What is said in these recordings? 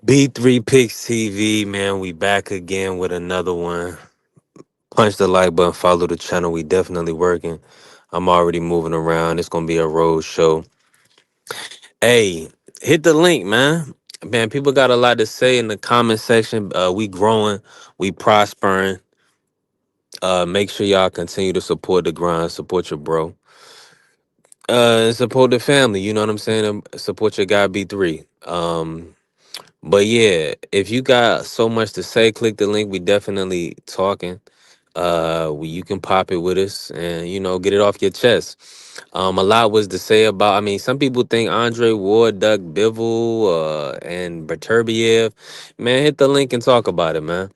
B3 Picks TV, man. We back again with another one. Punch the like button, follow the channel. We definitely working. I'm already moving around. It's gonna be a road show. Hey, hit the link, man. Man, people got a lot to say in the comment section. We growing, we prospering. Make sure y'all continue to support the grind, support your bro. And support the family. You know what I'm saying? Support your guy B3. But yeah, if you got so much to say, click the link. We definitely talking. You can pop it with us and get it off your chest. A lot was to say about. I mean, some people think Andre Ward, Doug Bivol, and Berterbiev. Man, hit the link and talk about it, man.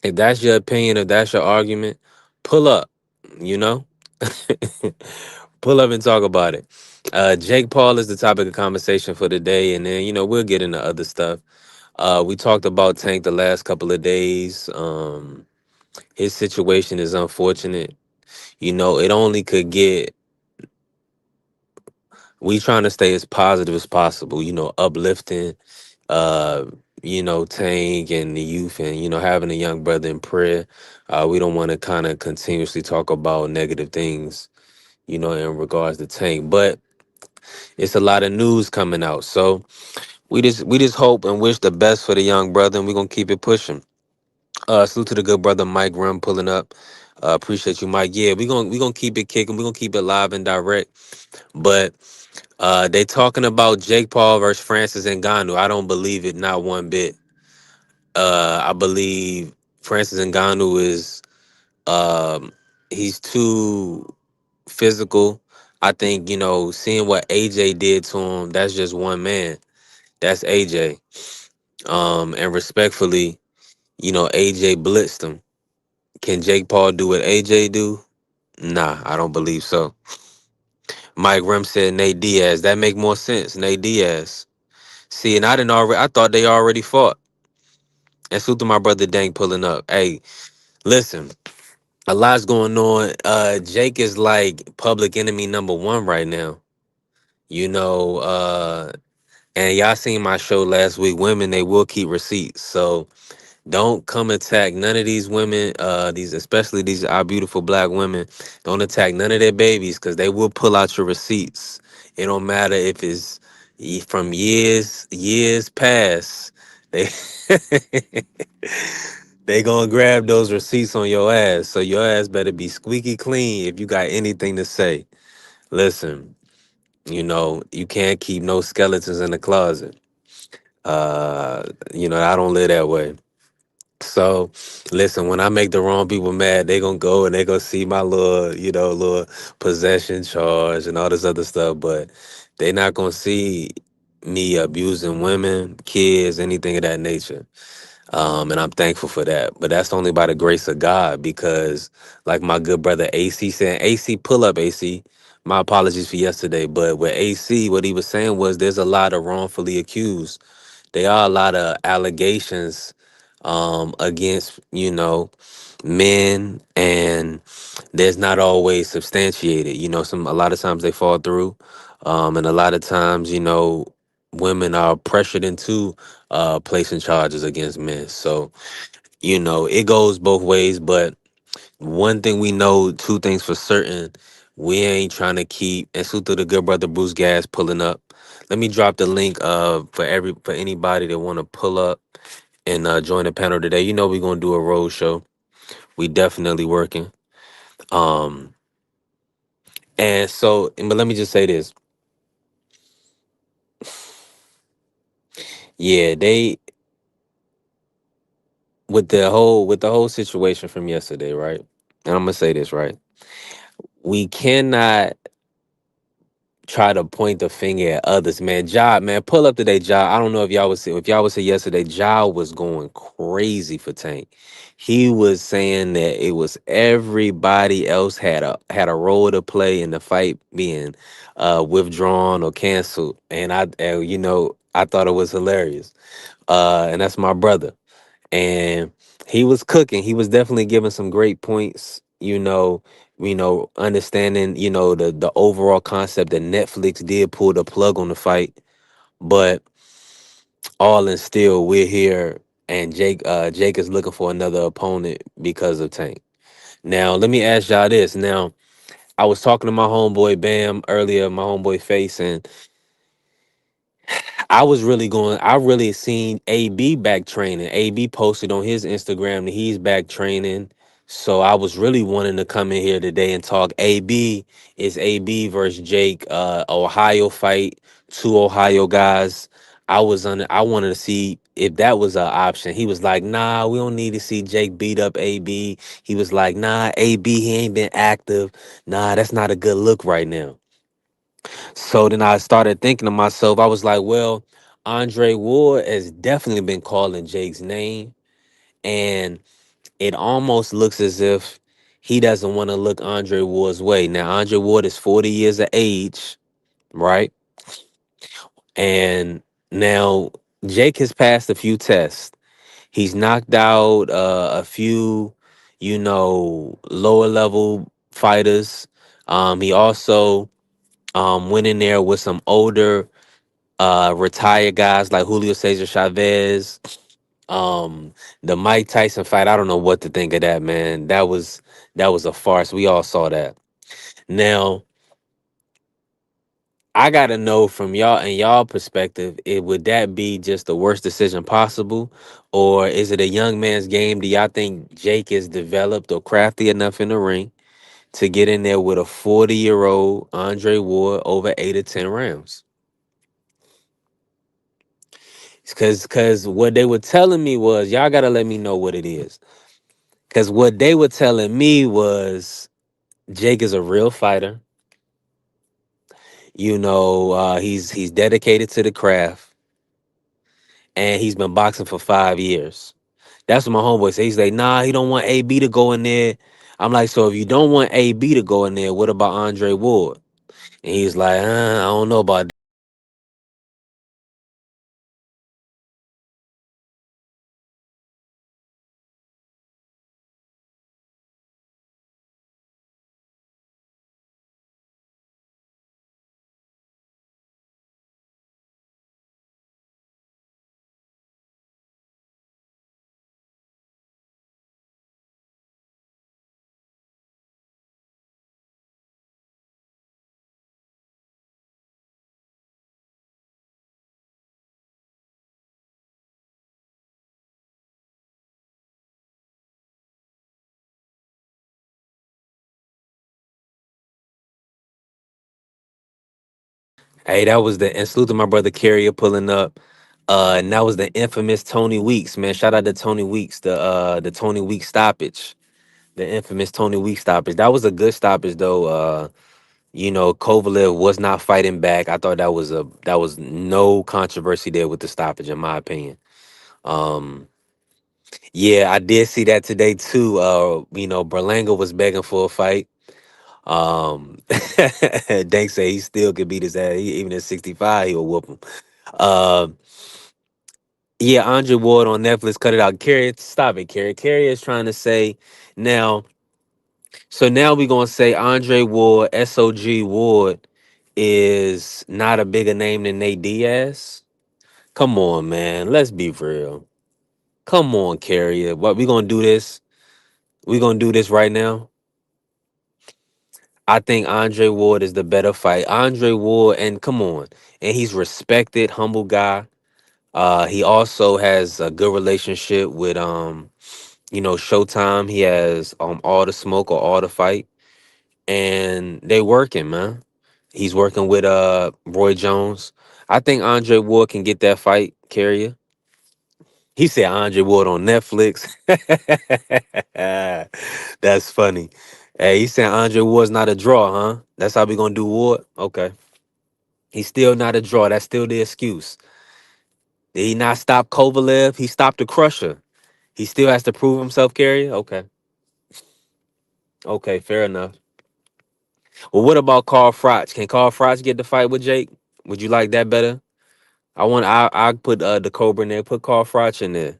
If that's your opinion, if that's your argument, pull up. You know, pull up and talk about it. Jake Paul is the topic of conversation for today, and then we'll get into other stuff. We talked about Tank the last couple of days. His situation is unfortunate. It only could get. We trying to stay as positive as possible. Uplifting. Uh, Tank and the youth, and having a young brother in prayer. We don't want to kind of continuously talk about negative things. In regards to Tank, but it's a lot of news coming out. So we just hope and wish the best for the young brother, and we're gonna keep it pushing. Salute to the good brother Mike Rum pulling up. Appreciate you, Mike. Yeah, we gonna keep it kicking. We're gonna keep it live and direct. But they talking about Jake Paul versus Francis Ngannou. I don't believe it, not one bit. I believe Francis Ngannou is he's too physical. I think seeing what AJ did to him. That's just one man. That's AJ. And respectfully, AJ blitzed him. Can Jake Paul do what AJ do? Nah, I don't believe so. Mike Rem said Nate Diaz. That make more sense. Nate Diaz. See, and I thought they already fought. And salute to my brother Dank pulling up. Hey, listen, a lot's going on. Jake is like public enemy number one right now. You know, and y'all seen my show last week. Women, they will keep receipts. So don't come attack none of these women, these especially these our beautiful black women. Don't attack none of their babies because they will pull out your receipts. It don't matter if it's from years past. They they gonna grab those receipts on your ass. So your ass better be squeaky clean if you got anything to say. Listen, you can't keep no skeletons in the closet. Uh, I don't live that way. So, listen, when I make the wrong people mad, they gonna go and they gonna see my little possession charge and all this other stuff, but they not gonna see me abusing women, kids, anything of that nature. And I'm thankful for that. But that's only by the grace of God because, like my good brother AC said, AC, pull up, AC. My apologies for yesterday, but with AC, what he was saying was there's a lot of wrongfully accused. There are a lot of allegations against men, and there's not always substantiated. A lot of times they fall through, and a lot of times women are pressured into placing charges against men. So it goes both ways. But one thing we know, two things for certain, we ain't trying to keep. And salute to the good brother Bruce Gas pulling up. Let me drop the link for anybody that want to pull up and join the panel today. We're gonna do a road show. We definitely working. Um and so but let me just say this. Yeah, they with the whole situation from yesterday, right? And I'm gonna say this, right? We cannot try to point the finger at others, man. Ja, man, pull up today, Ja. I don't know if y'all was here yesterday. Ja was going crazy for Tank. He was saying that it was everybody else had a role to play in the fight being withdrawn or canceled, and I thought it was hilarious. And that's my brother, and he was cooking. He was definitely giving some great points. Understanding the overall concept that Netflix did pull the plug on the fight, but all in still, we're here, and Jake is looking for another opponent because of Tank. Now, let me ask y'all this. Now, I was talking to my homeboy Bam earlier, my homeboy Face, and I really seen AB back training. AB posted on his Instagram that he's back training. So I was really wanting to come in here today and talk. AB is AB versus Jake, Ohio fight, two Ohio guys. I wanted to see if that was an option. He was like, nah, we don't need to see Jake beat up AB. He was like, nah, AB, he ain't been active. Nah, that's not a good look right now. So then I started thinking to myself, I was like, well, Andre Ward has definitely been calling Jake's name. And it almost looks as if he doesn't want to look Andre Ward's way. Now, Andre Ward is 40 years of age, right? And now Jake has passed a few tests. He's knocked out a few, lower level fighters. He also went in there with some older retired guys like Julio Cesar Chavez, um, the Mike Tyson fight. I don't know what to think of that, man. That was a farce. We all saw that. Now, I gotta know from y'all and y'all perspective, would that be just the worst decision possible? Or is it a young man's game? Do y'all think Jake is developed or crafty enough in the ring to get in there with a 40-year-old Andre Ward over 8 or 10 rounds? Cause what they were telling me was, y'all gotta let me know what it is. Cause what they were telling me was Jake is a real fighter. He's dedicated to the craft, and he's been boxing for 5 years. That's what my homeboy said. He's like, nah, he don't want AB to go in there. I'm like, so if you don't want AB to go in there, what about Andre Ward? And he's like, I don't know about. Hey, that was and salute to my brother Carrier pulling up. And that was the infamous Tony Weeks, man. Shout out to Tony Weeks, the Tony Weeks stoppage. The infamous Tony Weeks stoppage. That was a good stoppage though. Kovalev was not fighting back. I thought that was no controversy there with the stoppage, in my opinion. Um, yeah, I did see that today too. Berlanga was begging for a fight. Dank say he still could beat his ass. Even at 65, he'll whoop him. Uh, yeah, Andre Ward on Netflix. Cut it out. Carrie, stop it, Carrie. Carrie is trying to say now. So now we're gonna say Andre Ward, SOG Ward, is not a bigger name than Nate Diaz. Come on, man. Let's be real. Come on, Carrier. What we gonna do this? We gonna do this right now. I think Andre Ward is the better fight. Andre Ward, and come on, and he's respected, humble guy. He also has a good relationship with Showtime. He has all the smoke or all the fight, and they working, man. He's working with Roy Jones. I think Andre Ward can get that fight, Carrier. He said Andre Ward on Netflix. That's funny. Hey, he said Andre Ward's not a draw, huh? That's how we gonna do Ward? Okay. He's still not a draw. That's still the excuse. Did he not stop Kovalev? He stopped the Crusher. He still has to prove himself, Carrier? Okay. Okay, fair enough. Well, what about Carl Froch? Can Carl Froch get the fight with Jake? Would you like that better? I put the Cobra in there, put Carl Froch in there.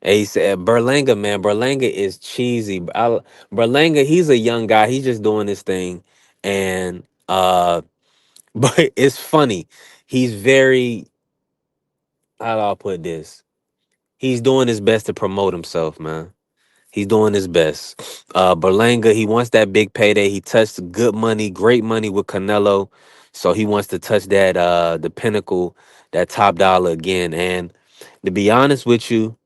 And he said Berlanga, man. Berlanga is cheesy. Berlanga, he's a young guy. He's just doing this thing. And but it's funny. He's very, how do I put this? He's doing his best to promote himself, man. He's doing his best. Berlanga, he wants that big payday. He touched good money, great money with Canelo. So he wants to touch that the pinnacle, that top dollar again. And to be honest with you,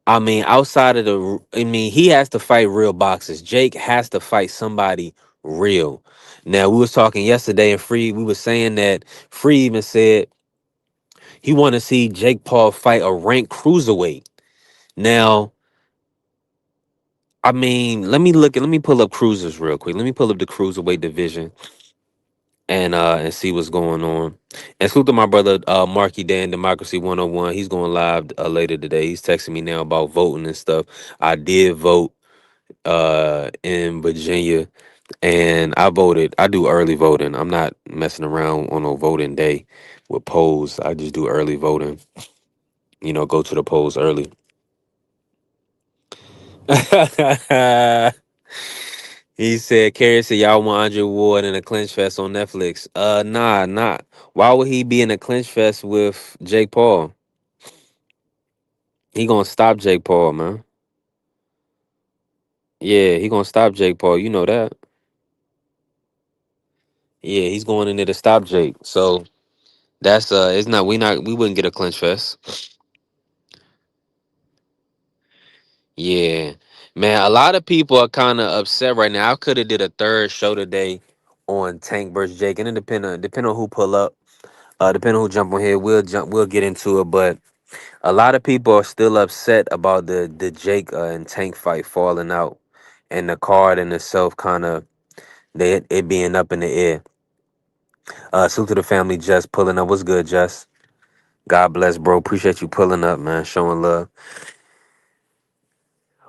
I mean, outside of I mean, he has to fight real boxers. Jake has to fight somebody real. Now, we was talking yesterday and Free, we was saying that Free even said he want to see Jake Paul fight a ranked cruiserweight. Now, I mean, let me pull up cruisers real quick. Let me pull up the cruiserweight division and see what's going on. And salute to my brother Marky Dan, Democracy 101. He's going live later today. He's texting me now about voting and stuff. I did vote in Virginia, and I voted. I do early voting. I'm not messing around on no voting day with polls. I just do early voting. Go to the polls early. He said, Carrie said, y'all want Andre Ward in a clinch fest on Netflix. Nah, not. Why would he be in a clinch fest with Jake Paul? He gonna stop Jake Paul, man. Yeah, he gonna stop Jake Paul. You know that. Yeah, he's going in there to stop Jake. So that's it's not we wouldn't get a clinch fest. Yeah. Man, a lot of people are kind of upset right now. I could have did a third show today on Tank versus Jake, and it depend on who pull up. Depending on who jump on here, we'll get into it. But a lot of people are still upset about the Jake and Tank fight falling out, and the card in itself kind of it being up in the air. Salute to the family, Just pulling up. What's good, Just? God bless, bro. Appreciate you pulling up, man. Showing love.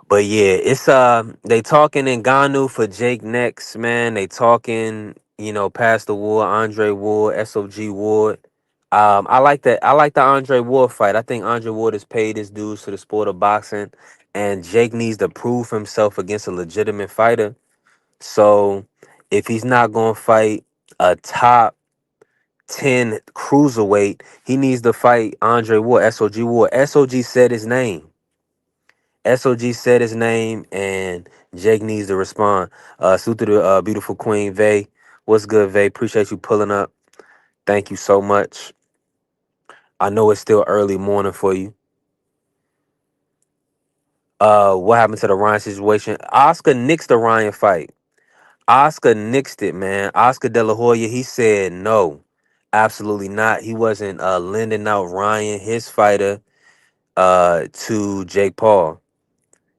But yeah, it's they talking in Ganu for Jake next, man. They talking, Pastor Ward, Andre Ward, SOG Ward. I like the Andre Ward fight. I think Andre Ward has paid his dues to the sport of boxing, and Jake needs to prove himself against a legitimate fighter. So if he's not gonna fight a top 10 cruiserweight, he needs to fight Andre Ward, SOG Ward. SOG said his name. SOG said his name, and Jake needs to respond. Salute to the beautiful Queen Vay. What's good, Vay? Appreciate you pulling up. Thank you so much. I know it's still early morning for you. What happened to the Ryan situation? Oscar nixed the Ryan fight. Oscar nixed it, man. Oscar De La Hoya, he said no, absolutely not. He wasn't lending out Ryan, his fighter, to Jake Paul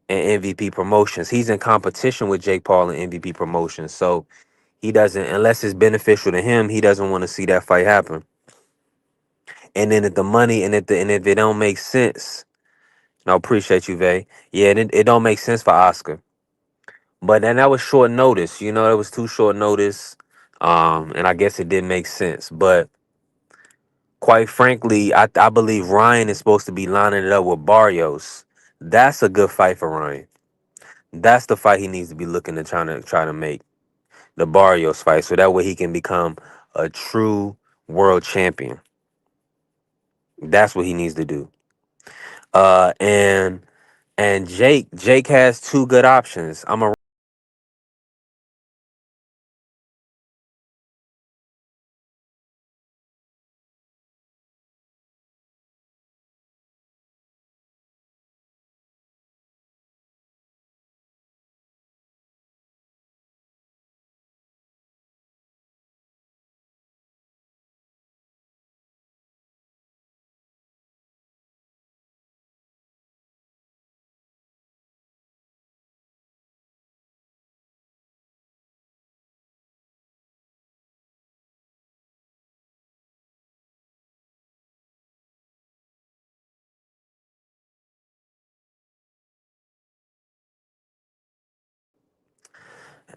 and MVP Promotions. He's in competition with Jake Paul and MVP Promotions, so he doesn't, unless it's beneficial to him, he doesn't want to see that fight happen. And then if the money and if it don't make sense, no, appreciate you, Vay. Yeah, it don't make sense for Oscar. But then that was short notice, it was too short notice. And I guess it didn't make sense. But quite frankly, I believe Ryan is supposed to be lining it up with Barrios. That's a good fight for Ryan. That's the fight he needs to be looking to try to make. The Barrios fight. So that way he can become a true world champion. That's what he needs to do. And Jake has two good options.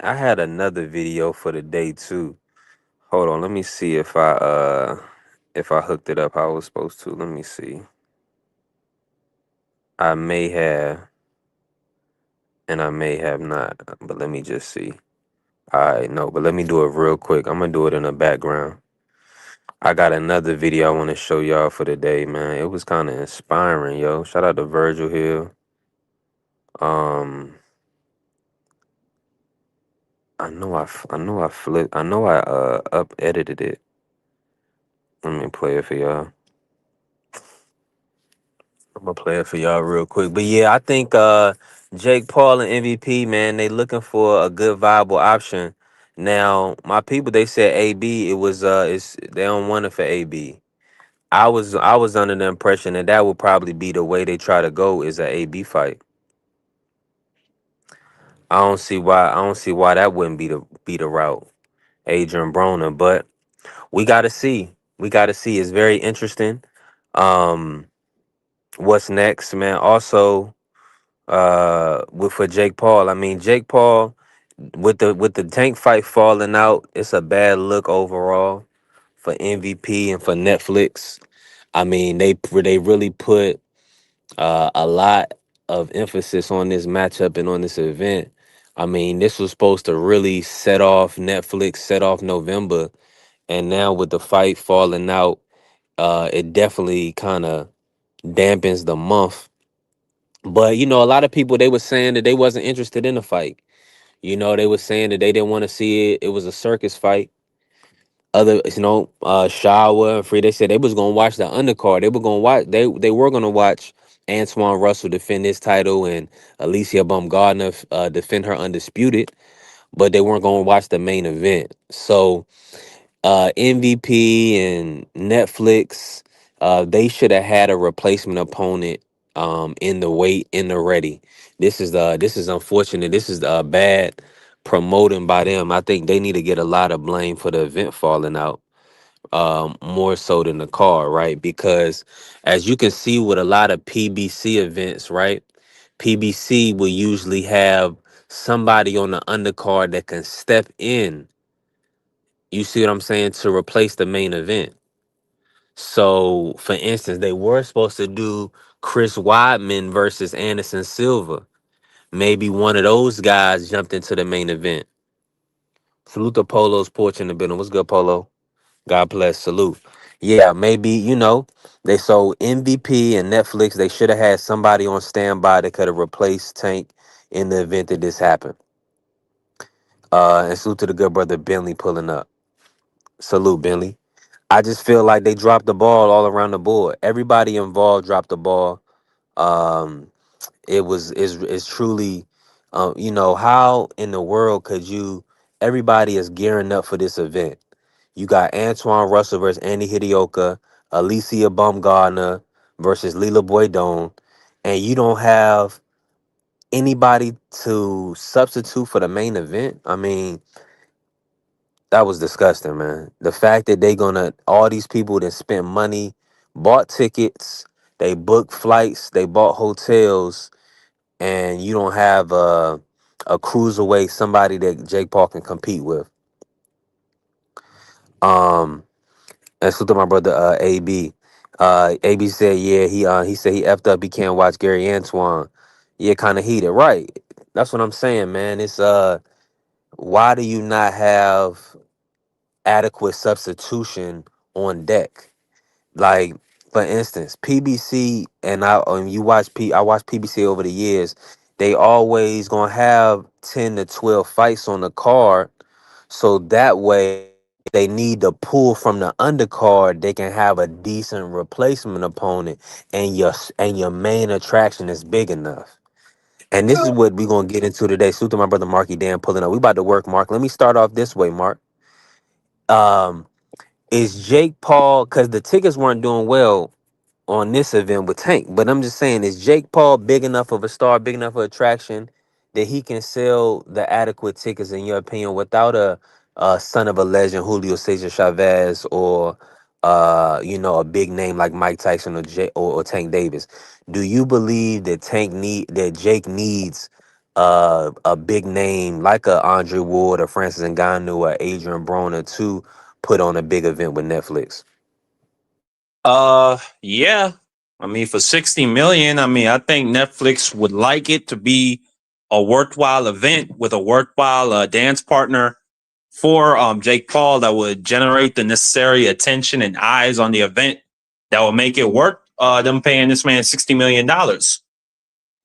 I had another video for the day too. Hold on, let me see if I hooked it up how I was supposed to. Let me see. I may have and I may have not, but let me just see. All right, no, but let me do it real quick. I'm gonna do it in the background. I got another video I want to show y'all for the day, man. It was kind of inspiring, yo. Shout out to Virgil Hill. Um, I know I up edited it. Let me play it for y'all. I'm gonna play it for y'all real quick. But yeah, I think Jake Paul and MVP, man, they looking for a good viable option. Now, my people, they said AB. It was it's they don't want it for AB. I was under the impression that that would probably be the way they try to go is a AB fight. I don't see why that wouldn't be the route, Adrian Broner. But we gotta see. We gotta see. It's very interesting. Um, what's next, man? Also, with for Jake Paul. I mean, Jake Paul with the tank fight falling out, it's a bad look overall for MVP and for Netflix. I mean, they really put a lot of emphasis on this matchup and on this event. I mean, this was supposed to really set off Netflix, set off November, and now with the fight falling out, it definitely kind of dampens the month. But a lot of people they were saying that they wasn't interested in the fight. They were saying that they didn't want to see it. It was a circus fight. Shawa and Free, they said they was gonna watch the undercard. They were gonna watch. They were gonna watch Antoine Russell defend his title and Alicia Baumgardner defend her undisputed, but they weren't gonna watch the main event. So MVP and Netflix, they should have had a replacement opponent in the wait in the ready. This is unfortunate. This is bad promoting by them. I think they need to get a lot of blame for the event falling out, more so than the car, right? Because as you can see with a lot of PBC events, right? PBC will usually have somebody on the undercard that can step in, you see what I'm saying, to replace the main event. So, for instance, they were supposed to do Chris Weidman versus Anderson Silva. Maybe one of those guys jumped into the main event. Salute to Polo's porch in the building. What's good, Polo? God bless. Salute. Yeah, maybe, they sold MVP and Netflix. They should have had somebody on standby that could have replaced Tank in the event that this happened. And salute to the good brother Bentley pulling up. Salute, Bentley. I just feel like they dropped the ball all around the board. Everybody involved dropped the ball. Um, it was is truly, how in the world could you? Everybody is gearing up for this event. You got Antoine Russell versus Andy Hidioka, Alicia Baumgardner versus Lila Boydon, and you don't have anybody to substitute for the main event. I mean, that was disgusting, man. The fact that they gonna all these people that spent money, bought tickets, they booked flights, they bought hotels, and you don't have a cruiserweight, somebody that Jake Paul can compete with. Um, and so to my brother AB. AB said, yeah, he said he effed up. He can't watch Gary Antoine. Yeah, kind of heated, right? That's what I'm saying, man. It's why do you not have adequate substitution on deck? Like, for instance, PBC, and I watched PBC over the years. They always gonna have 10 to 12 fights on the card, so that way if they need to pull from the undercard, they can have a decent replacement opponent, and your main attraction is big enough. And this is what we're gonna get into today. Salute to my brother Marky Dan pulling up. We about to work, Mark. Let me start off this way, Mark. Um, is Jake Paul, because the tickets weren't doing well on this event with Tank. But I'm just saying, is Jake Paul big enough of a star, big enough of attraction that he can sell the adequate tickets, in your opinion, without a son of a legend, Julio Cesar Chavez, or a big name like Mike Tyson or Tank Davis? Do you believe that Jake needs a big name like a Andre Ward or Francis Ngannou or Adrian Broner to put on a big event with Netflix? Yeah. I mean, for 60 million, I mean, I think Netflix would like it to be a worthwhile event with a worthwhile dance partner. for Jake Paul that would generate the necessary attention and eyes on the event that would make it worth them paying this man $60 million.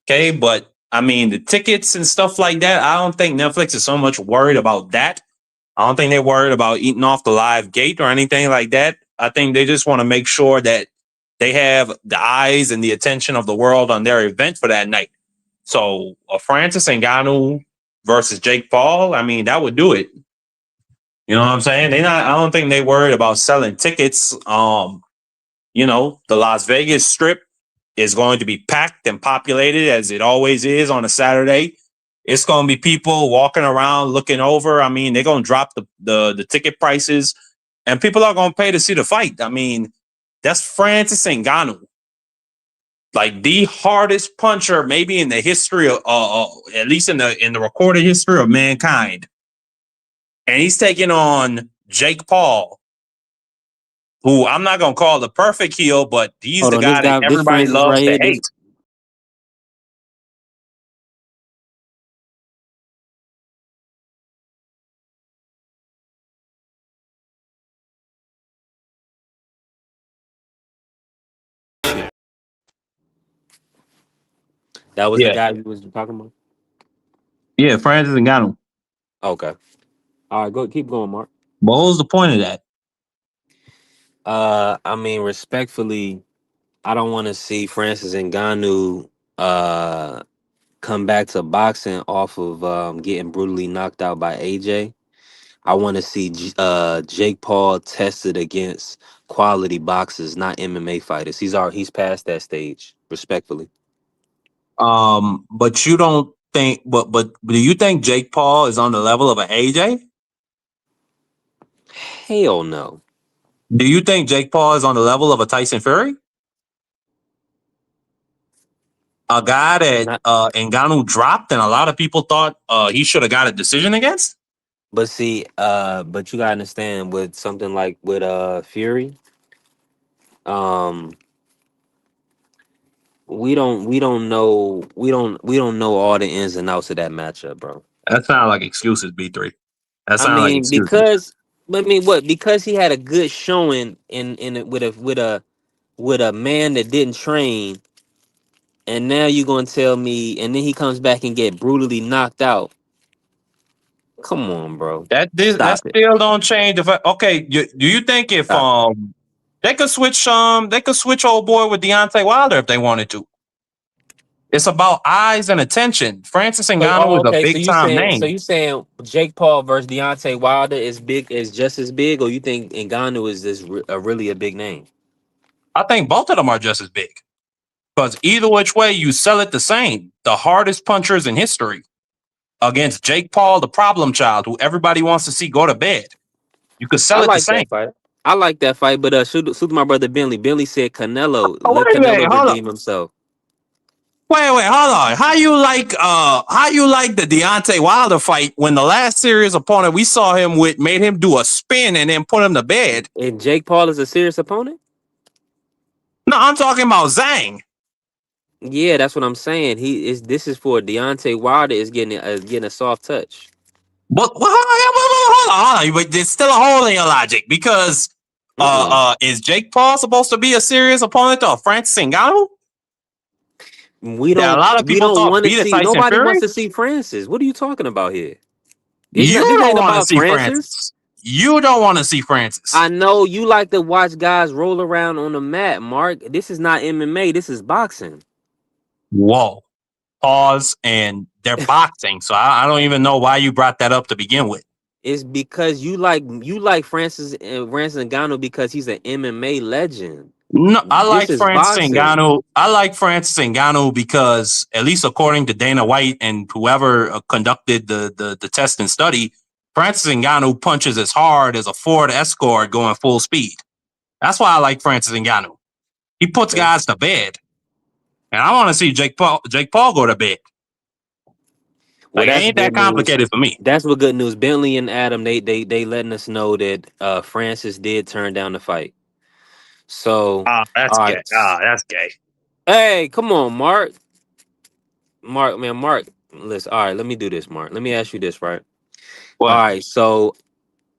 Okay, but I mean the tickets and stuff like that, I don't think Netflix is so much worried about that. I don't think they're worried about eating off the live gate or anything like that. I think they just want to make sure that they have the eyes and the attention of the world on their event for that night. So Francis Ngannou versus Jake Paul, I mean, that would do it. You know what I'm saying? I don't think they worried about selling tickets. You know, the Las Vegas Strip is going to be packed and populated as it always is on a Saturday. It's going to be people walking around looking over. I mean, they're going to drop the ticket prices, and people are going to pay to see the fight. I mean, that's Francis Ngannou, like the hardest puncher maybe in the history of, at least in the recorded history of mankind. And he's taking on Jake Paul, who I'm not going to call the perfect heel, but he's the guy that everybody loves to hate. That was the guy you was talking about? Yeah, Francis Ngannou. Okay. All right, keep going, Mark. What was the point of that? I mean, respectfully, I don't want to see Francis Ngannou come back to boxing off of getting brutally knocked out by AJ. I want to see Jake Paul tested against quality boxers, not MMA fighters. He's past that stage, respectfully. But you don't think, but do you think Jake Paul is on the level of an AJ? Hell no. Do you think Jake Paul is on the level of a Tyson Fury? A guy that Ngannou dropped and a lot of people thought he should have got a decision against? But see, but you gotta understand with something like with Fury, we don't know all the ins and outs of that matchup, bro. That sounds like excuses, B3. That sounds like excuses. Because he had a good showing in with a man that didn't train, and now you're gonna tell me, and then he comes back and get brutally knocked out. Come on, bro. That still don't change the fact. Okay, do you think if they could switch old boy with Deontay Wilder if they wanted to? It's about eyes and attention. Francis Ngannou is a big time name. So you saying Jake Paul versus Deontay Wilder is just as big, or you think Ngannou is really a big name? I think both of them are just as big. Because either which way, you sell it the same. The hardest punchers in history against Jake Paul, the problem child, who everybody wants to see go to bed. You could sell it the same. I like that fight, but shoot my brother Bentley. Bentley said Canelo. Let Canelo redeem himself. Wait, hold on. How you like the Deontay Wilder fight when the last serious opponent we saw him with made him do a spin and then put him to bed? And Jake Paul is a serious opponent? No, I'm talking about Zhang. Yeah, that's what I'm saying. This is for Deontay Wilder is getting a soft touch. But hold on. But there's still a hole in your logic because is Jake Paul supposed to be a serious opponent to Francis Ngannou? We don't. A lot of people want to see. Nobody wants to see Francis. What are you talking about here? You don't want to see Francis. You don't want to see Francis. I know you like to watch guys roll around on the mat, Mark. This is not MMA. This is boxing. Whoa. Pause. And they're boxing. So I don't even know why you brought that up to begin with. It's because you like Francis Ngannou because he's an MMA legend. No, I like Francis Ngannou. I like Francis Ngannou because, at least according to Dana White and whoever conducted the test and study, Francis Ngannou punches as hard as a Ford Escort going full speed. That's why I like Francis Ngannou. He puts guys to bed, and I want to see Jake Paul go to bed. Like, it ain't that complicated for me. That's what good news. Bentley and Adam, they letting us know that Francis did turn down the fight. So that's gay. That's gay. Hey, come on, Mark. Mark, listen. All right, let me do this, Mark. Let me ask you this, right? What? All right, so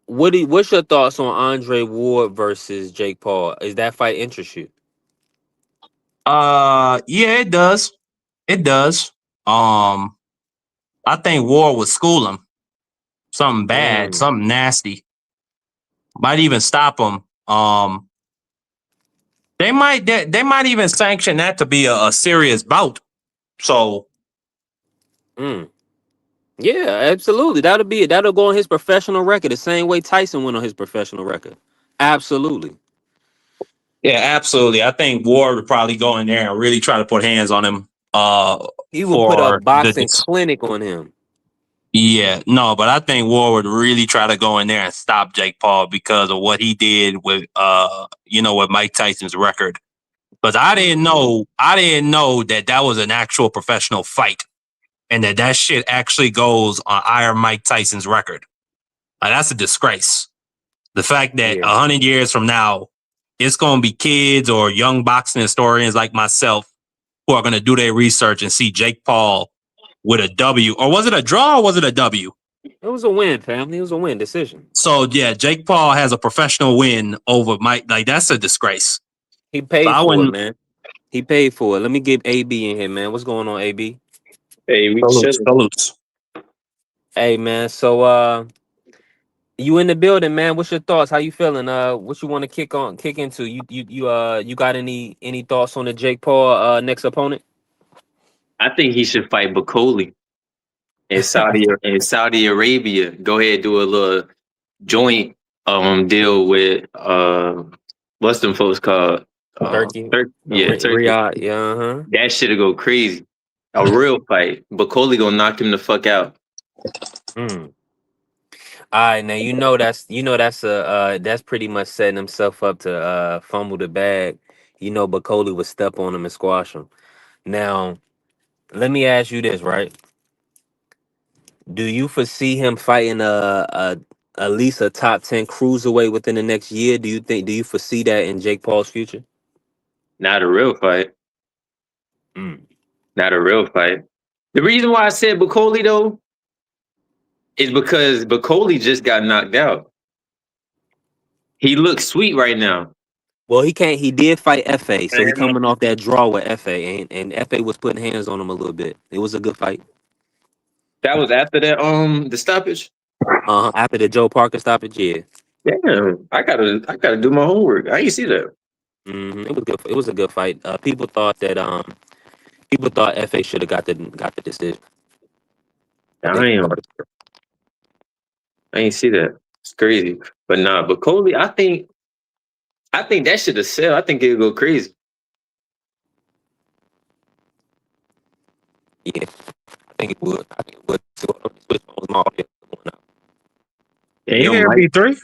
What's your thoughts on Andre Ward versus Jake Paul? Is that fight interest you? Yeah, it does. It does. I think Ward would school him. Something bad, Mm, something nasty. Might even stop him. They might even sanction that to be a serious bout. So mm. Yeah, absolutely. That'll go on his professional record the same way Tyson went on his professional record. Absolutely. yeah, absolutely. I think Ward would probably go in there and really try to put hands on him. He will put a For the boxing clinic on him. yeah, no, but I think Ward would really try to go in there and stop Jake Paul because of what he did with with Mike Tyson's record. Because I didn't know that that was an actual professional fight, and that shit actually goes on Iron Mike Tyson's record. That's a disgrace. The fact that Yeah. 100 years from now, it's going to be kids or young boxing historians like myself who are going to do their research and see Jake Paul with a W. Or was it a draw or was it a W? It was a win, family. It was a win decision. So, yeah, Jake Paul has a professional win over Mike. Like, that's a disgrace. He So paid I for it, wouldn't. man. He paid for it. Let me get AB in here, man. What's going on, AB? Hey, we Salutes. chilling. Salutes. Hey, man. So, you in the building, man? What's your thoughts? How you feeling? What you want to kick into? You got any thoughts on the Jake Paul next opponent? I think he should fight Bakoli in Saudi Arabia. Go ahead, do a little joint deal with what's them folks called? Turkey, Turkey. Riyadh, yeah, uh-huh. That shit'll go crazy. A real fight. Bakoli gonna knock him the fuck out. Mm. All right, now that's pretty much setting himself up to fumble the bag. Bakoli would step on him and squash him. Now, let me ask you this, right? Do you foresee him fighting at least a top 10 cruiserweight within the next year? Do you foresee that in Jake Paul's future? Not a real fight. Mm. Not a real fight. The reason why I said Bakoli though is because Bakoli just got knocked out. He looks sweet right now. Well, he can't. He did fight FA, so he coming off that draw with FA, and FA was putting hands on him a little bit. It was a good fight. That was after that the stoppage. After the Joe Parker stoppage, yeah. Damn, I gotta do my homework. I ain't see that. It was good. It was a good fight. People thought FA should have got the decision. Damn, I ain't see that. It's crazy. But nah, but Coley, I think that should have sell. I think it'll go crazy. Yeah, I think it would. I think it would. Switch phones, my audio going out. Yeah, You hear B3?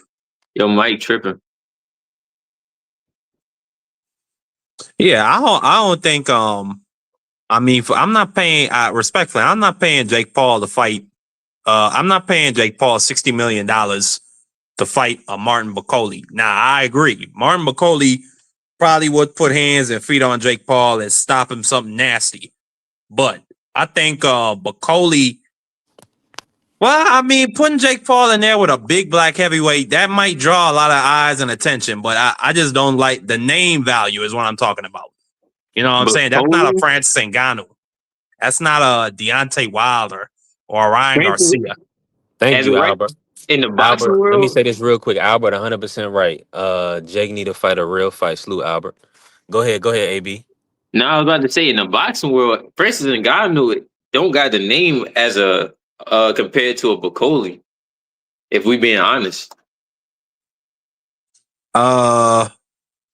Yo, Mike tripping. Yeah, I don't think I'm not paying respectfully, I'm not paying Jake Paul to fight. I'm not paying Jake Paul $60 million to fight a Martin Bakoli. Now, I agree. Martin Bakoli probably would put hands and feet on Jake Paul and stop him something nasty. But I think Bakoli, well, I mean, putting Jake Paul in there with a big black heavyweight, that might draw a lot of eyes and attention, but I just don't like the name value is what I'm talking about. You know what I'm saying? That's not a Francis Ngannou. That's not a Deontay Wilder or a Ryan Garcia. Thank you, Albert. In the boxing Albert, world, let me say this real quick. Albert, 100% right. Jake need to fight a real fight. Slew Albert. Go ahead, AB. No, I was about to say in the boxing world, Francis Ngannou don't got the name as a compared to a Bakoli. If we being honest,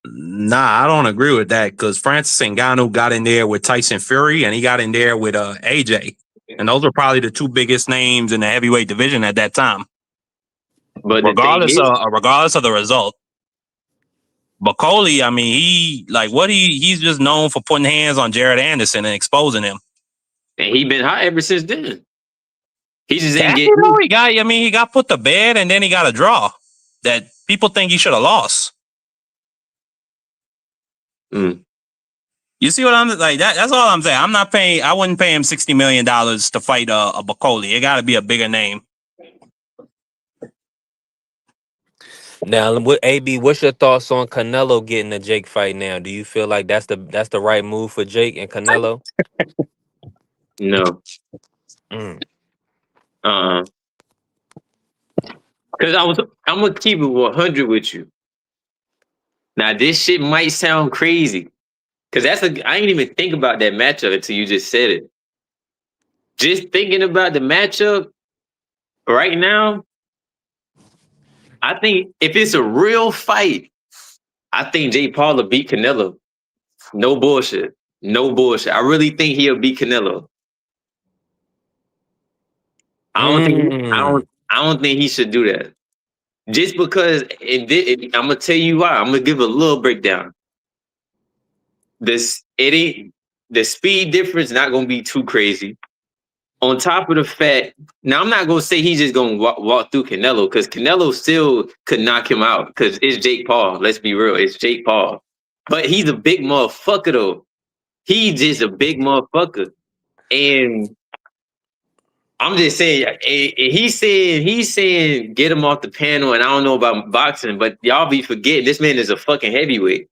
Nah, I don't agree with that because Francis Ngannou got in there with Tyson Fury and he got in there with AJ, and those were probably the two biggest names in the heavyweight division at that time. but regardless of the result, Bakoli, I mean, he's just known for putting hands on Jared Anderson and exposing him. and he been hot ever since then. He just didn't get. He got put to bed and then he got a draw that people think he should have lost. Mm. You see what I'm like? That's all I'm saying. I wouldn't pay him $60 million to fight a Bakoli. It got to be a bigger name. Now, what AB? What's your thoughts on Canelo getting the Jake fight now? Do you feel like that's the right move for Jake and Canelo? No. Mm. Because I'm gonna keep it 100 with you. Now this shit might sound crazy. Cause I ain't even think about that matchup until you just said it. Just thinking about the matchup right now, I think if it's a real fight, I think Jake Paul will beat Canelo. No bullshit. No bullshit. I really think he'll beat Canelo. I don't think I Mm. don't I don't think he should do that. Just because I'm gonna tell you why. I'm gonna give a little breakdown. It ain't the speed difference not gonna be too crazy. On top of the fact, now I'm not gonna say he's just gonna walk through Canelo because Canelo still could knock him out because it's Jake Paul. Let's be real, it's Jake Paul. But he's a big motherfucker though. He's just a big motherfucker, and I'm just saying. He's saying get him off the panel, and I don't know about boxing, but y'all be forgetting this man is a fucking heavyweight.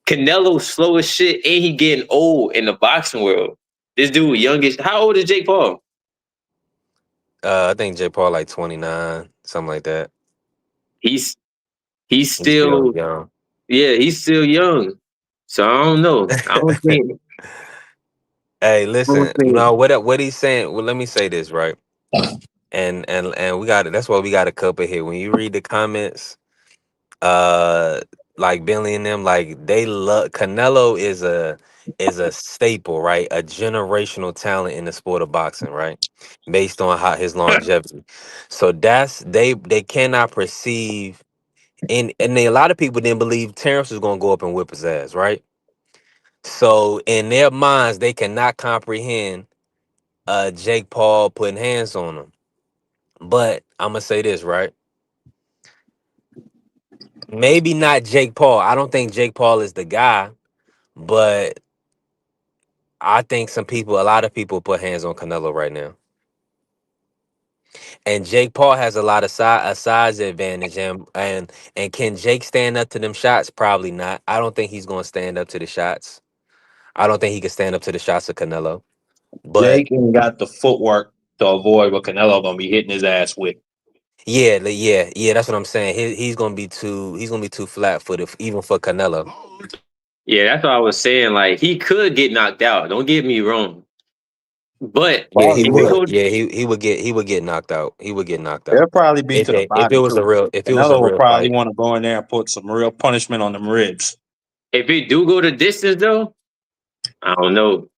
Canelo slow as shit, and he getting old in the boxing world. This dude youngest. How old is Jake Paul? I think Jake Paul like 29, something like that. He's He's still still, young. yeah, he's still young. So I don't know. Hey, I don't listen. think No, what he's saying. Well, let me say this right. And we got it. That's why we got a couple here. When you read the comments, uh, like Billy and them, like they love Canelo is a staple, right? A generational talent in the sport of boxing, right? Based on how his longevity. So they cannot perceive, and a lot of people didn't believe Terrence was gonna go up and whip his ass, right? So in their minds, they cannot comprehend Jake Paul putting hands on him. But I'm gonna say this, right? Maybe not Jake Paul. I don't think Jake Paul is the guy, but I think a lot of people put hands on Canelo right now. And Jake Paul has a lot of size advantage, and can Jake stand up to them shots? Probably not. I don't think he's gonna stand up to the shots. I don't think he can stand up to the shots of Canelo. But Jake ain't got the footwork to avoid what Canelo gonna be hitting his ass with. yeah. That's what I'm saying. He's gonna be too flat footed even for Canelo. yeah, that's what I was saying. Like he could get knocked out. Don't get me wrong. But Yeah, he if we Probably would. go, Yeah, he would get knocked out. He would get knocked It'll out probably be to the if it body was a too. real Canelo will probably fight. want to go in there and put some real punishment on them ribs. if it do go the distance though, I don't know.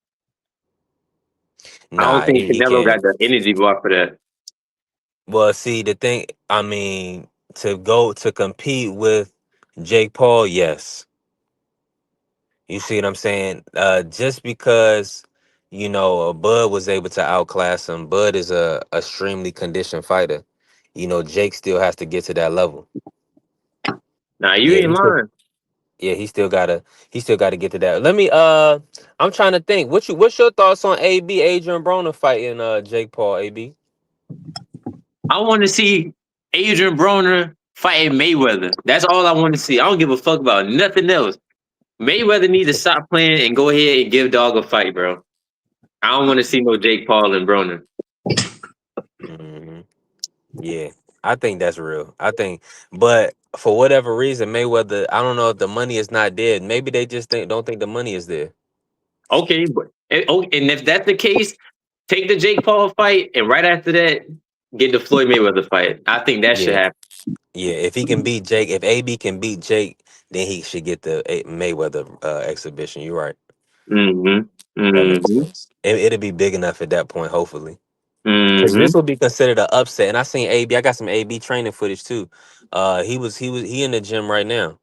I don't Nah, think he Canelo got can't. the energy bar for that. Well, see, the thing, I mean, to compete with Jake Paul, yes. You see what I'm saying? Just because Bud was able to outclass him. Bud is a extremely conditioned fighter. Jake still has to get to that level. Nah, you Yeah, ain't lying. he still gotta get to that. Let me I'm trying to think. What's your thoughts on AB Adrian Broner fighting Jake Paul, AB? I want to see Adrian Broner fighting Mayweather. That's all I want to see. I don't give a fuck about nothing else. Mayweather needs to stop playing and go ahead and give dog a fight, bro. I don't want to see no Jake Paul and Broner. Hmm. Yeah, I think that's real. But for whatever reason, Mayweather, I don't know if the money is not there. Maybe they just don't think the money is there. Okay, but and if that's the case, take the Jake Paul fight, and right after that, get the Floyd Mayweather fight. I think that should Yeah, happen. yeah. If he can beat Jake, if AB can beat Jake, then he should get the Mayweather exhibition. You're right. Mm-hmm. That makes Mm-hmm. sense. It'll be big enough at that point, hopefully. Because Mm-hmm. this will be considered an upset. And I seen AB. I got some AB training footage too. He in the gym right now.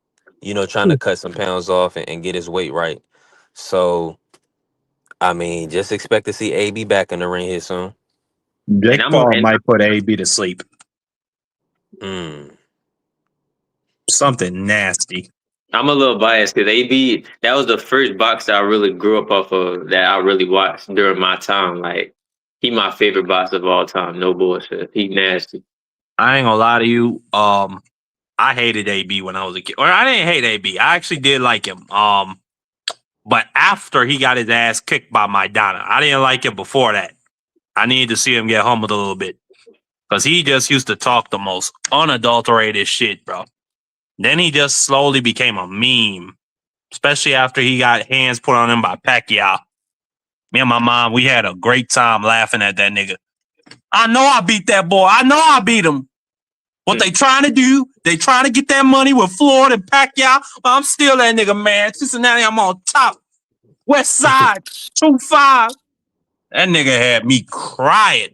Trying to cut some pounds off and get his weight right. So I mean, just expect to see AB back in the ring here soon. And Jake Paul might put AB to sleep. Mm. Something nasty. I'm a little biased because AB, that was the first boxer I really grew up off of that I really watched during my time. Like, he my favorite boxer of all time. No bullshit. He nasty. I ain't gonna lie to you. I hated AB when I was a kid. Or I didn't hate AB. I actually did like him. But after he got his ass kicked by Maidana, I didn't like him before that. I needed to see him get humbled a little bit. Because he just used to talk the most unadulterated shit, bro. Then he just slowly became a meme. Especially after he got hands put on him by Pacquiao. Me and my mom, we had a great time laughing at that nigga. I know I beat that boy. I know I beat him. What they trying to do, they trying to get that money with Floyd and Pacquiao. But I'm still that nigga, man. Cincinnati, I'm on top. West Side, 2-5. That nigga had me crying.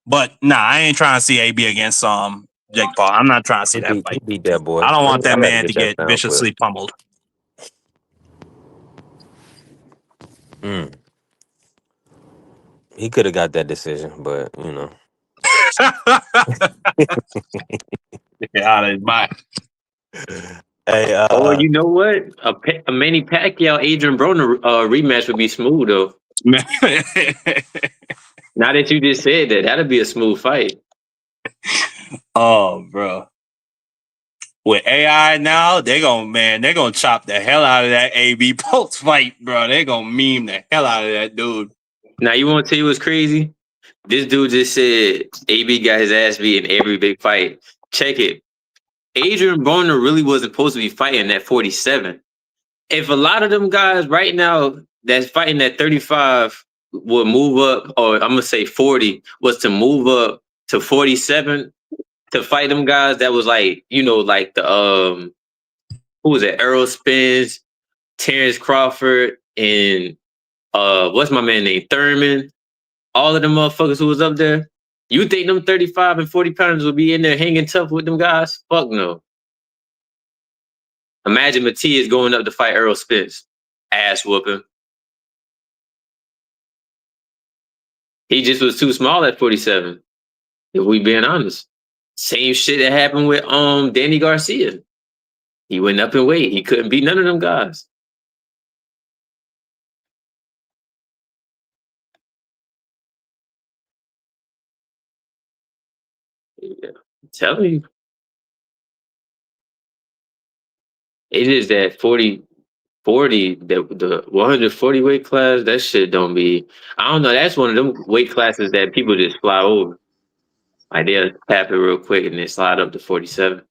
But nah, I ain't trying to see AB against Jake Paul. I'm not trying to see that He fight. beat that boy. I don't want I that gotta man to that get down viciously pummeled. He could have got that decision, but you know. Get out of his mind. Hey, Oh, you know what? A Manny Pacquiao Adrian Broner rematch would be smooth though. Now that you just said that, that'd be a smooth fight. Oh, bro. With AI now, they're gonna chop the hell out of that AB post fight, bro. They're gonna meme the hell out of that dude. Now you want to tell you what's crazy? This dude just said AB got his ass beat in every big fight. Check it. Adrian Broner really wasn't supposed to be fighting at 47. If a lot of them guys right now that's fighting at 35 would move up, or I'm gonna say 40, was to move up to 47 to fight them guys, that was like, like the who was it? Errol Spence, Terrence Crawford, and what's my man named Thurman? All of them motherfuckers who was up there. You think them 35 and 40 pounders would be in there hanging tough with them guys? Fuck no. Imagine Matias going up to fight Errol Spence. Ass whooping. He just was too small at 47. If we being honest. Same shit that happened with Danny Garcia. He went up in weight. He couldn't beat none of them guys. Yeah, I'm telling you. It is that 40, the 140 weight class, that shit don't be, I don't know, that's one of them weight classes that people just fly over. Like they'll tap it real quick and then slide up to 47.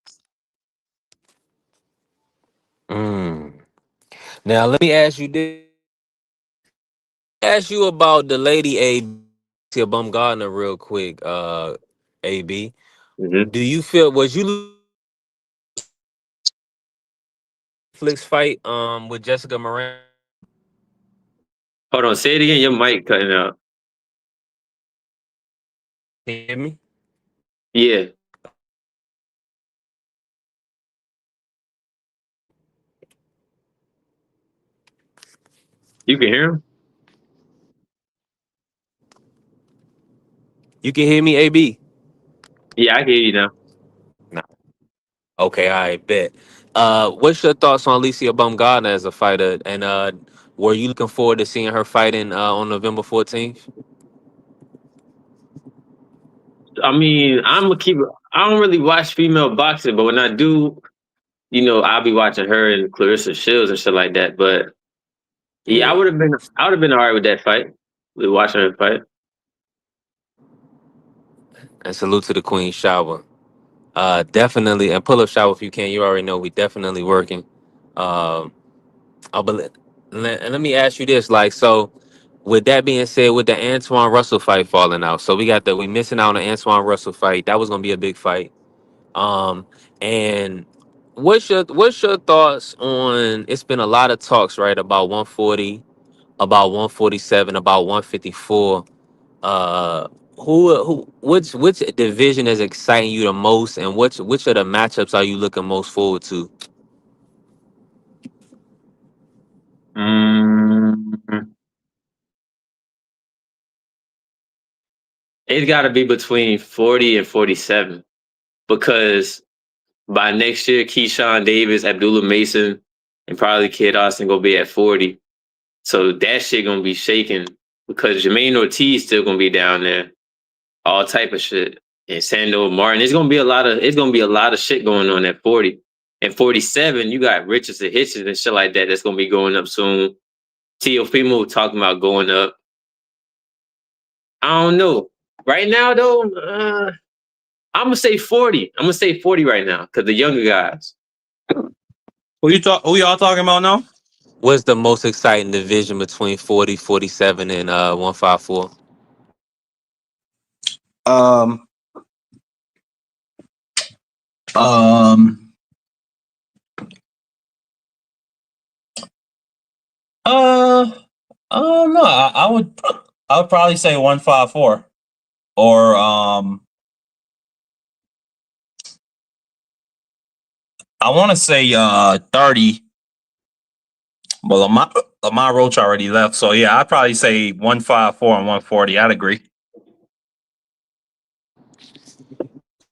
Now let me ask you this. Ask you about the lady A.B. Bumgardner real quick, AB. Mm-hmm. Do you feel was you Netflix fight with Jessica Moran? Hold on, say it again. Your mic cutting out. Can you hear me? Yeah. You can hear him? You can hear me, AB? Yeah, I can hear you now. No. Okay, I bet. What's your thoughts on Alicia Bumgardner as a fighter? And were you looking forward to seeing her fighting on November 14th? I mean, I don't really watch female boxing, but when I do, I'll be watching her and Clarissa Shields and shit like that. But yeah, I would have been all right with that fight. With watching her fight. And salute to the Queen Shower. Definitely, and pull up shower if you can. You already know we definitely working. Um, and let me ask you this, like, so with that being said, with the Antoine Russell fight falling out, so we missing out on the Antoine Russell fight. That was gonna be a big fight. And what's your thoughts on? It's been a lot of talks, right, about 140, about 147, about 154. Uh, which division is exciting you the most, and which of the matchups are you looking most forward to? It's got to be between 40 and 47 because by next year, Keyshawn Davis, Abdullah Mason, and probably Kid Austin gonna be at 40. So that shit gonna be shaking because Jermaine Ortiz still gonna be down there. All type of shit. and Sando Martin. It's gonna be a lot of shit going on at 40. And 47, you got Richardson Hitchens and shit like that that's gonna be going up soon. Teofimo talking about going up. I don't know. Right now though, I'm gonna say 40. I'm gonna say 40 right now because the younger guys. Who y'all talking about now? What's the most exciting division between 40, 47, and 154? Um, I don't know. I would probably say 154 or I want to say 30. But Lamar Roach already left, so yeah, I'd probably say 154 and 140. I'd agree.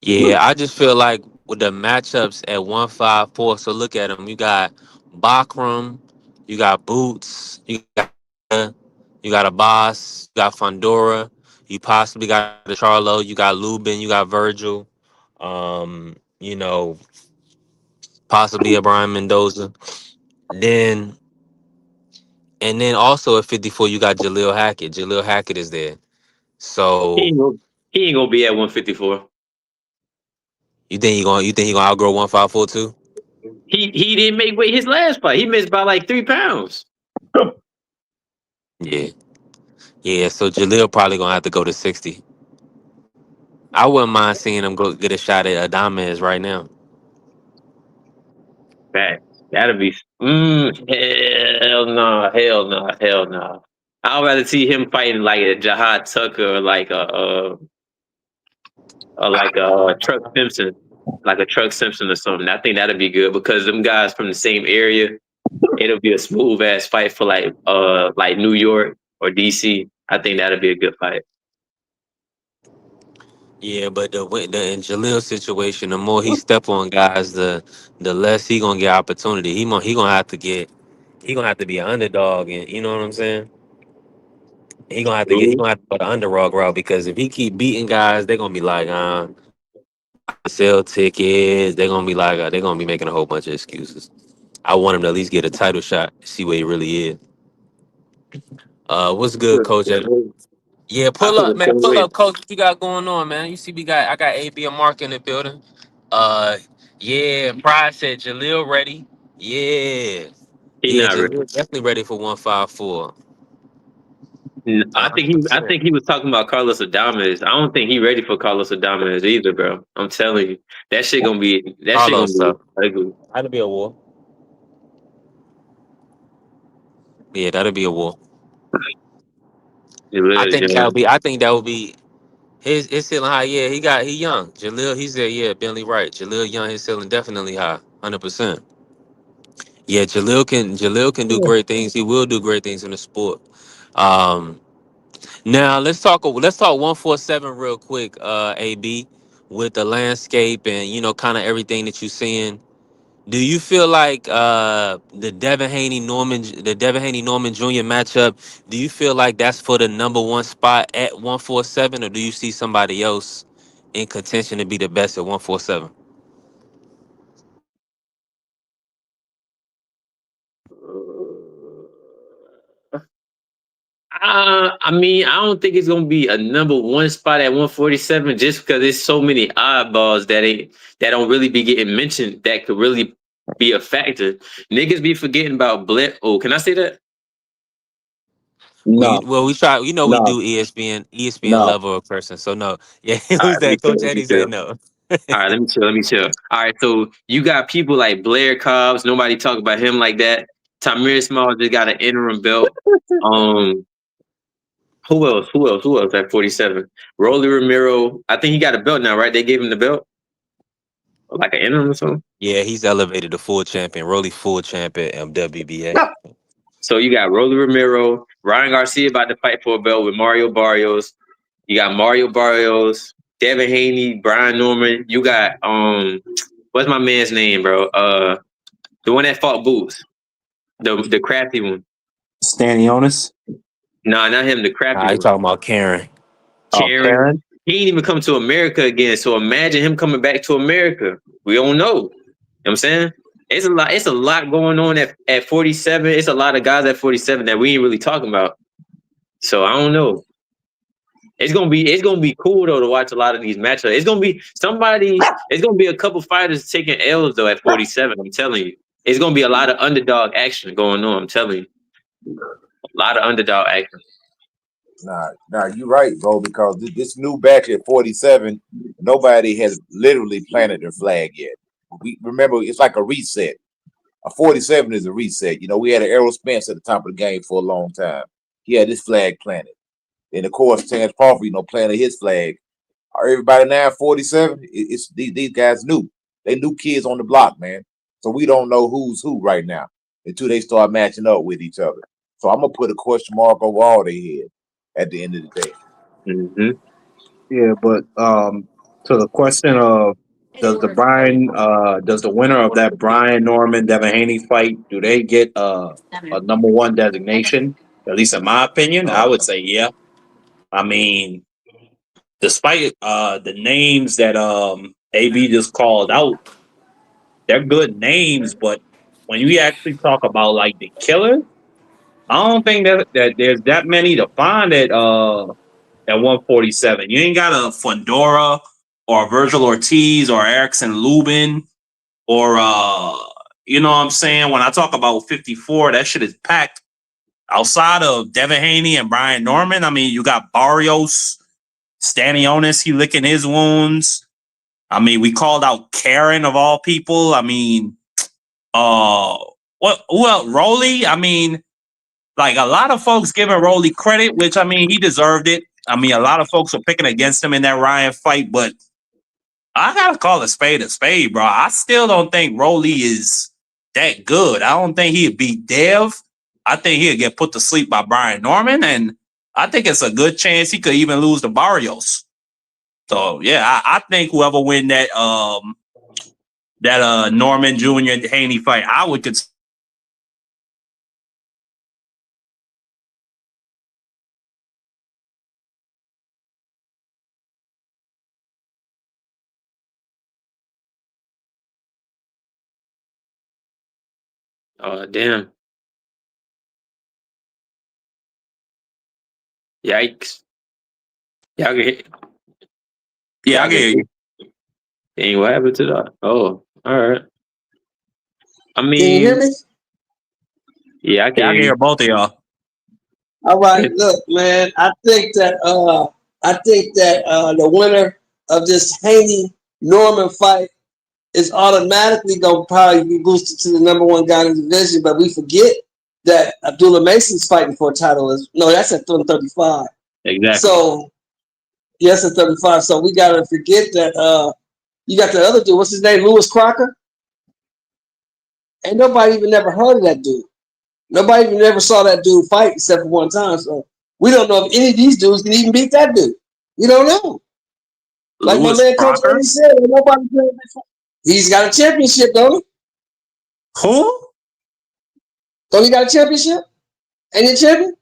Yeah, I just feel like with the matchups at 154, so look at them. You got Bakram, you got Boots, you got a Boss, you got Fondora, you possibly got the Charlo, you got Lubin, you got Virgil, you know, possibly a Brian Mendoza. Then and then also at 54, you got Jaleel Hackett. Jaleel Hackett is there. He So ain't gonna, he ain't gonna be at 154. you think he gonna outgrow 154 too? He didn't make weight his last fight. He missed by like 3 pounds. Yeah. Yeah, so Jaleel probably gonna have to go to 60. I wouldn't mind seeing him go get a shot at Adames right now. Fact. That'll be hell no. I'd rather see him fighting like a Jihad Tucker or like a Truck Simpson. Like a Truck Simpson or something. I think that'd be good because them guys from the same area, it'll be a smooth ass fight for like New York or DC. I think that'd be a good fight. Yeah, but the in Jaleel's situation, the more he step on guys, the less he gonna get opportunity. He gonna have to be an underdog, and you know what I'm saying. He True. gonna have to go the underdog route because if he keep beating guys, they're gonna be like, sell tickets. They're gonna be making a whole bunch of excuses. I want him to at least get a title shot, see what he really is. What's good, Coach? Yeah, I pull feel up, the man. same Pull way. up, Coach. What you got going on, man? You see, I got AB and Mark in the building. Uh, yeah. Pride said Jaleel ready. Yeah, He yeah. not ready. Jaleel definitely ready for 154. I think he. I 100%. think he was talking about Carlos Adames. I don't think he ready for Carlos Adames either, bro. I'm telling you, that shit gonna Carlos, be so ugly. that'll be a war. Yeah, that'll be a war. It really is, yeah. I think that would be his ceiling high. Yeah, he young. Jaleel, he said, yeah, Bentley right. Jaleel young, his ceiling definitely high. 100%. Yeah, Jaleel can do great things. He will do great things in the sport. Um, Now let's talk 147 real quick, AB, with the landscape and kind of everything that you're seeing. Do you feel like the Devin Haney Norman Jr. matchup? Do you feel like that's for the number one spot at 147, or do you see somebody else in contention to be the best at 147? I mean, I don't think it's gonna be a number one spot at 147 just because there's so many oddballs that don't really be getting mentioned that could really be a factor. Niggas be forgetting about Blair. Oh, can I say that? No, We try. We no, do ESPN no. level of person. So no, yeah. All right, Who's let me that? chill. Coach Let me Eddie chill. said no. All right, let me chill. All right, so you got people like Blair Cobbs. Nobody talk about him like that. Tamir Small just got an interim belt. Um, who else? Who else at 47? Rolly Ramiro. I think he got a belt now, right? They gave him the belt, like an interim or something. Yeah, he's elevated to full champion. Rolly full champion at WBA. So you got Rolly Ramiro, Ryan Garcia about to fight for a belt with Mario Barrios. You got Mario Barrios, Devin Haney, Brian Norman. You got what's my man's name, bro? The one that fought Boots, the crafty one. Stanionis. Nah, not him. The crafty Nah, you one. talking about Karen? Oh, Karen. Karen. he ain't even come to America again. So imagine him coming back to America. We don't know. You know what I'm saying? It's a lot going on at 47. It's a lot of guys at 47 that we ain't really talking about. So I don't know. It's gonna be cool though to watch a lot of these matchups. It's gonna be a couple fighters taking L's though at 47. I'm telling you. It's gonna be a lot of underdog action going on. I'm telling you. A lot of underdog action. Nah, you're right, bro, because this new batch at 47, nobody has literally planted their flag yet. We remember it's like a reset. A 47 is a reset. You know, we had an Errol Spence at the top of the game for a long time. He had his flag planted. And of course, Terrence Crawford, planted his flag. Everybody now at 47, it's these guys new. They new kids on the block, man. So we don't know who's who right now until they start matching up with each other. So I'm gonna put a question mark over all their head at the end of the day. Mm-hmm. Yeah, but to the question of does the winner of that Brian Norman Devin Haney fight, do they get a number one designation? At least in my opinion, I would say yeah. I mean, despite the names that AB just called out, they're good names, but when you actually talk about like the killer, I don't think that there's that many to find at 147. You ain't got a Fundora or Virgil Ortiz or Erickson Lubin or you know what I'm saying? When I talk about 54, that shit is packed. Outside of Devin Haney and Brian Norman, I mean, you got Barrios, Stanionis, he licking his wounds. I mean, we called out Karen of all people. I mean, who else? Rolly. I mean, like a lot of folks giving Rolly credit, which I mean, he deserved it. I mean, a lot of folks were picking against him in that Ryan fight, but I gotta call a spade, bro. I still don't think Rolly is that good. I don't think he'd beat Dev. I think he'd get put to sleep by Brian Norman, and I think it's a good chance he could even lose to Barrios. So yeah, I think whoever win that Norman Jr. Haney fight, I would consider. Oh damn! Yikes! Y'all can hear? Yeah, I can hear you. Dang, what happened to that? Oh, all right. I mean, Can you hear me? Yeah, I can hear you. Both of y'all. All right, look, man. I think that the winner of this Haney Norman fight is automatically gonna probably be boosted to the number one guy in the division. But we forget that Abdullah Mason's fighting for a title. That's at 135. Exactly. So yes, at 35. So we gotta forget that you got the other dude. What's his name? Lewis Crocker. Ain't nobody even never heard of that dude. Nobody even ever saw that dude fight except for one time. So we don't know if any of these dudes can even beat that dude. We don't know. Like Lewis my man Coach Crocker? Eddie said, nobody. He's got a championship, don't he? Who? Don't he got a championship? Ain't he a champion?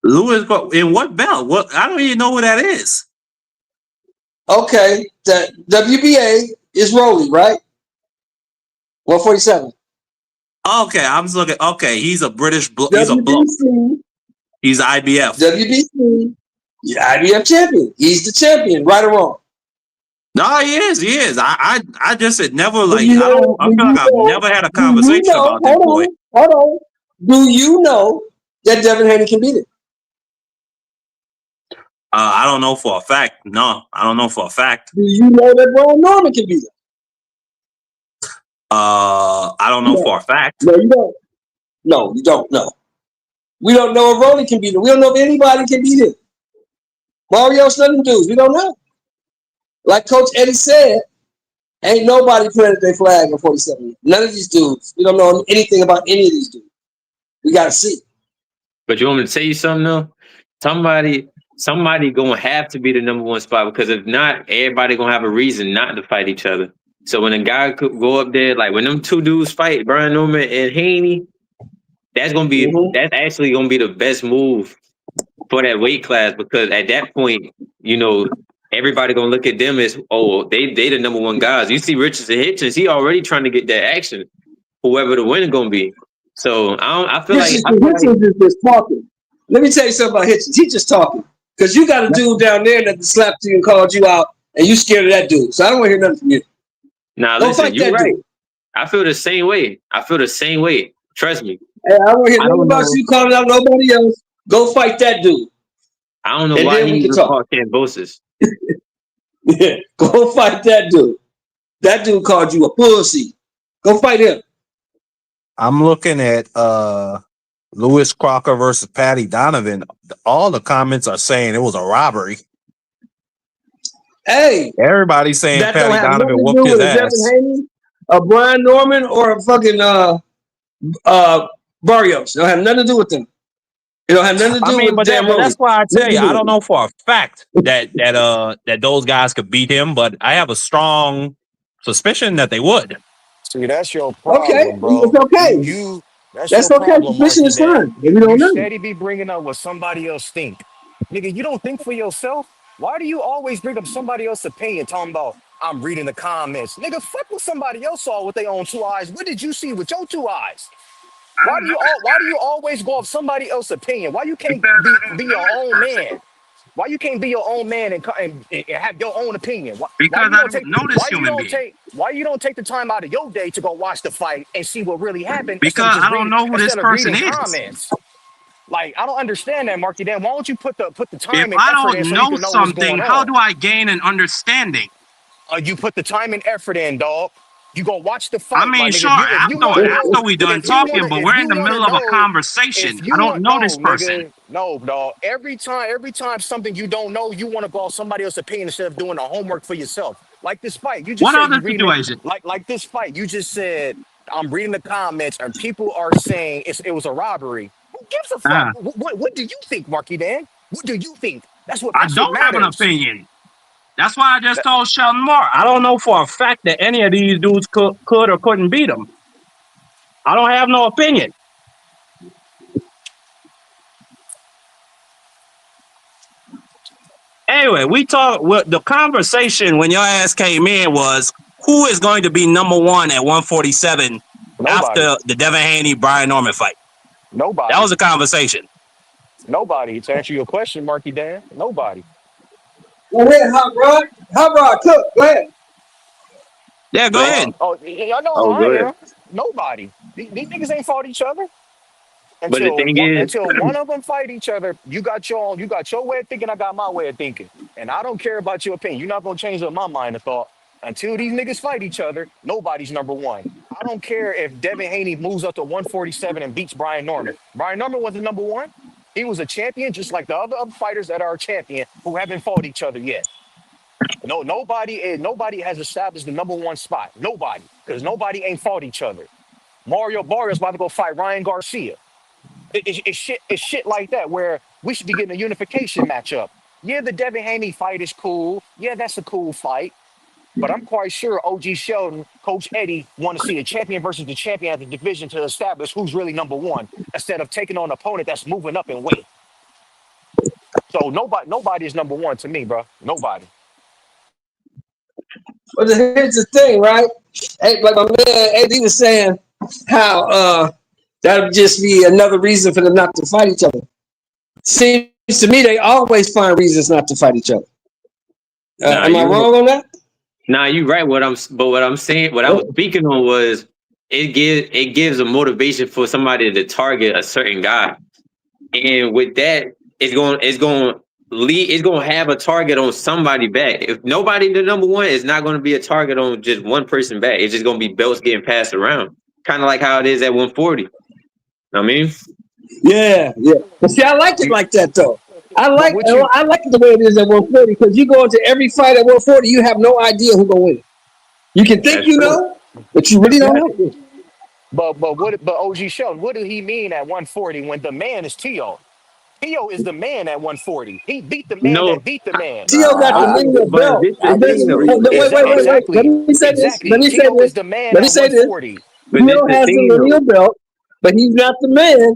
Lewis, in what belt? What? I don't even know who that is. Okay, the WBA is Rolly, right? 147. Okay, I'm just looking. Okay, he's a British. He's a WBC. He's IBF. WBC. Yeah, IBF champion. He's the champion, right or wrong? No, he is. He is. I just had never like. You know, I feel like I've never had a conversation about that boy. Hold on. Do you know that Devin Haney can beat it? I don't know for a fact. No, I don't know for a fact. Do you know that Brian Norman can beat it? I don't know for a fact. No, you don't. No, you don't know. We don't know if Rolly can beat it. We don't know if anybody can beat it. Mario Stunning dudes, we don't know. Like Coach Eddie said, ain't nobody planted their flag in 47. None of these dudes. We don't know anything about any of these dudes. We got to see. But you want me to tell you something though? Somebody gonna have to be the number one spot, because if not, everybody gonna have a reason not to fight each other. So when a guy could go up there, like when them two dudes fight, Brian Norman and Haney, that's actually gonna be the best move for that weight class, because at that point, everybody gonna look at them as, oh, they the number one guys. You see Richardson Hitchens, he already trying to get that action, whoever the winner gonna be. So I feel like Hitchens is just talking. Let me tell you something about Hitchens. He's just talking. Because you got a dude down there that slapped you and called you out, and you scared of that dude. So I don't want to hear nothing from you. Nah, listen, you're right. Dude. I feel the same way. Trust me. Hey, I don't want to hear nothing about you calling out nobody else. Go fight that dude. I don't know why he called Cambosis. Go fight that dude. That dude called you a pussy. Go fight him. I'm looking at Lewis Crocker versus Patty Donovan. All the comments are saying it was a robbery. Hey, everybody's saying Patty Donovan whooped his ass. Devin Haney, a Brian Norman, or a fucking Barrios. It don't have nothing to do with them. It don't have nothing to do with Dan. But that's why I tell you, I don't know for a fact that those guys could beat him, but I have a strong suspicion that they would. See, that's your problem, okay, bro. It's okay. That's your okay. problem, Suspicion is fine. You don't know. Steady be bringing up what somebody else think. Nigga, you don't think for yourself? Why do you always bring up somebody else's opinion talking about, I'm reading the comments? Nigga, fuck what somebody else saw with their own 2 eyes. What did you see with your 2 eyes? Why do you always go off somebody else's opinion? Why you can't be your own man? Why you can't be your own man and have your own opinion? Because I don't know this human being. Why you don't take the time out of your day to go watch the fight and see what really happened? Because I don't know who this person is. Comments? Like, I don't understand that, Marky Dan. Why don't you put the time and effort in? If I don't so know something, how do I gain an understanding? You put the time and effort in, dog. You go watch the fight. I mean, sure, after we done talking, but we're in the middle of a conversation. I don't know this person. Nigga, no, dog. Every time something you don't know, you want to go off somebody else's opinion instead of doing the homework for yourself. Like this fight. You just what said other situation? Like this fight. You just said, I'm reading the comments and people are saying it was a robbery. Who gives a fuck? What do you think, Marky Dan? What do you think? That's what matters. I don't have an opinion. That's why I just told Sheldon Moore. I don't know for a fact that any of these dudes could or couldn't beat him. I don't have no opinion. Anyway, the conversation when your ass came in was who is going to be number one at 147 after the Devin Haney Brian Norman fight. Nobody. That was a conversation. Nobody. To answer your question, Marky Dan, nobody. Go ahead, Hot Rod, cook. Go ahead. Yeah, go ahead. Oh, I know. I am. Nobody. These niggas ain't fought each other. Until one of them fight each other, you got your way of thinking, I got my way of thinking. And I don't care about your opinion. You're not going to change up my mind of thought. Until these niggas fight each other, nobody's number one. I don't care if Devin Haney moves up to 147 and beats Brian Norman. Brian Norman wasn't number one. He was a champion, just like the other fighters that are a champion who haven't fought each other yet. Nobody has established the number one spot. Nobody, because nobody ain't fought each other. Mario Barrios about to go fight Ryan Garcia. It's shit like that where we should be getting a unification matchup. Yeah, the Devin Haney fight is cool. Yeah, that's a cool fight. But I'm quite sure OG Sheldon, Coach Eddie, want to see a champion versus the champion at the division to establish who's really number one, instead of taking on an opponent that's moving up in weight. So nobody is number one to me, bro. Nobody. But here's the thing, right? Hey, like my man Eddie was saying, how that would just be another reason for them not to fight each other. Seems to me they always find reasons not to fight each other. Am I wrong on that? Nah, you're right. What I'm saying, what I was speaking on was it gives a motivation for somebody to target a certain guy, and with that, it's going to have a target on somebody back. If nobody the number one, it's not going to be a target on just one person back. It's just going to be belts getting passed around, kind of like how it is at 140. I mean, yeah. But see, I like it like that though. I like it the way it is at 140 because you go into every fight at 140, you have no idea who's gonna win. You can think you know, but you really don't know. But OG Sheldon, what did he mean at 140 when the man is Tio? Tio is the man at 140. He beat the man that beat the man. Tio got the linear belt. Wait. Let me say this. Let me say this. Tio has the linear belt, but he's not the man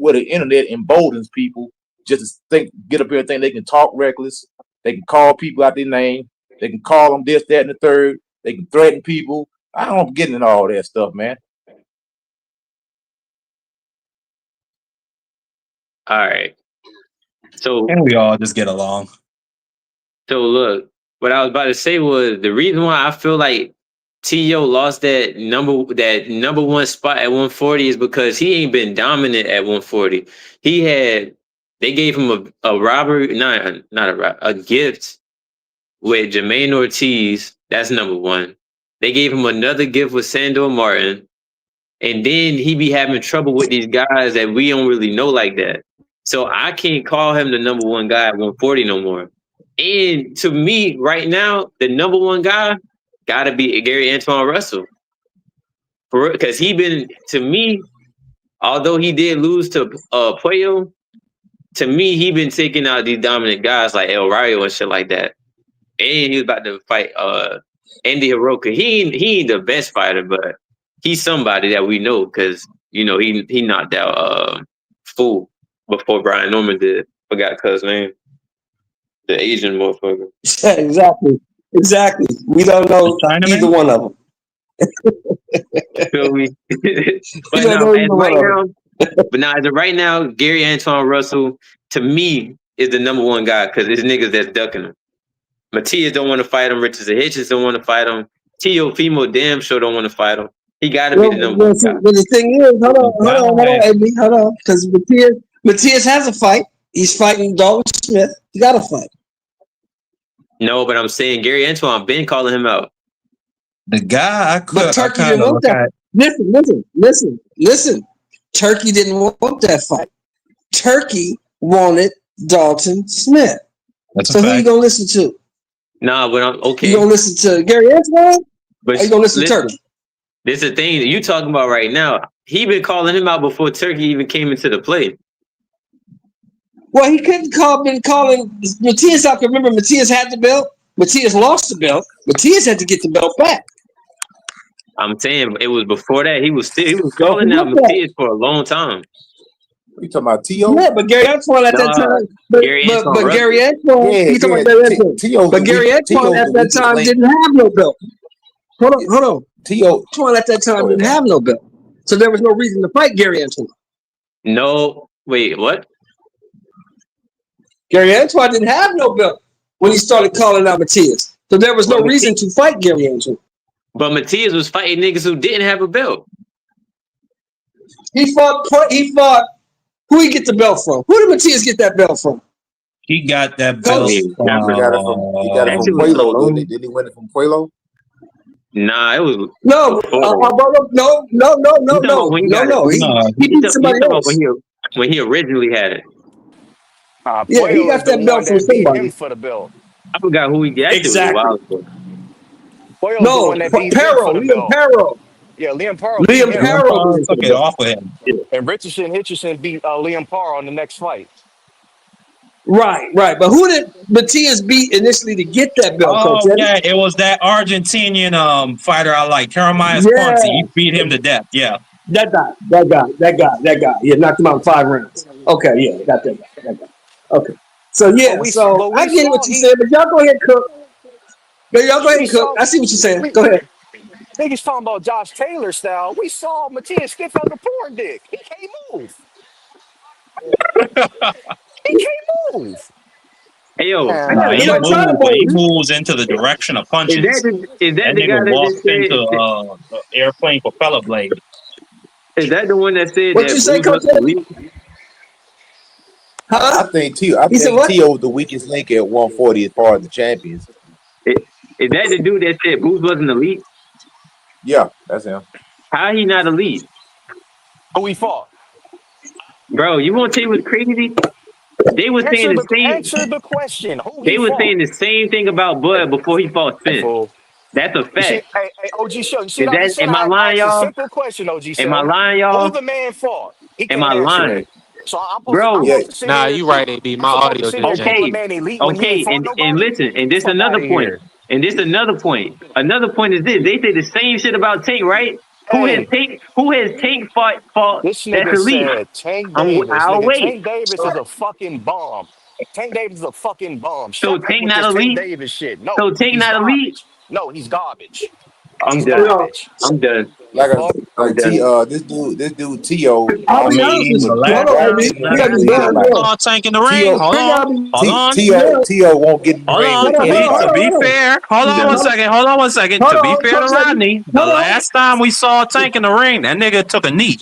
where the internet emboldens people just to get up here and think they can talk reckless. They can call people out their name. They can call them this, that, and the third. They can threaten people. I don't get into all that stuff, man. All right. So And we all just get along. So look, what I was about to say was the reason why I feel like T.O. lost that number one spot at 140 is because he ain't been dominant at 140. They gave him a robbery, a gift with Jermaine Ortiz. That's number one. They gave him another gift with Sandor Martin. And then he be having trouble with these guys that we don't really know like that. So I can't call him the number one guy at 140 no more. And to me, right now, the number one guy gotta be Gary Antoine Russell. Because to me, although he did lose to Puello, to me, he been taking out these dominant guys like El Rayo and shit like that. And he was about to fight Andy Hiroka. He ain't the best fighter, but he's somebody that we know because he knocked out Fool before Brian Norman did. Forgot cuz name. The Asian motherfucker. Exactly. We don't know either one of them. Feel me? But now, as of right now, Gary Antoine Russell to me is the number one guy because there's niggas that's ducking him. Matias don't want to fight him. Richardson Hitchens don't want to fight him. T.O. Fimo damn sure don't want to fight him. He got to be the number one guy. But the thing is, hold on, because Matias has a fight. He's fighting Dalton Smith. He got to fight. No, but I'm saying Gary Antoine been calling him out. The guy But Turkey didn't want that. Listen. Turkey didn't want that fight. Turkey wanted Dalton Smith. So who you gonna listen to? Nah, but I'm okay. You gonna listen to Gary Antoine? Or you gonna listen to Turkey? This is the thing that you talking about right now. He been calling him out before Turkey even came into the play. Well, he couldn't been calling Matias out. Remember, Matias had the belt. Matias lost the belt. Matias had to get the belt back. I'm saying it was before that. He was calling out Matias for a long time. You talking about T.O.? Yeah, but Gary Antoine at that time. But Gary Antoine. You talking about T.O. But Gary Antoine at that time didn't have no belt. Hold on. T.O. Antoine at that time didn't have no belt, so there was no reason to fight Gary Antoine. No, wait, what? Gary Antoine didn't have no belt when he started calling out Matias, so there was no reason to fight Gary Antoine. But Matias was fighting niggas who didn't have a belt. He fought. Who he get the belt from? Who did Matias get that belt from? He got that belt. He got it from Puello. Didn't he win it from Puello? Nah, it was no. He beat somebody else when he originally had it. He got that belt from somebody. For the belt. I forgot who he got. Exactly. Liam Perro. Yeah, Liam Perro. Liam Perro took it off of him. And Hitchison beat Liam Perro on the next fight. Right. But who did Matias beat initially to get that belt? Oh, yeah, it was that Argentinian fighter I like, Jeremiah Ponce. He beat him to death. Yeah. That guy. Yeah, knocked him out in 5 rounds. Okay, yeah, got that guy. Okay. So I get what you said, but y'all go ahead and cook. Y'all go ahead and cook. I see what you're saying. Go ahead. Niggas talking about Josh Taylor style. We saw Matias skip on the porn dick. He can't move. Hey, yo. He moves into the direction of punches. Is that the guy that walks into the airplane propeller blade. Is that the one that said what you say, Coach? I think T.O. was the weakest link at 140 as far as the champions. Is that the dude that said Bruce wasn't elite? Yeah, that's him. How he not elite? Who he fought? Bro, you want to tell you what's crazy? They were saying the same. Answer the question. They were saying the same thing about Bud before he fought Spence. That's a fact. Hey, OG Show. Am I lying, y'all? Simple question, OG Show. Am I lying, y'all? Who the man fought? Am I lying? So I'm Nah, you right, AB. My audio didn't change. Okay, and listen, and this another point. And this another point. Another point is this. They say the same shit about Tank, right? Who has Tank fought this that's nigga elite? said Tank Davis. Tank Davis is a fucking bomb. Tank Davis is a fucking bomb. So Tank not elite? Tank Davis shit. No. So Tank not elite? No, he's garbage. I'm It's done. garbage. I'm done. The Like fuck? I'm like done. this dude T.O. I'll I be mean, honest with For you. The the Hold last on, right time, AB. the We last gotta reason, be man. time real. we Like saw Tank in the ring. T.O. Hold We on, gotta be hold on. T.O. won't get in the Hold ring on. with hold on, hold anybody. To on, be hold on. fair, hold I'm on one done. second. Hold on one second. Hold To be on, fair to Coach Eddie. Rodney, the Hold on. last time we saw Tank in the ring, that nigga took a knee.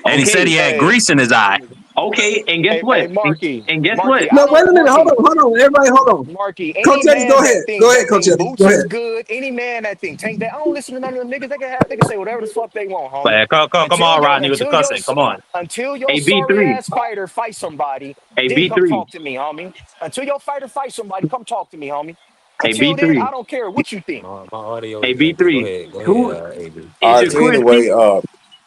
And he said he Okay, had Hey, grease in his eye. okay, and guess hey, what? Marky, And guess what? Marky, I No, wait don't, a minute. Marky, Hold on. Everybody, hold on. Marky. Coach Any Eddie, go man ahead. that Go think ahead, that Coach think Eddie. Go Boots is ahead. good, any man that think Tank, that I don't listen to none of them niggas. They can say whatever the fuck they want, homie. Like, come Until on, your Rodney, with the until your cussing. Come on. until your A sorry B3. ass fighter fight somebody, A then come B3. talk to me, homie. Until your fighter fight somebody, come talk to me, homie. A Until then, B3. I don't care what you think. My audio A is breaking. Go B3. ahead. Go ahead, Who AB. is All your right. So crispy?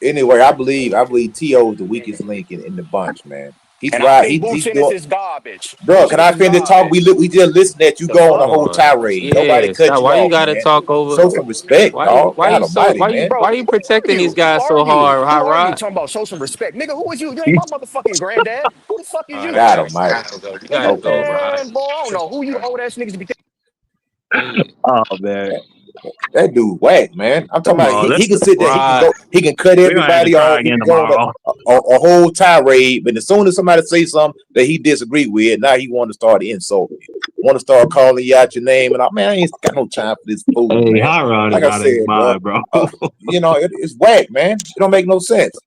anyway, I believe T.O. is the weakest link in the bunch, man. He's And I right. think Boots He's Ennis doing. is garbage. Bro, Boots can Ennis I is finish talk? garbage. We just listen at you The go on a fuck whole on? tirade. Nobody Yeah, cut stop. you Why you off, gotta man. talk over? Show some respect, dog. Why God you so Almighty, why you man. why Bro, you protecting these who guys are so you? hard, Who Hot are you Rod? talking about? Show some respect. Nigga, who is you? You ain't my motherfucking granddad. Who the fuck is All right, you? all God right. You Almighty. gotta go. You gotta Nigga, go, Okay. Rod. man, boy, I don't know who you old ass niggas be He, Oh, man. That dude whack, man. I'm talking Come about on. he Let's, can sit there, Rod. he can cut we're going to have to everybody try off, he again can go on tomorrow. a whole tirade, but as soon as somebody say something that he disagree with, now he want to start insulting you. Want to start calling you out your name, and man, I ain't got no time for this fool, Hey, man. Hot Rod Like is I out of his said, bro, mind, bro. it's whack, man. It don't make no sense.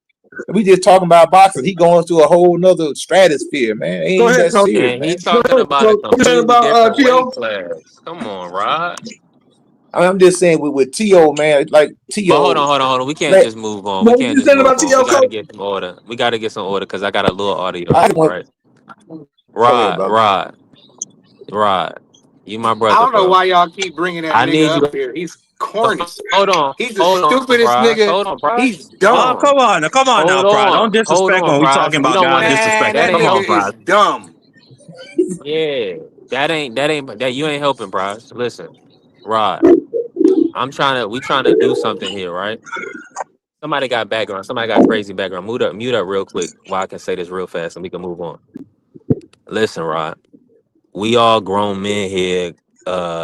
We just talking about boxing. He going to a whole nother stratosphere, man. It Go ain't ahead, that Coach. serious, And he man. Go talking ahead, about a Coach. What you saying completely about different weight T.O.? class. Come on, Rod. I'm just saying with T.O., man, like But hold T.O., on, hold on, hold on. We can't man, just move on. We What can't you just saying move about on. T.O., We got to Coach? get some order. We got to get some order because I got a little audio I issue, want right? go ahead, Rod, brother. Rod, Rod. You my I brother, don't know bro. why y'all keep bringing that I nigga need you up to here. He's corny. He's the hold on, stupidest Rod. nigga. Hold on, Rod. He's Oh, dumb. come on now, Pride. Don't Hold disrespect on, when we Prize. talking We about don't guys want to. Man, disrespecting. that That Come ain't nigga on, help. is Pride. dumb. Yeah, that you ain't helping, Prize. Listen, Rod. We trying to do something here, right? Somebody got background. Somebody got crazy background. Mute up real quick while I can say this real fast and we can move on. Listen, Rod. We all grown men here.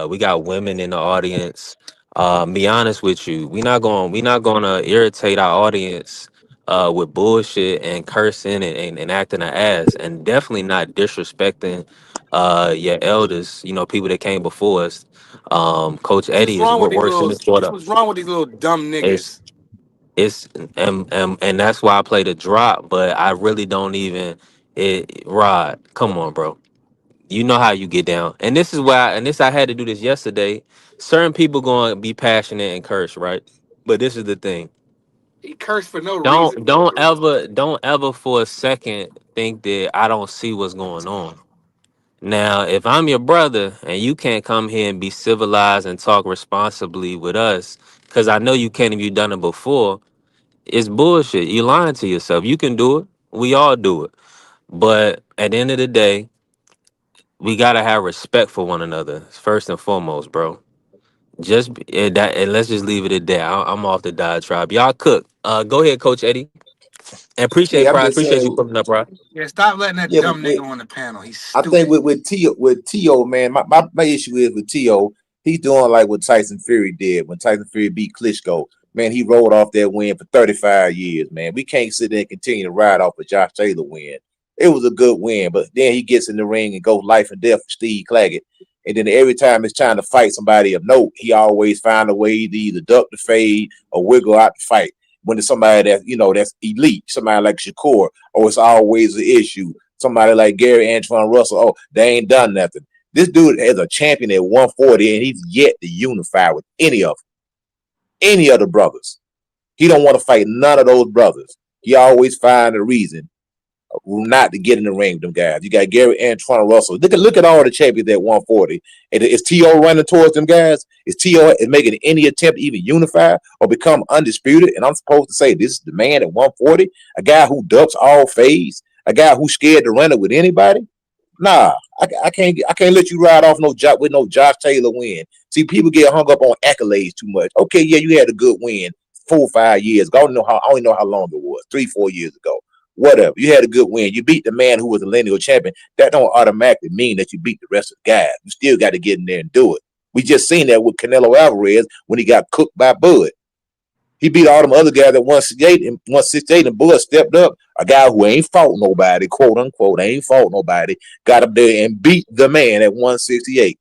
We got women in the audience. Be honest with you, we not gonna irritate our audience with bullshit and cursing and acting an ass, and definitely not disrespecting your elders. You know, people that came before us. Coach What's Eddie wrong with these works in little? this order. What's wrong with these little dumb niggas? It's it's and that's why I play the drop, but I really don't even Rod, come on, bro. You know how you get down. And this is why and this I had to do this yesterday. Certain people going to be passionate and curse, right? But this is the thing. He cursed for no reason. Don't ever for a second think that I don't see what's going on. Now, if I'm your brother and you can't come here and be civilized and talk responsibly with us, because I know you can't if you've done it before, it's bullshit. You lying to yourself. You can do it. We all do it. But at the end of the day, we gotta have respect for one another first and foremost, bro. And let's just leave it at that. I'm off the diatribe. Y'all cook. Go ahead, Coach Eddie. And Yeah, I'm Pride. just Appreciate you saying. putting up, right? Yeah, stop letting that Yeah, dumb nigga on the panel. He's I think stupid. with T.O., man, my issue is with T.O., he's doing like what Tyson Fury did when Tyson Fury beat Klitschko. Man, he rolled off that win for 35 years, man. We can't sit there and continue to ride off a Josh Taylor win. It was a good win, but then he gets in the ring and goes life and death for Steve Claggett. And then every time it's trying to fight somebody of note, he always find a way to either duck the fade or wiggle out the fight. When it's somebody that's elite, somebody like Shakur, or it's always an issue. Somebody like Gary Antoine Russell, oh, they ain't done nothing. This dude is a champion at 140, and he's yet to unify with any of the brothers. He don't want to fight none of those brothers. He always find a reason not to get in the ring with them guys. You got Gary Antoine Russell. Look at all the champions at 140. And is T.O. running towards them guys? Is T.O. making any attempt to even unify or become undisputed? And I'm supposed to say this is the man at 140, a guy who ducks all fades, a guy who's scared to run it with anybody. Nah, I can't let you ride off with no Josh Taylor win. See, people get hung up on accolades too much. Okay, yeah, you had a good win 4 or 5 years ago. I don't know how long it was, 3-4 years ago. Whatever. You had a good win. You beat the man who was a lineal champion. That don't automatically mean that you beat the rest of the guys. You still got to get in there and do it. We just seen that with Canelo Alvarez when he got cooked by Bud. He beat all them other guys at 168, and Bud stepped up. A guy who ain't fought nobody, quote unquote, ain't fought nobody, got up there and beat the man at 168.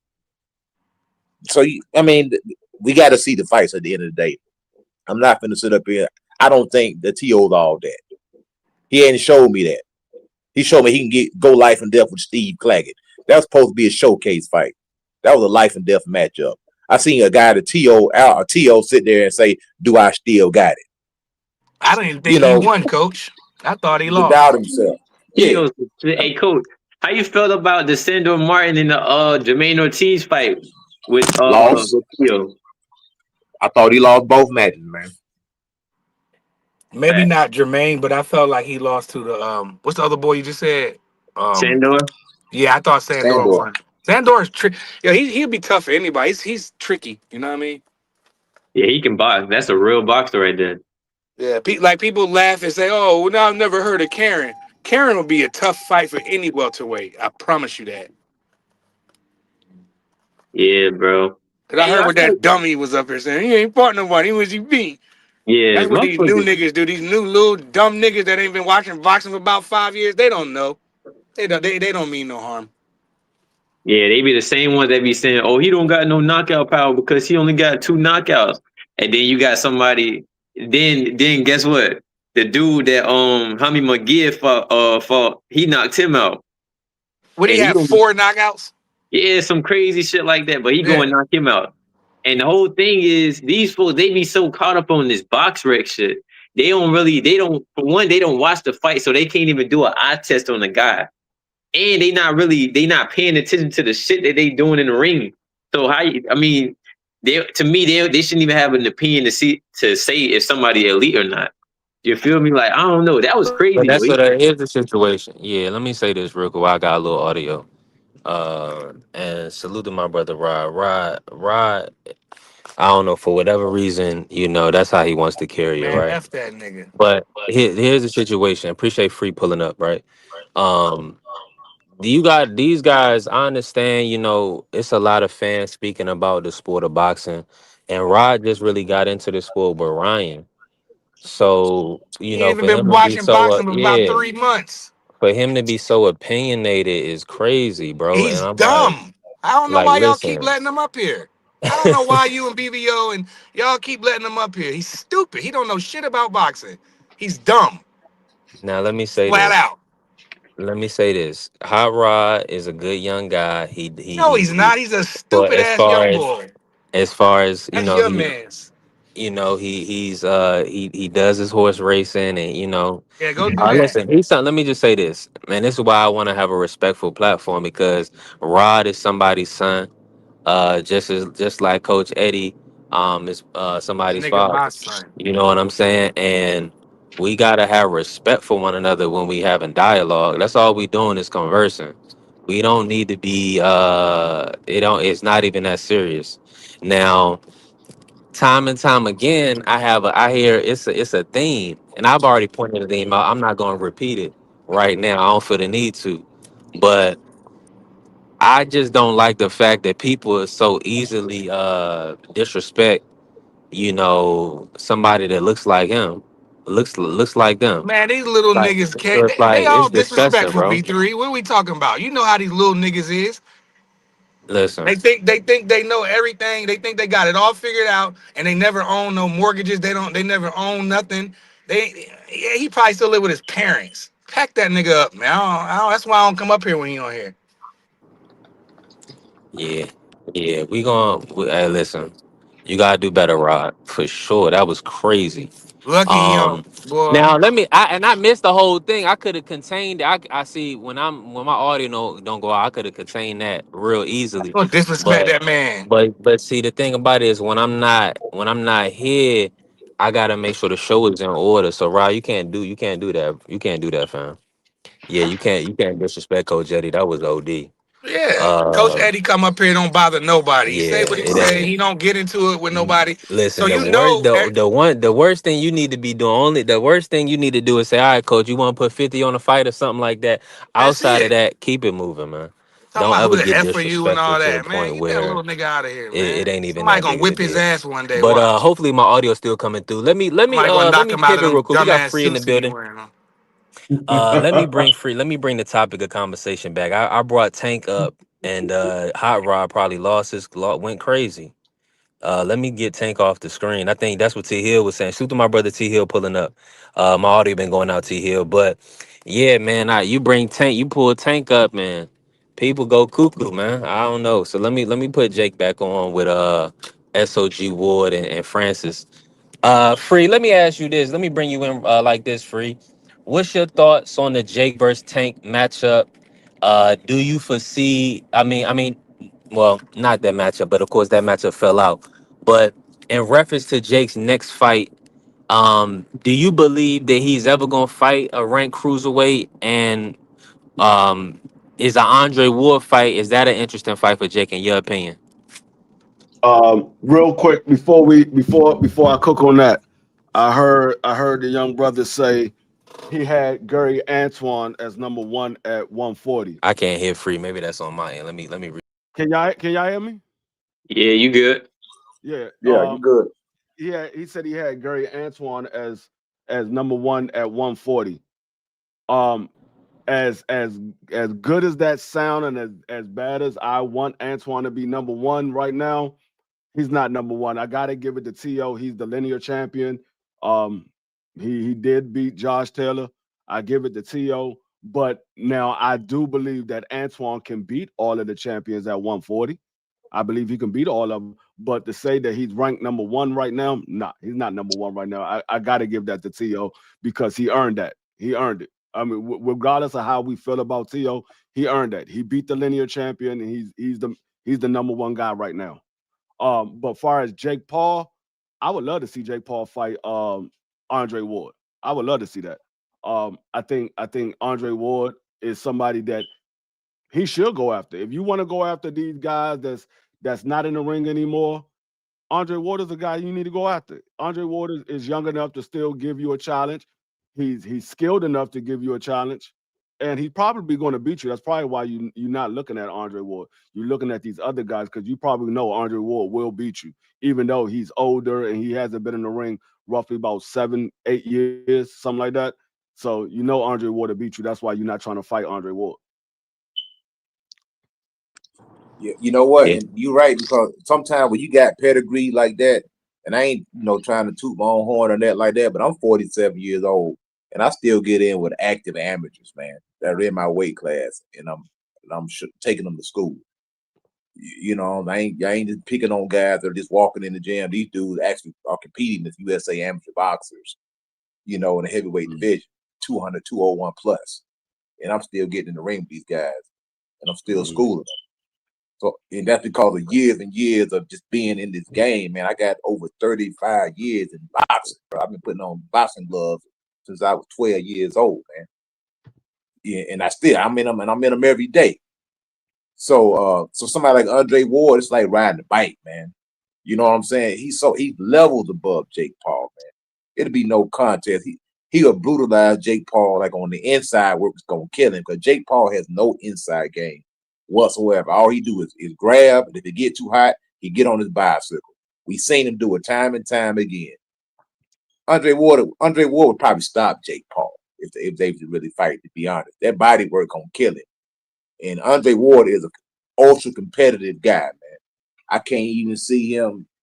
So, I mean, we got to see the fights at the end of the day. I'm not going to sit up here. I don't think the T.O.'s all that. He ain't showed me that. He showed me he can go life and death with Steve Claggett. That was supposed to be a showcase fight. That was a life and death matchup. I seen a guy, the T.O. sit there and say, "Do I still got it?" I don't even think he won, Coach. I thought he lost. Doubt himself. Yeah. Hey, Coach, how you felt about the Sandor Martin and the Jermaine Ortiz fight with T.O.? I thought he lost both matches, man. Maybe not Jermaine, but I felt like he lost to the what's the other boy you just said? Sandor. Yeah, I thought Sandor won. Sandor is tricky. Yeah, he'll be tough for anybody. He's tricky. You know what I mean? Yeah, he can box. That's a real boxer right there. Yeah, like people laugh and say, "Oh, well, now I've never heard of Karen." Karen will be a tough fight for any welterweight. I promise you that. Yeah, bro. Cause I heard what that dummy was up here saying. He ain't fought nobody. Who was he beat? Yeah, that's what these new niggas do. These new little dumb niggas that ain't been watching boxing for about 5 years. They don't know. They don't mean no harm. Yeah, they be the same ones that be saying, "Oh, he don't got no knockout power because he only got 2 knockouts." And then you got somebody. Then guess what? The dude that Hammy McGee fought, he knocked him out. Would he have 4 knockouts? Yeah, some crazy shit like that. But he go and knock him out. And the whole thing is, these folks, they be so caught up on this box rec shit. They don't watch the fight, so they can't even do an eye test on the guy. And they not paying attention to the shit that they doing in the ring. So they shouldn't even have an opinion to say if somebody elite or not. You feel me? Like, I don't know. That was crazy. But that's what here's the situation. Yeah, let me say this real quick. I got a little audio. And salute to my brother Rod. Rod, I don't know, for whatever reason, that's how he wants to carry it, right? F that nigga. But here's the situation. Appreciate Free pulling up, right? Do you got these guys? I understand, it's a lot of fans speaking about the sport of boxing, and Rod just really got into the sport with Ryan. So, he ain't been watching boxing for about 3 months. For him to be so opinionated is crazy, bro. He's and I'm dumb. Like, I don't know why y'all keep letting him up here. I don't know why you and BBO and y'all keep letting him up here. He's stupid. He don't know shit about boxing. He's dumb. Now let me say flat out. Let me say this. Hot Rod is a good young guy. He's not. He's a stupid ass young boy. As far as that's your man's. He does his horse racing, and yeah, go do that. Listen, let me just say this, man. This is why I want to have a respectful platform, because Rod is somebody's son, just like Coach Eddie is somebody's father. My son. You know what I'm saying? And we gotta have respect for one another when we having dialogue. That's all we doing is conversing. We don't need to be it's not even that serious. Now, time and time again, I hear it's a theme, and I've already pointed the theme out. I'm not going to repeat it right now. I don't feel the need to, but I just don't like the fact that people so easily disrespect, somebody that looks like him, looks like them. Man, these little niggas can't. They all disrespectful. B3. What are we talking about? You know how these little niggas is. Listen, they think they know everything. They think they got it all figured out, and they never own no mortgages. They never own nothing. He probably still live with his parents. Pack that nigga up, man. That's why I don't come up here when he on here. Yeah, we gonna. Hey, listen, you gotta do better, Rod, for sure. That was crazy. Lucky him, boy. Now I missed the whole thing. I could have contained. I see when my audio don't go out, I could have contained that real easily. Don't disrespect that man. But see, the thing about it is when I'm not here, I gotta make sure the show is in order. So Rod, you can't do that. You can't do that, fam. Yeah, you can't disrespect Coach Eddie. That was OD. Yeah, Coach Eddie come up here, don't bother nobody. He say what he say. He don't get into it with nobody. Listen, so the worst thing you need to be doing, the worst thing you need to do is say, all right, Coach, you want to put 50 on a fight or something like that. Outside of that, keep it moving, man. Talking Don't about who ever the get F for you and disrespectful all to the that, man. point Get that where little nigga out of here, it man. ain't even Somebody that gonna big of a whip his deal. ass one day. But Watch. hopefully my audio still coming through. Somebody gonna Let knock me him out of pivot them real quick. We got dumbass Free in the suits he be building. wearing. On. Let me bring Free. Let me bring the topic of conversation back. I brought Tank up, and Hot Rod probably went crazy. Let me get Tank off the screen. I think that's what T Hill was saying. Shoot to my brother T Hill pulling up. My audio been going out T Hill, but yeah, man, you bring Tank, you pull Tank up, man. People go cuckoo, man. I don't know. So let me put Jake back on with SOG Ward and Francis. Free. Let me ask you this. Let me bring you in like this, Free. What's your thoughts on the Jake versus Tank matchup? Do you foresee? Well, not that matchup, but of course that matchup fell out. But in reference to Jake's next fight, do you believe that he's ever gonna fight a ranked cruiserweight? And is an Andre Ward fight, is that an interesting fight for Jake in your opinion? Real quick before I cook on that, I heard the young brother say he had Gary Antoine as number 1 at 140. I can't hear Free. Maybe that's on my end. Let me Can y'all hear me? Yeah, you good. Yeah. Yeah, you good. Yeah, he said he had Gary Antoine as number 1 at 140. As good as that sound and as bad as I want Antoine to be number 1 right now, he's not number 1. I gotta give it to T.O. He's the linear champion. He did beat Josh Taylor. I give it to T.O. But now I do believe that Antoine can beat all of the champions at 140. I believe he can beat all of them. But to say that he's ranked number 1 right now, nah, he's not number 1 right now. I got to give that to T.O. because he earned that. He earned it. I mean, regardless of how we feel about T.O., he earned that. He beat the linear champion, and he's the number 1 guy right now. But far as Jake Paul, I would love to see Jake Paul fight Andre Ward. I would love to see that. I think Andre Ward is somebody that he should go after. If you want to go after these guys that's not in the ring anymore, Andre Ward is a guy you need to go after. Andre Ward is young enough to still give you a challenge. He's skilled enough to give you a challenge, and he's probably going to beat you. That's probably why you're not looking at Andre Ward. You're looking at these other guys because you probably know Andre Ward will beat you, even though he's older and he hasn't been in the ring roughly about 7-8 years, something like that. So you know Andre Ward will beat you. That's why you're not trying to fight Andre Ward. Yeah, you know what? Yeah. And you're right, because sometimes when you got pedigree like that, and I ain't trying to toot my own horn or that like that, but I'm 47 years old and I still get in with active amateurs, man, that are in my weight class, and I'm taking them to school. I ain't just picking on guys that are just walking in the gym. These dudes actually are competing as USA amateur boxers, in the heavyweight division, 200, 201 plus. And I'm still getting in the ring with these guys, and I'm still schooling them. So, and that's because of years and years of just being in this game, man. I got over 35 years in boxing, bro. I've been putting on boxing gloves since I was 12 years old, man. Yeah, and I'm in them every day. So somebody like Andre Ward, it's like riding a bike, man. You know what I'm saying? He levels above Jake Paul, man. It'll be no contest. He'll brutalize Jake Paul like on the inside where it's gonna kill him, because Jake Paul has no inside game whatsoever. All he do is grab, and if it get too hot, he get on his bicycle. We seen him do it time and time again. Andre Ward would probably stop Jake Paul if they was really fight, to be honest. That body work gonna kill him. And Andre Ward is an ultra competitive guy, man. I can't even see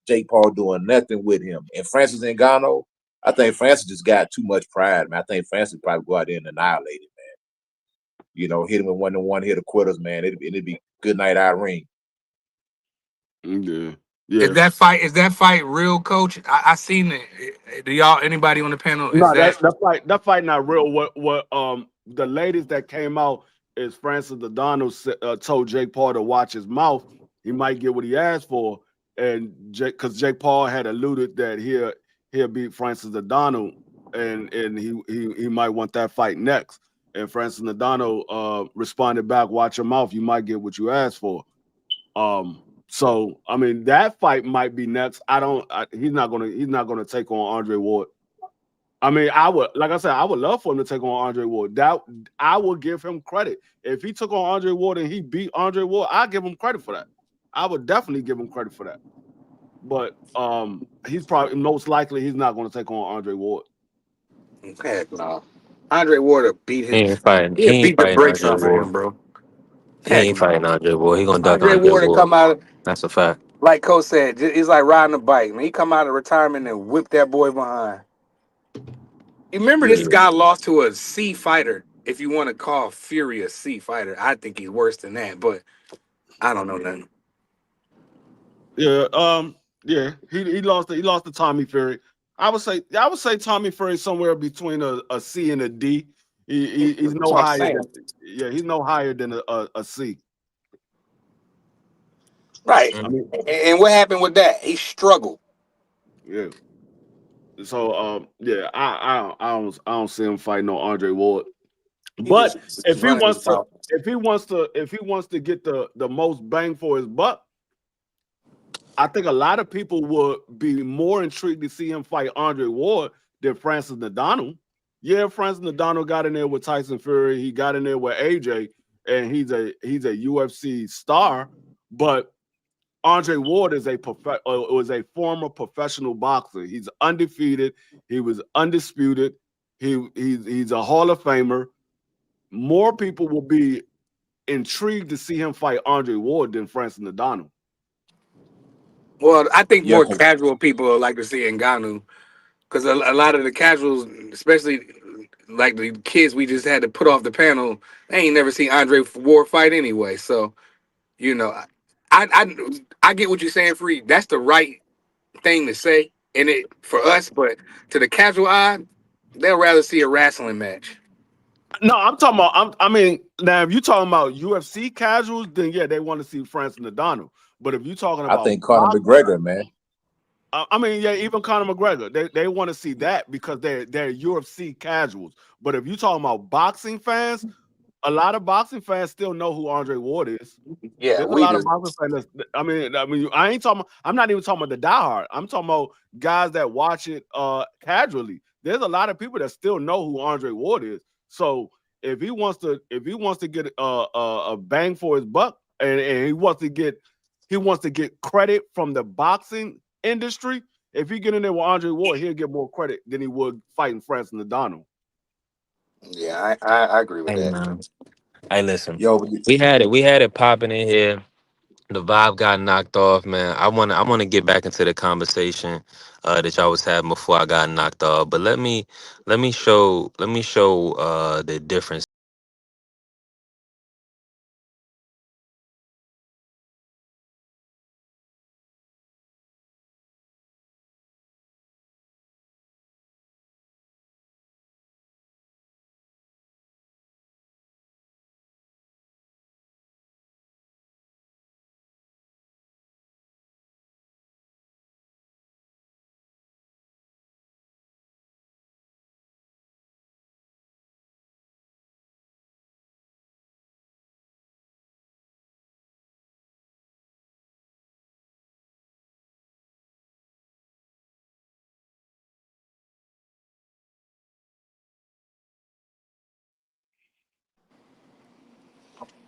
Jake Paul, doing nothing with him. And Francis Ngannou, I think Francis just got too much pride, man. I think Francis probably go out there and annihilate him, man. Hit him with one hit of quitters, man. It'd be good night, Irene. Yeah. Is that fight real, Coach? I seen it. Do y'all, anybody on the panel? Is No, that that fight not real. What the latest that came out is Francis Ngannou told Jake Paul to watch his mouth. He might get what he asked for, and because Jake Paul had alluded that he'll beat Francis Ngannou, and he might want that fight next. And Francis Ngannou responded back, "Watch your mouth. You might get what you asked for." So I mean that fight might be next. He's not gonna take on Andre Ward. I mean, I would, like I said, I would love for him to take on Andre Ward. That I would give him credit. If he took on Andre Ward and he beat Andre Ward, I'd give him credit for that. I would definitely give him credit for that. But he's probably most likely he's not going to take on Andre Ward. Heck no. Andre Ward will beat He ain't his. fighting. He He'll ain't beat the fighting brakes Andre off of Ward. him, bro. He Heck ain't fighting no. Andre Ward. He gonna duck Andre Andre Ward will Ward. come out That's a fact. like Coach said. It's like riding a bike. Man, he come out of retirement and whip that boy behind. You remember this guy lost to a C fighter. If you want to call Fury a C fighter, I think he's worse than that. But I don't know nothing. Yeah, he lost to Tommy Fury. I would say Tommy Fury somewhere between a C and a D. He's no higher. He's no higher than a C. Right. I mean, and what happened with that? He struggled. Yeah. So I don't see him fighting no Andre Ward. But if he wants to get the most bang for his buck, I think a lot of people would be more intrigued to see him fight Andre Ward than Francis Ngannou. Yeah, Francis Ngannou got in there with Tyson Fury. He got in there with AJ, and he's a UFC star. But Andre Ward is was a former professional boxer. He's undefeated. He was undisputed. He's a Hall of Famer. More people will be intrigued to see him fight Andre Ward than Francis Ngannou. Well, I think more casual people like to see Ngannou because a lot of the casuals, especially like the kids we just had to put off the panel, they ain't never seen Andre Ward fight anyway. So, you know, I get what you're saying, Free. That's the right thing to say in it for us, but to the casual eye, they'll rather see a wrestling match. No, I'm talking about. I mean, now if you're talking about UFC casuals, then yeah, they want to see Francis Ngannou. But if you're talking about, I think Conor McGregor, man. I mean, yeah, even Conor McGregor, they want to see that because they're UFC casuals. But if you're talking about boxing fans, a lot of boxing fans still know who Andre Ward is. Yeah, there's a lot of boxing fans. I mean, I ain't talking. I'm not even talking about the diehard. I'm talking about guys that watch it casually. There's a lot of people that still know who Andre Ward is. So if he wants to get a bang for his buck, and he wants to get credit from the boxing industry, if he get in there with Andre Ward, he'll get more credit than he would fighting Francis Ngannou. Yeah, I agree with that. Man. Hey, listen, Yo, we had it popping in here. The vibe got knocked off, man. I wanna get back into the conversation that y'all was having before I got knocked off. But let me show the difference.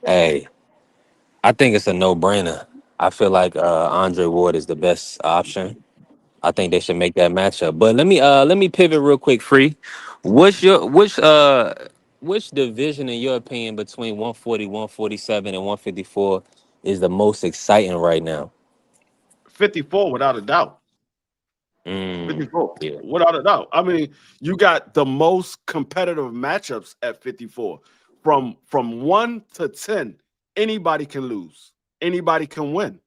Hey, I think it's a no-brainer. I feel like Andre Ward is the best option. I think they should make that matchup. But let me pivot real quick, Free. Which division in your opinion between 140, 147, and 154 is the most exciting right now? 54 without a doubt. 54 yeah. without a doubt. I mean, you got the most competitive matchups at 54. From 1 to 10, anybody can lose. Anybody can win.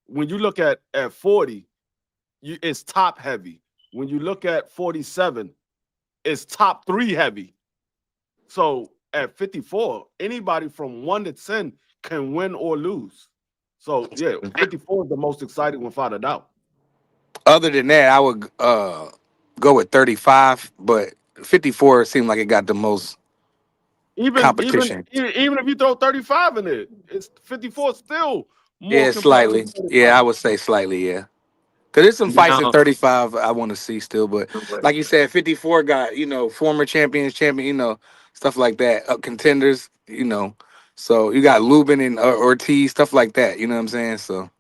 When you look at 40, it's top heavy. When you look at 47, it's top 3 heavy. So at 54, anybody from 1 to 10 can win or lose. So yeah, 54 is the most exciting without a doubt. Other than that, I would go with 35, but 54 seemed like it got the most competition. Even if you throw 35 in it, it's 54 still more. Yeah, slightly. Yeah, I would say slightly. Yeah. Cause there's some fights Now, at 35 I want to see still, but like you said, 54 got former champion, stuff like that, contenders, So you got Lubin and Ortiz, stuff like that. You know what I'm saying? So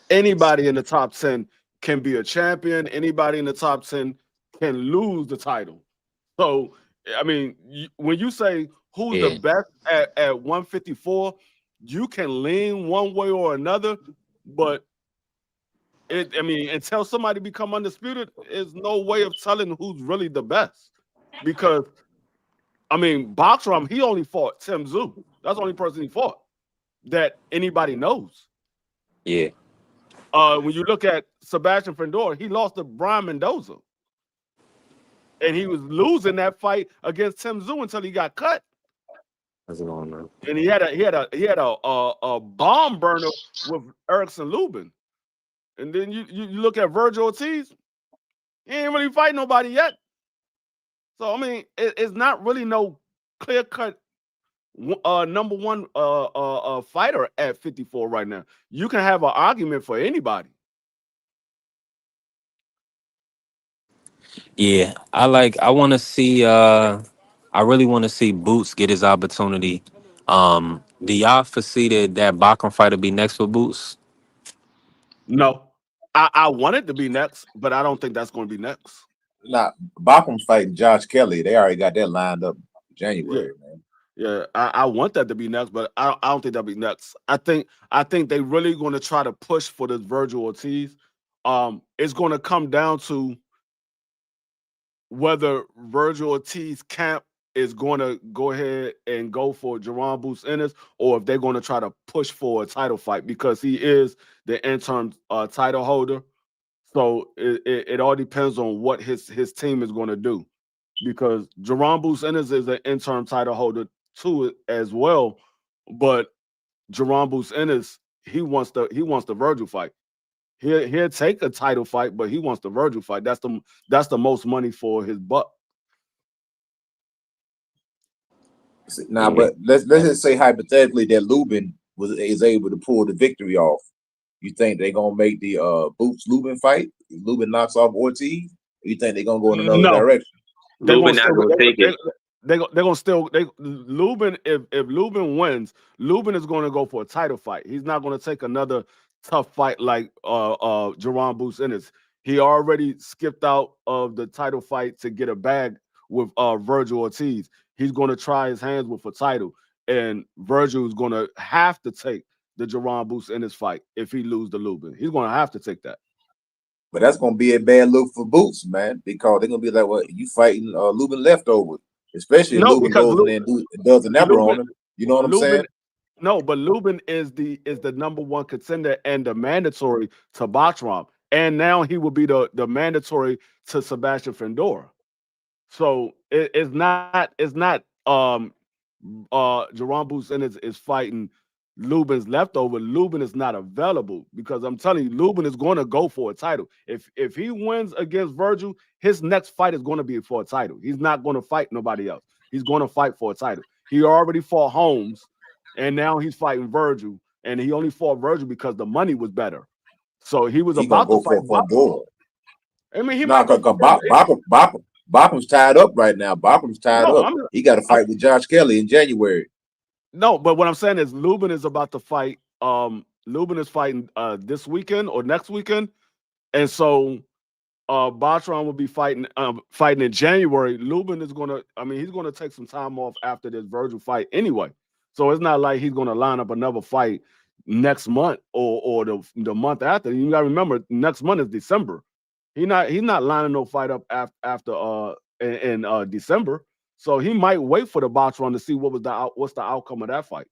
Anybody in the top 10 can be a champion. Anybody in the top 10 can lose the title. So, I mean, when you say who's the best at 154, you can lean one way or another, but until somebody become undisputed, there's no way of telling who's really the best. Because, Boxram, he only fought Tim Tszyu. That's the only person he fought that anybody knows. Yeah. When you look at Sebastian Fundora, he lost to Brian Mendoza. And he was losing that fight against Tim Tszyu until he got cut. How's it going, man? And he had a bomb burner with Erickson Lubin. And then you look at Virgil Ortiz, he ain't really fighting nobody yet. So it's not really no clear cut number one fighter at 54 right now. You can have an argument for anybody. Yeah, I want to see. I really want to see Boots get his opportunity. Do y'all foresee that Bachram fight will be next for Boots? No, I want it to be next, but I don't think that's going to be next. Nah, Bachram's fighting Josh Kelly. They already got that lined up in January, man. Yeah, I want that to be next, but I don't think that'll be next. I think they really going to try to push for this Virgil Ortiz. It's going to come down to whether Virgil Ortiz camp is going to go ahead and go for Jaron Boots Ennis, or if they're going to try to push for a title fight, because he is the interim title holder. So it all depends on what his team is going to do, because Jaron Boots Ennis is an interim title holder too as well, but Jaron Boots Ennis, he wants the Virgil fight. He'll take a title fight, but he wants the Virgil fight. That's the most money for his buck. Now, but let's just say hypothetically that Lubin is able to pull the victory off. You think they're gonna make the Boots Lubin fight? If Lubin knocks off Ortiz, or you think they're gonna go in another direction? Lubin not gonna take it. They're gonna still Lubin. If Lubin wins, Lubin is gonna go for a title fight. He's not gonna take another tough fight like Jaron Boots Ennis. He already skipped out of the title fight to get a bag with Virgil Ortiz. He's gonna try his hands with a title, and Virgil is gonna have to take the Jaron Boots Ennis fight if he loses to Lubin. He's gonna have to take that. But that's gonna be a bad look for Boots, man, because they're gonna be like, "Well, you fighting Lubin leftover." Especially if Lubin goes in there and does a number on him. You know what I'm saying? No, but Lubin is the number one contender and the mandatory to Bachram. And now he will be the mandatory to Sebastian Fundora. So it's not Jaron Boots Ennis is fighting Lubin's leftover. Lubin is not available, because I'm telling you, Lubin is going to go for a title. If he wins against Virgil, his next fight is going to be for a title. He's not going to fight nobody else. He's going to fight for a title. He already fought Holmes, and now he's fighting Virgil, and he only fought Virgil because the money was better. So he was about to fight Fundora. I mean, he Bachram's tied up right now. Bachram's tied up. He got to fight with Josh Kelly in January. No, but what I'm saying is Lubin is about to fight. Lubin is fighting this weekend or next weekend, and so Bachram will be fighting in January. Lubin is gonna, he's gonna take some time off after this Virgil fight anyway. So it's not like he's gonna line up another fight next month or the month after. You gotta remember, next month is December. He's not lining no fight up after in December. So he might wait for the Bachram to see what's the outcome of that fight.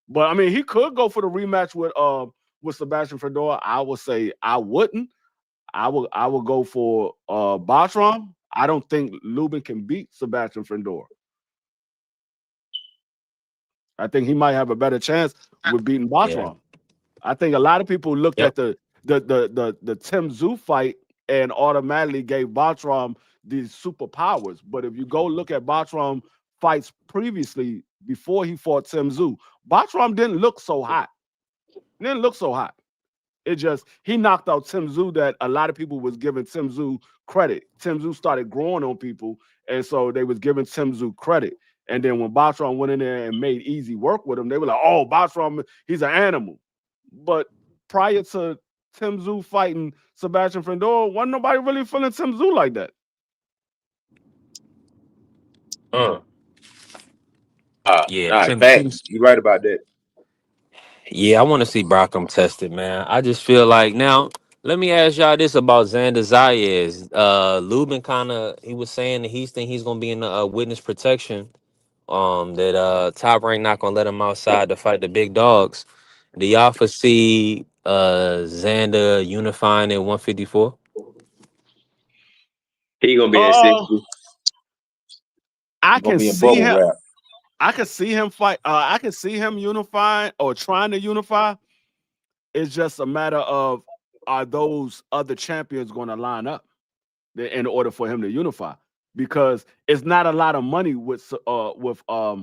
But he could go for the rematch with Sebastian Fundora. I would say I wouldn't. I would go for Bachram. I don't think Lubin can beat Sebastian Fundora. I think he might have a better chance with beating Bachram. Yeah. I think a lot of people looked at the Tim Tszyu fight and automatically gave Bachram these superpowers. But if you go look at Bachram fights previously before he fought Tim Tszyu, Bachram didn't look so hot. It just he knocked out Tim Tszyu that a lot of people was giving Tim Tszyu credit. Tim Tszyu started growing on people, and so they was giving Tim Tszyu credit. And then when Botrom went in there and made easy work with him, they were like, "Oh, Botrom, he's an animal." But prior to Tim Tszyu fighting Sebastian Fundora, wasn't nobody really feeling Tim Tszyu like that. Yeah, facts. You're right about that. Yeah, I want to see Brockham tested, man. I just feel like now. Let me ask y'all this about Xander Zayas. Lubin he was saying that he's gonna be in the witness protection. That Top Rank not gonna let him outside to fight the big dogs. Do y'all foresee Xander unifying at 154? He gonna be at 60. I can see him. I can see him fight. I can see him unifying or trying to unify. It's just a matter of, are those other champions going to line up in order for him to unify? Because it's not a lot of money with Xander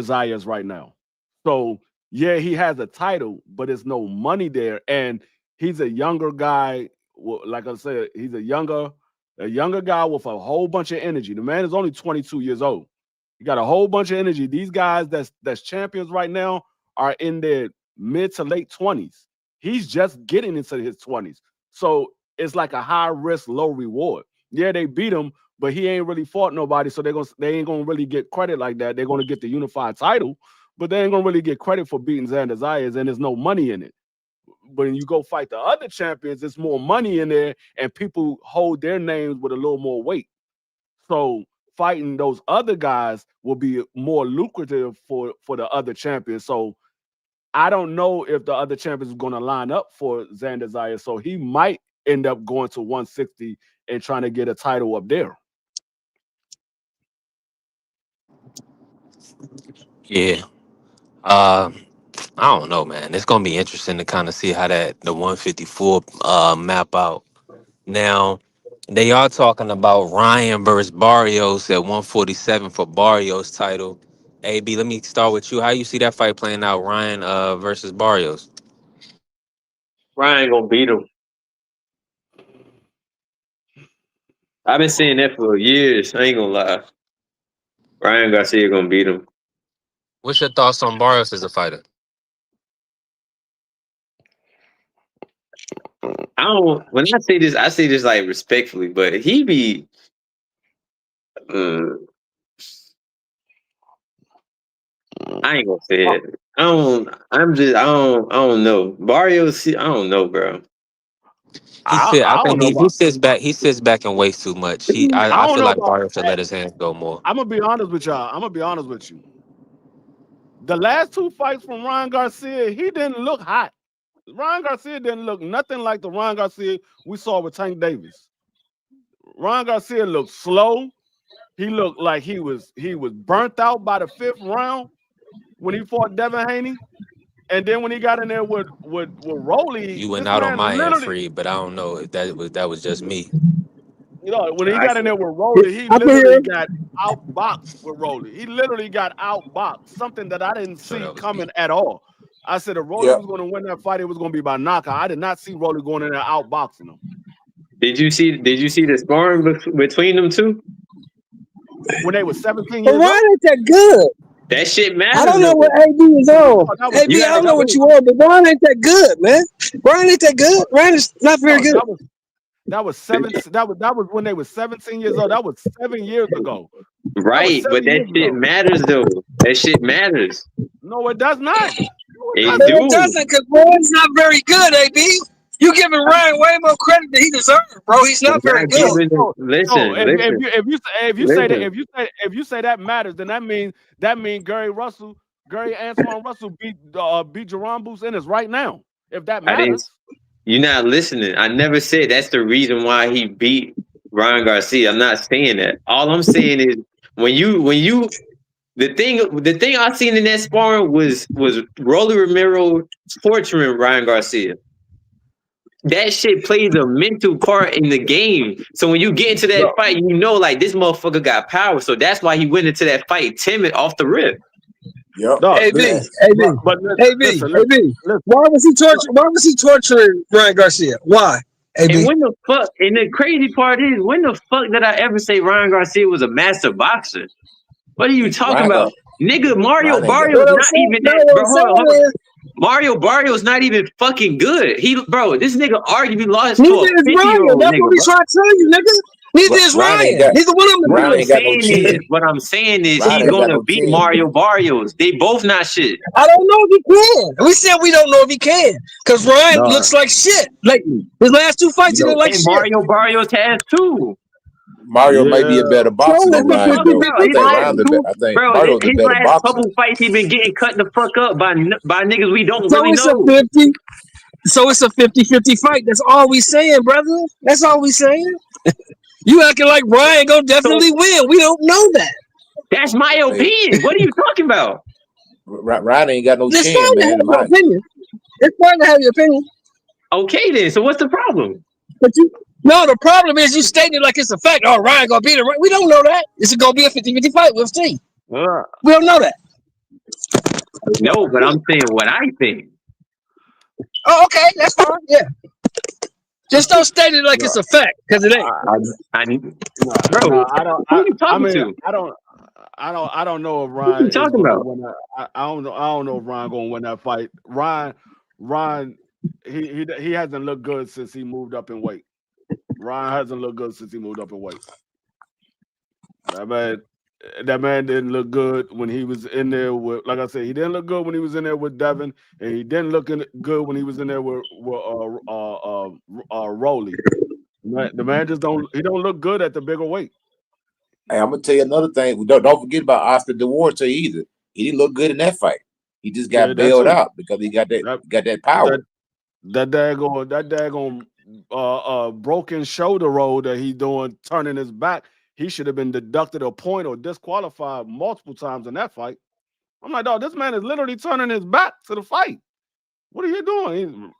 Zayas right now. So yeah, he has a title, but there's no money there, and he's a younger guy. Like I said, he's a younger guy with a whole bunch of energy. The man is only 22 years old. He got a whole bunch of energy. These guys that's champions right now are in their mid to late 20s. He's just getting into his 20s. So it's like a high risk, low reward. Yeah, they beat him, but he ain't really fought nobody, so they ain't gonna really get credit like that. They're gonna get the unified title, but they ain't gonna really get credit for beating Xander Zayas, and there's no money in it. But when you go fight the other champions, there's more money in there, and people hold their names with a little more weight. So fighting those other guys will be more lucrative for the other champions. So I don't know if the other champions are going to line up for Xander Zayas. So he might end up going to 160 and trying to get a title up there. Yeah. I don't know, man. It's gonna be interesting to kind of see how the 154 map out. Now, they are talking about Ryan versus Barrios at 147 for Barrios title. AB, let me start with you. How you see that fight playing out, Ryan versus Barrios? Ryan gonna beat him. I've been saying that for years. I ain't gonna lie. Ryan Garcia gonna beat him. What's your thoughts on Barrios as a fighter? When I say this like respectfully, but he be I ain't gonna say it. I don't know. Barrios, I don't know, bro. He sits back and waits too much. I feel like Barrios should let his hands go more. I'm gonna be honest with y'all. I'm gonna be honest with you. The last two fights from Ryan Garcia, he didn't look hot. Ryan Garcia didn't look nothing like the Ryan Garcia we saw with Tank Davis. Ryan Garcia looked slow. He looked like he was burnt out by the 5th round when he fought Devin Haney. And then when he got in there with Rolly, you went out on my end, Freed, but I don't know if that was just me. You know, when he got in there with Rolly, he literally got outboxed with Rolly. He literally got outboxed, something that I didn't see coming at all. I said if Rolly was going to win that fight, it was going to be by knockout. I did not see Rolly going in there outboxing him. Did you see the sparring between them two? When they were 17 years old? Why ain't that good? That shit matters. I don't know what AB is on. AB, I don't know what you on, but Brian ain't that good, man. Brian ain't that good. Brian is not very good. That was when they were 17 years old. That was 7 years ago. Right, but that shit matters though. That shit matters. No, it does not. It doesn't, because Brian's not very good, AB. You giving Ryan way more credit than he deserves, bro. He's not very good. Listen. If you say that matters, then that means Gary Antoine Russell beat Jerome Boots Ennis right now. If that matters. You're not listening. I never said that's the reason why he beat Ryan Garcia. I'm not saying that. All I'm saying is when you the thing I seen in that sparring was Rolly Romero torturing Ryan Garcia. That shit plays a mental part in the game. So when you get into that fight, you know, like, this motherfucker got power. So that's why he went into that fight timid off the rip. Yep. No, AB, listen, AB, but AB, listen, AB. listen. Why was he torturing? Why was he torturing Ryan Garcia? Why? And AB. when the fuck? And the crazy part is, when the fuck did I ever say Ryan Garcia was a master boxer? What are you talking Ryan, about, nigga? Mario Ryan ain't got Barrio's What I'm not saying, even no, that, what bro. I'm Hold on, hold saying on. is, Mario Barrio's not even fucking good. Bro, this nigga arguably lost to neither a is Ryan. 50-year-old That's nigga, what we bro. trying to tell you, nigga. Neither is Ryan ain't Ryan. got Neither one of them What Ryan good. I'm ain't got no saying chin. is, Ryan he's ain't got gonna no beat chin. Mario Barrios. They both not shit. I don't know if he can. We said we don't know if he can because Ryan No, looks like shit lately. His last two fights, You he know, looked like And shit. Mario Barrios has too. Mario may be yeah, a better So boxer it's than a Ryan, 50 Bro, though. I his fight. think last Ryan's a two, I think bro, Mario's a his better last boxer. couple fights, he been getting cut the fuck up by niggas we don't So really it's a know. 50. So it's a 50-50 fight. That's all we saying, brother. That's all we saying. You acting like Ryan gonna So definitely win. We don't know that. that's my Hey, opinion. What are you talking about? Ryan ain't got no It's chin, fine to man. have In your my opinion. It's fine to have your opinion. Okay then. So what's the problem? But you no, the problem is you stating it like it's a fact. Oh, Ryan gonna beat him. We don't know that. It's gonna be a 50-50 fight. We'll see. We don't know that. No, but I'm saying what I think. Oh, okay, that's fine. Yeah. Just don't state it like no, it's a fact, because it ain't. I need, no, bro. I don't. Who are you I talking mean, to? I don't know if Who are Ryan you is talking going to about? win that. I don't know. I don't know if Ryan going to win that fight. Ryan, he hasn't looked good since he moved up in weight. Ryan hasn't looked good since he moved up in weight. That man didn't look good when he was in there with, like I said, he didn't look good when he was in there with Devin, and he didn't look good when he was in there with Rolly. The man just don't look good at the bigger weight. Hey, I'm gonna tell you another thing. Don't forget about Oscar Duarte either. He didn't look good in that fight. He just got Yeah, that bailed too. out because he got that power. That daggone broken shoulder roll that he doing, turning his back. He should have been deducted a point or disqualified multiple times in that fight. I'm like, dog, this man is literally turning his back to the fight. What are you doing?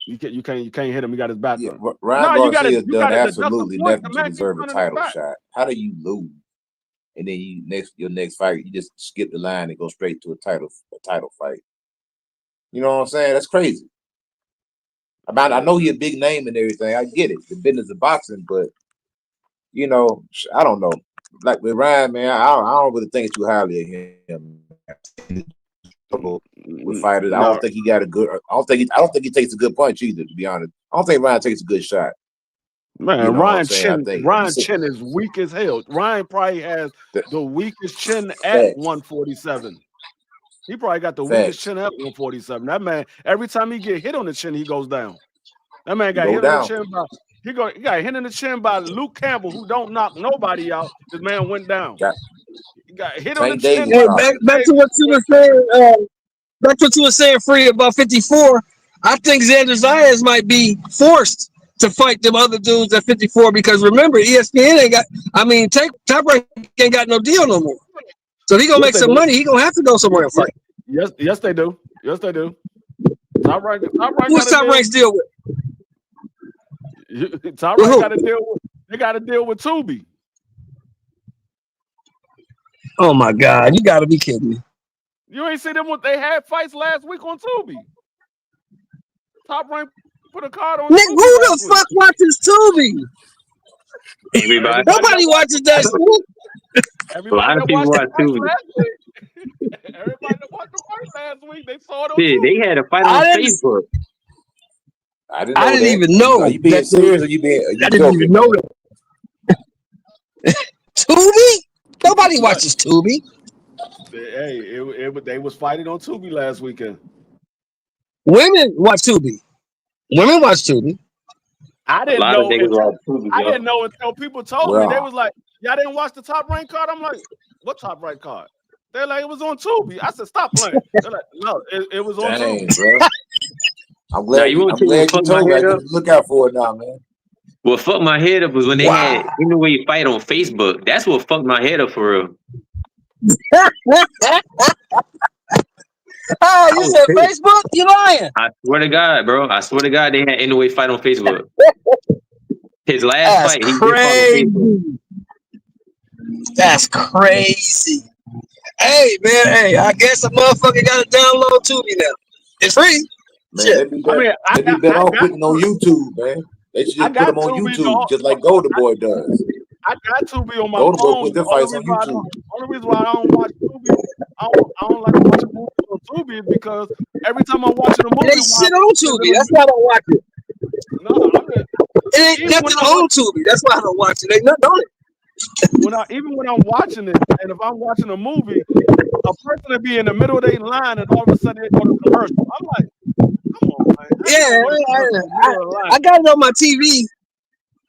You can't hit him. He got his back Yeah, on. Ryan No, you got Garcia's done to deduct the absolutely point. nothing The to man keep deserve a turning his title back. shot. How do you lose? And then your next fight, you just skip the line and go straight to a title fight. You know what I'm saying? That's crazy. I know you're a big name and everything. I get it, the business of boxing, but you know, I don't know. Like with Ryan, man, I don't really think too highly of him. With fighters, I No, don't think he got a good. I don't think he takes a good punch either. To be honest, I don't think Ryan takes a good shot. man, You know what I'm Ryan saying? I Chin. think Ryan Chin is weak as hell. Ryan probably has the weakest chin at facts. 147. He probably got the weakest Facts. chin at 147. That man, every time he get hit on the chin, he goes down. That man got Go hit on the down. chin by he got hit in the chin by Luke Campbell, who don't knock nobody out. This man went down. He got hit on the Tank chin Davis by Hey, dropped him. back to what you were saying. Back to what you were saying, Free, about 54. I think Xander Zayas might be forced to fight them other dudes at 54 because remember, ESPN ain't got. I mean, Top Rank ain't got no deal no more. So if he gonna Yes, make they some do. money, he gonna have to go somewhere and fight. Yes, they do. Yes, they do. Top rank Who's got a Top deal. Rank's deal with? Top With rank who? got a deal with. They got a deal with Tubi. Oh my God, you gotta be kidding me. You ain't see them when they had fights last week on Tubi. Top rank put a card on Nick, Tubi who last the week. fuck watches Tubi? Everybody. Nobody watches that shit. A Everybody lot of that people watched the watch fight too. last week. Everybody that watched the fight last week, they saw it on Shit, they Tubi. had a fight I on didn't. Facebook. I didn't I know didn't that. even know Are you being that. serious or you I didn't even joking, know man? that. Tubi? Nobody watches Tubi. Hey, they was fighting on Tubi last weekend. Women watch Tubi. Women watch Tubi. I A didn't lot of know niggas watch Tubi, I yo. didn't know until people told me. They Well, was like, y'all didn't watch the Top Rank card? I'm like, what Top Rank card? They're like, it was on Tubi. I said, stop playing. They're like, no, it was on dang, Tubi. bro. I'm Now glad you want I'm to tell me what glad you fucked my told me. I head get up? to look out for it now, man. What fucked my head up was when they Wow. had Inoue fight on Facebook. That's what fucked my head up for real. Oh, I you was said pissed. Facebook? You lying? I swear to God, bro. I swear to God, they had Inoue fight on Facebook. His last That's fight, he just fought on Facebook. crazy. That's crazy. Hey man, hey, I guess a motherfucker got to download Tubi now. It's free. Man, Shit. they be I better. mean, They be better off putting on YouTube, man. They should I just put got them on Tubi. YouTube, just like Golden Boy does. I got Tubi on my Golden Boy phone. put The their fights on YouTube. only reason why I don't watch Tubi, I don't like watching movies on Tubi is because every time I'm watching a movie, They shit on Tubi. That's why I don't watch it. No, I mean, It ain't even nothing when I on Tubi. That's why I don't watch it. Ain't nothing on it. even when I'm watching it, and if I'm watching a movie, a person will be in the middle of their line, and all of a sudden they go to commercial. I'm like, come on, man. Yeah, I got it on my TV.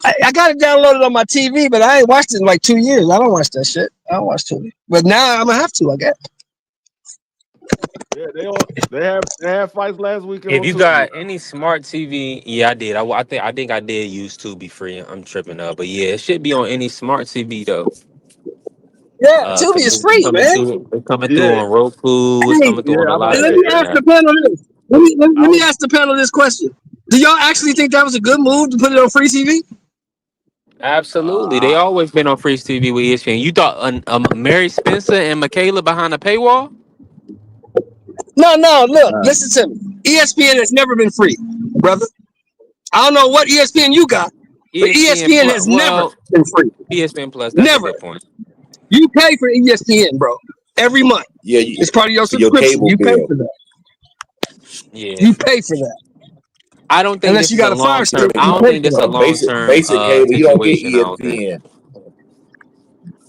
I got it downloaded on my TV, but I ain't watched it in like 2 years. I don't watch that shit. I don't watch Tubi. But now I'm gonna have to, I guess. Yeah, they have fights last weekend. If on you Tubi. got any smart TV, yeah, I did. I think I did use Tubi free. I'm tripping up, but yeah, it should be on any smart TV though. Yeah, Tubi is free, man. It's coming through on Roku. It's Hey, coming through on a I'm lot about of let to me different ask the apps. panel this. Let me ask the panel this question. Do y'all actually think that was a good move to put it on free TV? Absolutely, they always been on free TV with ESPN. You thought Mary Spencer and Michaela behind the paywall? No, look, listen to me. ESPN has never been free, brother. I don't know what ESPN you got, but ESPN has never been free. ESPN Plus. That's Never. a good point. You pay for ESPN, bro, every month. Yeah, It's part of your for your subscription. cable You pay bill. for that. Yeah, You pay for that. I don't think Unless this you is a got a long Fire term. Stick, I you don't pay think for this is a that. long term Basic cable, you don't get situation. I don't think. ESPN.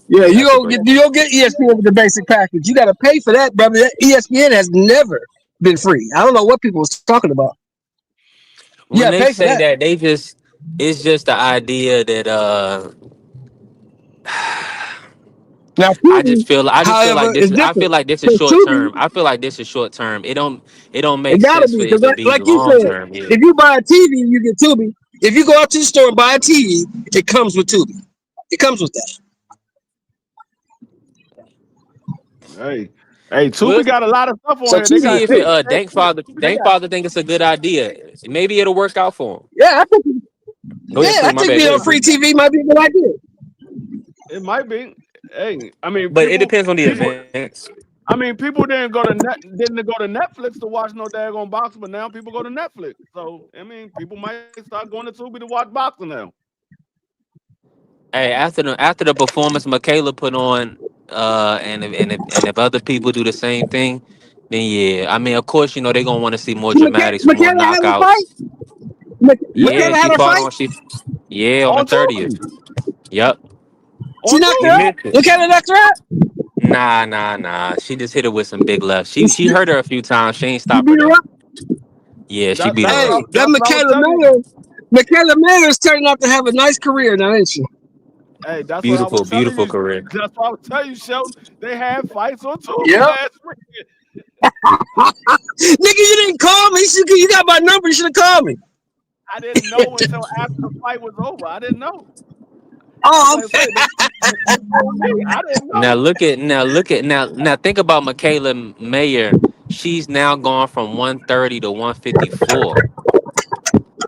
Yeah, That's a you'll great. get ESPN with the basic package. You got to pay for that, brother. That ESPN has never been free. I don't know what people was talking about. When Yeah, they pay for say that. that, it's just the idea that Now, I just Tubi, feel however, like is this. I feel different. like this is Because short Tubi, term. I feel like this is short term. It don't it make gotta sense be for because, it to be like you long said, term. Yeah. if you buy a TV, you get Tubi. If you go out to the store and buy a TV, it comes with Tubi. It comes with that. Hey, Tubi got a lot of stuff on So here. They See got if Tubi, Dank Father think it's a good idea. Maybe it'll work out for him. yeah, Go ahead, free. I My think bad. being Go on ahead, free free. TV might be a good idea. It might be. Hey, I mean, But it depends on the people. events. I mean, people didn't go to Netflix to watch no daggone boxing, but now people go to Netflix. So I mean, people might start going to Tubi to watch boxing now. Hey, after the performance Michaela put on, and if other people do the same thing, then yeah. I mean, of course, they're gonna want to see more dramatics, more Michaela had a fight. knockouts. Yeah, Michaela she had a fought fight. on on the On 30th. Tubi. Yep. She On knocked her You out. Tubi. missed it. Michaela knocked her out. Nah. She just hit her with some big left. She hurt her a few times. She ain't You stop her beat her though. up. Yeah, she That, beat that's her what I, up. Hey, that that's what I was telling you. Michaela Mayer is turning out to have a nice career now, ain't she? Hey, that's what I Beautiful, was telling beautiful you. career. That's what I was telling you, Sheldon. They had fights on Tubi Yep. last week. Nigga, you didn't call me. You got my number. You should have called me. I didn't know until after the fight was over. I didn't know. Oh, Like I said, they told me. I didn't know. Now think about Michaela Mayer. She's now gone from 130 to 154.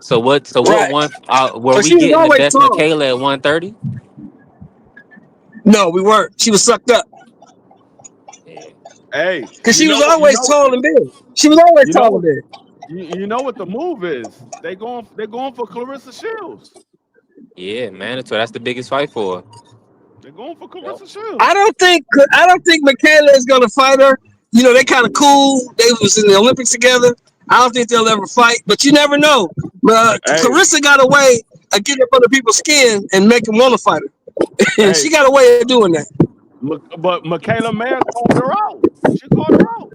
So what right. were So we she was getting the always best tall. Michaela at 130? No, we weren't. She was sucked up. Yeah. Hey, Because she was always tall and big. She was always you tall know, and big. you know what the move is? They're going for Clarissa Shields. Yeah, mandatory. That's the biggest fight for her. They're going for Clarissa Shields. I don't think Michaela is gonna fight her. They kind of cool. They was in the Olympics together. I don't think they'll ever fight, but you never know. Clarissa got a way of getting up under people's skin and make them want to fight her. She got a way of doing that. But Michaela Mayer called her out. She called her out.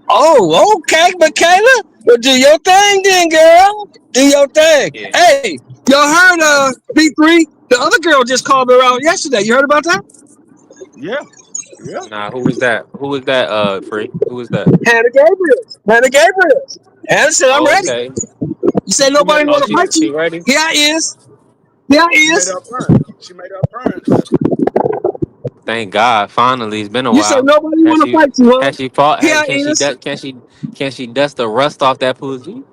Oh, okay, Michaela. Well, do your thing then, girl. Do your thing. Yeah. Hey, y'all heard B3? The other girl just called her out yesterday. You heard about that? Yeah. Nah, who was that? Free? Who was that? Hannah Gabriel. Hannah said, I'm ready. Okay. You said nobody want to fight She you. ready? Here I is. She made her appearance. Thank God. Finally, it's been a You while. said nobody want to fight you, huh? Has she fought? Here I is. Can she dust the rust off that pussy?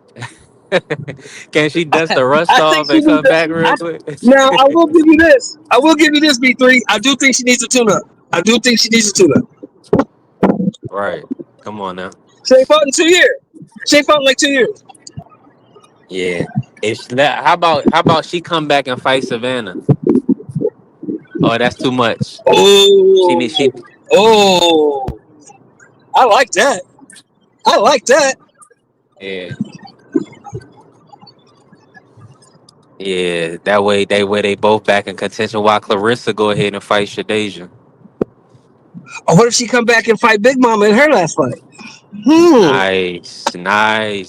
Can she dust the rust I off think she and come needs back to. real quick? Now, I will give you this, B3. I do think she needs a tune-up. I do think she needs a tune-up. Right. Come on now. She ain't fought in 2 years. She ain't fought in like 2 years. Yeah. How about she come back and fight Savannah? Oh, that's too much. She Oh, I like that. I like that. Yeah. Yeah. That way they both back in contention while Clarissa go ahead and fight Shadeja. Or what if she come back and fight Big Mama in her last fight? Nice.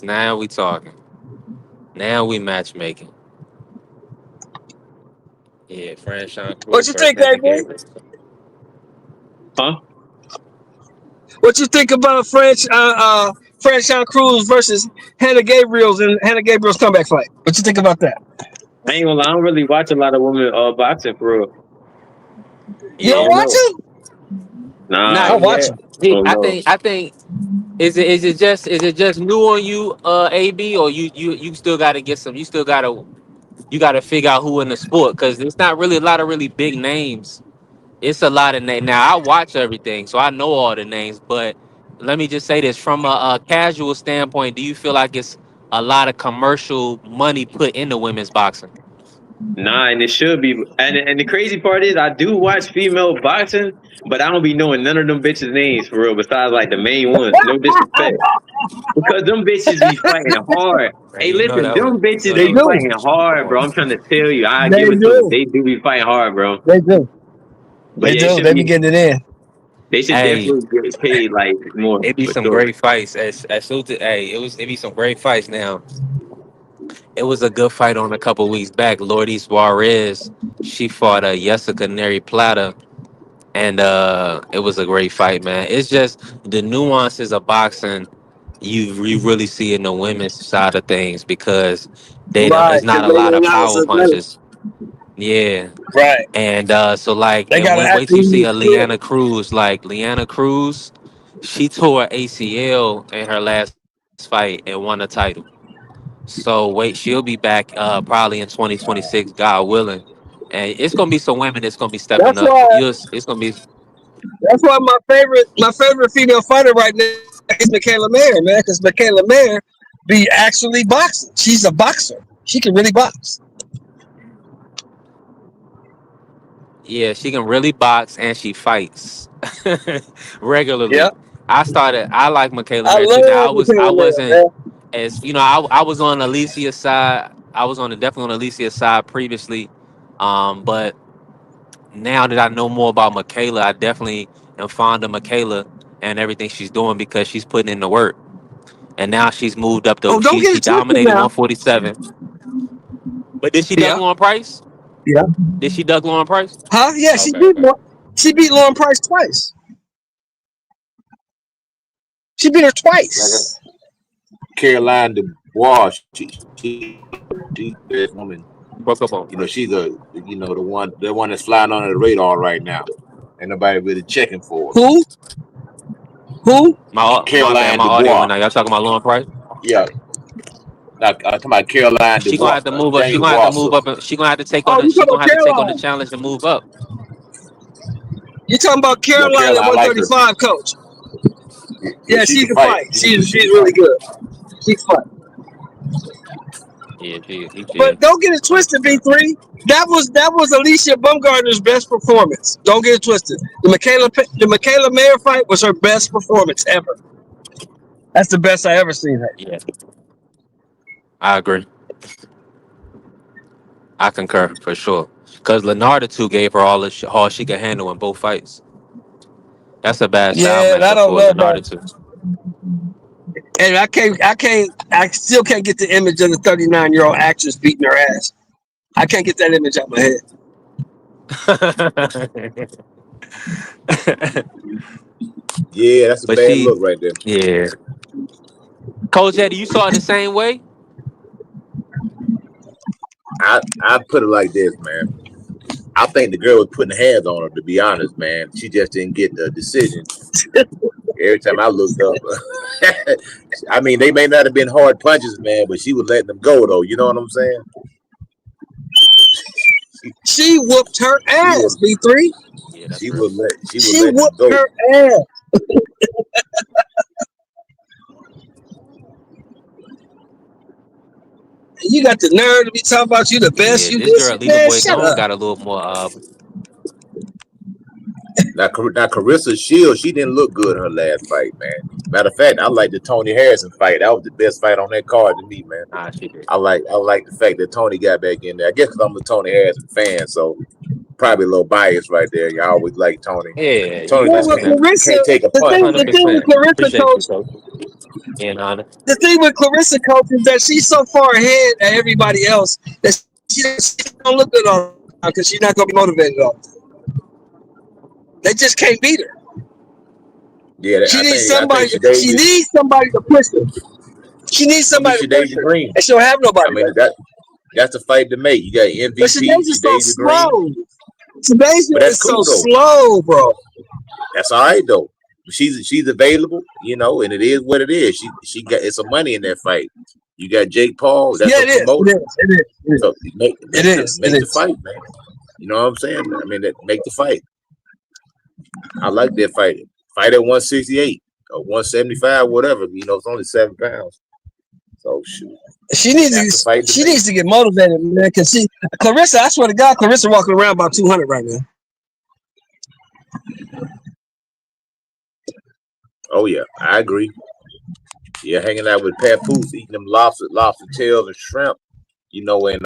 Now we talking. Now we matchmaking. Yeah, Franchon What Cruz you versus think, Hannah Gabriel? Gabriel. Huh? What you think about Franchon Cruz versus Hannah Gabriel's and Hannah Gabriel's comeback fight? What you think about that? I ain't gonna lie, I don't really watch a lot of women boxing for real. You Yeah. don't watch it? Nah, I watch it. oh no. I think is it just new on you, AB, or you still gotta get some you gotta figure out who in the sport, because there's not really a lot of really big names. It's a lot of names. Now I watch everything, so I know all the names, but let me just say this from a casual standpoint, do you feel like it's a lot of commercial money put into women's boxing? Nah, and it should be. And the crazy part is, I do watch female boxing, but I don't be knowing none of them bitches' names for real. Besides like the main ones. No disrespect, because them bitches be fighting hard. Hey, Hey, listen, them bitches They be do. fighting hard, bro. I'm trying to tell you, I They give it to them. do. They do be fighting hard, bro. They do. But They yeah, do. They be getting it in. they should Hey, definitely get paid like more it be for some sure. great fights. It be some great fights now. It was a good fight on a couple weeks back. Lourdes Juarez, she fought Jessica Neri Plata, and it was a great fight, man. It's just the nuances of boxing you really see in the women's side of things, because Right. there's not a They lot of announce power it better. punches. Yeah. Right. And so like, They and got to wait till you see actually a Leanna Cruz. Like Leanna Cruz, she tore her ACL in her last fight and won a title. So wait, she'll be back probably in 2026, God willing. And it's gonna be some women that's gonna be stepping That's up. why. It's gonna be That's why my favorite female fighter right now is Michaela Mayer, man. Because Michaela Mayer be actually boxing. She's a boxer. She can really box. yeah, she can really box and she fights regularly. Yeah. I like Michaela I Mayer too. Now love I Michaela Mayer, wasn't man. as I was on Alicia's side. I was definitely on Alicia's side previously. But now that I know more about Michaela, I definitely am fond of Michaela and everything she's doing, because she's putting in the work. And now she's moved up Oh, to don't get she it twisted dominated now. 147. But did she duck Yeah. Lauren Price? Yeah. Did she duck Lauren Price? Huh? Yeah, she Okay. beat Lauren Price twice. She beat her twice. Caroline Dubois, she's this woman. Broke up on. You know, she's the one that's flying under the radar right now. Ain't nobody really checking for her. Who? My Caroline audio Dubois. went out. Y'all talking about Lauren Price? Yeah. I'm talking about Caroline She Dubois. gonna have to move up. She gonna have to move up. She gonna have to take on. Oh, you She talking gonna about have to take on the Caroline? challenge to move up. You talking about Caroline Caroline, at I like her. 135, coach? Yeah, she can can fight. She's can really fight. good. She can fight. Yeah, she But don't get it twisted, B3. That was Alicia Baumgartner's best performance. Don't get it twisted. The Michaela Mayer fight was her best performance ever. That's the best I ever seen her. Yeah, I agree. I concur for sure. Because Lenarda too gave her all she could handle in both fights. That's a bad style Yeah, and I matchup don't for know Lenarda about. too. And I still can't get the image of the 39-year-old actress beating her ass. I can't get that image out my head. Yeah, that's a But bad look right there. yeah. Coach Eddie, you saw it the same way? I put it like this, man. I think the girl was putting hands on her, to be honest, man. She just didn't get the decision. Every time I looked up, I mean, they may not have been hard punches, man, but she was letting them go, though. You know what I'm saying? She whooped her ass, B3. Yeah, that's She real. would let She him whooped go. her ass. You got the nerve to be talking about you the best. Yeah, You this this, girl Lena man. Boy Shut Thorne up. got a little more. Now Carissa Shields, she didn't look good in her last fight, man. Matter of fact, I like the Tony Harrison fight. That was the best fight on that card to me, man. Nah, she did. I like the fact that Tony got back in there. I guess because I'm a Tony Harrison fan, so probably a little biased right there. You always like Tony. Yeah, Tony you Well, just with definitely. Clarissa, can't take a the punch. thing with 100%. Clarissa, Appreciate you, coach, coach. Being honest. the thing with Clarissa, coach, is that she's so far ahead of everybody else that she don't look good on because she's not gonna be motivated all. They just can't beat her. Yeah, She I needs think somebody. She Shadasia, needs somebody to push her. She needs gonna be somebody to push Shadasia her, Green. and she'll have I nobody. mean that's the fight to make. You got MVP, But Shadasia's so Shadasia Green. slow. Shadasia But that's is so cool though. slow, bro. That's all right though. She's available, you know, and it is what it is. She got it's some money in that fight. You got Jake Paul. That's Yeah, a it is. promoter. It is. So make It the is. fight, man. You know what I'm saying? I mean, make the fight. I like that fight. Fight at 168 or 175, whatever. You know, it's only 7 pounds. So shoot. She needs That's the fight to. to She make. needs to get motivated, man. Cause she, Clarissa, I swear to God, Clarissa walking around about 200 right now. Oh yeah, I agree. Yeah, hanging out with Papoose, eating them lobster tails and shrimp. You know, and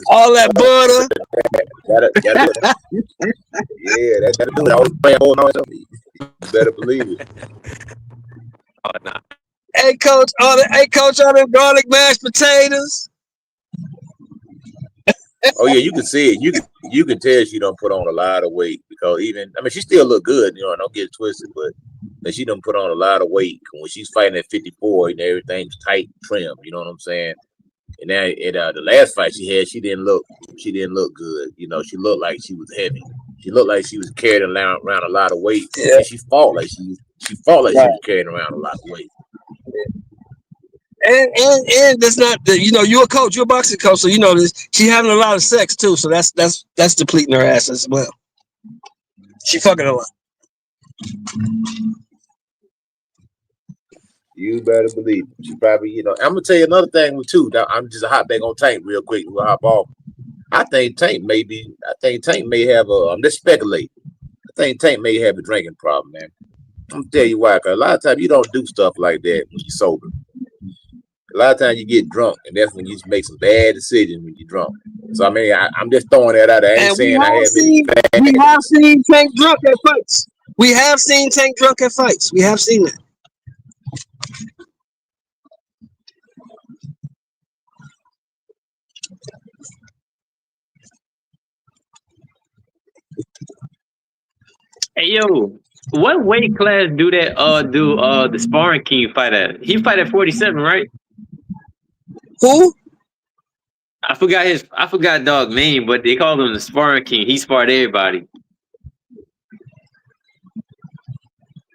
all that butter. Yeah, that'll do it. I was playing holding on to me. You better believe it. Oh, nah. Hey coach, all them garlic mashed potatoes. Oh yeah, you can see it. You can tell she don't put on a lot of weight because she still look good. You know, don't get it twisted, but she done put on a lot of weight. When she's fighting at 54, and everything's tight, trim. You know what I'm saying? And then the last fight she had, she didn't look good. You know, she looked like she was heavy. She looked like she was carrying around a lot of weight, Yeah. and she fought like she was carrying around a lot of weight. And that's not the, you know, you're a coach, you're a boxing coach, so you know this. She having a lot of sex too, so that's depleting her ass as well. She fucking a lot. You better believe it. She probably, you know. I'm gonna tell you another thing too. I'm just a hot back on Tank real quick. We'll hop off. I think Tank may have a. I'm just speculating. I think Tank may have a drinking problem, man. I'm gonna tell you why. Cause a lot of times you don't do stuff like that when you're sober. A lot of times you get drunk, and that's when you make some bad decisions when you're drunk. So I mean, I'm just throwing that out there. I ain't saying I have any. We have seen Tank drunk at fights. We have seen Tank drunk at fights. We have seen that. Hey yo, what weight class do the Sparring King fight at? He fight at 47, right? Who? I forgot dog name, but they call him the Sparring King. He sparred everybody.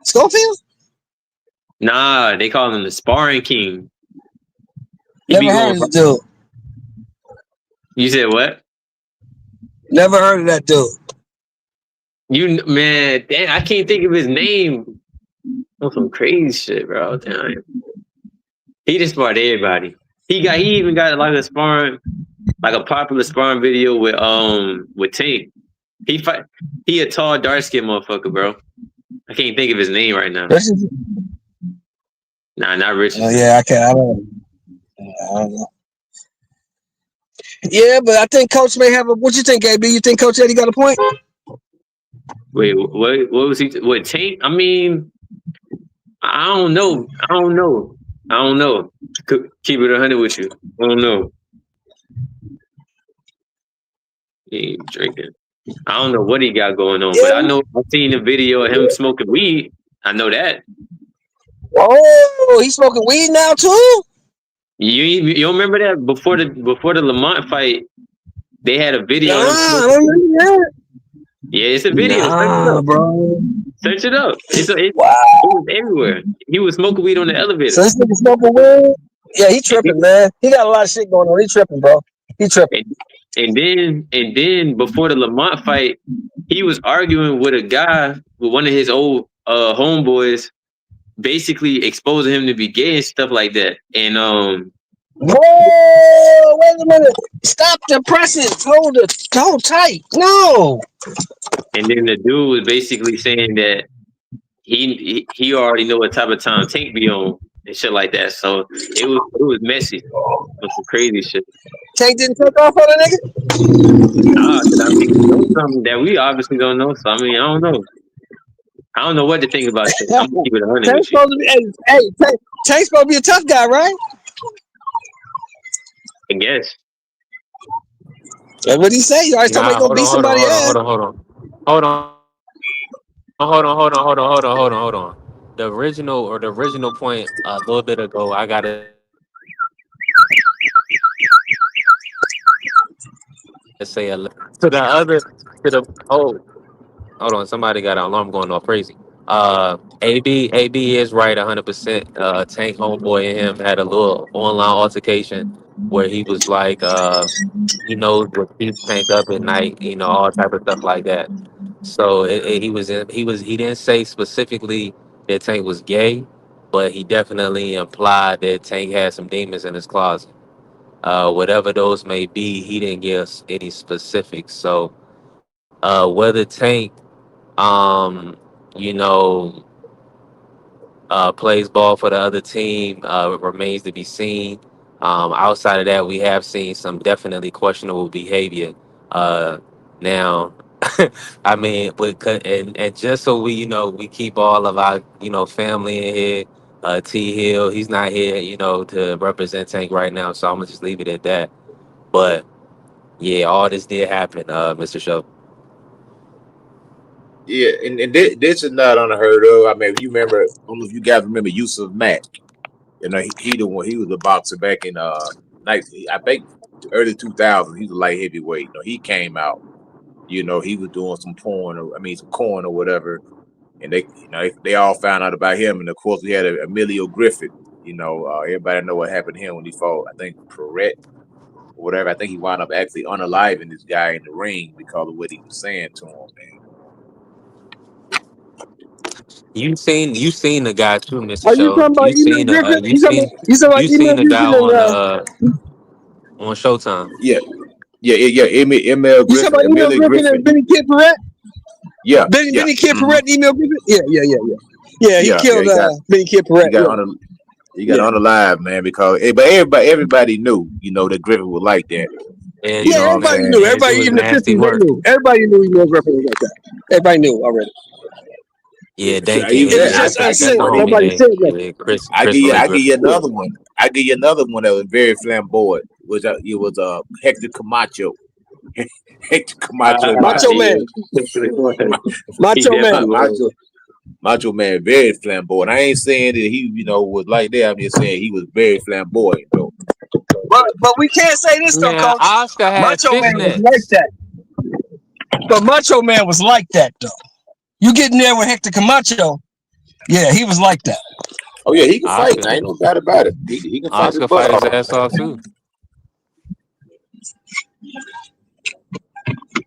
Schofield? Nah, they call him the Sparring King. Never heard of the dude. You said what? Never heard of that dude. Man, damn, I can't think of his name. On some crazy shit, bro. Damn. He just sparred everybody. He even got like a popular sparring video with Tank. He a tall, dark skinned motherfucker, bro. I can't think of his name right now. Nah, not Richard. Oh yeah, I don't know. Yeah, but I think Coach may have a. What you think, AB? You think Coach Eddie got a point? Wait, what was he? What Tank? I mean, I don't know. Keep it 100 with you. I don't know. He ain't drinking. I don't know what he got going on, but I know I've seen a video of him smoking weed. I know that. Oh, he's smoking weed now too. You don't remember that before the Lamont fight? They had a video. Nah, I don't remember that. Yeah, it's a video. Nah, bro. Search it up. It was everywhere. He was smoking weed on the elevator. So this nigga smoking weed? Yeah, he tripping, man. He got a lot of shit going on. He tripping, bro. He tripping. And then before the Lamont fight, he was arguing with a guy, with one of his old homeboys, basically exposing him to be gay and stuff like that. And Whoa, wait a minute. Stop the pressing. Hold tight. No. and then the dude was basically saying that he already know what type of time Tank be on and shit like that. So it was messy. It was some crazy shit. Tank didn't take off on a nigga? Nah, 'cause I mean, he knows something that we obviously don't know. So I mean, I don't know. I don't know what to think about shit. I'm gonna keep it 100 Tank's with you. supposed to be, Tank's supposed to be a tough guy, right? I guess. That's what he say. You always told me Nah, go beat somebody ass. Hold on. The original point a little bit ago, I gotta say hold on, somebody got an alarm going off crazy. AB is right 100%. Tank homeboy and him had a little online altercation where he was like, he knows what keeps Tank up at night, all type of stuff like that. So he didn't say specifically that Tank was gay, but he definitely implied that Tank had some demons in his closet. Whatever those may be, he didn't give us any specifics. So whether Tank, you know, plays ball for the other team remains to be seen. Outside of that, we have seen some definitely questionable behavior. Now, I mean, and just so we keep all of our family in here. T Hill, he's not here, to represent Tank right now, so I'm gonna just leave it at that. But yeah, all this did happen, Mr. Show. Yeah, and this is not unheard of. I mean, you remember, I don't know if you guys remember Yusuf Mack. He the one. He was a boxer back in I think early 2000s. He's a light heavyweight. He came out. He was doing some some corn or whatever, and they all found out about him. And of course, we had Emilio Griffith. Everybody know what happened to him when he fought. I think Perret or whatever. I think he wound up actually unaliving this guy in the ring because of what he was saying to him, man. You seen the guy too, Mr. Are you Show. talking about Emil Griffith? You seen the guy Griffith on Showtime. Yeah. Emil Griffith. You talking about Emil Griffith and Benny Kid Perret? Yeah. Benny Kid Perret and Emil Griffith? Yeah, he killed Benny Kid Perret. He got unalive, man, because but everybody knew, that Griffith was like that. And, everybody knew. Everybody, even the 50s, they knew. Everybody knew Emil Griffith was like that. Everybody knew already. Yeah, thank you. Nobody said that. I give you another one. I give you another one that was very flamboyant. It was Hector Camacho. Hector Camacho. Macho Man. Macho Man, very flamboyant. I ain't saying that he, was like that. I'm just saying he was very flamboyant, though. But we can't say this though, Coach. Macho Man was like that. But Macho Man was like that, though. You getting there with Hector Camacho? Yeah, he was like that. Oh yeah, he can fight. I ain't no doubt about it. He can fight. Oscar fight his ass off too.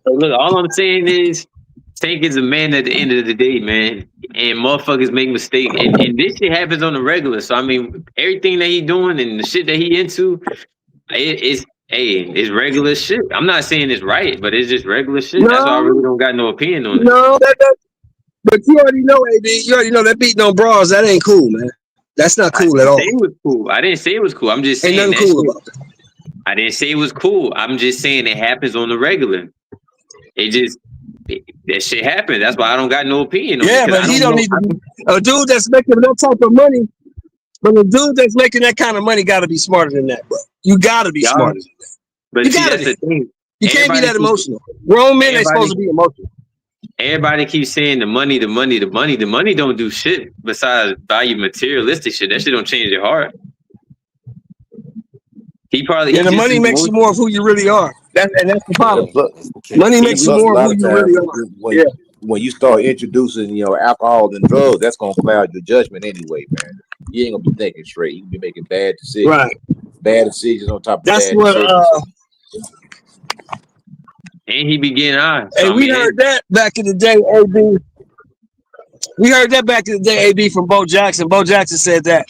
Look, all I'm saying is Tank is a man at the end of the day, man. And motherfuckers make mistakes. And this shit happens on the regular. So I mean, everything that he doing and the shit that he into, it's regular shit. I'm not saying it's right, but it's just regular shit. No. That's why I really don't got no opinion on it. No, but you already know, AB. You already know that beating on bras, that ain't cool, man. That's not cool at all. It was cool. I didn't say it was cool. I'm just saying ain't nothing cool about it. I didn't say it was cool. I'm just saying it happens on the regular. That shit happens. That's why I don't got no opinion on it. Yeah, but he don't need to be a dude that's making that type of money. But a dude that's making that kind of money got to be smarter than that, bro. You got to be smarter than that. But you got to. You can't be that emotional. Grown men ain't supposed to be emotional. Everybody keeps saying the money. The money don't do shit besides value materialistic shit. That shit don't change your heart. The money makes you more of who you really are. That's the problem. Money makes you more of who you really are. When you start introducing, alcohol and drugs, that's gonna cloud your judgment anyway, man. You ain't gonna be thinking straight. You can be making bad decisions. Right. Bad decisions on top of that's bad what decisions. And he be getting eyes. Hey, we heard that back in the day, AB. We heard that back in the day, AB, from Bo Jackson. Bo Jackson said that.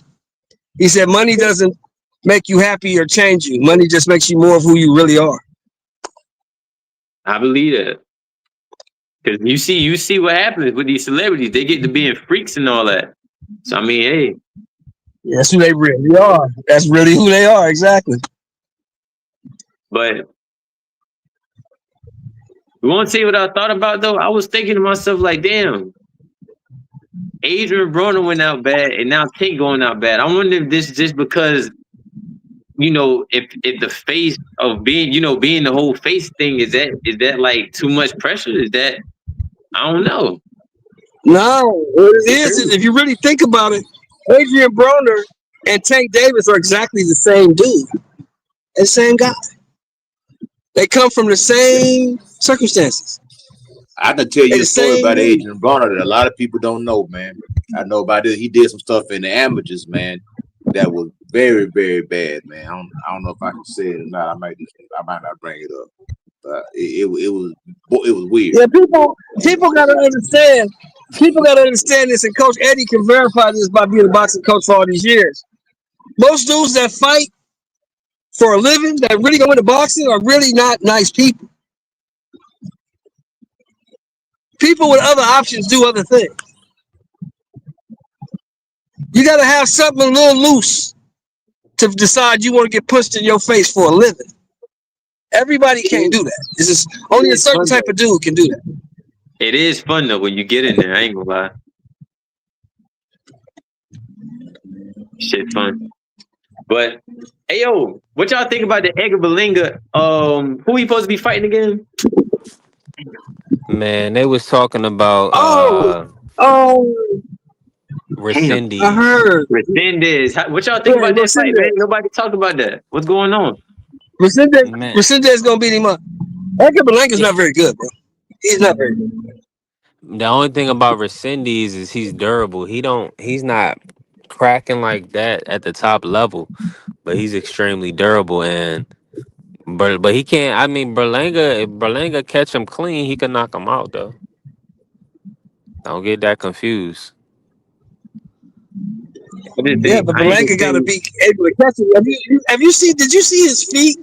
He said money doesn't make you happy or change you. Money just makes you more of who you really are. I believe that. Because you see what happens with these celebrities. They get to being freaks and all that. So, I mean, hey. Yeah, that's who they really are. That's really who they are, exactly. But you want to see what I thought about, though? I was thinking to myself, like, damn. Adrian Broner went out bad, and now Tank going out bad. I wonder if this is just because, you know, if the face of being, you know, being the whole face thing, is that like too much pressure? Is that, I don't know. No, what it is if you really think about it, Adrian Broner and Tank Davis are exactly the same dude, the same guy. They come from the same circumstances. I can tell you a story about dude. Adrian Broner that a lot of people don't know, man. I know about it. He did some stuff in the amateurs, man, that was very, very bad, man. I don't know if I can say it or not. I might not bring it up. It was weird. Yeah, people gotta understand. People gotta understand this, and Coach Eddie can verify this by being a boxing coach for all these years. Most dudes that fight for a living, that really go into boxing, are really not nice people. People with other options do other things. You got to have something a little loose to decide you want to get punched in your face for a living. Everybody can't do that. It's just only a certain type of dude can do that. It is fun, though, when you get in there. I ain't gonna lie. Shit fun. But, hey, yo, what y'all think about the Edgar Berlanga? Who he supposed to be fighting again? Man, they was talking about Rescindy. I heard. Rescindy. What y'all think about that fight, man? Nobody talked about that. What's going on? Rescindy is gonna beat him up. Edgar Berlanga's not very good, bro. He's not very good. The only thing about Rescindy is he's durable. He's not cracking like that at the top level, but he's extremely durable. And but he can't. I mean, Berlanga, if Berlanga catch him clean, he can knock him out though. Don't get that confused. Yeah, but Berlanga got to be able to catch him. Have you seen? Did you see his feet?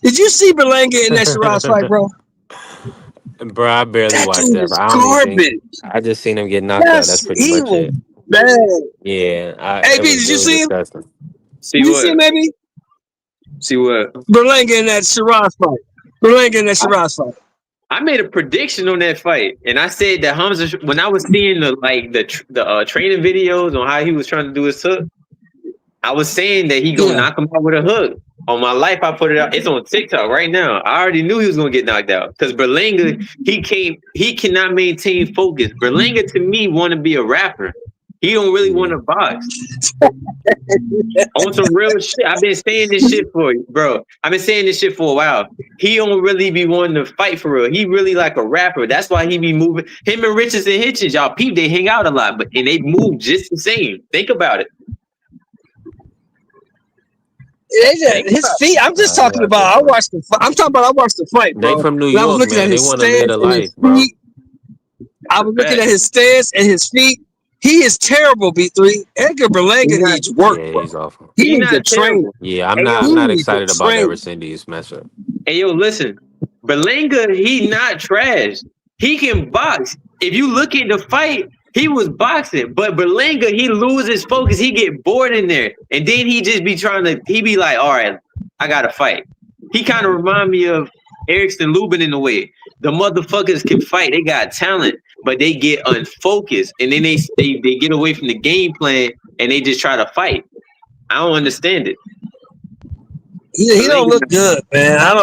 Did you see Berlanga in that Shiraz fight, bro? Bro, I barely watched that. But I just seen him get knocked out. That's pretty much it. Bad. Yeah. AB, did you see him? See you what? see him, maybe? See what? Berlanga in that Shiraz fight. Berlanga in that Shiraz fight. I made a prediction on that fight, and I said that Hamza, when I was seeing the training videos on how he was trying to do his hook, I was saying that he gonna knock him out with a hook. On my life, I put it out. It's on TikTok right now. I already knew he was gonna get knocked out because Berlanga, he cannot maintain focus. Berlanga, to me, want to be a rapper. He don't really want to box. On some real shit. I've been saying this shit for you, bro. I've been saying this shit for a while. He don't really be wanting to fight for real. He really like a rapper. That's why he be moving. Him and Richardson Hitchens, y'all peep, they hang out a lot, and they move just the same. Think about it. His feet. I'm just talking about. I watched the fight, bro. They from New York, I was looking man. at They his want to live stance the and life, his bro. feet. I was looking at his stance and his feet. He is terrible, B3. Edgar Berlanga needs work. Yeah, bro. he's awful. He needs a trainer. Yeah, I'm not excited about that Rescindy's matchup. Hey, yo, listen. Berlanga, he not trash. He can box. If you look at the fight, he was boxing. But Berlanga, he loses focus. He get bored in there. And then he just be he be like, all right, I got to fight. He kind of remind me of Erickson Lubin in a way. The motherfuckers can fight. They got talent, but they get unfocused. And then they get away from the game plan and they just try to fight. I don't understand it. He don't look good, man. I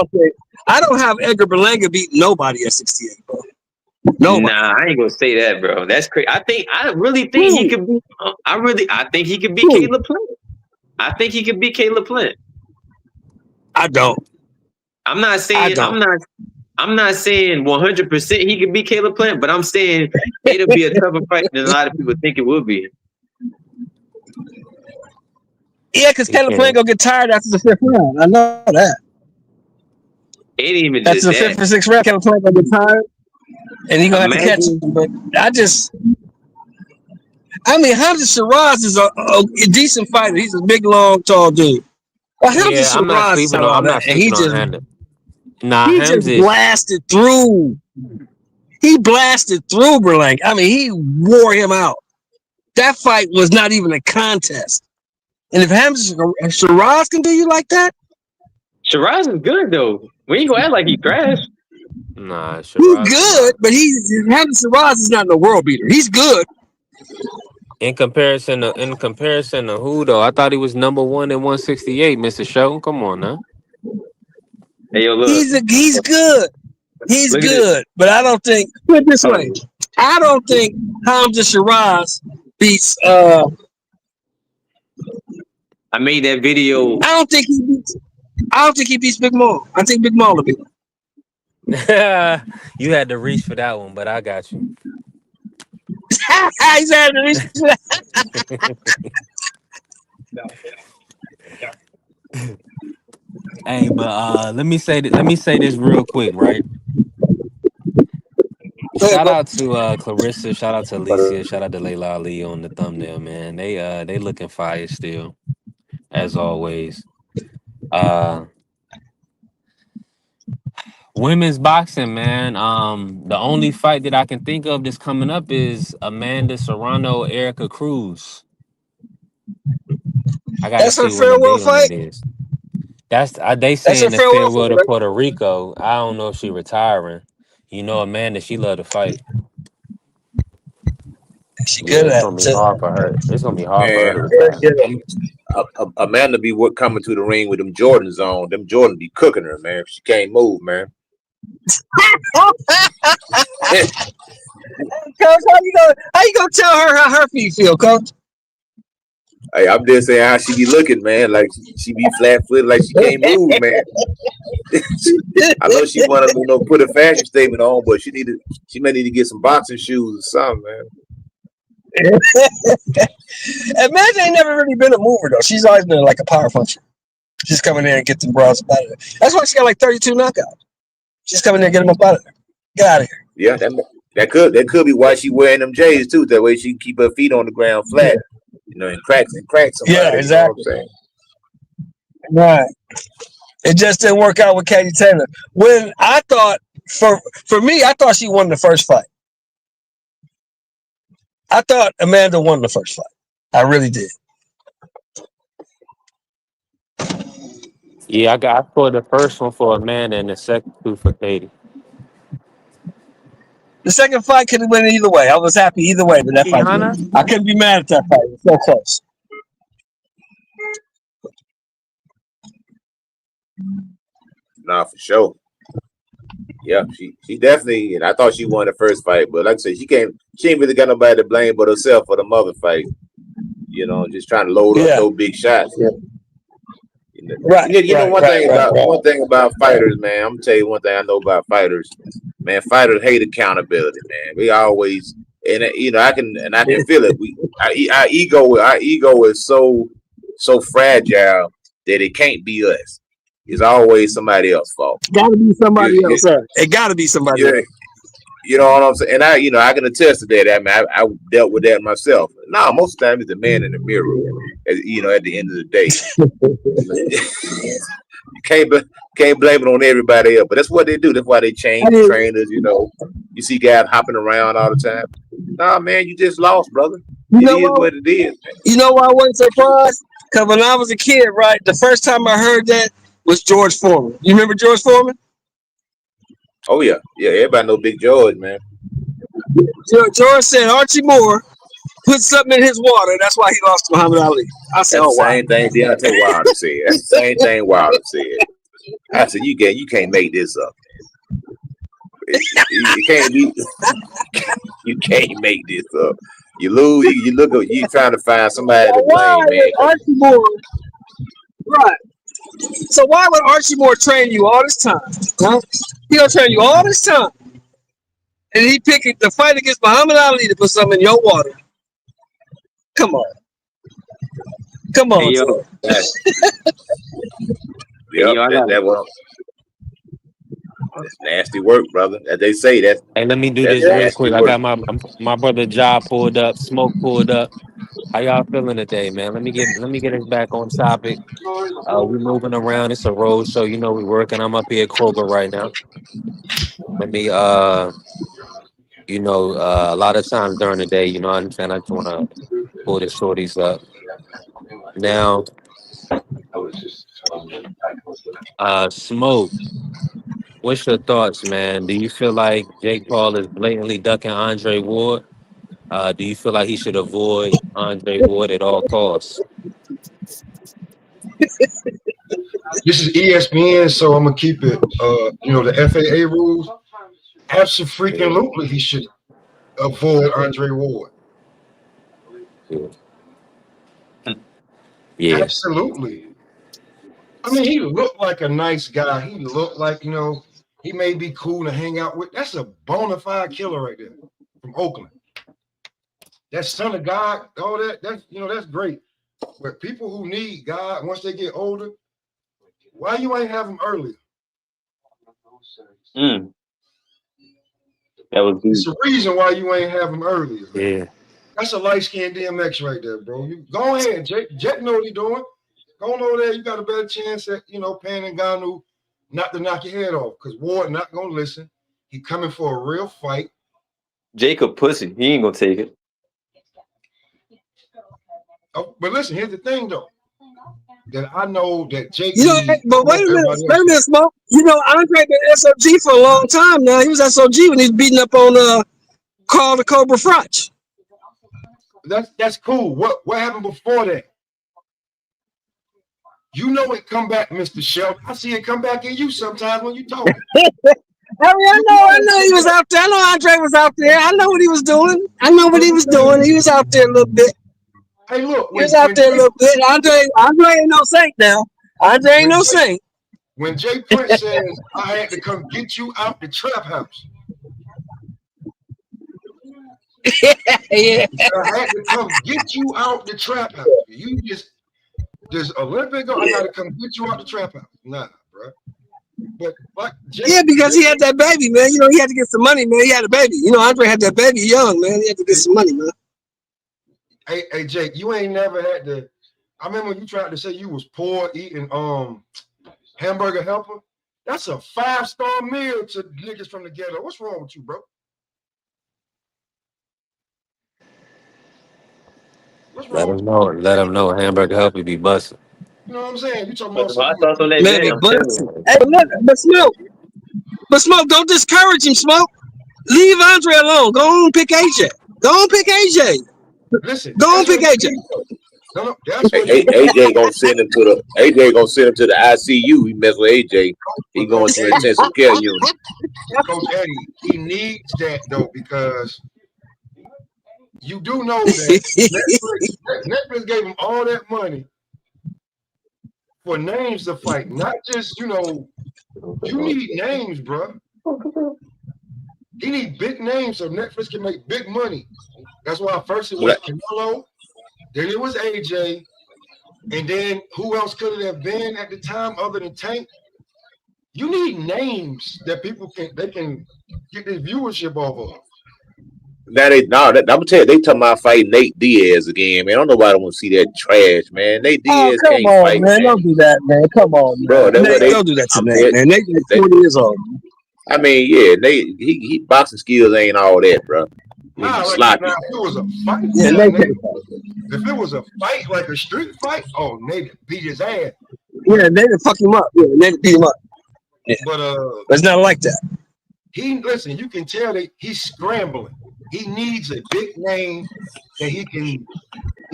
don't have Edgar Berlanga beat nobody at 68, bro. Nobody. Nah, I ain't gonna say that, bro. That's crazy. I really think he could be. I think he could beat Caleb Plant. I think he could beat Caleb Plant. I don't. I'm not saying 100% he could beat Caleb Plant, but I'm saying it'll be a tougher fight than a lot of people think it will be. Yeah, because Caleb Plant gonna get tired after the 5th round. I know that. ain't even That's just the fifth that. or sixth round. Kevin Plant gonna get tired, and he gonna have to catch Imagine, him. But I mean, Hamza Shiraz is a decent fighter. He's a big, long, tall dude. But Hamza Yeah, Shiraz is all I'm that, not and sleeping on Hamza. Nah, he Hamza just is blasted through. He blasted through Berlanga. I mean, he wore him out. That fight was not even a contest. And if Hamza Shiraz can do you like that, Shiraz is good though. We ain't gonna act like he crashed. nah, he's Shiraz is good. not. But Hamza Shiraz is not no world beater. He's good. In comparison to who though? I thought he was number 1 at 168, Mr. Shelton. Come on now. Hey yo, look, He's good. He's look at this. good. But I don't think. Put it this way. I don't think Hamza Shiraz beats. I made that video. I don't think he beats Big Maul. I think Big Maul will beat him. You had to reach for that one, but I got you. He's had to reach for that. Hey, but let me say this real quick, right? Shout out to Clarissa, shout out to Alicia, shout out to Layla Ali on the thumbnail, man. They looking fire still, as always. Women's boxing, man. The only fight that I can think of that's coming up is Amanda Serrano, Erica Cruz. I gotta That's her see when the farewell date on fight. that is. They That's her saying the farewell farewell fight, to right? Puerto Rico. I don't know if she retiring. You know, Amanda, she love to fight. She Yeah, good it's at gonna it be too. hard for her. It's gonna be hard for her Man, to retire. Amanda be coming to the ring with them Jordans on. Them Jordans be cooking her, man. She can't move, man. Coach, how you gonna tell her how her feet feel, Coach? Hey, I'm just saying how she be looking, man. Like she be flat footed, like she can't move, man. I know she wanna, put a fashion statement on, but she may need to get some boxing shoes or something, man. Amanda ain't never really been a mover though. She's always been like a power puncher. She's coming in and get them bras up out of there. That's why she got like 32 knockouts. She's coming in and get them up out of there. Get out of here. Yeah, that could be why she wearing them J's too. That way she can keep her feet on the ground flat, and crack somebody. Yeah, exactly. You know what I'm saying? Right. It just didn't work out with Katie Taylor. When I thought, for me, I thought she won the first fight. I thought Amanda won the first fight. I really did. Yeah, I for the first one for Amanda and the second two for Katie. The second fight could have went either way. I was happy either way with that fight. I couldn't be mad at that fight. It was so close. Nah, for sure. Yeah, she definitely. And I thought she won the first fight, but like I said, she ain't really got nobody to blame but herself for the mother fight. Just trying to load up those big shots. Yeah. Right. One thing about fighters, man. I'm gonna tell you one thing I know about fighters. Man, fighters hate accountability, man. We always I can feel it. Our ego is so fragile that it can't be us. It's always somebody else's fault. Gotta be somebody else. It gotta be somebody else. You know what I'm saying? And I can attest to that. I mean, I dealt with that myself. Nah, most of the time it's the man in the mirror. At the end of the day, you can't blame it on everybody else. But that's what they do. That's why they change the trainers. You see guys hopping around all the time. Nah, man, you just lost, brother. It is what it is. You know why I wasn't surprised? Because when I was a kid, right, the first time I heard that was George Foreman. You remember George Foreman? Oh yeah. Everybody know Big George, man. George said Archie Moore put something in his water. That's why he lost to Muhammad Ali. I said, that's the same thing Deontay Wilder said. That's the same thing Wilder said. I said, you can't make this up. You can't make this up. You lose. You trying to find somebody to blame, man. Archie Moore, right? So why would Archie Moore train you all this time? Huh? He gonna train you all this time, and he picked the fight against Muhammad Ali to put something in your water. Come on, hey, yo. That one. That's nasty work, brother. As they say, Hey, let me do that's this real nasty quick. I work. got my brother Job pulled up, Smoke pulled up. How y'all feeling today, man? Let me get us back on topic. We moving around. It's a road show. You know we working. I'm up here at Kroger right now. Let me a lot of times during the day, you know, I understand. I just want to pull the shorties up. Now, Smoke, what's your thoughts, man? Do you feel like Jake Paul is blatantly ducking Andre Ward? Do you feel like he should avoid Andre Ward at all costs? This is ESPN, so I'm gonna keep it. The FAA rules. Absolutely, he should avoid Andre Ward. Yeah. Absolutely. I mean, he looked like a nice guy. He looked like, he may be cool to hang out with. That's a bona fide killer right there from Oakland. That son of God, all that's great. But people who need God, once they get older, why you ain't have them earlier? That was good. It's a reason why you ain't have them earlier. Yeah. That's a light-skinned DMX right there, bro. You go ahead, Jet know what he doing. Go on over there. You got a better chance at, Pan and Ngannou not to knock your head off, because Ward not gonna listen. He coming for a real fight. Jacob pussy. He ain't gonna take it. Oh, but listen, here's the thing though. That I know that Jake. But wait a minute, Smoke. Andre been SOG for a long time now. He was SOG when he was beating up on Carl the Cobra Frotch. That's cool. What happened before that? It come back, Mr. Shelton. I see it come back in you sometimes when you talk. I know he was out there. I know Andre was out there. I know what he was doing. He was out there a little bit. Hey, look. He was out there a little bit. Andre ain't no saint now. Andre ain't no saint. When Jay Prince says, I had to come get you out the trap house. Yeah. I had to come get you out the trap house. You just a little bit ago, I got to come get you out the trap house. Nah, bro. But like because he had that baby, man. He had to get some money, man. He had a baby. Andre had that baby young, man. He had to get some money, man. Hey, Jake, you ain't never had to. I remember when you tried to say you was poor eating hamburger helper. That's a 5-star meal to niggas from the ghetto. What's wrong with you, bro? Let him know. Hamburger helper be busting. You know what I'm saying? You talking about But Smoke, don't discourage him, Smoke. Leave Andre alone. Go on and pick AJ. Listen, go on pick AJ. No, that's what AJ gonna send him to the ICU. He mess with AJ. He going to intensive care unit. Coach Eddie, he needs that though, because you do know that Netflix gave him all that money for names to fight, not just you need names, bro. He need big names so Netflix can make big money. That's why first it was Canelo, then it was AJ, and then who else could it have been at the time other than Tank? You need names that people can get their viewership off of. I'm gonna tell you, they talking about fighting Nate Diaz again, man. I don't know why I don't want to see that trash, man. Nate Diaz can't fight, man. Don't do that, man. Come on, man. Bro, don't do that to Nate, man. Nate is 40 years old. I mean, yeah, Nate, he boxing skills ain't all that, bro. Nah, sloppy. If it was a fight, if it was a fight like a street fight, Nate beat his ass. Yeah, Nate fuck him up. Yeah, Nate beat him up. Yeah. But it's not like that. You can tell that he's scrambling. He needs a big name that he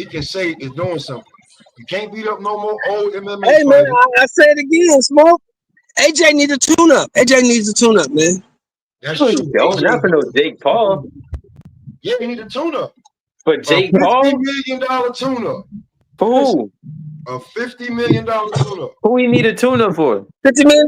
can say is doing something. You can't beat up no more old MMA Hey, fighters. man, I say it again, Smoke. AJ needs a tune-up. Man. That's true. Not for no Jake Paul. Yeah, he need a tune-up. But Jake Paul? $50 million tune-up. Who? A $50 million tune-up. Who he need a tune-up for? $50 million?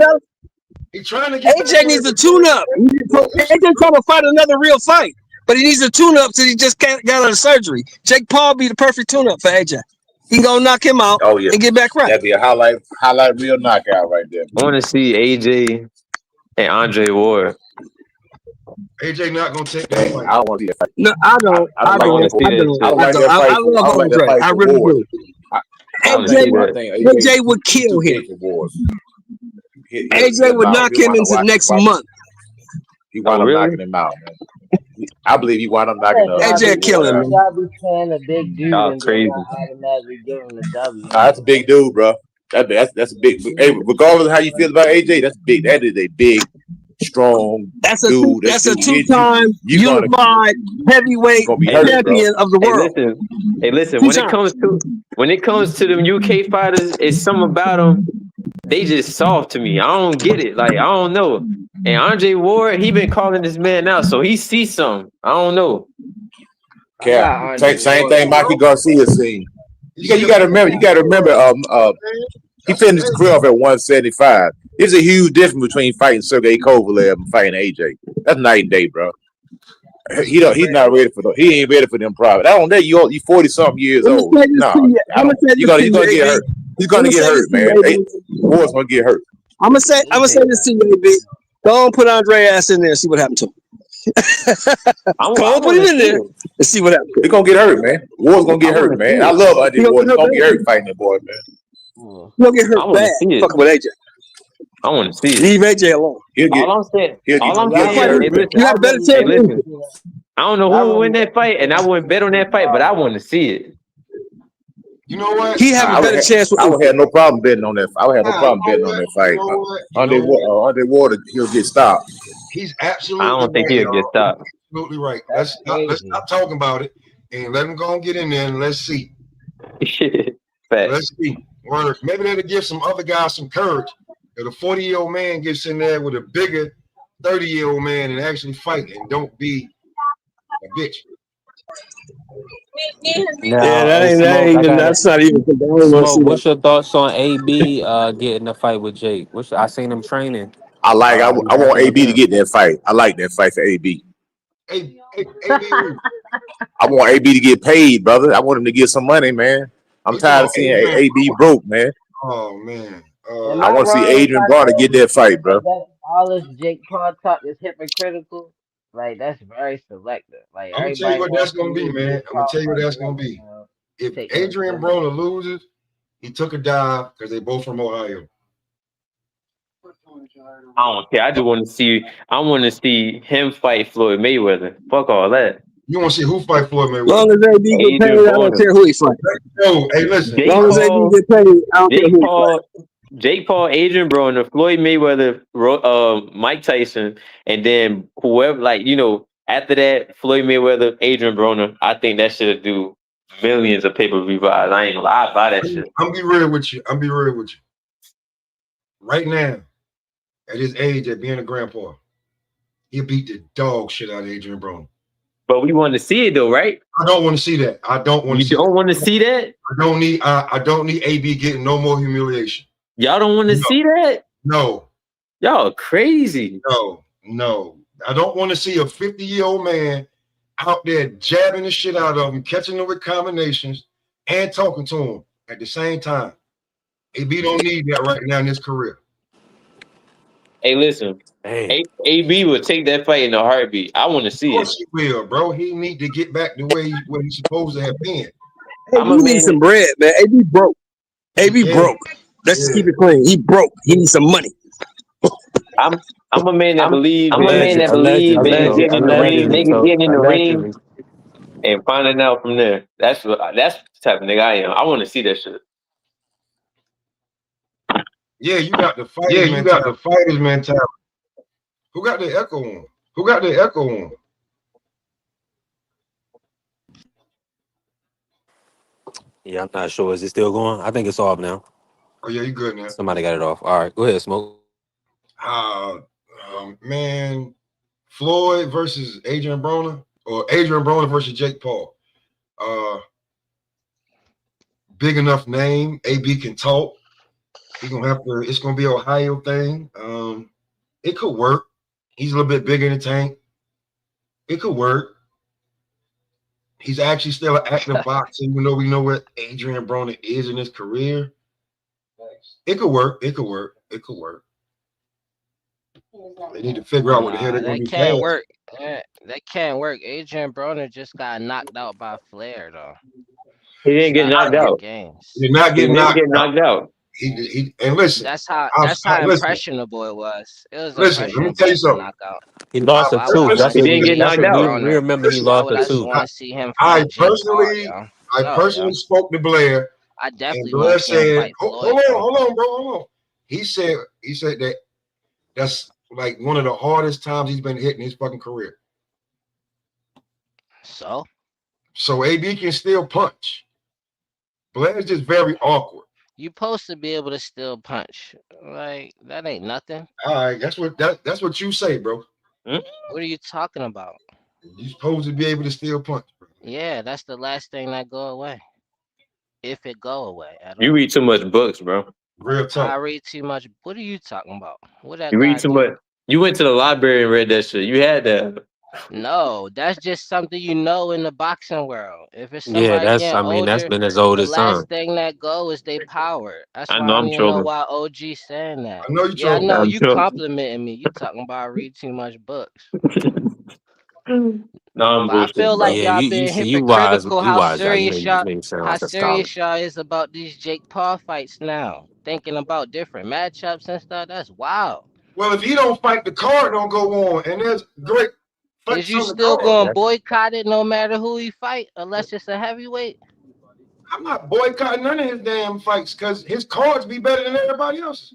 He's trying to get AJ needs a tune-up. AJ trying to fight another real fight, but he needs a tune-up till he just got out of surgery. Jake Paul be the perfect tune-up for AJ. He can go knock him out and get back right. That'd be a highlight real knockout right there. I want to see AJ and Andre Ward. AJ not gonna take that fight. I don't want to see that fight. No, I don't. I don't wanna see that shit. I don't like that fight. I love I don't like that Andre. fight I for really Ward. do. I wanna AJ see would, that. AJ would kill him. AJ AJ would knock him into next month. He wound Oh, up really? knocking him out, man. I believe he wound up knocking him out. AJ kill him, man. Y'all be saying a big dude Y'all and then crazy. y'all automatically give him the W. Nah, that's a big dude, bro. That's a big. Hey, regardless of how you feel about AJ, that's big. That is a big, strong dude. That's a two-time unified heavyweight champion of the world. Hey, listen. When it comes to them UK fighters, it's something about them. They just soft to me. I don't get it. Like I don't know. And Andre Ward, he been calling this man out, so he sees something. I don't know. Yeah, same thing. Mikey Garcia seen. You got to remember. He finished his career off at 175. There's a huge difference between fighting Sergey Kovalev and fighting AJ. That's night and day, bro. He's not ready for he ain't ready for them problems. I don't know. You 40 something years old. No, he's gonna get hurt. He's gonna get hurt, man. Ward's gonna get hurt. I'm gonna say this to you, AB. Go on, put Andre ass in there and see what happened to him. Go on, put him in there and see what happens. He's gonna get hurt, man. Ward's gonna get hurt, man. I love Andre Ward. He's gonna get hurt fighting that boy, man. He'll get hurt bad. Fucking with AJ. I want to see it. Leave AJ alone. All I'm saying, you have a better chance. I don't know who will win that fight, and I wouldn't bet on that fight, but I want to see it. You know what? He have a better chance. I would have no problem betting on that. I would have no problem betting on that fight. Andre Ward, he'll get stopped. He's absolutely. I don't think he'll get stopped. Absolutely right. Let's stop talking about it and let him go and get in there and let's see. Let's see. Or maybe that'll give some other guys some courage. That a 40-year-old man gets in there with a bigger 30-year-old man and actually fight and don't be a bitch. That's not even. Smoke, what's your thoughts on AB getting a fight with Jake? I seen him training. I want AB to get that fight. I like that fight for AB. AB. I want AB to get paid, brother. I want him to get some money, man. I'm tired of seeing AB broke, man. Oh man. I want to see Adrian Broner get that fight, bro. All this Jake Paul talk is hypocritical. Like that's very selective. Like I'm gonna tell you what that's gonna be, man. I'm gonna tell you what that's gonna be. If Adrian Broner loses, he took a dive because they both from Ohio. I don't care. I just want to see. I want to see him fight Floyd Mayweather. Fuck all that. You want to see who fight Floyd Mayweather? Long as AB get paid, I don't care who he fights. Yo, hey, listen. Long as AB get paid, I don't care who he fights. Jake Paul, Adrian Broner, Floyd Mayweather, Mike Tyson, and then whoever, after that, Floyd Mayweather, Adrian Broner. I think that should do millions of pay-per-view buys. I ain't gonna lie, I buy that shit. I'm be real with you. Right now, at his age, at being a grandpa, he'll beat the dog shit out of Adrian Broner. But we want to see it though, right? I don't want to see that. I don't want to see. You don't want to see that? I don't need AB getting no more humiliation. Y'all don't want to see that? No. Y'all crazy. No. I don't want to see a 50-year-old man out there jabbing the shit out of him, catching them with combinations, and talking to him at the same time. AB don't need that right now in his career. Hey, listen. Hey. AB will take that fight in a heartbeat. I want to see it. Of course he will, bro. He need to get back the way he's supposed to have been. Hey, he needs some bread, man. AB broke. AB broke. Let's just keep it clean. He broke. He needs some money. I'm a man that believes. I'm a man that believes getting in the ring and finding out from there. That's the type of nigga I am. I want to see that shit. Yeah, you got the fighter's mentality. Who got the echo on? Yeah, I'm not sure. Is it still going? I think it's off now. Oh yeah, you good now. Somebody got it off. All right, go ahead, Smoke. Man, Floyd versus Adrian Broner, or Adrian Broner versus Jake Paul. Big enough name. AB can talk. He's gonna have to. It's gonna be an Ohio thing. It could work. He's a little bit bigger in the tank. It could work. He's actually still an active boxer, even though we know what Adrian Broner is in his career. It could work. They need to figure out what the hell they're Nah, gonna that do can't fast. work. That can't work. Adrian Broner just got knocked out by Flair though. He didn't get Stopped knocked 4 out. games. He did not He get didn't knocked get out. knocked out. And listen, That's how listen, impressionable it was. It was listen. Let me tell impressionable you as a something. knockout. He lost a Why would I tooth. want That's to He what didn't he. see get That's knocked what Adrian we out. Broner? remember. He Why lost would a I just tooth. want to see him I fight Jake Paul, personally, yo? I No, yo. personally spoke to Blair, I and definitely want Blair to see him said, fight "Hold Floyd, on, bro. hold on, bro, hold on." He said that that's like one of the hardest times he's been hit in his fucking career. So So AB can still punch. Blair's just very awkward. you supposed to be able to still punch. Like that ain't nothing. All right, that's what you say, bro. What are you talking about? You're supposed to be able to still punch, bro. Yeah, that's the last thing that go away. If it go away at You all. read too much books, bro. Real I talk. read too much. What are you talking about? What that You read guy too do? much. You went to the library and read that shit. You had that. No, that's just something you know in the boxing world. If it's Yeah, somebody that's. getting I mean, that's older, been as old the as time. last thing that go is they power. That's I why know I don't I'm even know trolling. why OG saying that. I know you Yeah, I trolling. know I'm you trolling. complimenting me. You talking about I read too much books. No, I'm But I bullshitting, feel like bro. Yeah, y'all you being see, you wise, hypocritical you how wise, y'all. You know, serious you y'all make me sound how like a scholar. serious y'all is about these Jake Paul fights now. Thinking about different matchups and stuff. That's wild. Well, if he don't fight, the card don't go on, and there's great Is fights you on the still card. gonna Yeah, boycott it no matter who he fight, unless it's a heavyweight? I'm not boycotting none of his damn fights because his cards be better than everybody else.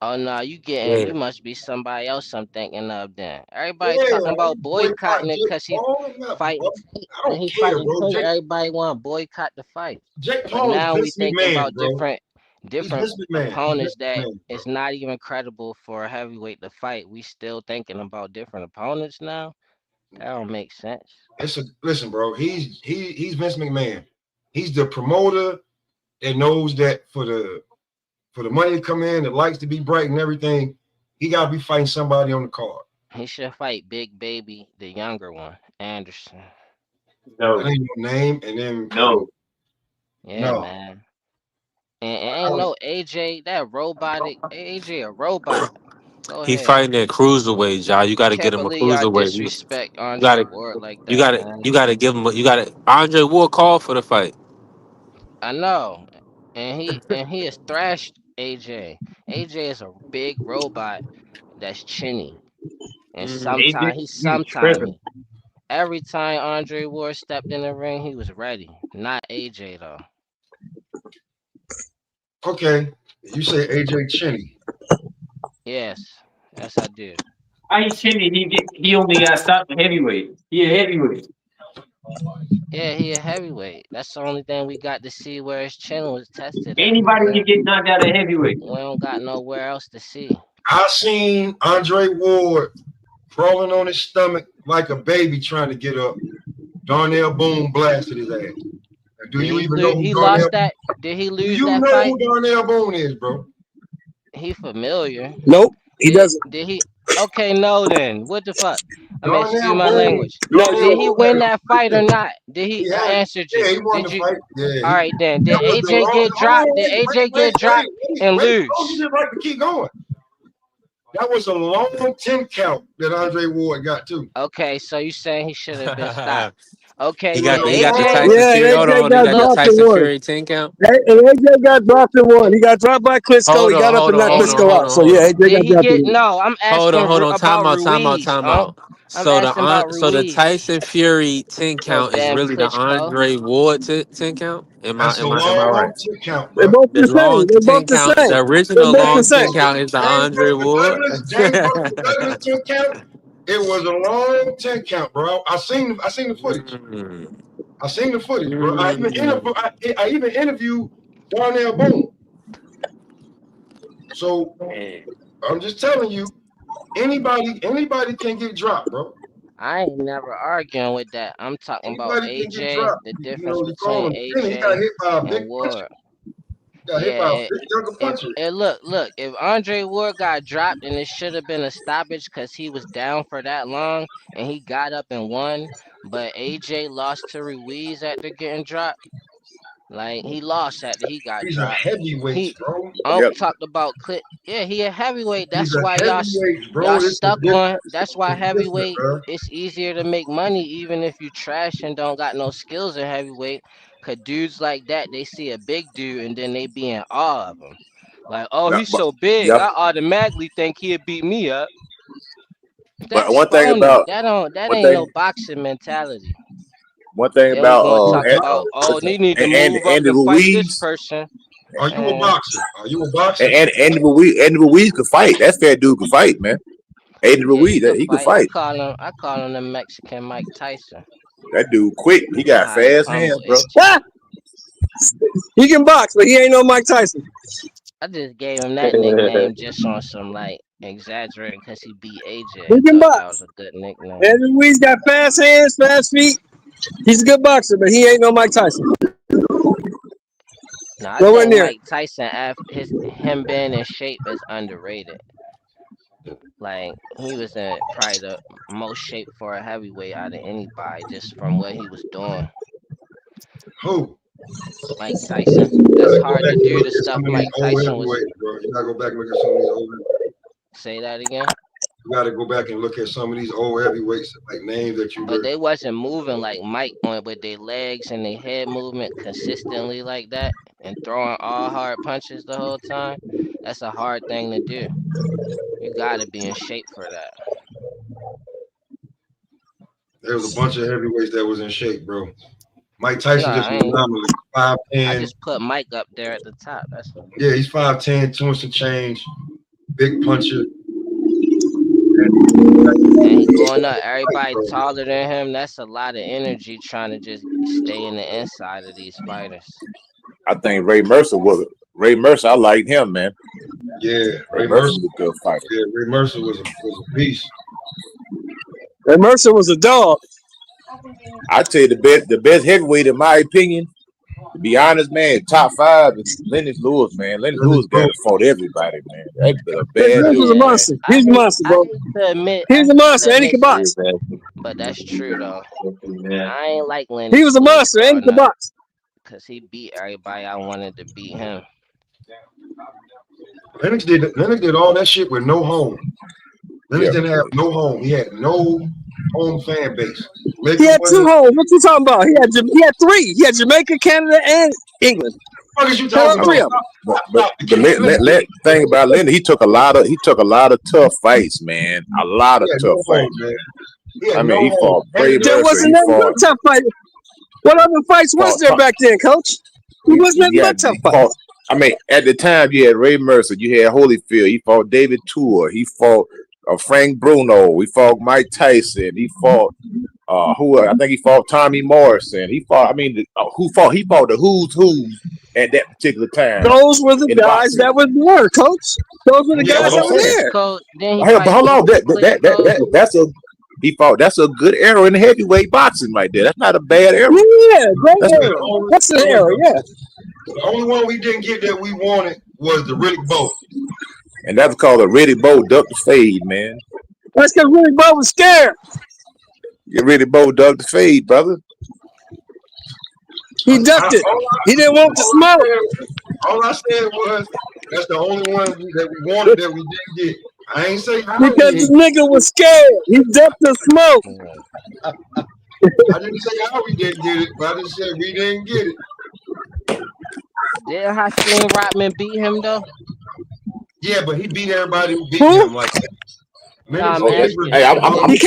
Oh no, yeah. you must be somebody else I'm thinking of then. Everybody Yeah, talking I about ain't boycotting boycotting it Jake because he Paul. I'm not, fighting Tate. I When don't he care, fighting bro. Tate, everybody want to boycott the fight. Jake But Paul is now we Vince thinking McMahon, about bro. He's different Vince McMahon. He's opponents Vince that McMahon, bro. it's not even credible for a heavyweight to fight. We still thinking about different opponents now. That don't make sense. Listen, bro. He's Vince McMahon. He's the promoter that knows that for the money to come in, the lights to be bright and everything, he gotta be fighting somebody on the card. He should fight Big Baby, the younger one, Anderson. That No, ain't no name, and then no. Yeah, no, man. And I ain't don't, no AJ, that robotic AJ a robot. Go He ahead. fighting at cruiserweight, y'all. You I got to get can't him a believe y'all cruiserweight. disrespect You Andre got to, Ward like that, man. you got to give him. You got to. Andre Ward called for the fight. I know. And he has thrashed AJ. AJ is a big robot that's chinny. And AJ, sometimes he's you tripping. every time Andre Ward stepped in the ring, he was ready. Not AJ though. okay. You say AJ Cheney. Yes, I do. I ain't Chinny. He only got stopped in heavyweight. He a heavyweight. Yeah, he a heavyweight. That's the only thing we got to see where his chin was tested at. Anybody can get knocked out of heavyweight. We don't got nowhere else to see. I seen Andre Ward crawling on his stomach like a baby trying to get up. Darnell Boone blasted his ass. Now, do you even know who He Darnell? lost that? Did he Do lose you that know fight? who Darnell Boone is, bro? He familiar. Nope, he doesn't. Did he? Okay, no then. What the fuck? I mean, excuse Darnell my Boone. language. No, Did Darnell he Boone win had that fight or a not? Did he? he I had answered yeah, you. he won Did the you? fight. Yeah, All right then. Did that was the AJ wrong. get Hold dropped? on, Did AJ get dropped and Hold lose? on, right to keep going. That was a long 10 count that Andre Ward got too. Okay, so you saying he should have been stopped? Okay, It was then a He got the AJ. long Tyson yeah, Fury. Hold on, AJ hold on. He got got the Look, dropped in Tyson one. Fury 10 count. And AJ got dropped in one. He got dropped by Klitschko. Hold He on, got up hold and on, knocked and hold he on, Klitschko hold out. on, So hold yeah, on. AJ did got he dropped in get? one. No, I'm asking Hold on. about Time out, time out, Ruiz. time out. I'm So asking about the Ruiz. Tyson Fury 10 So count is damn really the Klitschko. Andre Ward 10 count? That's a Am I long right? 10 count, They bro. both The the same. long They both 10 the count, the same. They original both the long same. 10 count is the James Andre Buster Ward. Douglas 10 count. It was a long 10 count, bro. I seen the footage. Mm, I seen the footage, bro. mm. I even interviewed Darnell Boone. So Man. I'm just telling you, anybody can get dropped, bro. I ain't never arguing with that. I'm talking about Anybody can get AJ. dropped. The You difference know, you call between him Kenny. He got AJ hit by a and big puncher. Ward. Got hit Yeah, by a big younger if puncher. look, if Andre Ward got dropped and it should have been a stoppage because he was down for that long and he got up and won, but AJ lost to Ruiz after getting dropped, Like he lost after he got He's a dropped. heavyweight, He bro. Yep. talked about clip. Yeah, he a heavyweight. He's That's a why heavyweight, bro. y'all It's a stuck on. That's why it's different, heavyweight. bro. It's easier to make money even if you trash and don't got no skills in heavyweight. Cause dudes like that, they see a big dude and then they be in awe of him. Like, oh, Nah, he's so big, yep. I automatically think he'd beat me up. But That's phony. That one ain't no thing boxing mentality. one thing Then we about gonna talk about, oh, listen, they need to and move up Andy and fight this Ruiz person. Are you a Man, boxer? Are you a boxer? and Andy Ruiz could fight. That fat dude could fight, man. Andy yeah, Ruiz, he could he could fight. I fight. call him the Mexican Mike Tyson. That dude quick. He The got highest fast humble hands, bro. AJ. He can box, but he ain't no Mike Tyson. I just gave him that nickname just on some like exaggerating because he beat AJ. He I can thought that was box. a good nickname. Andrew Ruiz got fast hands, fast feet. He's a good boxer, but he ain't no Mike Tyson. No, I Nowhere think near. Mike Tyson, him being in shape is underrated. Like he was in probably the most shape for a heavyweight out of anybody, just from what he was doing. Who? Mike Tyson. You That's gotta go hard back to and do look the at stuff some of these Mike old Tyson was. heavyweights, bro. You gotta go back and look at some of these old heavyweights. Say that again. You gotta go back and look at some of these old heavyweights, like names that you But heard. they wasn't moving like Mike on with their legs and their head movement consistently like that and throwing all hard punches the whole time. That's a hard thing to do. You gotta be in shape for that. There was a bunch of heavyweights that was in shape, bro. Mike Tyson Nah, just I was ain't. anomaly. I 5'10". just put Mike up there at the top. That's all. Yeah, he's 5'10", 2 and some change, big puncher. And he going up. Everybody taller than him. That's a lot of energy trying to just stay in the inside of these fighters. I think Ray Mercer was Ray Mercer. I liked him, man. Yeah, Ray Mercer was a good fighter. Yeah, Ray Mercer was a beast. Ray Mercer was a dog. I tell you the best heavyweight in my opinion. To be honest, man, top 5 is Lennox Lewis, man. Lennox Lewis got fought everybody, man. That's a bad He was a dude, monster. man. He's a monster, bro. I hate to admit, He's a monster, and he can box. but that's true though. I ain't like Lennox. He was a monster, and he can box. Cause he beat everybody I wanted to beat him. Lennox did all that shit with no home. Lennox didn't have no home. He had no home fan base. He had 2 homes. What you talking about? He had 3. He had Jamaica, Canada, and England. What is you talking 3 of about? them. But thing about Lennox, he took a lot of tough fights, man. A lot of tough fights, man. I mean, he fought Ray Mercer. There wasn't no tough fight. What other fights was there back then, Coach? He wasn't no tough fight. I mean, at the time you had Ray Mercer, you had Holyfield, he fought David Tour, he fought Frank Bruno, he fought Mike Tyson, he fought I think he fought Tommy Morrison. He fought. I mean, who fought? He fought the who's who at that particular time. Those were the guys that were there, Coach. Those were the guys that were there. But hold on, that's a he fought. That's a good era in heavyweight boxing right there. That's not a bad era. Yeah, great era. That's an era. Yeah. The only one we didn't get that we wanted was the Riddick Bowe. And that's called a Riddick Bowe duck the fade, man. That's because Riddick Bowe was scared. You Riddick Bowe duck the fade, brother. He ducked it. He didn't want the smoke. All I said was that's the only one that we wanted that we didn't get. I ain't say how. Because this nigga was scared. He ducked the smoke. I didn't say how we didn't get it, but I just said we didn't get it. Did Hakeem Rodman beat him though? Yeah, but he beat everybody who beat him like that. Hey, I'm gonna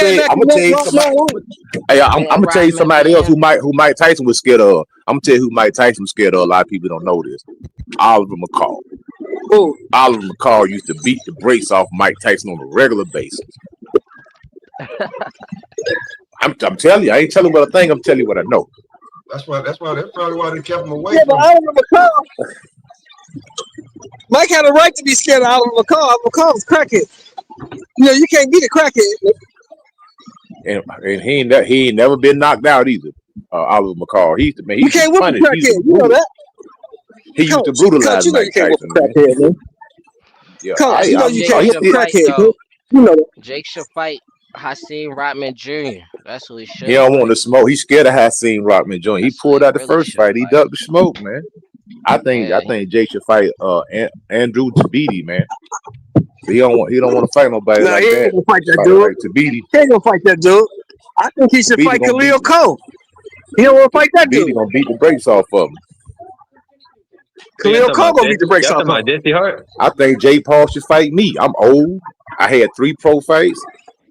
tell you somebody else who Mike Tyson was scared of. I'm gonna tell you who Mike Tyson was scared of. A lot of people don't know this. Oliver McCall. Oliver McCall used to beat the brakes off Mike Tyson on a regular basis. I'm telling you, I ain't telling you what I think. I'm telling you what I know. That's probably why they kept him away. Yeah, but Oliver McCall. Mike had a right to be scared of Oliver McCall. Oliver McCall was crackhead. You know, you can't beat a crackhead. And he ain't never been knocked out either. Oliver McCall. He used to, man. You can't whip a crackhead. You know that. He used to brutalize Mike Tyson. Man. Yeah, Coach, you know you can't whip a crackhead. You know that. Jake should fight Hakeem Rodman Jr. That's who he He should don't want fight. to smoke. He's scared of Hakeem Rockman Joint. He That's who he pulled out the really first should fight. He fight. ducked the smoke, man. I think Yeah, Jake should fight Andrew Tabiti, man. So he don't want to fight nobody No, like he ain't that. gonna fight that Fighter dude. like Tabiti. He ain't gonna fight that dude. I think he should Tabiti fight gonna beat Khalil Cole. He don't want to fight that Tabiti dude. gonna beat the brakes off of him. Khalil Cole gonna beat the brakes off of him. Jesse Hart? I think Jake Paul should fight me. I'm old. I had 3 pro fights.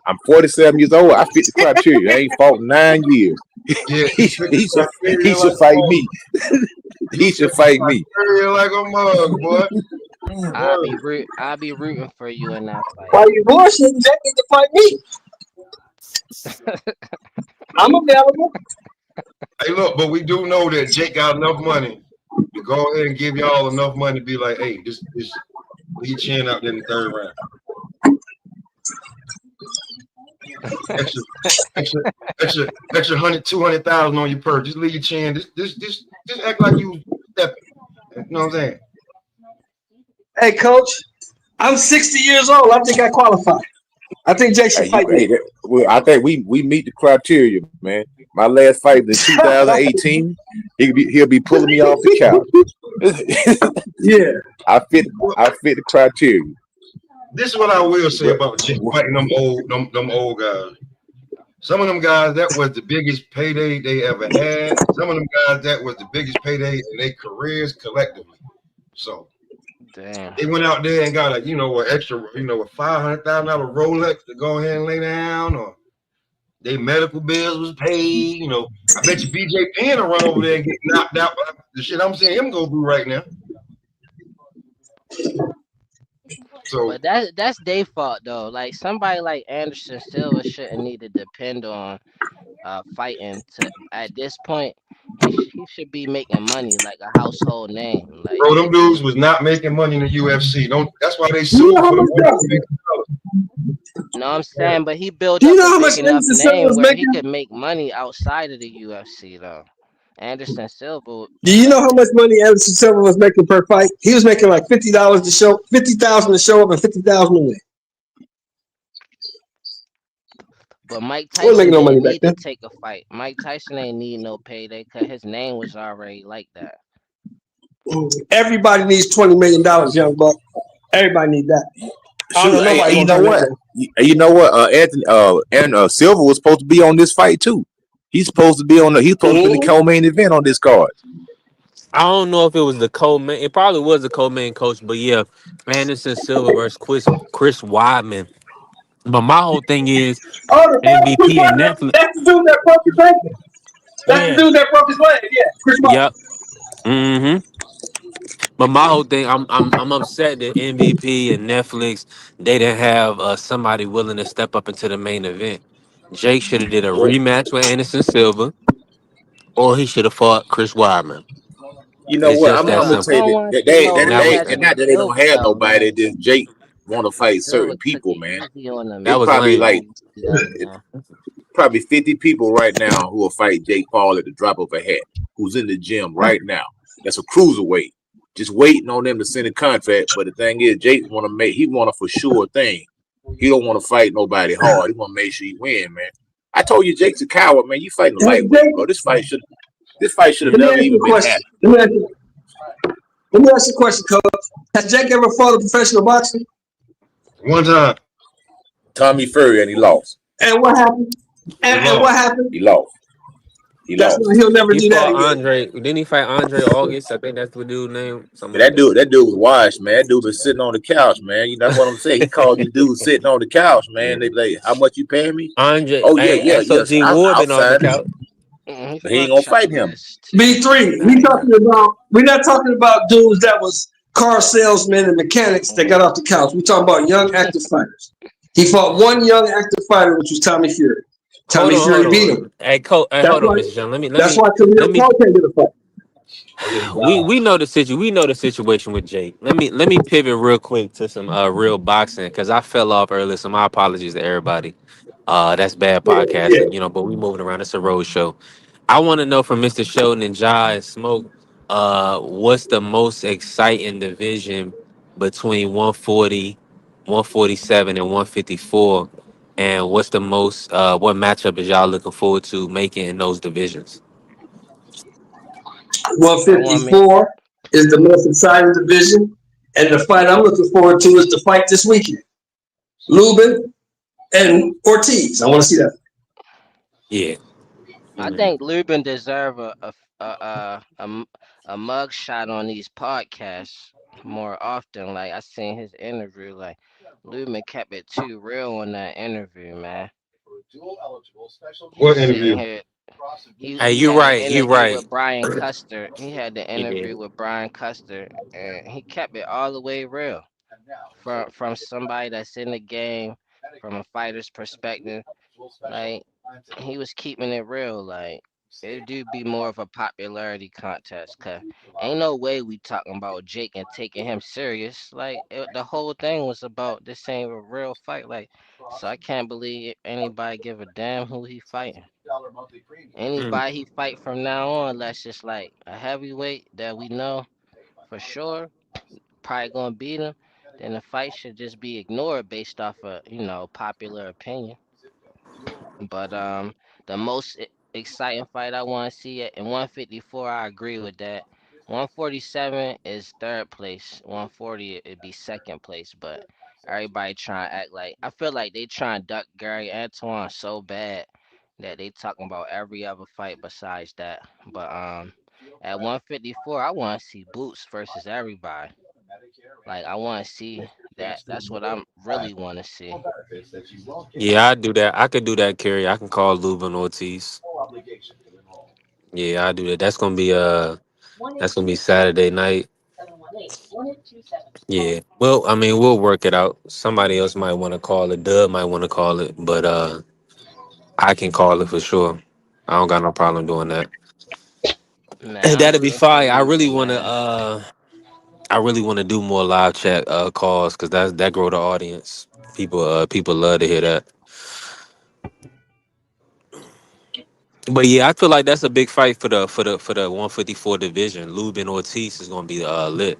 I'm 47 years old. I fit the criteria. I ain't fought in 9 years. Yeah, he should fight me. He should fight me. Like a mug, boy. I'll be rooting for you in that fight. Why you bullshitting? Jake need to fight me. I'm available. Hey, look, but we do know that Jake got enough money to go ahead and give y'all enough money to be like, hey, this leave your chin out there in the 3rd round. extra 100, 200,000 on your purse. Just leave your chin. Just act like you stepping. You know what I'm saying? Hey, coach, I'm 60 years old. I think I qualify. I think Jake should fight me. I think we meet the criteria, man. My last fight was in 2018. He'll be pulling me off the couch. Yeah, I fit the criteria. This is what I will say about Jake fighting them old guys. Some of them guys, that was the biggest payday they ever had. Some of them guys, that was the biggest payday in their careers collectively. So Damn. they went out there and got an extra, a $500,000 Rolex to go ahead and lay down, or their medical bills was paid. I bet you BJ Penn will run over there and get knocked out by the shit I'm seeing him go through right now. So, But that's their fault though. Like somebody like Anderson Silva shouldn't need to depend on fighting to at this point. He should be making money like a household name. Like bro, them dudes was not making money in the UFC. That's why they sued for them. No, I'm saying, but he built Do up you know a how much big enough Anderson Silva name was where he making? could make money outside of the UFC though. Anderson Silva. Do you know how much money Anderson Silva was making per fight? He was making like $50 to show, 50,000 to show up, and 50,000 to win. But Mike He wasn't Tyson making no money didn't back need then. to take a fight. Mike Tyson ain't need no payday because his name was already like that. Everybody needs $20 million, young buck. Everybody needs that. I don't know nobody You gonna know turn what? that You know what? Anthony and Silva was supposed to be on this fight too. He's supposed to be on he's supposed to be in the co-main event on this card. I don't know if it was the co-main. It probably was the co-main coach, but yeah, Anderson Silva versus Chris Weidman. But my whole thing is Oh, the Chris MVP and Weidman? Netflix. That's the dude that broke his leg. That's the Yeah. dude that broke his leg. Yeah, Chris Weidman. Yep. Mm-hmm. But my whole thing, I'm upset that MVP and Netflix they didn't have somebody willing to step up into the main event. Jake should have did a rematch with Anderson Silva, or he should have fought Chris Weidman. You know It's what? just I'm that gonna simple. tell Don't you want to that see they no that That was they rematch and with not that they don't Silva have though, nobody. man. Just Jake want to fight Silva certain took people, it man. easy on them. that It's was probably lame. like Man. probably 50 people right now who will fight Jake Paul at the drop of a hat. Who's in the gym right now? That's a cruiserweight. Just waiting on them to send a contract. But the thing is, Jake he want a for sure thing. He don't want to fight nobody hard. He want to make sure he win, man. I told you, Jake's a coward, man. You fighting a Hey, lightweight, Jake, bro. This fight should have let me never ask you even a been question. happening. Let me ask you a question, Coach. Has Jake ever fought a professional boxer? One time. Tommy Fury, and he lost. And what happened? And what happened? He lost. That's why he'll never He do that fought again. Andre. Didn't he fight Andre August? I think that's the dude's name. Something But like that. that dude was washed, man. That dude was sitting on the couch, man. You know what I'm saying? He called the dude sitting on the couch, man. They like, how much you paying me? Andre, Oh yeah, hey, SOG Ward been off the couch. But he ain't gonna fight him. B3, we're not talking about dudes that was car salesmen and mechanics that got off the couch. We're talking about young active fighters. He fought one young active fighter, which was Tommy Fury. Tommy Fury beat him. Hey, hold on, Mr. John. That's why Khalil Cole can't get a fight. We know the situation. We know the situation with Jake. Let me pivot real quick to some real boxing because I fell off earlier. So my apologies to everybody. That's bad podcasting, but we moving around. It's a road show. I want to know from Mr. Sheldon and Jai and Smoke, what's the most exciting division between 140, 147, and 154 And what's the most? What matchup is y'all looking forward to making in those divisions? I want me. 154 is the most exciting division, and the fight I'm looking forward to is the fight this weekend. Lubin and Ortiz. I want to see that. Yeah. I think Lubin deserve a mug shot on these podcasts more often. Like I seen his interview. Like Lubin kept it too real on that interview, man. He What sitting interview? here. Hey, He you had the right. You interview right. with Brian Custer. He had the Yeah. interview with Brian Custer, and he kept it all the way real. From somebody that's in the game, from a fighter's perspective, like he was keeping it real. Like it do be more of a popularity contest, cause ain't no way we talking about Jake and taking him serious. Like the whole thing was about this ain't a real fight. Like so I can't believe anybody give a damn who he fighting. Mm. Anybody he fight from now on, unless it's like a heavyweight that we know for sure probably gonna beat him, then the fight should just be ignored based off of popular opinion. But the most exciting fight I want to see it in 154. I agree with that. 147 is third place. 140 it'd be second place. But everybody trying to act like I feel like they trying to duck Gary Antoine so bad that they talking about every other fight besides that. But at 154, I want to see Boots versus everybody. Like I want to see that. That's what I'm really want to see. Yeah, I do that. I could do that, Kerry. I can call Lubin Ortiz. Yeah, I do that. That's gonna be Saturday night. Yeah. Well, I mean, we'll work it out. Somebody else might want to call it. Dub might want to call it, but I can call it for sure. I don't got no problem doing that. Man, I'm That'd be rooting for fine. I really Lubin, wanna man. do more live chat calls because that grow the audience. People love to hear that. But yeah, I feel like that's a big fight for the 154 division. Lubin Ortiz is gonna be lit.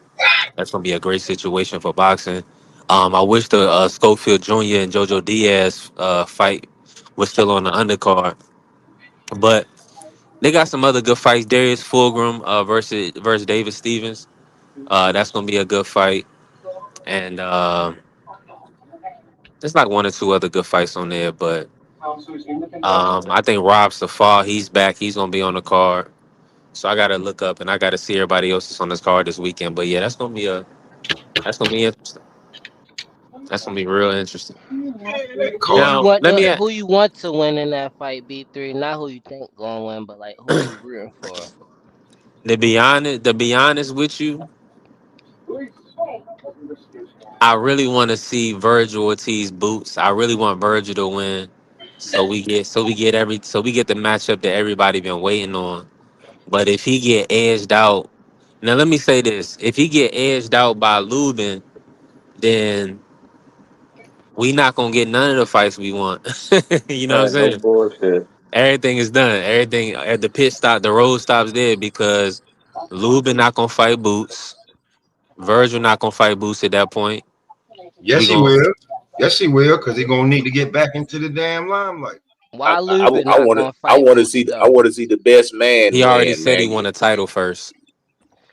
That's gonna be a great situation for boxing. I wish the Schofield Jr. and Jojo Diaz fight was still on the undercard, but they got some other good fights. Darius Fulgram versus David Stevens. That's gonna be a good fight, and there's like one or two other good fights on there. But I think Rob Safar, he's back. He's gonna be on the card. So I gotta look up and I gotta see everybody else that's on this card this weekend. But yeah, that's gonna be interesting. That's gonna be real interesting. Who Card. you Now want let to me who you want to win in that fight, B3? Not who you think gonna win, but like who you rooting for. to be honest with you, I really want to see Virgil Ortiz boots. I really want Virgil to win, so we get the matchup that everybody been waiting on. But if he get edged out, now let me say this: if he get edged out by Lubin, then we not gonna get none of the fights we want. You know what I'm No saying? bullshit. Everything is done. Everything at the pit stop, the road stops there because Lubin not gonna fight Boots. Virgil not gonna fight Boots at that point. We Yes, he gonna will. Yes, he will, because he's gonna need to get back into the damn limelight. Why Lubin not gonna I fight want to Boots see I though? want to see the best man He already win, said he man. want a title first.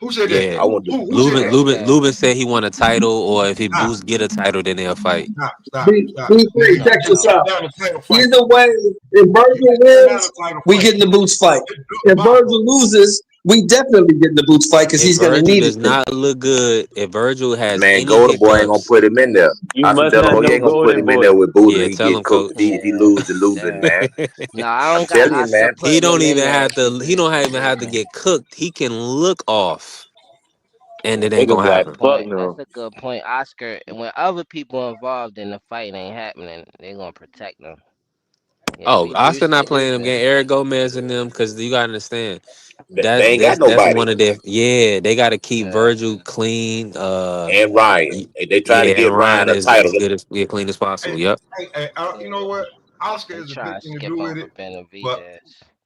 Who said that? Yeah. I want to. Who said Lubin that? Lubin Okay. Lubin said he want a title, or if he Stop, Boots get a title, then they'll fight. stop. B3, Nigga, check just this turn out. down the title fight. Either way, if Virgil Turn down wins, the title we fight. get in the Boots fight. If Bob, Virgil loses, we definitely get in the Boots fight because If he's gonna Virgil need it does to. not look good, if Virgil has Man, any Golden Boy ain't gonna hiccups, put him in there. You I can must tell him, not oh, he know ain't gonna put Golden him in there Boy. with Boots and yeah, he tell get him, cooked coach. if he Yeah. lose to Lubin, Yeah. man. No, I I'm don't got telling you, man. Oscar He putting don't him in even there, have to. He B3. don't even have to Yeah. get cooked. He can look off, and it They ain't gonna gonna be like, Good happen. fuck point. That's no. a good point. Oscar, and when other people involved in the fight ain't happening, they gonna protect them. Yeah, Oh, we do Oscar not see. playing them Yeah. game. Eric Gomez and them, because you gotta understand They that's ain't got that's that's nobody. one of their. Yeah, they got to keep Yeah. Virgil clean. And Ryan. Y- They trying to yeah, and get Ryan Ryan a is title. as good as clean as Hey, possible. Yep. you Yeah. know what? Oscar They is a try good to thing to skip do with over it, but Benavidez.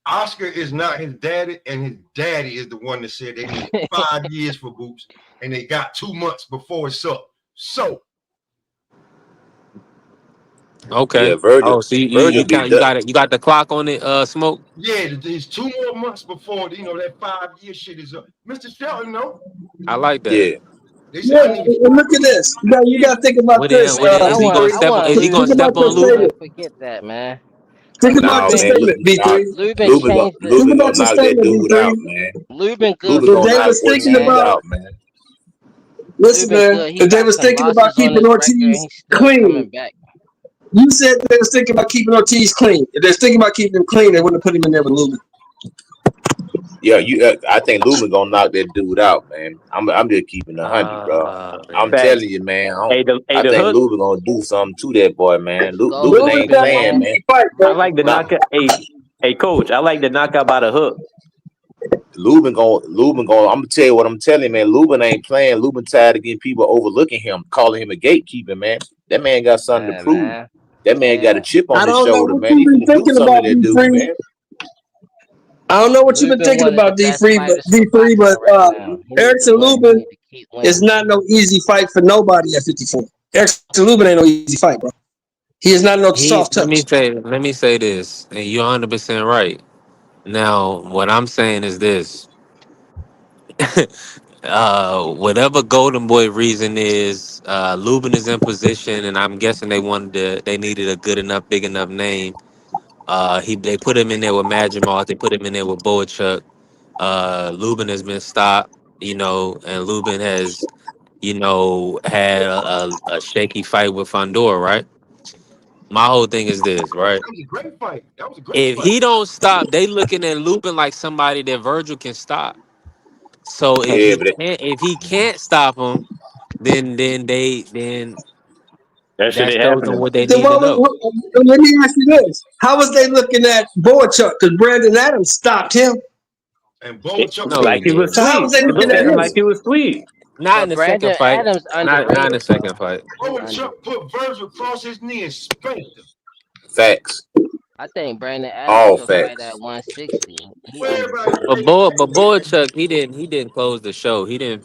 Oscar is not his daddy, and his daddy is the one that said they needed 5 years for Boots, and they got 2 months before it's up. So Okay. Yeah, Virgil. Oh, so you Virgil be count you done. got it. You got the clock on it. Smoke. Yeah, there's 2 more months before that 5-year shit is up. Mr. Shelton, no, I like that. Yeah. they said Yeah, I need and look at this. Now you got to think about What then? this, What then? Man, Is he gonna B3. I step? want Is he gonna Think Lubin. about step your on Man, Lubin? statement. forget that, man. Think about Nah, your Lubin, man. statement, B3. Lubin Lubin gonna changed the Think Lubin about gonna your knock that statement, dude B3. out, man. Lubin good Lubin for If gonna they knock was boxing, that thinking dude man. about, out, man. listen, Lubin man, good. He if they got was some thinking about losses on keeping his record, and Ortiz he's still clean, coming back. you said they was thinking about keeping Ortiz clean. If they was thinking about keeping him clean, they wouldn't have put him in there with Lubin. Yeah, I think Lubin gonna knock that dude out, man. I'm just keeping 100, bro. I'm Man. Facts. telling you, man. Hey, I the think hook. Lubin gonna do something to that boy, man. Go Lubin Lubin ain't Lubin, got no playing, man. man. easy fight, I bro. like the Nah, knockout. Hey, coach. I like the knockout by the hook. Lubin gonna. I'm gonna tell you what I'm telling you, man. Lubin ain't playing. Lubin tired of getting people overlooking him, calling him a gatekeeper, man. That man got something to Yeah, prove. man. That man got a Yeah. chip on I his don't know shoulder, what man. you've He been finna do thinking something about, to that dude, D3. man. I don't know what you've been Lubin thinking one of the about, best D3, but fighters for D3, boxing but right now. He need to Erickson win. He Lubin need to keep is winning. not no easy fight for nobody at 54. Erickson Lubin ain't no easy fight, bro. He is not no soft Let me touch. say this, and you're 100% right. Now, what I'm saying is this: whatever Golden Boy reason is, Lubin is in position, and I'm guessing they needed a good enough, big enough name. They put him in there with Madrimov. They put him in there with Boachuk. Lubin has been stopped, and Lubin has, had a shaky fight with Fandor, right? My whole thing is this, right? That was a great fight. That was a great If fight. he don't stop, they looking at Lubin like somebody that Virgil can stop. So Yeah, but if he can't stop him, then That shit that ain't shows them happening. what they Then need to know. let me ask you this. How was they looking at Boachuk? Because Brandon Adams stopped him. And Boachuk No, he Like he was didn't. So how was sweet. they They looking looked at at him him? like he was sweet. Not in But the second Brandon fight. Adams Not in underrated. the second fight. He under. Boachuk put Virgil across his knee and spanked him. facts. I think Brandon Adams All could fight facts. at 160. He Everybody, underrated. But Boychuk, he didn't close the show. He didn't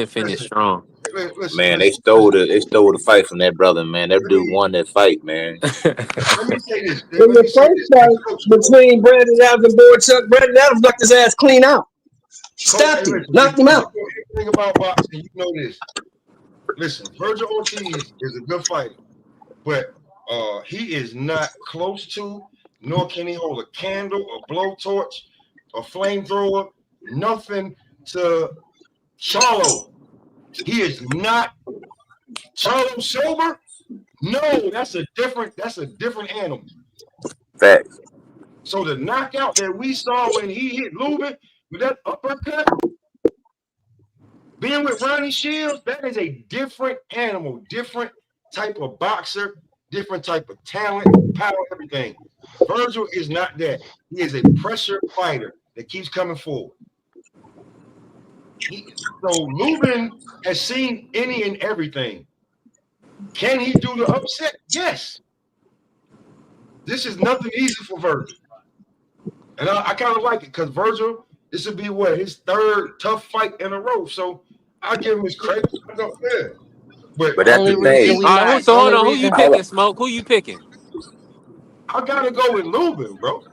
finish listen, strong. Man, listen. they stole the fight from that brother, man. That Let dude me won that fight, man. let me say this. In Let the me say first this. And fight coach, between Brandon Adams and Boachuk, Brandon Adams knocked his ass clean out. coach, Stopped hey, him. listen. Knocked him If out. you know anything about boxing, you know this. Listen, Virgil Ortiz is a good fighter, but he is not close to, nor can he hold a candle, a blowtorch, a flamethrower, nothing to Charlo. He is not Charlo sober. No, that's a different animal. Facts. So the knockout that we saw when he hit Lubin with that uppercut, being with Ronnie Shields, that is a different animal, different type of boxer, different type of talent, power, everything. Virgil is not that. He is a pressure fighter that keeps coming forward. So Lubin has seen any and everything. Can he do the upset? Yes. This is nothing easy for Virgil. And I kind of like it because Virgil, this would be his third tough fight in a row. So I give him his credit. I don't care. But But that's the Only reason thing. we All right, not. so hold Only on. Who you reason. Hold picking, up. Smoke? Who you picking? I gotta go with Lubin, bro.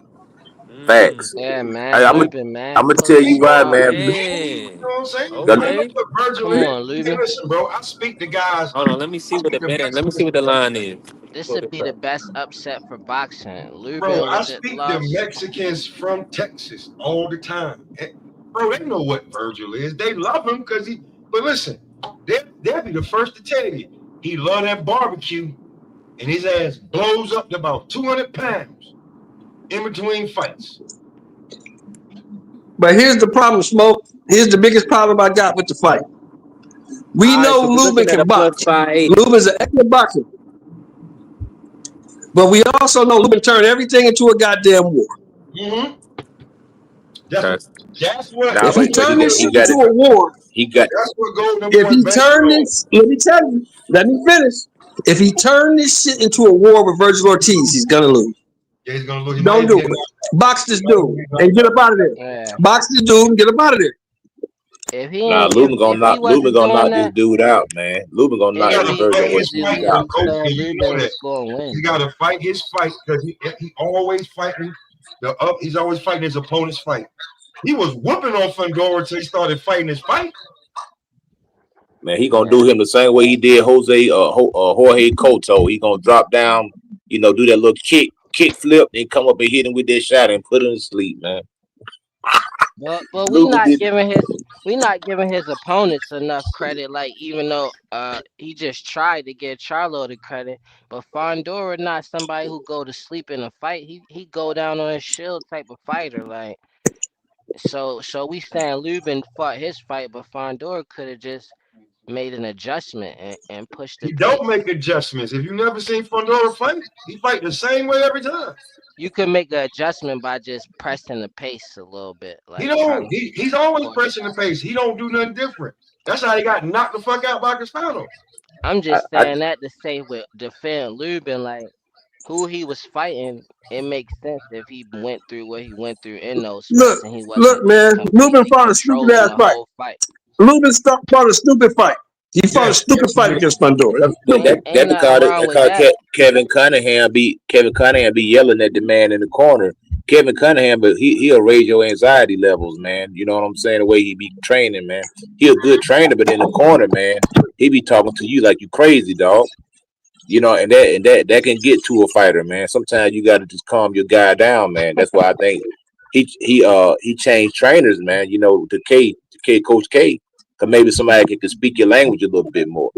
Facts. Yeah, I, man. I'm gonna Lubin, man. I'm gonna Pull tell up you Ain't why, no, smart. man. you Man. know what I'm saying? I The- know Okay. what Virgil Come is. on, Hey, Lubin. listen, bro. I speak to guys. Hold on. Let me see I what speak the to bet. Let me see Mexicans, what the line is. This would be the best upset for boxing. bro. Lubin I with the speak to loss. Mexicans from Texas all the time. Bro, they know what Virgil is. They love him because he. But listen, they'll be the first to tell you he love that barbecue, and his ass blows up to about 200 pounds in between fights. But here's the problem, Smoke. Here's the biggest problem I got with the fight. We All right, know so we're Lubin looking at a can plus box. 580. Lubin's an excellent boxer. But we also know Lubin turned everything into a goddamn war. Mm-hmm. Okay. That's what. Nah, If he but turned this he shit got into it. a war, He got That's what Golden if Boy he banks turned on. this, let me tell you, let me finish. If he turned this shit into a war with Virgil Ortiz, he's gonna lose. Yeah, he's gonna lose. He might Don't even do get it. Box this knocked dude and get up out of there. Yeah. Box this dude and get up out of there. If he Nah, ain't, Lubin gonna if he knock wasn't doing this that, dude out, man. Lubin gonna knock He it'd got this to be virgin fight horse his crazy fight, dude if out. coach, Stan and you Lubin know was that. gonna win. He got to fight his fight because he always fighting he's always fighting his opponent's fight. He was whooping on Fundora until he started fighting his fight. Man, he gonna do him the same way he did Jorge Cotto. He gonna drop down, do that little kick flip, and come up and hit him with that shot and put him to sleep, man. But we Lubin not did. giving his opponents enough credit. Like, even though he just tried to give Charlo the credit, but Fondora not somebody who go to sleep in a fight. He go down on his shield type of fighter. Like, so we saying Lubin fought his fight, but Fondora could have just made an adjustment and pushed the He don't pace. make adjustments. If you never seen Fundora fight, he fight the same way every time. You could make an adjustment by just pressing the pace a little bit, He like trying don't. to He's always force. pressing the pace. He don't do nothing different. That's how he got knocked the fuck out by Caspano. I'm just I saying that to say with defend Lubin, like who he was fighting, it makes sense if he went through what he went through in those Look, fights and he wasn't look, man. Lubin completely fought a stupid controlling ass the fight. whole fight. Lubin fought a stupid fight. He fought a stupid Yes, fight against Fundora. That's stupid. Ain't nothing wrong with that. Kevin Cunningham be yelling at the man in the corner. Kevin Cunningham, but he'll raise your anxiety levels, man. You know what I'm saying? The way he be training, man. He a good trainer, but in the corner, man, he be talking to you like you crazy, dog. And that can get to a fighter, man. Sometimes you got to just calm your guy down, man. That's why I think he changed trainers, man. To Coach K, cause maybe somebody can speak your language a little bit more.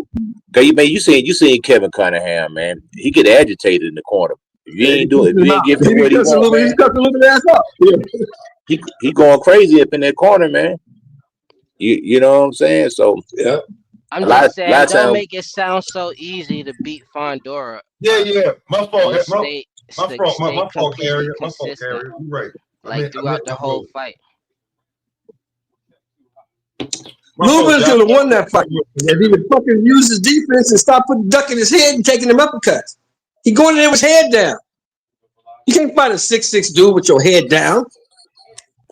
Cause you seen Kevin Cunningham, man. He get agitated in the corner. If you ain't giving him what he want, man, He's cussing Lubin ass up. Yeah. he going crazy up in that corner, man. You know what I'm saying? So Yeah. I'm just saying, don't make it sound so easy to beat Fondora. Yeah. My fault. And My fault, completely Carrier. My fault, consistent, Carrier. You're right. like throughout the whole fight. Lubin could have won that fight if he would fucking use his defense and stop ducking his head and taking them uppercuts. He going in there with his head down. You can't fight a 6'6" dude with your head down.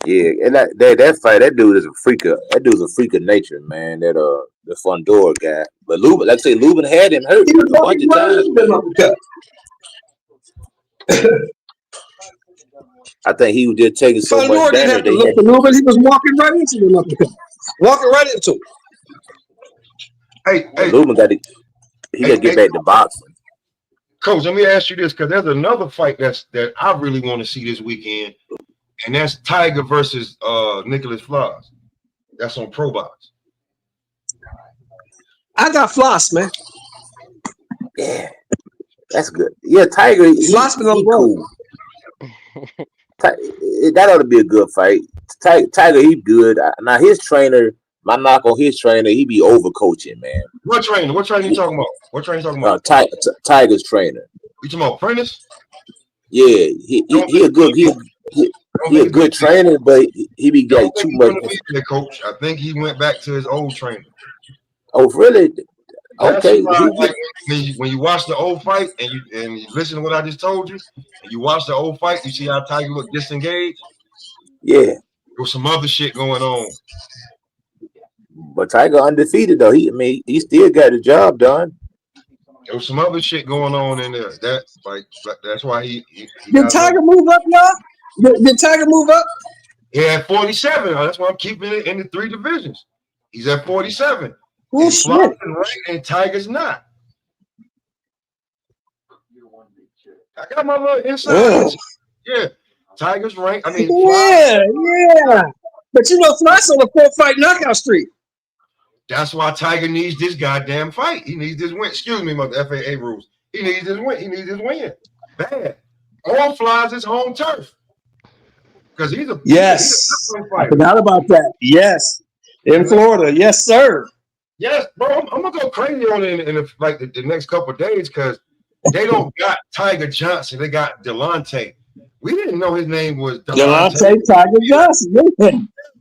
Yeah, and that fight, that dude's a freak of nature, man. The Fundora guy. But Lubin, like I say, Lubin had him hurt a bunch of times. I think he was just taking so much didn't have to look for Lubin. He was walking right into the uppercut. Walking right into it. Hey, Lubin got to get back to boxing. Coach, let me ask you this, because there's another fight that I really want to see this weekend, and that's Tiger versus Nicholas Floss. That's on ProBox. I got Floss, man. Yeah, that's good. Yeah, Tiger. Floss been on cool. That ought to be a good fight. Tiger, he good. Now his trainer, my knock on his trainer, he be overcoaching, man. What trainer? What trainer you talking about? What trainer you talking about? Tiger's trainer. You talking about Prentice? Yeah, he a good trainer, but he be getting too much. Coach, I think he went back to his old trainer. Oh, really? Okay. When you watch the old fight and you listen to what I just told you, and you watch the old fight, you see how Tiger looked disengaged. Yeah, there was some other shit going on. But Tiger undefeated though. He still got the job done. There was some other shit going on in there. That's why he did Tiger move up, y'all? Did Tiger move up? Yeah, at 47. That's why I'm keeping it in the 3 divisions. He's at 47. Oh, shit. And Tiger's not. I got my little inside. Yeah, Tiger's ranked. Yeah. But Floss on a 4-fight knockout streak. That's why Tiger needs this goddamn fight. He needs this win. Excuse me, mother FAA rules. He needs this win. He needs this win. Bad. All flies his home turf. Because he's a I forgot about that. Yes. In Florida. Yes, sir. Yes, bro. I'm gonna go crazy on it in the next couple of days because they don't got Tiger Johnson. They got Delonte. We didn't know his name was Delonte Tiger Johnson.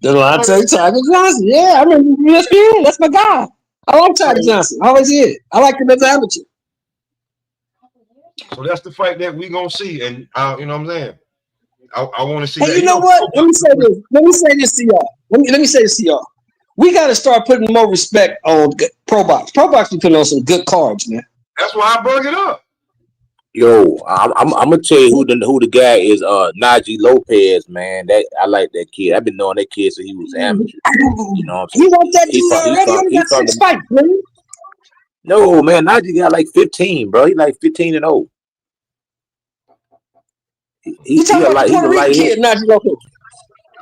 Delonte Tiger Johnson. Yeah, I remember ESPN. That's my guy. I love Tiger Johnson. I always did. I like him as an amateur. So that's the fight that we gonna see, and you know what I'm saying. I want to see. Hey, you know what? Let me say this to y'all. Let me say this to y'all. We got to start putting more respect on Pro Box. Pro Box be putting on some good cards, man. That's why I brought it up. Yo, I'm gonna tell you who the guy is. Najee Lopez, man. That I like that kid. I've been knowing that kid since he was amateur. You know what I'm saying? You want that dude already? He got 6 fights, man. No, man. Najee got like 15, bro. He like 15-0. You talking about the Puerto Rican kid, Najee Lopez?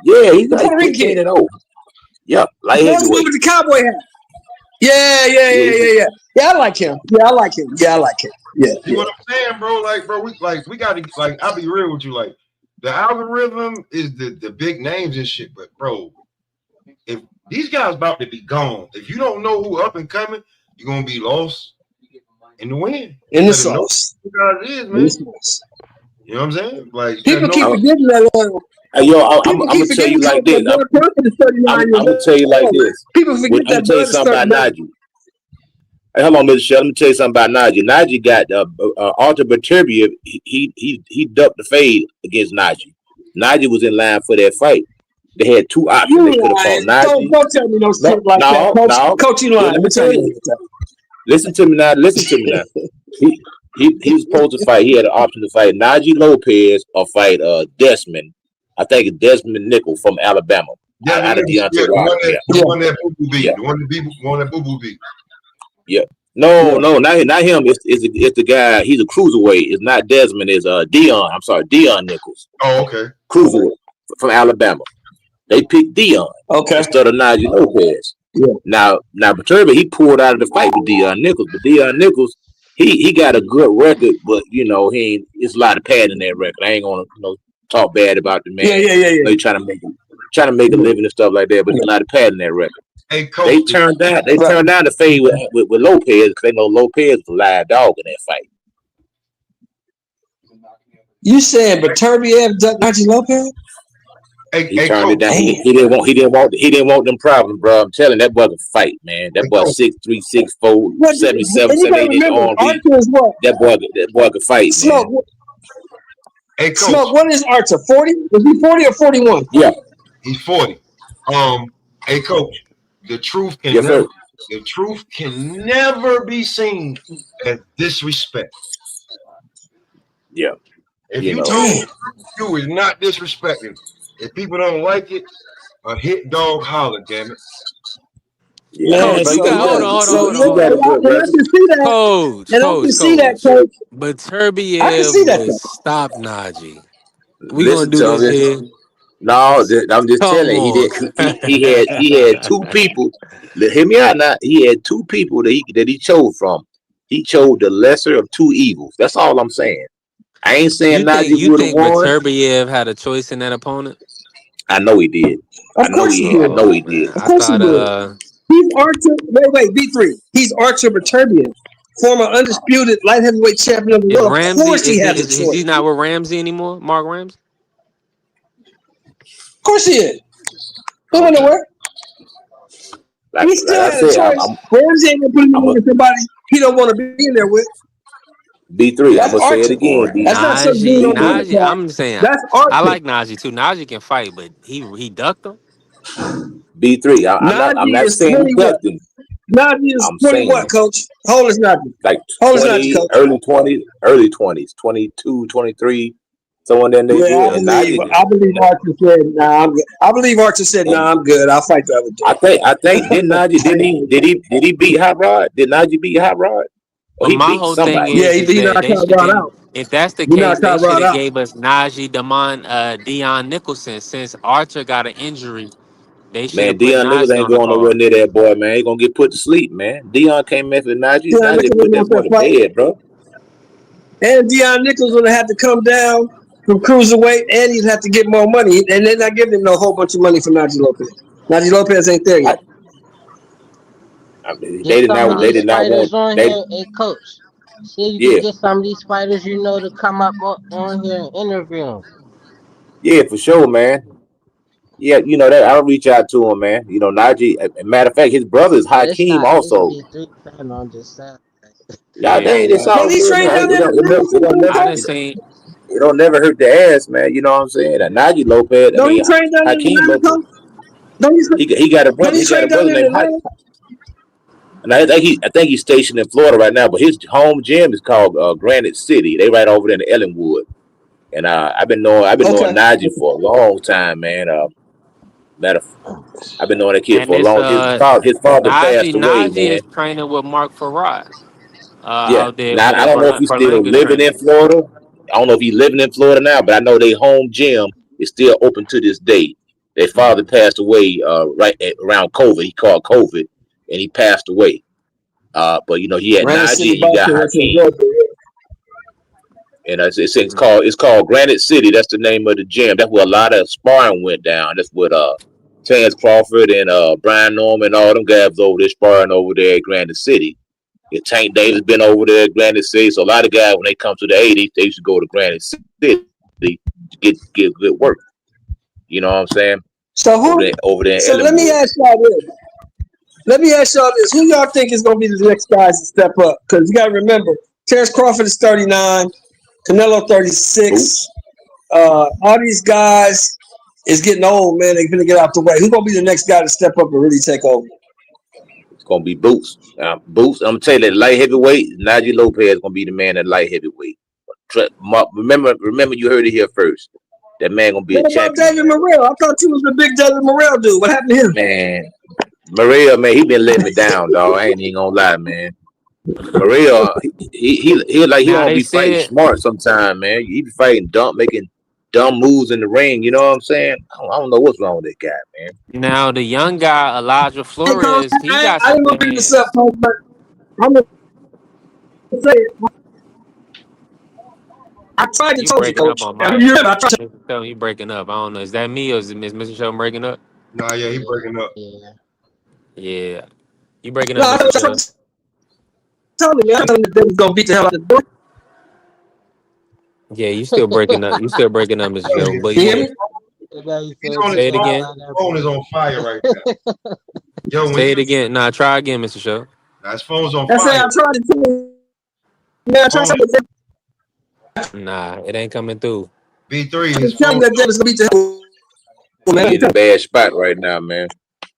Yeah, he's like 15-0. Yeah, like he's with the cowboy hat. Yeah. Yeah, I like him. Yeah. See what I'm saying, bro? Like, bro, we gotta like. I'll be real with you. Like, the algorithm is the big names and shit. But bro, if these guys about to be gone, if you don't know who up and coming, you're gonna be lost in the wind. In the sauce. Who guys is, man. You know what I'm saying? Like, people keep forgetting that. Yo, I'm gonna tell you like this. I'm gonna tell you like this. People forget that. I'm gonna tell you something about Najee. Hey, hold on, Mr. Shell. Let me tell you something about Najee. Najee got Artur Beterbiev. He ducked the fade against Najee. Najee was in line for that fight. They had 2 options. They could have fought Najee. Don't tell me no shit like that. Coach, you lying. Let me tell you. Listen to me now. He was supposed to fight. He had an option to fight Najee Lopez or fight Desmond. I think it's Desmond Nickel from Alabama. Out of Deontay Wilder. The one that Boo Boo beat. The one that Boo Boo beat. Yeah. No, not him. It's the guy. He's a cruiserweight. It's not Desmond. It's Dion. I'm sorry, Dion Nichols. Oh, okay. Cruiserweight from Alabama. They picked Dion instead of Najee Lopez. Yeah. Now Beterbiev, he pulled out of the fight with Dion Nichols, but Dion Nichols, he got a good record, but it's a lot of pad in that record. I ain't gonna talk bad about the man. Yeah. They trying to make a living and stuff like that, but there's a lot of pad in that record. Hey, Coach, they turned down the fade with Lopez because they know Lopez was a live dog in that fight. You saying Beterbiev ducked Najee Lopez? He turned it down. He didn't want them problems, bro. I'm telling you, that boy can fight, man. That boy 6'3", 6'4", 77, 78 arm. That boy can fight, Smoke. Man. Hey, Coach. Smoke, what is Archer? 40? Is he 40 or 41? Yeah. He's 40. Hey, Coach. The truth can never be seen as disrespect. Yeah. If you told you is not disrespecting, if people don't like it, a hit dog holler, damn it. Yeah, hold on. Coach. Beterbiev would stop Najee. We gonna do this here. No, I'm just telling you, he had 2 people. Hear me out now. He had 2 people that he chose from. He chose the lesser of 2 evils. That's all I'm saying. I ain't saying Najee would have won. Beterbiev had a choice in that opponent? I know he did. I know he did. Of course he did. He's Archer. Wait, B3. He's Artur Beterbiev, former undisputed light heavyweight champion of the world. Of course he has a choice. Is he not with Ramsey anymore? Mark Ramsey? Of course he is. He went nowhere. He still has a choice. Ramsey ain't gonna put him with somebody he don't want to be in there with. B3, I'm gonna say it again. That's not some dude. Najee, I'm saying that's Archer. I like Najee too. Najee can fight, but he ducked him. B3, I'm not saying he ducked him. Najee is 20 what, Coach? How old is Najee? Like 20, Coach? early 20s, 22, 23. Someone in there. Yeah, I believe Archer said, "Nah, I'm good." I believe Archer said, "Nah, I'm good. I'll fight the other day." I think did he beat Hot Rod? Did Najee beat Hot Rod? Well, my whole thing is, he knocked Hot Rod out. If that's the case, they should have gave us Najee Dion Nicholson. Since Archer got an injury, they should have put Dion Nicholson ain't going nowhere near that boy, man. He gonna get put to sleep, man. Dion came in for Najee. Najee put that boy to bed, bro. And Dion Nichols gonna have to come down from cruiserweight, and he'd have to get more money. And they're not giving him no whole bunch of money for Najee Lopez. Najee Lopez ain't there yet. They did not want. Hey, Coach, see if you can get some of these fighters to come up on here and interview them. Yeah, for sure, man. Yeah, that I'll reach out to him, man. Najee. Matter of fact, his brother is Hakeem also. It don't never hurt the ass, man. You know what I'm saying? Najee Lopez. Don't he train down Hakeem Lopez. He got a brother. Don't he He got a train down brother in named Hype. Atlanta? And I think he's stationed in Florida right now. But his home gym is called Granite City. They right over there in Ellenwood. And I've been knowing Okay. Najee for a long time, man. I've been knowing that kid And for a it's long. His father passed away, Najee man. is training with Mark Farad Yeah. out there Now with I the don't know if he's still Berlanga living in training. Florida. I don't know if he's living in Florida now, but I know their home gym is still open to this day. Their father passed away around COVID. He caught COVID and he passed away. But he had Granite Najee City and you got Boxing, that's in Hakeem. Georgia. And it's called Granite City. That's the name of the gym. That's where a lot of sparring went down. That's what Terrence Crawford and Brian Norman, all them guys over there sparring over there at Granite City. Tank Davis been over there at Granite City. So a lot of guys when they come to the 80s, they used to go to Granite City to get good work. You know what I'm saying? So Over there in So let me Ellenwood. ask y'all this. Who y'all think is going to be the next guys to step up? Because you got to remember, Terrence Crawford is 39, Canelo 36. Boots. All these guys is getting old, man. They're going to get out the way. Who's going to be the next guy to step up and really take over? It's gonna be Boots. Boots. I'm gonna tell you that light heavyweight, Najee Lopez is gonna be the man at light heavyweight. Remember, you heard it here first. That man gonna be What a about champion. David Morrell? I thought you was the big David Morrell dude. What happened to him? Man, Maria, man, he been letting me down, dog. I ain't even gonna lie, man. Maria, he Now don't they be fighting said smart sometimes, man. He be fighting dumb, making dumb moves in the ring. You know what I'm saying? I don't know what's wrong with that guy, man. now the young guy Elijah Hey, Coach, Flores, he I got didn't some want good to bring this up, hands. Coach, but I'm going to say it. I tried to You tell you, breaking up Coach. on I my remember I tried to. Mr. Show, you breaking up. I don't know. Is that me or is Mr. Show breaking up? Nah, yeah, he breaking up. Yeah. Yeah. You breaking No, up, I Mr. tried Show. to tell him, man. I told him that they was going to beat the hell out of the door. Yeah, you still breaking up. You still breaking up, Mr. Show. But You hear yeah, me? And now you He's feel on say his it good phone. again. about His phone is on fire right now. Yo, when Say you it again. Nah, try again, Mr. Show. his phone's on I said fire. I tried to tell him. Man, I tried Phone to tell him. Nah, it ain't coming through. B3, I his tell him phone. that they was going to beat the hell out of He the in a bad spot right now, man.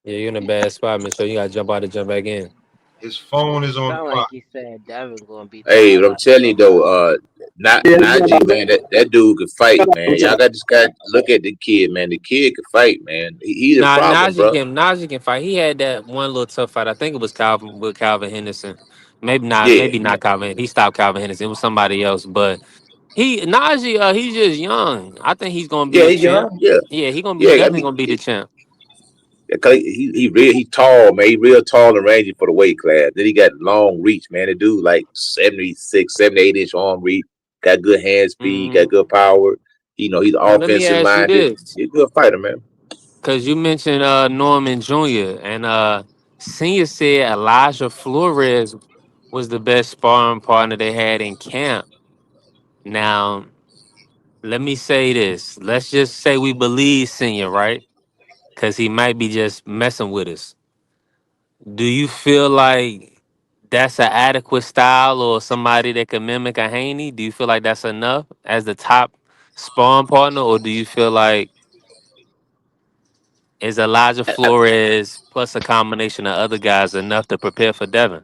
Yeah, you're in a bad spot, Mr. Show. You gotta jump out and jump back in. His phone is on sound fire. like he said Devin gonna beat the Hey, hell but I'm out of telling you though, somebody. Najee, man, that dude could fight, man. Y'all got this guy. Look at the kid, man. The kid could fight, man. He's a Nah, problem, bro. Najee can fight. He had that one little tough fight. I think it was Calvin Henderson. Yeah, Maybe not Calvin. He stopped Calvin Henderson. It was somebody else. But Najee, he's just young. I think he's gonna be yeah, a he's champ. young. Yeah, Yeah, he gonna be yeah. I definitely mean, gonna be the champ. cause he tall, man. He real tall and rangy for the weight class. Then he got long reach, man. The dude like 76, 78-inch arm reach. Got good hand speed. Got Hmm. good power. He's Now let me offensive ask you minded. this, He's a good fighter, man. because you mentioned Norman Jr. and Senior said Elijah Flores was the best sparring partner they had in camp. Now, let me say this. Let's just say we believe Senior, right? Because he might be just messing with us. Do you feel like that's an adequate style or somebody that can mimic a Haney? Do you feel like that's enough as the top sparring partner, or do you feel like is Elijah Flores plus a combination of other guys enough to prepare for Devin?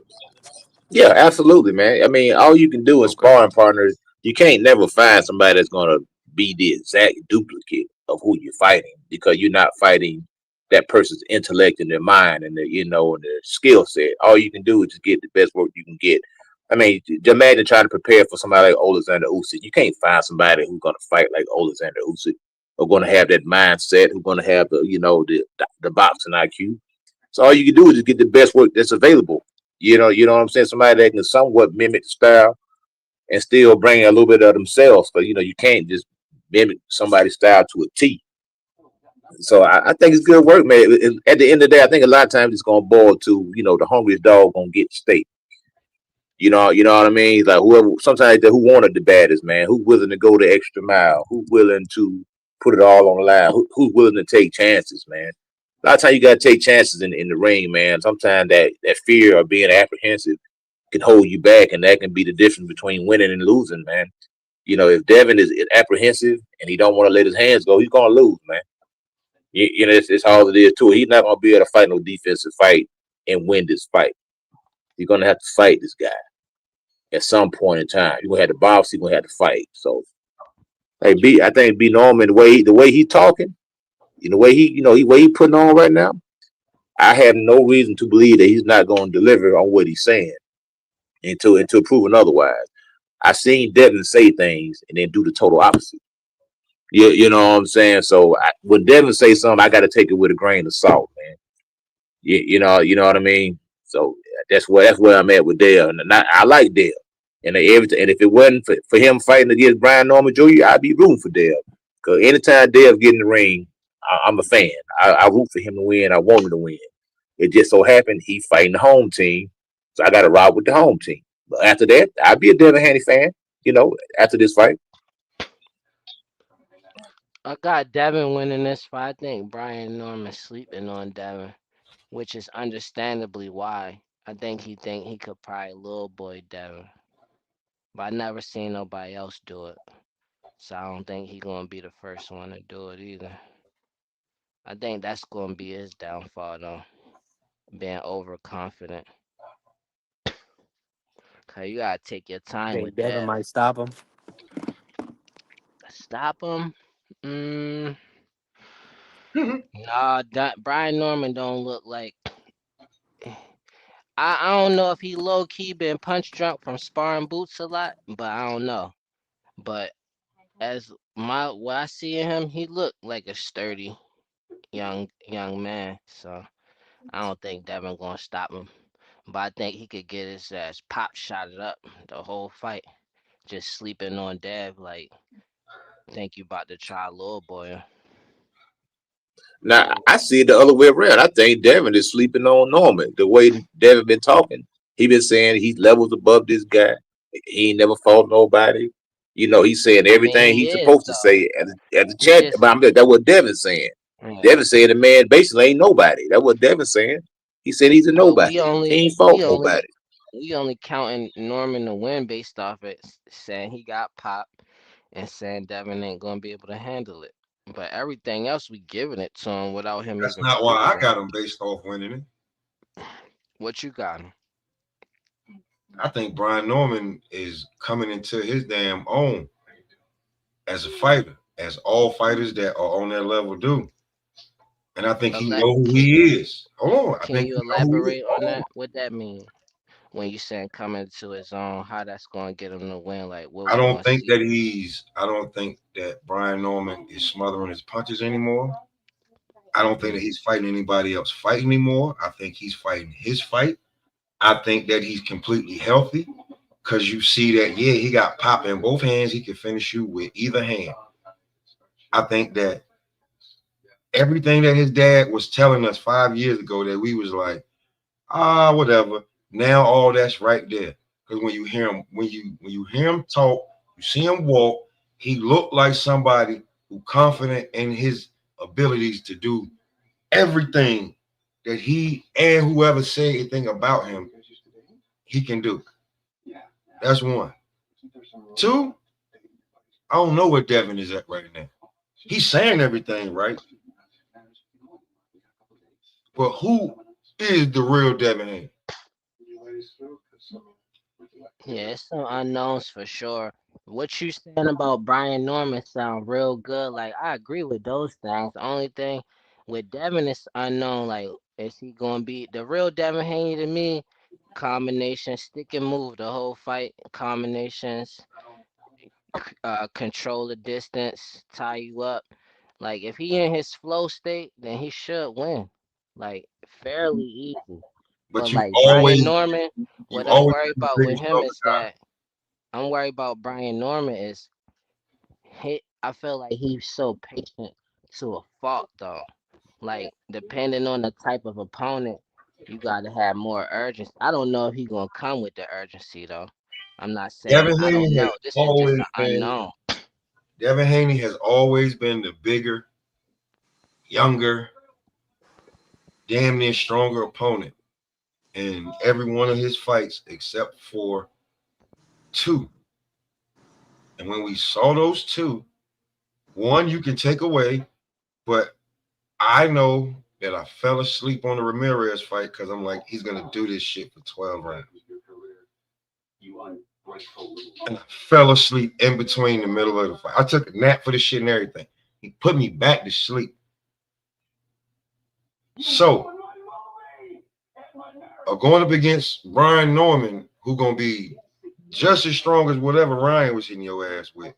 Yeah, absolutely, man. I mean, all you can do in Okay. sparring partners, you can't never find somebody that's gonna be the exact duplicate of who you're fighting because you're not fighting that person's intellect and their mind and and their skill set. All you can do is just get the best work you can get. I mean, just imagine trying to prepare for somebody like Alexander Usyk. You can't find somebody who's gonna fight like Alexander Usyk or gonna have that mindset, who's gonna have the boxing IQ. So all you can do is just get the best work that's available. You know what I'm saying? Somebody that can somewhat mimic the style and still bring a little bit of themselves. But you can't just mimic somebody's style to a T. So I think it's good work, man. At the end of the day, I think a lot of times it's gonna boil to the hungriest dog gonna get the steak. You know what I mean? Like whoever, sometimes who wanted the baddest, man. Who's willing to go the extra mile? Who's willing to put it all on the line? Who's willing to take chances, man? A lot of times you gotta take chances in the ring, man. Sometimes that fear of being apprehensive can hold you back, and that can be the difference between winning and losing, man. If Devin is apprehensive and he don't want to let his hands go, he's gonna lose, man. You know, it's all it is too. He's not gonna be able to fight no defensive fight and win this fight. You're gonna have to fight this guy at some point in time. You're gonna have to box. You're gonna have to fight. So, hey, I think B Norman, the way he talking, the way the way he putting on right now, I have no reason to believe that he's not going to deliver on what he's saying until proven otherwise. I seen Devin say things and then do the total opposite. You know what I'm saying? So when Devin say something, I got to take it with a grain of salt, man. You know what I mean. So that's where I'm at with Dale, and I like Dale, and everything. And if it wasn't for him fighting against Brian Norman Jr., I'd be rooting for Dale. Because anytime Dale get in the ring, I'm a fan. I root for him to win. I want him to win. It just so happened he fighting the home team, so I got to ride with the home team. But after that, I'd be a Devin Haney fan. After this fight. I got Devin winning this fight. I think Brian Norman sleeping on Devin, which is understandably why. I think he could probably little boy Devin, but I never seen nobody else do it, so I don't think he gonna be the first one to do it either. I think that's gonna be his downfall though, being overconfident. Cause you gotta take your time Think with Devin that. might stop him. Stop him? Nah, Brian Norman don't look like. I don't know if he low key been punch drunk from sparring boots a lot, but I don't know. But as what I see in him, he looked like a sturdy young man. So I don't think Devin gonna stop him. But I think he could get his ass pop shotted up the whole fight. Just sleeping on Dev like think you about to try little boy. Now I see it the other way around. I think Devin is sleeping on Norman. The way Devin been talking, he been saying he's levels above this guy. He ain't never fought nobody. He's saying I mean everything he he's is supposed to though. say at the He chat. just But that's what Devin's saying. yeah. Devin saying the man basically ain't nobody. That's what Devin's saying. He said he's a But nobody. He ain't fought nobody. we only counting Norman to win based off it saying he got popped and saying Devin ain't gonna be able to handle it. But everything else we giving it to him without him That's even not why I proving. got him based off winning it. What you got him? I think Brian Norman is coming into his damn own as a fighter, as all fighters that are on that level do. And I think he know who he is. Hold on. I Can think you he know who he is. elaborate on that? What that mean? When you saying coming to his own, how that's gonna get him to win? Like what I we don't gonna think see? that Brian Norman is smothering his punches anymore. I don't think that he's fighting anybody else fight anymore. I think he's fighting his fight. I think that he's completely healthy because you see that, yeah, he got pop in both hands. He can finish you with either hand. I think that everything that his dad was telling us 5 years ago that we was like, whatever. Now all that's right there. Because when you hear him, when you hear him talk, you see him walk, he looked like somebody who confident in his abilities to do everything that he and whoever say anything about him, he can do. That's one. Two, I don't know where Devin is at right now. He's saying everything right, but who is the real Devin Haney? Yeah, it's some unknowns for sure. What you saying about Brian Norman sound real good. Like I agree with those things. The only thing with Devin is unknown. Like is he gonna be the real Devin Haney to me? Combination, stick and move the whole fight. Combinations, control the distance, tie you up. Like if he in his flow state, then he should win. Like fairly easy. But But like Brian Norman, you've what I'm always worried been the about with biggest him brother is guy. that I'm worried about Brian Norman is I feel like he's so patient to a fault though. Like depending on the type of opponent, you gotta have more urgency. I don't know if he's gonna come with the urgency though. I'm not saying Devin I don't Haney has know. This is just always an been unknown. Devin Haney has always been the bigger, younger, damn near stronger opponent in every one of his fights except for two. And when we saw those two, one you can take away, but I know that I fell asleep on the Ramirez fight because I'm like, he's gonna do this shit for 12 rounds. And I fell asleep in between the middle of the fight. I took a nap for the shit and everything. He put me back to sleep. So, going up against Ryan Norman, who gonna be just as strong as whatever Ryan was hitting your ass with,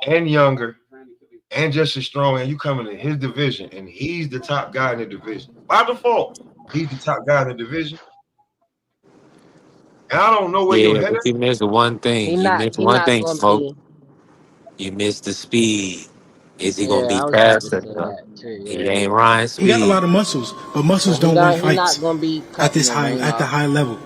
and younger, and just as strong, and you coming in his division, and he's the top guy in the division. By default, he's the top guy in the division. And I don't know where your head but you missed one thing. You missed one thing, Smoke. You missed the speed. Is he gonna be I was about to faster? say that too. He Yeah. ain't Ryan He got a speed. lot of muscles, but muscles But don't win he's not fights gonna be at this cutting high, at the high level.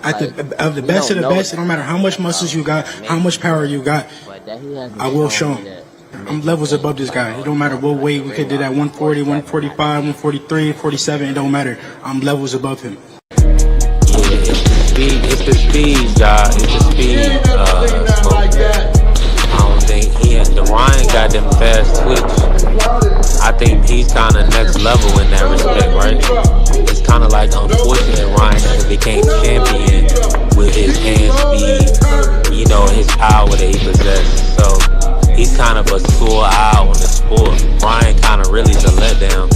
At Like, the of the we best of don't the know best, it don't matter how much muscles you got, how maybe, much power you got. but that he hasn't I will shown show me him. that I'm levels above this guy. It don't matter what weight we could do that 140, 145, 143, 47. It don't matter. I'm levels above him. It's the speed, y'all. It's the speed. I don't think the Ryan got them fast twitch. I think he's kind of next level in that respect, right? It's kind of like unfortunate Ryan never became champion with his hand speed, you know, his power that he possessed. So he's kind of a sore eye on the sport. Ryan kind of really is a letdown.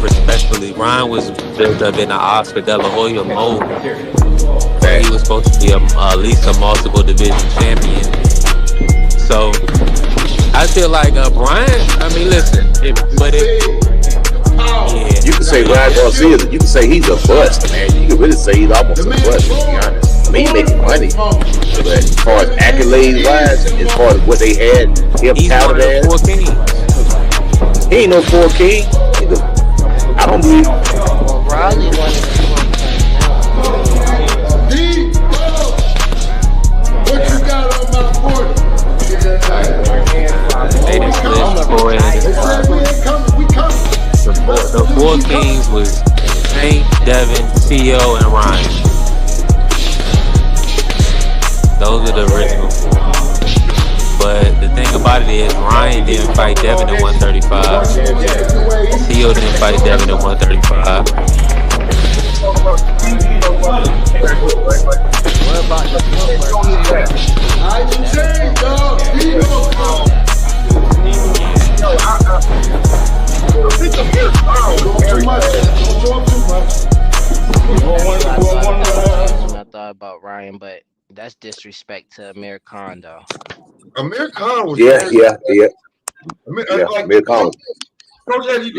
Respectfully, Ryan was built up in the Oscar De La Hoya mold. He was supposed to be at least a multiple division champion. So I feel like Brian. I mean, listen, you can say Ryan Garcia. You can say he's a bust, man. You can really say he's almost a bust, to be honest. I mean, he's making money, but as far as accolades wise, and as far as what they had him touted as, he ain't no 4 king. I don't believe. Well, Riley wanted to The 4 kings was Tank, Devin, CO, and Ryan. Those are the original 4. But the thing about it is, Ryan didn't fight Devin at 135. CO didn't fight Devin at 135. What about the I thought about Ryan, but that's disrespect to Amir Khan, though. Amir Khan was Yeah. Amir Khan. Coach Eddie, you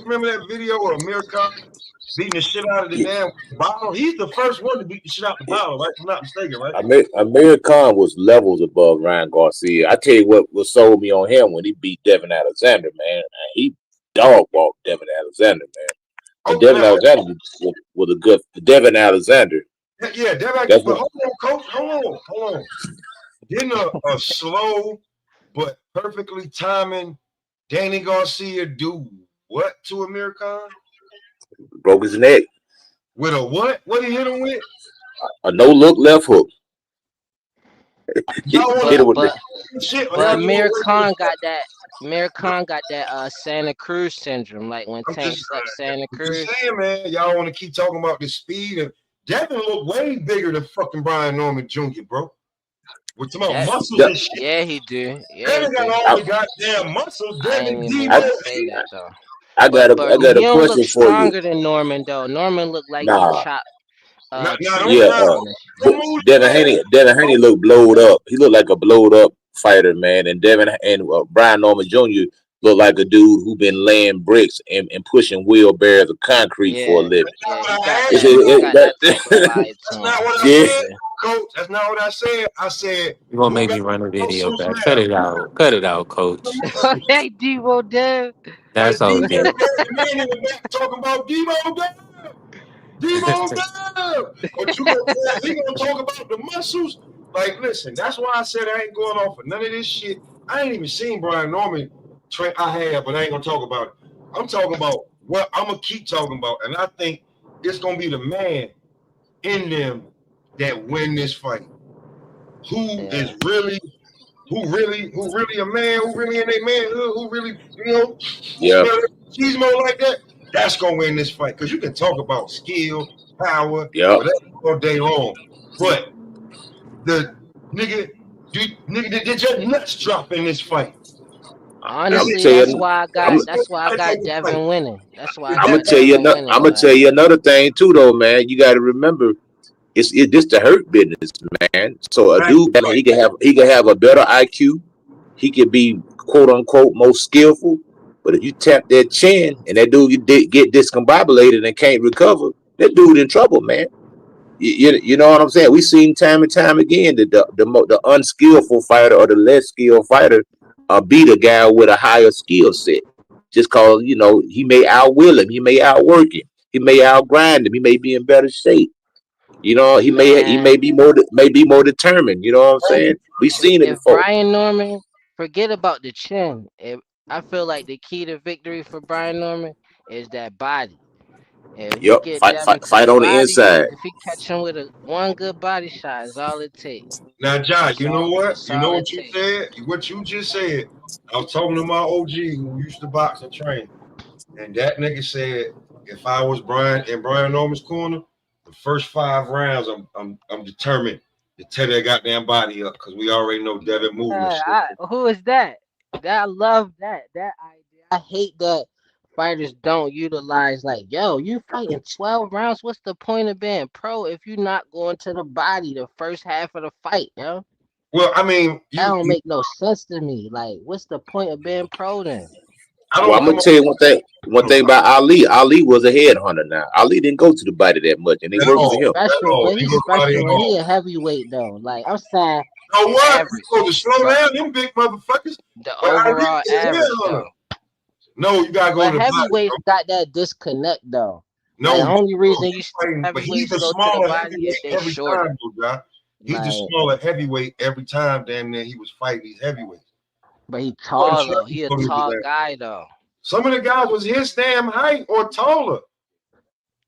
remember that video of Amir Khan beating the shit out of the damn bottle? He's the first one to beat the shit out the bottle, right? If I'm not mistaken, right? Amir Khan was levels above Ryan Garcia. I tell you what sold me on him when he beat Devin Alexander, man. He dog walked Devin Alexander, man. And Devin Alexander was a good Devin Alexander. Yeah, Devin. But hold on, Coach. Hold on. Didn't a slow but perfectly timing Danny Garcia do what to Amir Khan? Broke his neck. With a what? What he hit him with? A no-look left hook. But Amir Khan got that. Amir Khan got that Santa Cruz syndrome, like when Tank slept Santa Cruz. I'm just saying, man, y'all want to keep talking about the speed, and Devin look way bigger than fucking Brian Norman Jr., bro. With some muscles and shit. Yeah, he do. Yeah, Devin got all the goddamn muscles. Devin say that though. I got a question for you. Stronger than Norman though. Norman looked like he chopped. Devin Haney looked blowed up. He looked like a blowed up fighter, man. And Devin and Brian Norman Jr. looked like a dude who been laying bricks and pushing wheelbarrows of concrete for a living. That's not what I said, Coach. That's not what I said. I said you're gonna make me run a video back. Cut it out. Cut it out, Coach. Hey, Devo Dev. That's all good. Talking about Devo Dev. Devo Dev. But he gonna talk about the muscles. Like, listen, that's why I said I ain't going off for none of this shit. I ain't even seen Brian Norman train. I have, but I ain't gonna talk about it. I'm talking about what I'm gonna keep talking about, and I think it's gonna be the man in them that win this fight. Who who really a man, who really in their manhood, who really, Yeah. smell cheese mo like that, that's gonna win this fight. Because you can talk about skill, power, whatever all day long. But the nigga did your nuts drop in this fight. Honestly, that's why I got Devin winning. That's why I'm gonna tell you. I'm gonna tell you another thing too, though, man. You got to remember, it's this the hurt business, man. So a dude, he can have a better IQ. He can be quote unquote more skillful. But if you tap that chin and that dude get discombobulated and can't recover, that dude in trouble, man. You know what I'm saying? We've seen time and time again that the unskillful fighter or the less skilled fighter beat a guy with a higher skill set. Just cause he may outwill him, he may outwork him, he may outgrind him, he may be in better shape. He may be more determined. You know what I'm saying? We've seen it before. Brian Norman, forget about the chin. I feel like the key to victory for Brian Norman is that body. Yep, fight on the inside. If he catch him with one good body shot, is all it takes. Now, John, you know what? You know what you said? What you just said. I was talking to my OG who used to box and train, and that nigga said if I was in Brian Norman's corner, the first 5 rounds, I'm determined to tear that goddamn body up because we already know Devin movement. Who is that? I love that idea. I hate that fighters don't utilize yo, you fighting 12 rounds. What's the point of being pro if you're not going to the body the first half of the fight, yo? Well, I mean, that don't make no sense to me. Like, what's the point of being pro then? I'm gonna tell you one thing about Ali. Ali was a headhunter. Now Ali didn't go to the body that much, and they worked for him. Especially when he a heavyweight though. Like I'm saying, what? You to slow down them big motherfuckers. The overall average though. No, you gotta go to the heavyweights got that disconnect though. No, the only reason you but he's the smaller heavyweight every time, bro. He's the smaller heavyweight every time. Damn near he was fighting these heavyweights. But he tall though. He a tall guy though. Some of the guys was his damn height or taller.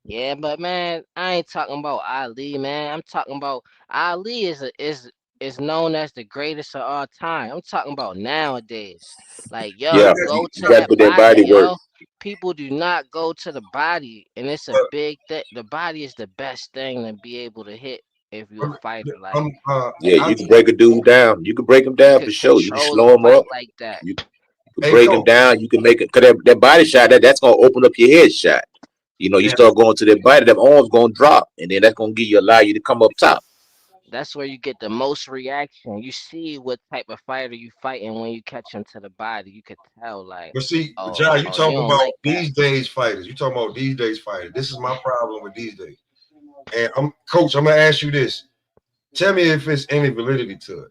Yeah, but man, I ain't talking about Ali, man. I'm talking about Ali is known as the greatest of all time. I'm talking about nowadays. Like, go to that body, yo. People do not go to the body, and it's a big thing. The body is the best thing to be able to hit if you're a fighter. Like, you can break a dude down. You can break him down for sure. You can slow him up like that. You can break him down. You can make it because that body shot that's gonna open up your head shot. You start going to that body, that arm's gonna drop, and then that's gonna allow you to come up top. That's where you get the most reaction. You see what type of fighter you fighting when you catch him to the body. You could tell, like. But see, John, you talking about these days fighters. You talking about these days fighters. This is my problem with these days. And Coach, I'm gonna ask you this. Tell me if it's any validity to it.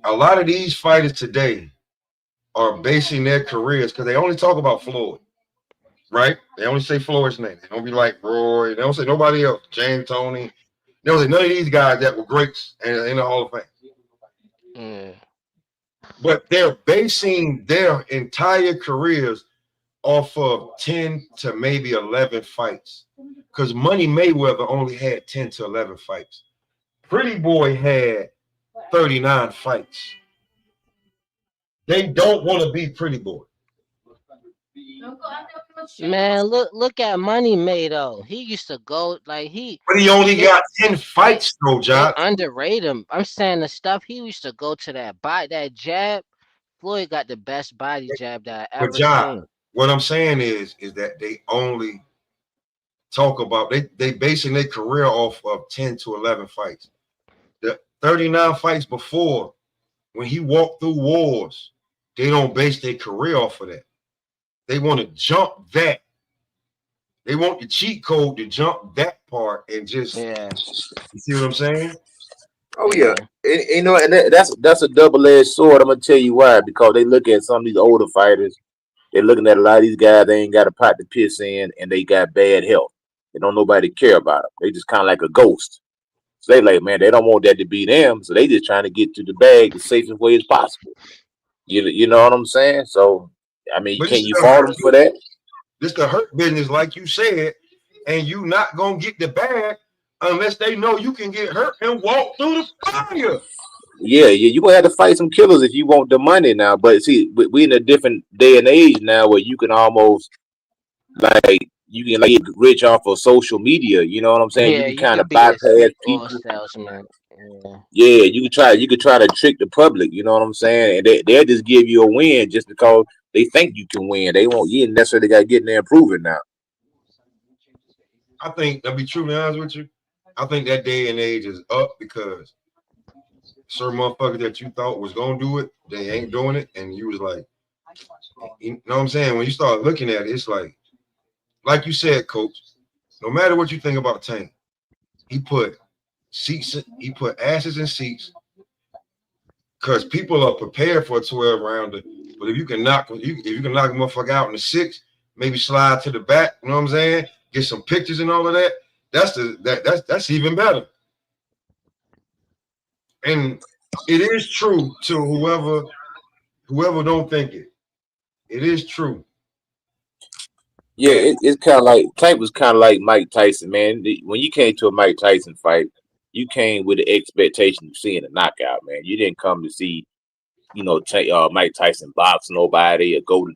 A lot of these fighters today are basing their careers because they only talk about Floyd, right? They only say Floyd's name. They don't be like Roy. They don't say nobody else. James Toney. They don't say none of these guys that were greats and in the Hall of Fame. But they're basing their entire careers off of 10 to maybe 11 fights. Because Money Mayweather only had 10 to 11 fights. Pretty Boy had 39 fights. They don't want to be Pretty Boy. Man, look at Money May though. He used to go like But he only got 10 fights though, John. Underrate him. I'm saying the stuff he used to go to that jab. Floyd got the best body jab that I ever seen. What I'm saying is that they only talk about they basing their career off of 10 to 11 fights. The 39 fights before, when he walked through wars, they don't base their career off of that. They want to jump that. They want the cheat code to jump that part and just you see what I'm saying? Oh yeah, and that's a double-edged sword. I'm gonna tell you why. Because they look at some of these older fighters. They're looking at a lot of these guys. They ain't got a pot to piss in, and they got bad health. They don't nobody care about them. They just kind of like a ghost. So they like, man, they don't want that to be them. So they just trying to get to the bag the safest way as possible. You know what I'm saying? So I mean, can you fault them for that? This the hurt business, like you said, and you not gonna get the bag unless they know you can get hurt and walk through the fire. Yeah, you gonna have to fight some killers if you want the money now. But see, we in a different day and age now where you can almost like you can like get rich off of social media. You know what I'm saying? You Yeah, can you kind could of be a bypass snake oil people. salesman. Yeah. Yeah, you could try to trick the public. You know what I'm saying? And they'll just give you a win just because they think you can win. They won't. You ain't necessarily got to get in there and prove it now. I think, I'll be truly honest with you, I think that day and age is up because certain motherfuckers that you thought was gonna do it, they ain't doing it, and you was like, you know what I'm saying? When you start looking at it, it's like you said, Coach. No matter what you think about Tank, he put asses in seats because people are prepared for a 12 rounder. But if you can knock a motherfucker out in the 6, maybe slide to the back, you know what I'm saying? Get some pictures and all of that. That's even better. And it is true to whoever don't think it. It is true. Yeah, it's kind of like Tank was kind of like Mike Tyson, man. When you came to a Mike Tyson fight, you came with the expectation of seeing a knockout, man. You didn't come to see, Mike Tyson box nobody or go the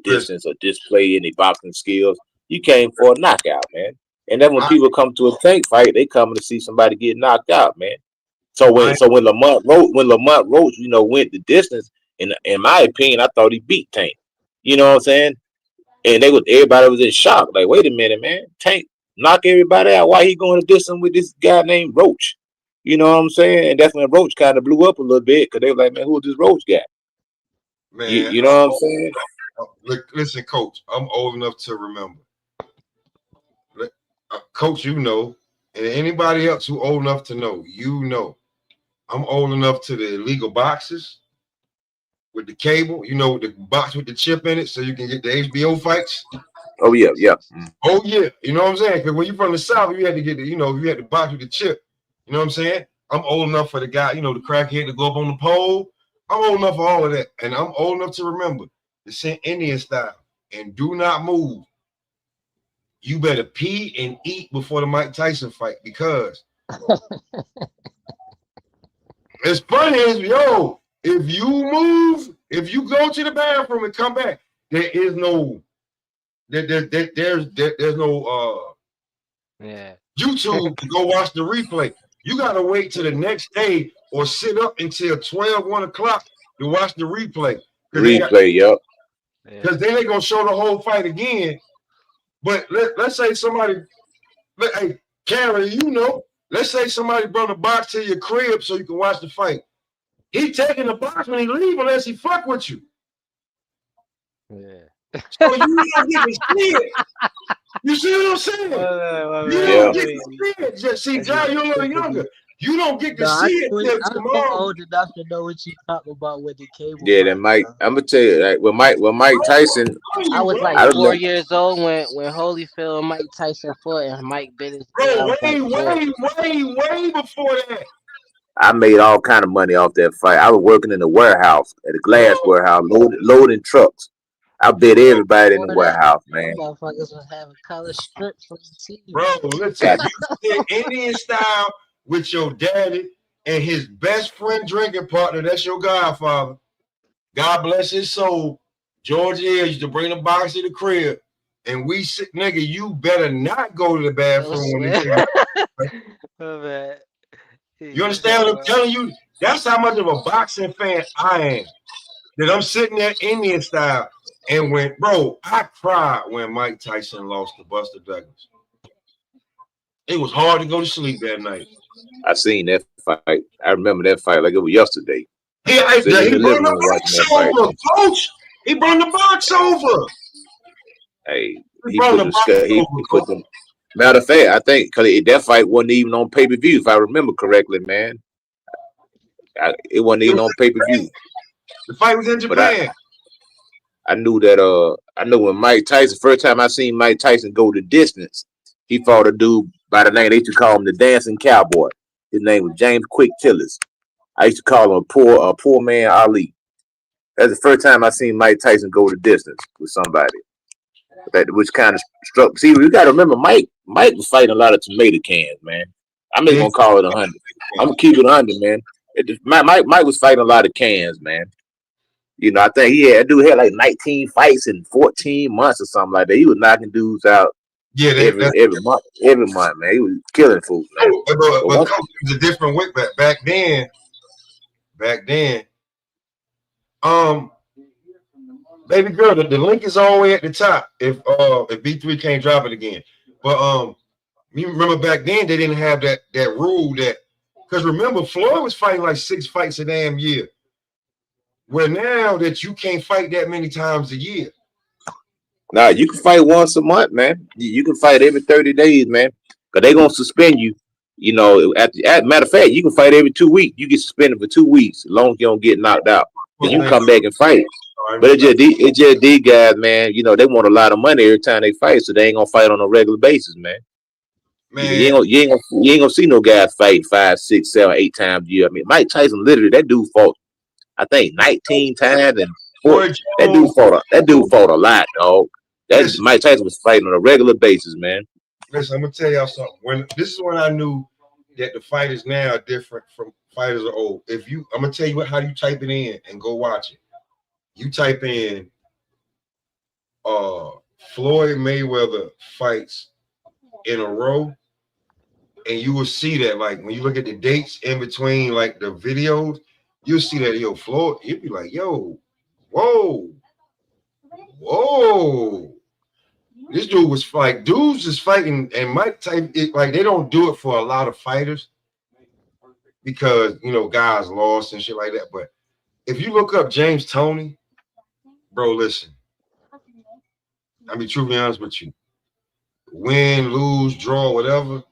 distance or display any boxing skills. You came for a knockout, man. And then when people come to a Tank fight, they come to see somebody get knocked out, man. So when Lamont Roach, went the distance, in my opinion, I thought he beat Tank. You know what I'm saying? And everybody was in shock. Like, wait a minute, man. Tank knock everybody out. Why he going to distance with this guy named Roach? You know what I'm saying? And that's when Roach kind of blew up a little bit because they were like, man, who is this Roach guy? Man, you know what I'm saying? Listen, Coach, I'm old enough to remember. Coach, and anybody else who old enough to know, I'm old enough to the illegal boxes with the cable, the box with the chip in it so you can get the HBO fights. Oh, yeah. Oh, yeah. You know what I'm saying? Because when you're from the South, you had to get you had the box with the chip. You know what I'm saying? I'm old enough for the guy, the crackhead to go up on the pole. I'm old enough for all of that. And I'm old enough to remember the St. Indian style and do not move. You better pee and eat before the Mike Tyson fight because as funny as if you move, if you go to the bathroom and come back, there's no YouTube to go watch the replay. You gotta wait till the next day or sit up until 1 o'clock to watch the replay. Yep. Because then they're gonna show the whole fight again. But let's say somebody, hey, Karen, let's say somebody brought a box to your crib so you can watch the fight. He taking the box when he leave unless he fuck with you. Yeah. So you don't get to see it. You see what I'm saying? You don't get to see it. Just see, John, you're a little younger. You don't get to see it till tomorrow. I'm old enough to know what you talking about with the cable. Yeah, that Mike. I'm gonna tell you, like, with Mike Tyson, I was like 4 years old when Holyfield and Mike Tyson fought and Mike bit his Bro, way before that. I made all kind of money off that fight. I was working in the warehouse, at a glass warehouse, loading trucks. I bet everybody in the warehouse, man. Motherfuckers was having color strips from the TV. Bro, listen, you did Indian style with your daddy and his best friend drinking partner. That's your godfather. God bless his soul. George Hill used to bring the box to the crib. And we sit, nigga, you better not go to the bathroom when this Oh, man. You understand what I'm telling you? That's how much of a boxing fan I am. That I'm sitting there Indian style. And I cried when Mike Tyson lost to Buster Douglas. It was hard to go to sleep that night. I seen that fight. I remember that fight like it was yesterday. He brought the box over, Coach. He brought the box over. Hey, he put them. Matter of fact, I think because that fight wasn't even on pay-per-view, if I remember correctly, man. It wasn't even on pay-per-view. The fight was in Japan. I knew that. I know when Mike Tyson, first time I seen Mike Tyson go the distance, he fought a dude by the name they used to call him the Dancing Cowboy. His name was James Quick Tillis. I used to call him a poor man Ali. That's the first time I seen Mike Tyson go the distance with somebody. Which kind of struck. See, you got to remember, Mike was fighting a lot of tomato cans, man. I'm just gonna call it 100. I'm gonna keep it 100, man. Mike was fighting a lot of cans, man. You know, I think dude had like 19 fights in 14 months or something like that. He was knocking dudes out Yeah, every month, man. He was killing fools, man. But coach, it was a different way back then. Baby girl, the link is all the way at the top. If B3 can't drop it again, but you remember back then they didn't have that rule that, because remember Floyd was fighting like 6 fights a damn year. Where now that you can't fight that many times a year. Nah, you can fight once a month, man. You can fight every 30 days, man. Because they're going to suspend you. You know, matter of fact, you can fight every 2 weeks. You get suspended for 2 weeks as long as you don't get knocked out. Then you can come back and fight. But it's just these guys, man, you know, they want a lot of money every time they fight, so they ain't going to fight on a regular basis, man. You ain't gonna see no guys fight 5, 6, 7, 8 times a year. I mean, Mike Tyson literally, that dude fought, I think, 19 times and 4. That dude fought a lot, dog. Mike Tyson was fighting on a regular basis, man. Listen, I'm gonna tell y'all something. This is when I knew that the fighters now are different from fighters of old. I'm gonna tell you how you type it in and go watch it. You type in Floyd Mayweather fights in a row, and you will see that, like, when you look at the dates in between, like the videos, you'll see that Floyd, you'd be like, whoa. This dude was like, dudes is fighting, and Mike type it, like, they don't do it for a lot of fighters because, you know, guys lost and shit like that. But if you look up James Toney, bro, listen, I'll be truly honest with you. Win, lose, draw, whatever,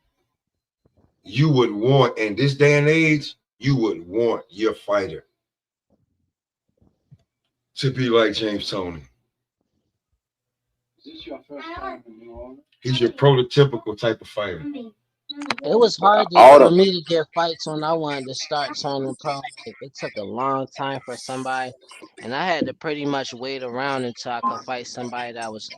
you would want, in this day and age, you would want your fighter to be like James Toney. Is this your first time in New Orleans? He's your prototypical type of fighter. It was hard for me to get fights when I wanted to start turning pro. Like, it took a long time for somebody, and I had to pretty much wait around until I could fight somebody that was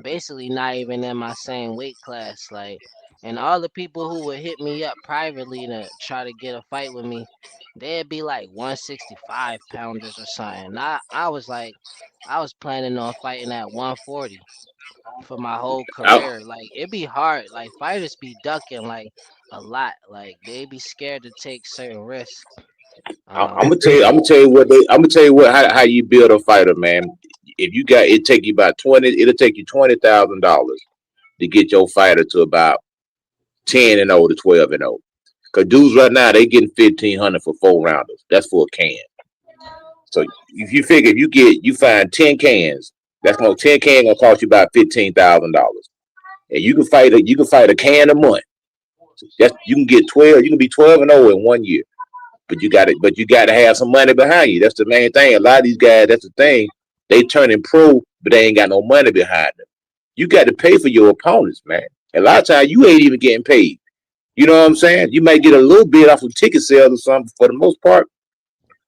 basically not even in my same weight class. Like, and all the people who would hit me up privately to try to get a fight with me, they'd be like 165 pounders or something. I was like, I was planning on fighting at 140 for my whole career. Like, it'd be hard. Like, fighters be ducking like a lot. Like, they be scared to take certain risks. I'm gonna tell you how you build a fighter, man. If you got it'll take you $20,000 to get your fighter to about 10-0 to 12-0. Cause dudes right now they getting $1,500 for 4 rounders. That's for a can. So if you figure you find 10 cans, that's 10 cans gonna cost you about $15,000. And you can fight a can a month. You can get 12. You can be 12-0 in 1 year. But you got to have some money behind you. That's the main thing. A lot of these guys, that's the thing. They turning pro, but they ain't got no money behind them. You got to pay for your opponents, man. A lot of times you ain't even getting paid. You know what I'm saying? You might get a little bit off of ticket sales or something. For the most part,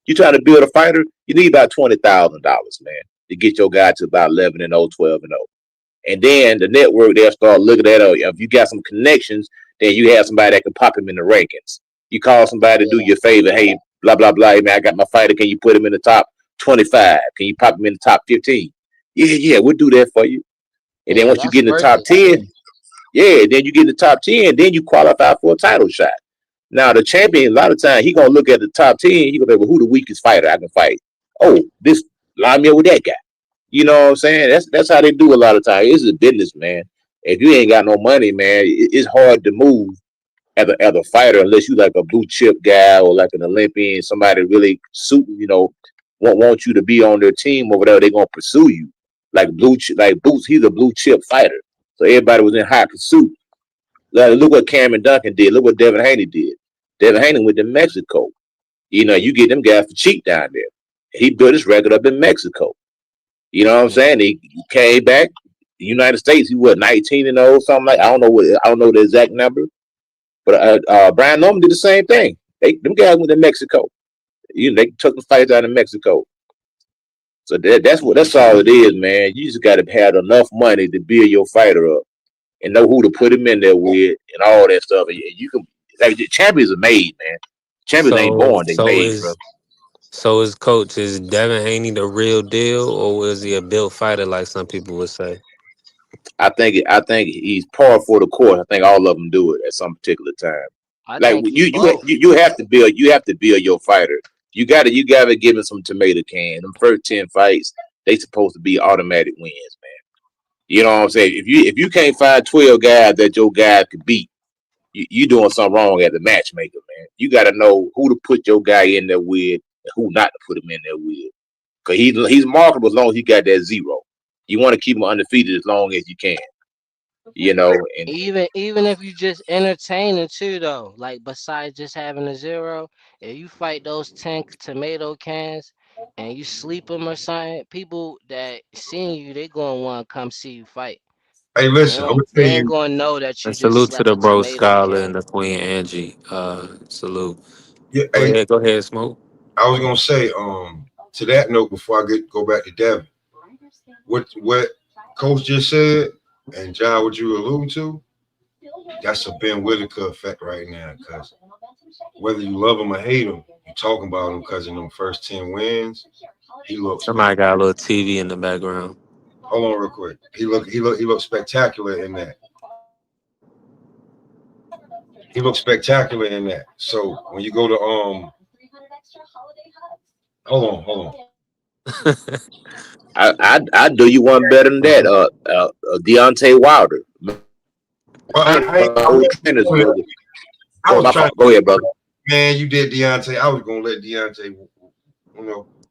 you trying to build a fighter, you need about $20,000, man, to get your guy to about 11-0, 12-0. And then the network, they'll start looking at it. If you got some connections, then you have somebody that can pop him in the rankings. You call somebody to do you a favor. Hey, blah, blah, blah. Hey, man, I got my fighter. Can you put him in the top 25? Can you pop him in the top 15? Yeah, we'll do that for you. And then once you get in the top 10, then you get in the top 10, then you qualify for a title shot. Now, the champion, a lot of times, he going to look at the top 10. He going to say, well, who the weakest fighter I can fight? Oh, this line me up with that guy. You know what I'm saying? That's how they do a lot of times. It's a business, man. If you ain't got no money, man, it's hard to move as a fighter unless you like a blue chip guy or like an Olympian, somebody really suiting, want you to be on their team over there. They're gonna pursue you. Like Boots, he's a blue chip fighter. So everybody was in hot pursuit. Look what Cameron Duncan did. Look what Devin Haney did. Devin Haney went to Mexico. You get them guys for cheap down there. He built his record up in Mexico. You know what I'm saying? He came back. The United States, he was 19-0, something like. I don't know the exact number. But Brian Norman did the same thing. Them guys went to Mexico. They took the fights out of Mexico. So that's all it is, man. You just got to have enough money to build your fighter up and know who to put him in there with and all that stuff. And you can, like, the champions are made, man. Champions ain't born, they made, bro. So is Devin Haney the real deal, or was he a built fighter like some people would say? I think he's par for the course. I think all of them do it at some particular time. I Like think he both. you have to build your fighter. You gotta give him some tomato can. Them first 10 fights, they supposed to be automatic wins, man. You know what I'm saying? If you can't find 12 guys that your guy could beat, you doing something wrong as a matchmaker, man. You gotta know who to put your guy in there with and who not to put him in there with. Cause he's marketable as long as he got that 0. You want to keep him undefeated as long as you can. You know, and Even if you just entertaining too though, like besides just having a 0, if you fight those 10 tomato cans and you sleep them or something, people that seeing you, they gonna want to come see you fight. Hey, listen, I'm gonna tell They ain't you. gonna know that you And just salute to slept the a bro tomato Scholar and can. the Queen Angie. Salute. Yeah, Go hey, ahead, Smoke. I was gonna say, to that note, before I go back to Devin, what Coach just said, and John, what you alluding to, that's a Ben Whitaker effect right now. Because whether you love him or hate him, you talking about him because in them first 10 wins, he looks. Somebody got a little TV in the background. Hold on, real quick. He looked spectacular in that. He looked spectacular in that. So when you go to hold on. I do you one better than that. Deontay Wilder. I was trying. Go ahead, brother. Man, you did Deontay. I was gonna let Deontay,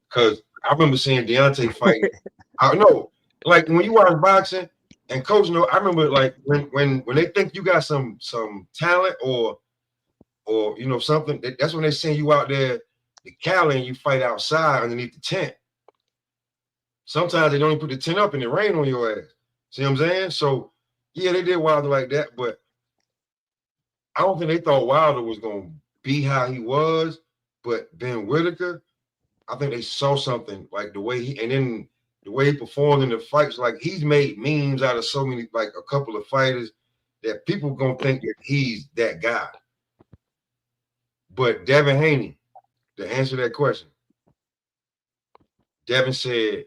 because I remember seeing Deontay fighting. I know, like when you watch boxing, and Coach I remember like when they think you got some talent or something, that's when they send you out there to Cali and you fight outside underneath the tent. Sometimes they don't even put the tent up and it rain on your ass. See what I'm saying? So yeah, they did Wilder like that, but I don't think they thought Wilder was gonna be how he was. But Ben Whitaker, I think they saw something like the way he performed in the fights. Like he's made memes out of so many, like a couple of fighters that people gonna think that he's that guy. But Devin Haney, to answer that question, Devin said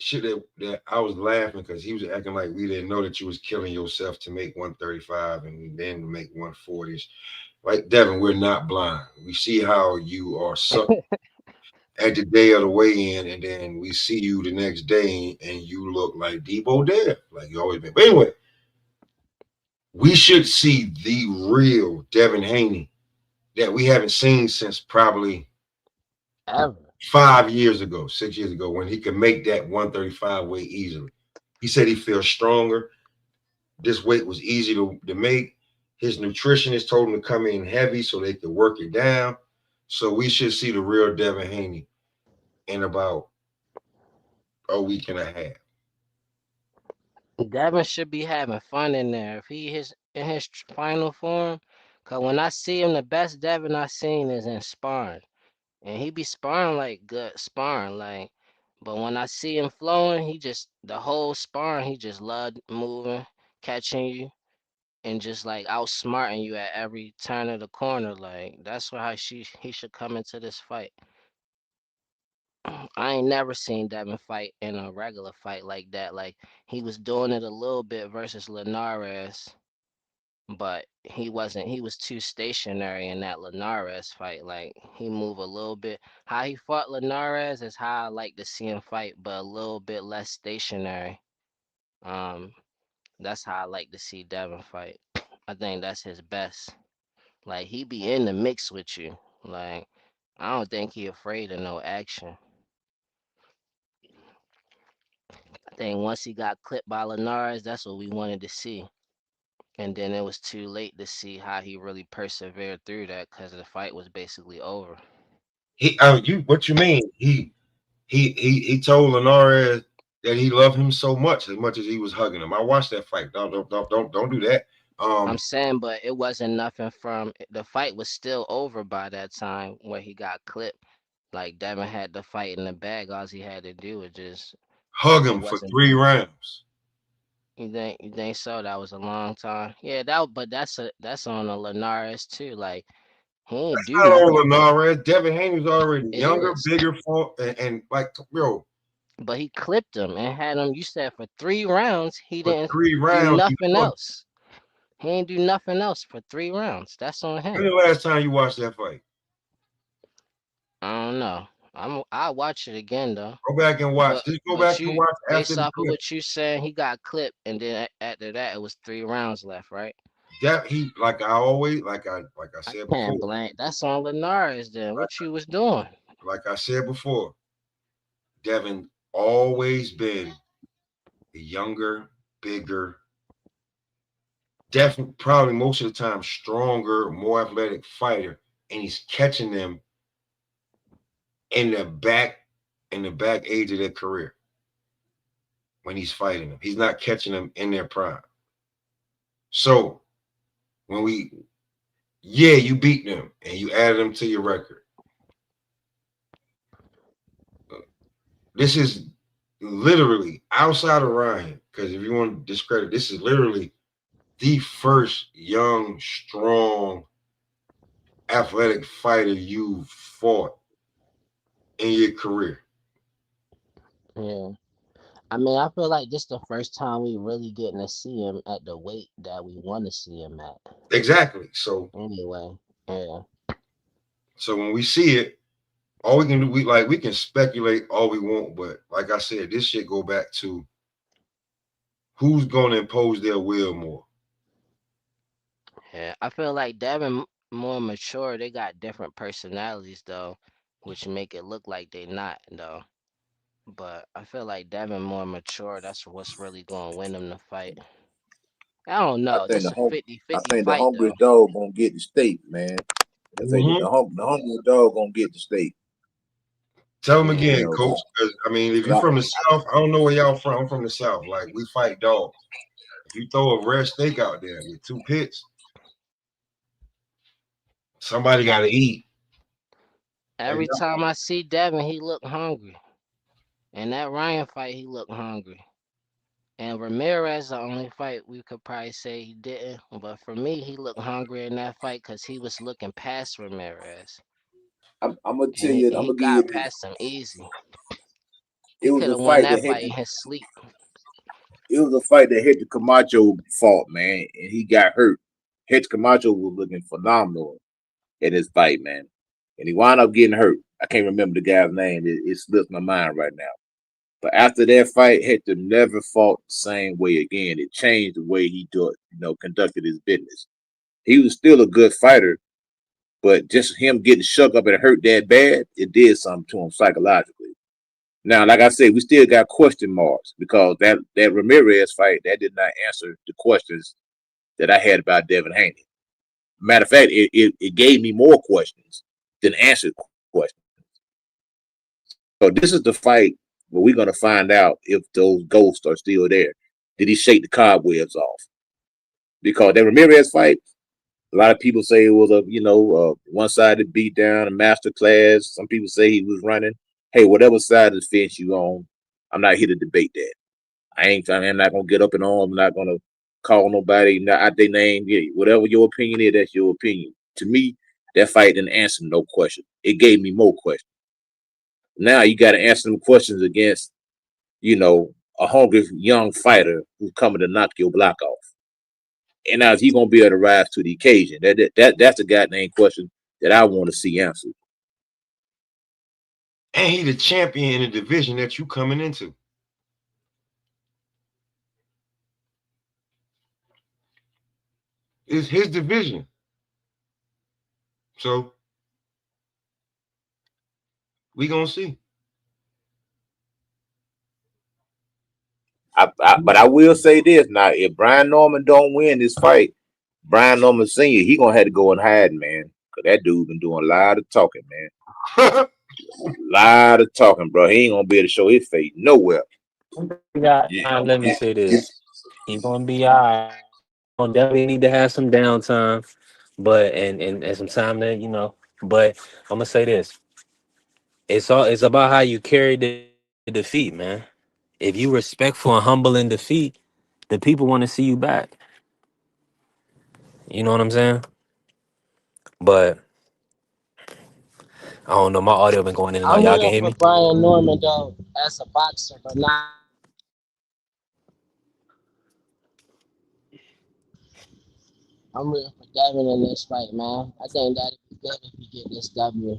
shit that I was laughing because he was acting like we didn't know that you was killing yourself to make 135 and then make 140s. Like, Devin, we're not blind. We see how you are sucked at the day of the weigh-in, and then we see you the next day and you look like Debo Dev, like you always been. But anyway, we should see the real Devin Haney that we haven't seen since probably ever 5 years ago, 6 years ago, when he could make that 135 weight easily. He said he feels stronger. This weight was easy to make. His nutritionist told him to come in heavy so they could work it down. So we should see the real Devin Haney in about a week and a half. Devin should be having fun in there if he is in his final form. Cause when I see him, the best Devin I seen is in sparring, and he be sparring like good sparring, like. But when I see him flowing, the whole sparring, he just loved moving, catching you, and just like outsmarting you at every turn of the corner. Like that's why he should come into this fight. I ain't never seen Devin fight in a regular fight like that. Like he was doing it a little bit versus Linares, but he wasn't. He was too stationary in that Linares fight. Like he moved a little bit. How he fought Linares is how I like to see him fight, but a little bit less stationary. Um, that's how I like to see Devin fight. I think that's his best. Like he be in the mix with you. Like I don't think he afraid of no action. I think once he got clipped by Linares, that's what we wanted to see. And then it was too late to see how he really persevered through that because the fight was basically over. What you mean? He told Linares that he loved him so much as he was hugging him. I watched that fight. Don't do that. I'm saying, but it wasn't nothing from the fight was still over by that time where he got clipped. Like Devin had the fight in the bag. All he had to do was just hug him for 3 rounds. You think so? That was a long time. Yeah, but that's on the Linares too. Like He ain't do Not all nothing. Linares. Devin Haney was already It younger, is. bigger, and like, bro, But he clipped him and had him, you said, for 3 rounds. He for didn't 3 do rounds, he nothing won. else. He ain't do nothing else for 3 rounds. That's on When him. the last time you watched that fight? I don't know. I'll watch it again though. Go back and watch. Just go back and You, watch after based the off of clip. what you saying, he got clipped, and then after that, it was 3 rounds left, right? That he like I always like I said before. Can't blame. That's on Linares then. What you was doing? Like I said before, Devin always been a younger, bigger, definitely probably most of the time stronger, more athletic fighter, and he's catching them in the back age of their career when he's fighting them. He's not catching them in their prime. So when you beat them and you added them to your record. This is literally outside of Ryan, because if you want to discredit, this is literally the first young, strong, athletic fighter you fought in your career. Yeah. I mean, I feel like this the first time we really getting to see him at the weight that we want to see him at. Exactly. So anyway, yeah. So when we see it, all we can do, we can speculate all we want, but like I said, this shit go back to who's gonna impose their will more. Yeah, I feel like Devin more mature. They got different personalities though, which make it look like they not though. But I feel like Devin more mature. That's what's really going to win him the fight. I don't know. think This the a home, 50-50 fight hungry though. dog gonna get the steak, man. I think the hungry dog gonna get the steak. Tell them You again, know, coach. Because I mean, if you're from the South, I don't know where y'all from. I'm from the South. Like we fight dogs. If you throw a rare steak out there with 2 pits, somebody got to eat. Every time I see Devin, he look hungry. In that Ryan fight, he looked hungry. And Ramirez, the only fight we could probably say he didn't. But for me, he looked hungry in that fight because he was looking past Ramirez. I'm gonna tell you. I'm He gonna give got you. past him easy. It He was could a have won fight that that fight in his sleep. It was a fight that Hector Camacho fought, man, and he got hurt. Hector Camacho was looking phenomenal in this fight, man, and he wound up getting hurt. I can't remember the guy's name. It slips my mind right now. But after that fight, Hector never fought the same way again. It changed the way he conducted his business. He was still a good fighter, but just him getting shook up and hurt that bad, it did something to him psychologically. Now, like I said, we still got question marks because that Ramirez fight, that did not answer the questions that I had about Devin Haney. Matter of fact, it gave me more questions than answered questions. So this is the fight where we're going to find out if those ghosts are still there. Did he shake the cobwebs off? Because that Ramirez fight, a lot of people say it was a one-sided beatdown, a master class. Some people say he was running. Hey, whatever side of the fence you on, I'm not here to debate that. I'm not gonna get up and on. I'm not gonna call nobody out their name. Yeah, whatever your opinion is, that's your opinion. To me, that fight didn't answer no question. It gave me more questions. Now you got to answer them questions against, a hungry young fighter who's coming to knock your block off. And now is he gonna be able to rise to the occasion? That's the goddamn question that I want to see answered. And he the champion in the division that you coming into. It's his division. So we gonna see. But I will say this now: if Brian Norman don't win this fight, Brian Norman Sr., he gonna have to go and hide, man. Cause that dude been doing a lot of talking, man. A lot of talking, bro. He ain't gonna be able to show his face nowhere. Let me say this: he's gonna be alright. Gonna definitely need to have some downtime, but and some time to But I'm gonna say this: it's about how you carry the defeat, man. If you respectful and humble in defeat, the people want to see you back. You know what I'm saying? But I don't know. My audio been going in and out. I'm Y'all can rooting hear for me? Brian Norman though as a boxer, but not. I'm rooting for Devin in this fight, man. I think that'd be good if he get this W.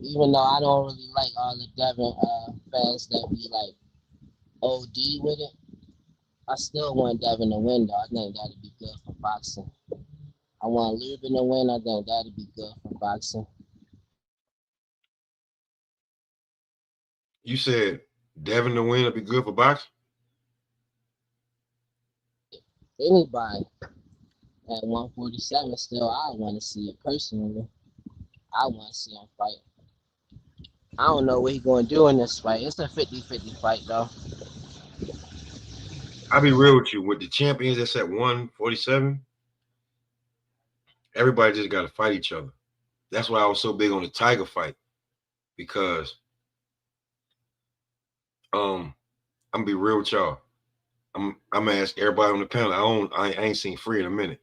Even though I don't really like all the Devin fans that be like OD with it, I still want Devin to win though. I think that'd be good for boxing. I want Lubin to win. I think that'd be good for boxing. You said Devin to win would be good for boxing? Anybody at 147 still, I want to see it personally. I want to see him fight. I don't know what he's going to do in this fight. It's a 50-50 fight, though. I'll be real with you. With the champions that's at 147, everybody just got to fight each other. That's why I was so big on the Tiger fight, because I'm gonna be real with y'all. I'm gonna ask everybody on the panel. I ain't seen Free in a minute.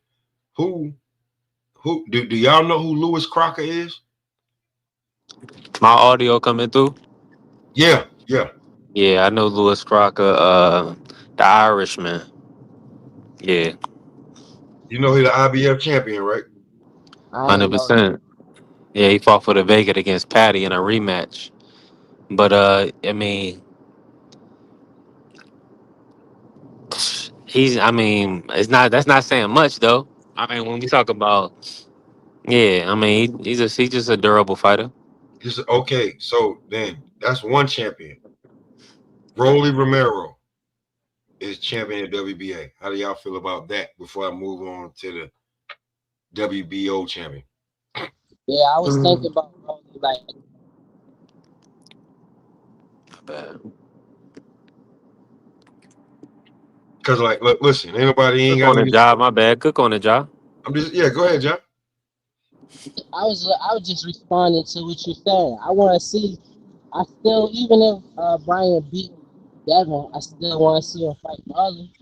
Who do y'all know who Lewis Crocker is? My audio coming through? Yeah. Yeah, I know Lewis Crocker, the Irishman. Yeah, You know he's the IBF champion, right? I ain't know that. 100%. Yeah, he fought for the vacant against Patty in a rematch. But I mean, it's not that's not saying much though. I mean, when we talk about, yeah, I mean, he's just a durable fighter. Okay, so then that's one champion. Rolly Romero is champion of WBA. How do y'all feel about that before I move on to the WBO champion? Yeah, I was thinking about Rolly, like. Because, like, look, listen, ain't nobody ain't Cook got on the any. job, my bad. Cook on the job. I'm just, yeah, go ahead, John. I was just responding to what you're saying. I want to see. I still, even if Brian beat Devin, I still want to see him fight Rolly.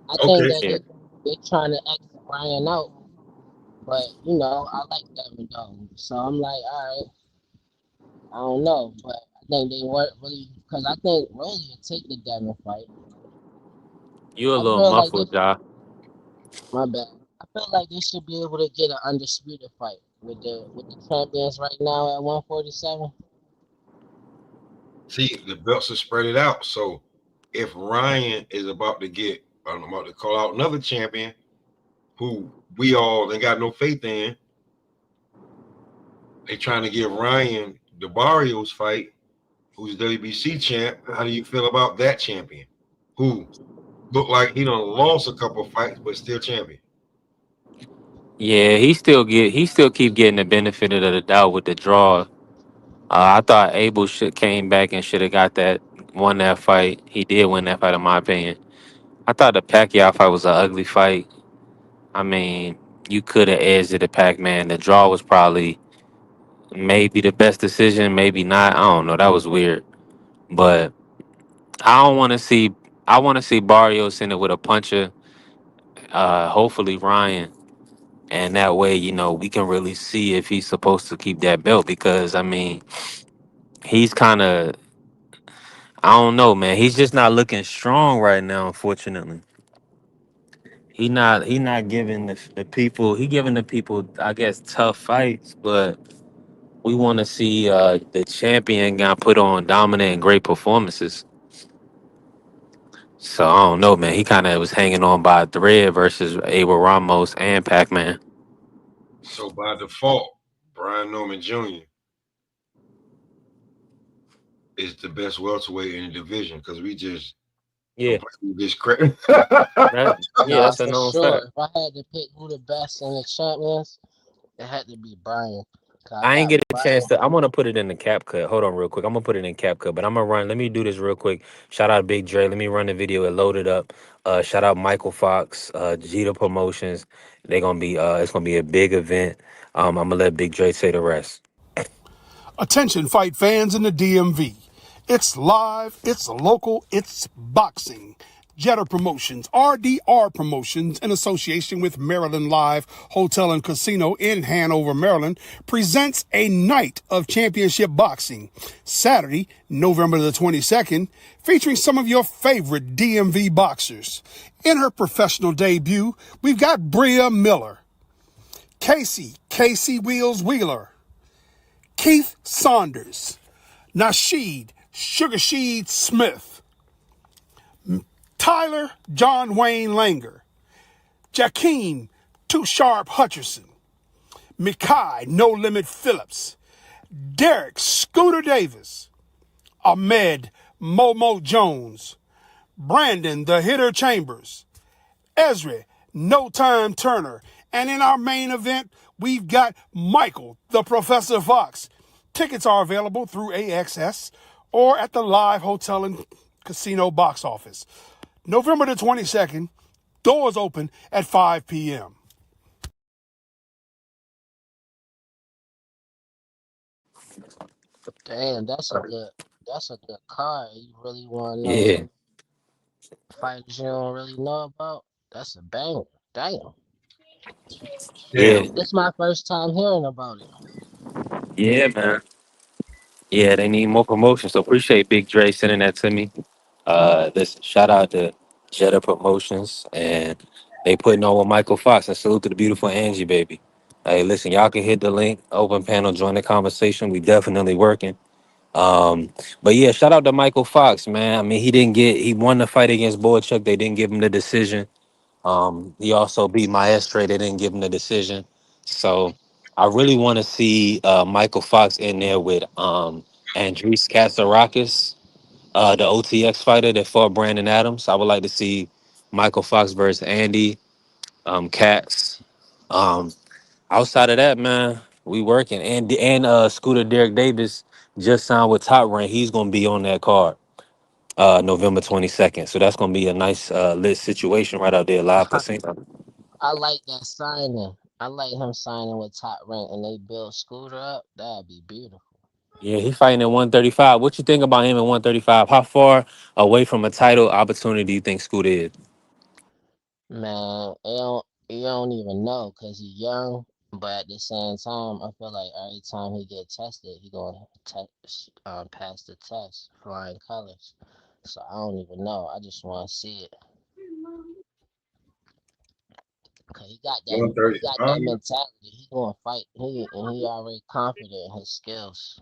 I think Okay. that they're trying to X Brian out, but you know, I like Devin though, so I'm like, all right. I don't know, but I think they weren't really, because I think Rolly would take the Devin fight. You a I little feel like muffled, job. my bad. I feel like they should be able to get an undisputed fight with the champions right now at 147. See, the belts are spread it out. So if Ryan is about to call out another champion who we all ain't got no faith in, they trying to give Ryan the Barrios fight, who's WBC champ. How do you feel about that champion, who looked like he done lost a couple of fights but still champion? Yeah, he still keep getting the benefit of the doubt with the draw. I thought Abel came back and should have won that fight. He did win that fight, in my opinion. I thought the Pacquiao fight was an ugly fight. I mean, you could have edged it to Pac-Man. The draw was probably maybe the best decision, maybe not. I don't know. That was weird. But I don't want to see. I want to see Barrios in it with a puncher. Hopefully Ryan, and that way, we can really see if he's supposed to keep that belt. Because I mean, he's kind of. I don't know, man. He's just not looking strong right now. Unfortunately, he not. He not giving the people. He giving the people, I guess, tough fights, but. We want to see the champion got put on dominant and great performances. So I don't know, man. He kind of was hanging on by a thread versus Abel Ramos and Pac-Man. So by default, Brian Norman Jr. is the best welterweight in the division because we just completely discredit. That's a for known sure. fact. If I had to pick who the best in the champions, it had to be Brian. I ain't get a chance to. I'm gonna put it in the cap cut. Hold on, real quick. I'm gonna put it in cap cut, but I'm gonna run. Let me do this real quick. Shout out Big Dre. Let me run the video. It loaded up. Shout out Michael Fox, Jeter Promotions. They're gonna be. It's gonna be a big event. I'm gonna let Big Dre say the rest. Attention fight fans in the DMV. It's live, it's local, it's boxing. Jetter Promotions, RDR Promotions, in association with Maryland Live Hotel and Casino in Hanover, Maryland, presents a night of championship boxing, Saturday, November the 22nd, featuring some of your favorite DMV boxers. In her professional debut, we've got Bria Miller, Casey Wheels Wheeler, Keith Saunders, Nasheed Sugar Sheed Smith, Tyler John Wayne Langer, Jakeem Too Sharp Hutcherson, Mikai No Limit Phillips, Derek Scooter Davis, Ahmed Momo Jones, Brandon the Hitter Chambers, Ezra No Time Turner, and in our main event, we've got Michael the Professor Fox. Tickets are available through AXS or at the Live Hotel and Casino box office. November the 22nd, doors open at 5 p.m. Damn, that's a good card. You really want to know Yeah, some fighters you don't really know about? That's a banger. Damn. yeah, This is my first time hearing about it. yeah, man. Yeah, they need more promotion. So appreciate Big Dre sending that to me. Listen, shout out to Jetta Promotions, and they putting on with Michael Fox, and salute to the beautiful Angie, baby. Hey, listen, y'all can hit the link, open panel, join the conversation. We definitely working. But yeah, shout out to Michael Fox, man. I mean, he won the fight against Boychuk. They didn't give him the decision. He also beat Maestre. They didn't give him the decision. So I really want to see Michael Fox in there with Andries Katsarakis, the OTX fighter that fought Brandon Adams. I would like to see Michael Fox versus Andy Katz. Um, Outside of that, man, we working. And Scooter Derek Davis just signed with Top Rank. He's gonna be on that card November 22nd. So that's gonna be a nice lit situation right out there, live casino. I like that signing. I like him signing with Top Rank and they build Scooter up. That'd be beautiful. Yeah, he fighting at 135. What you think about him at 135? How far away from a title opportunity do you think Scooter is? Man, you don't even know because he's young, but at the same time, I feel like every time he get tested, he gonna pass the test, flying colors. So I don't even know. I just want to see it. Cause he got that 135. mentality. He gonna fight. He already confident in his skills.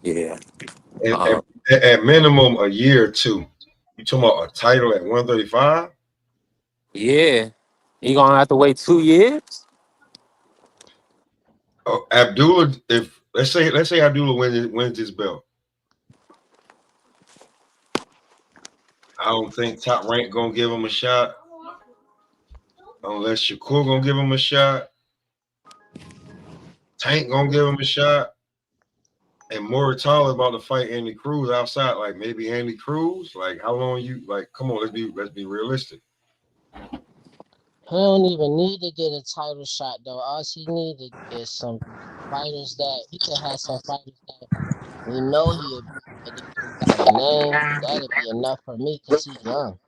Yeah. At, at minimum a year or two. You talking about a title at 135? Yeah. He gonna have to wait 2 years? Oh, Abdullah, if let's say Abdullah wins his belt. I don't think Top Rank gonna give him a shot. Unless Shakur gonna give him a shot. Tank gonna give him a shot. And Moritala about to fight Andy Cruz outside. Like maybe Andy Cruz. Like how long you like? Come on, let's be realistic. He don't even need to get a title shot though. All he need is some fighters that he could have some fighters that we know he'll beat, but they just got a name. That'd be enough for me because he's young.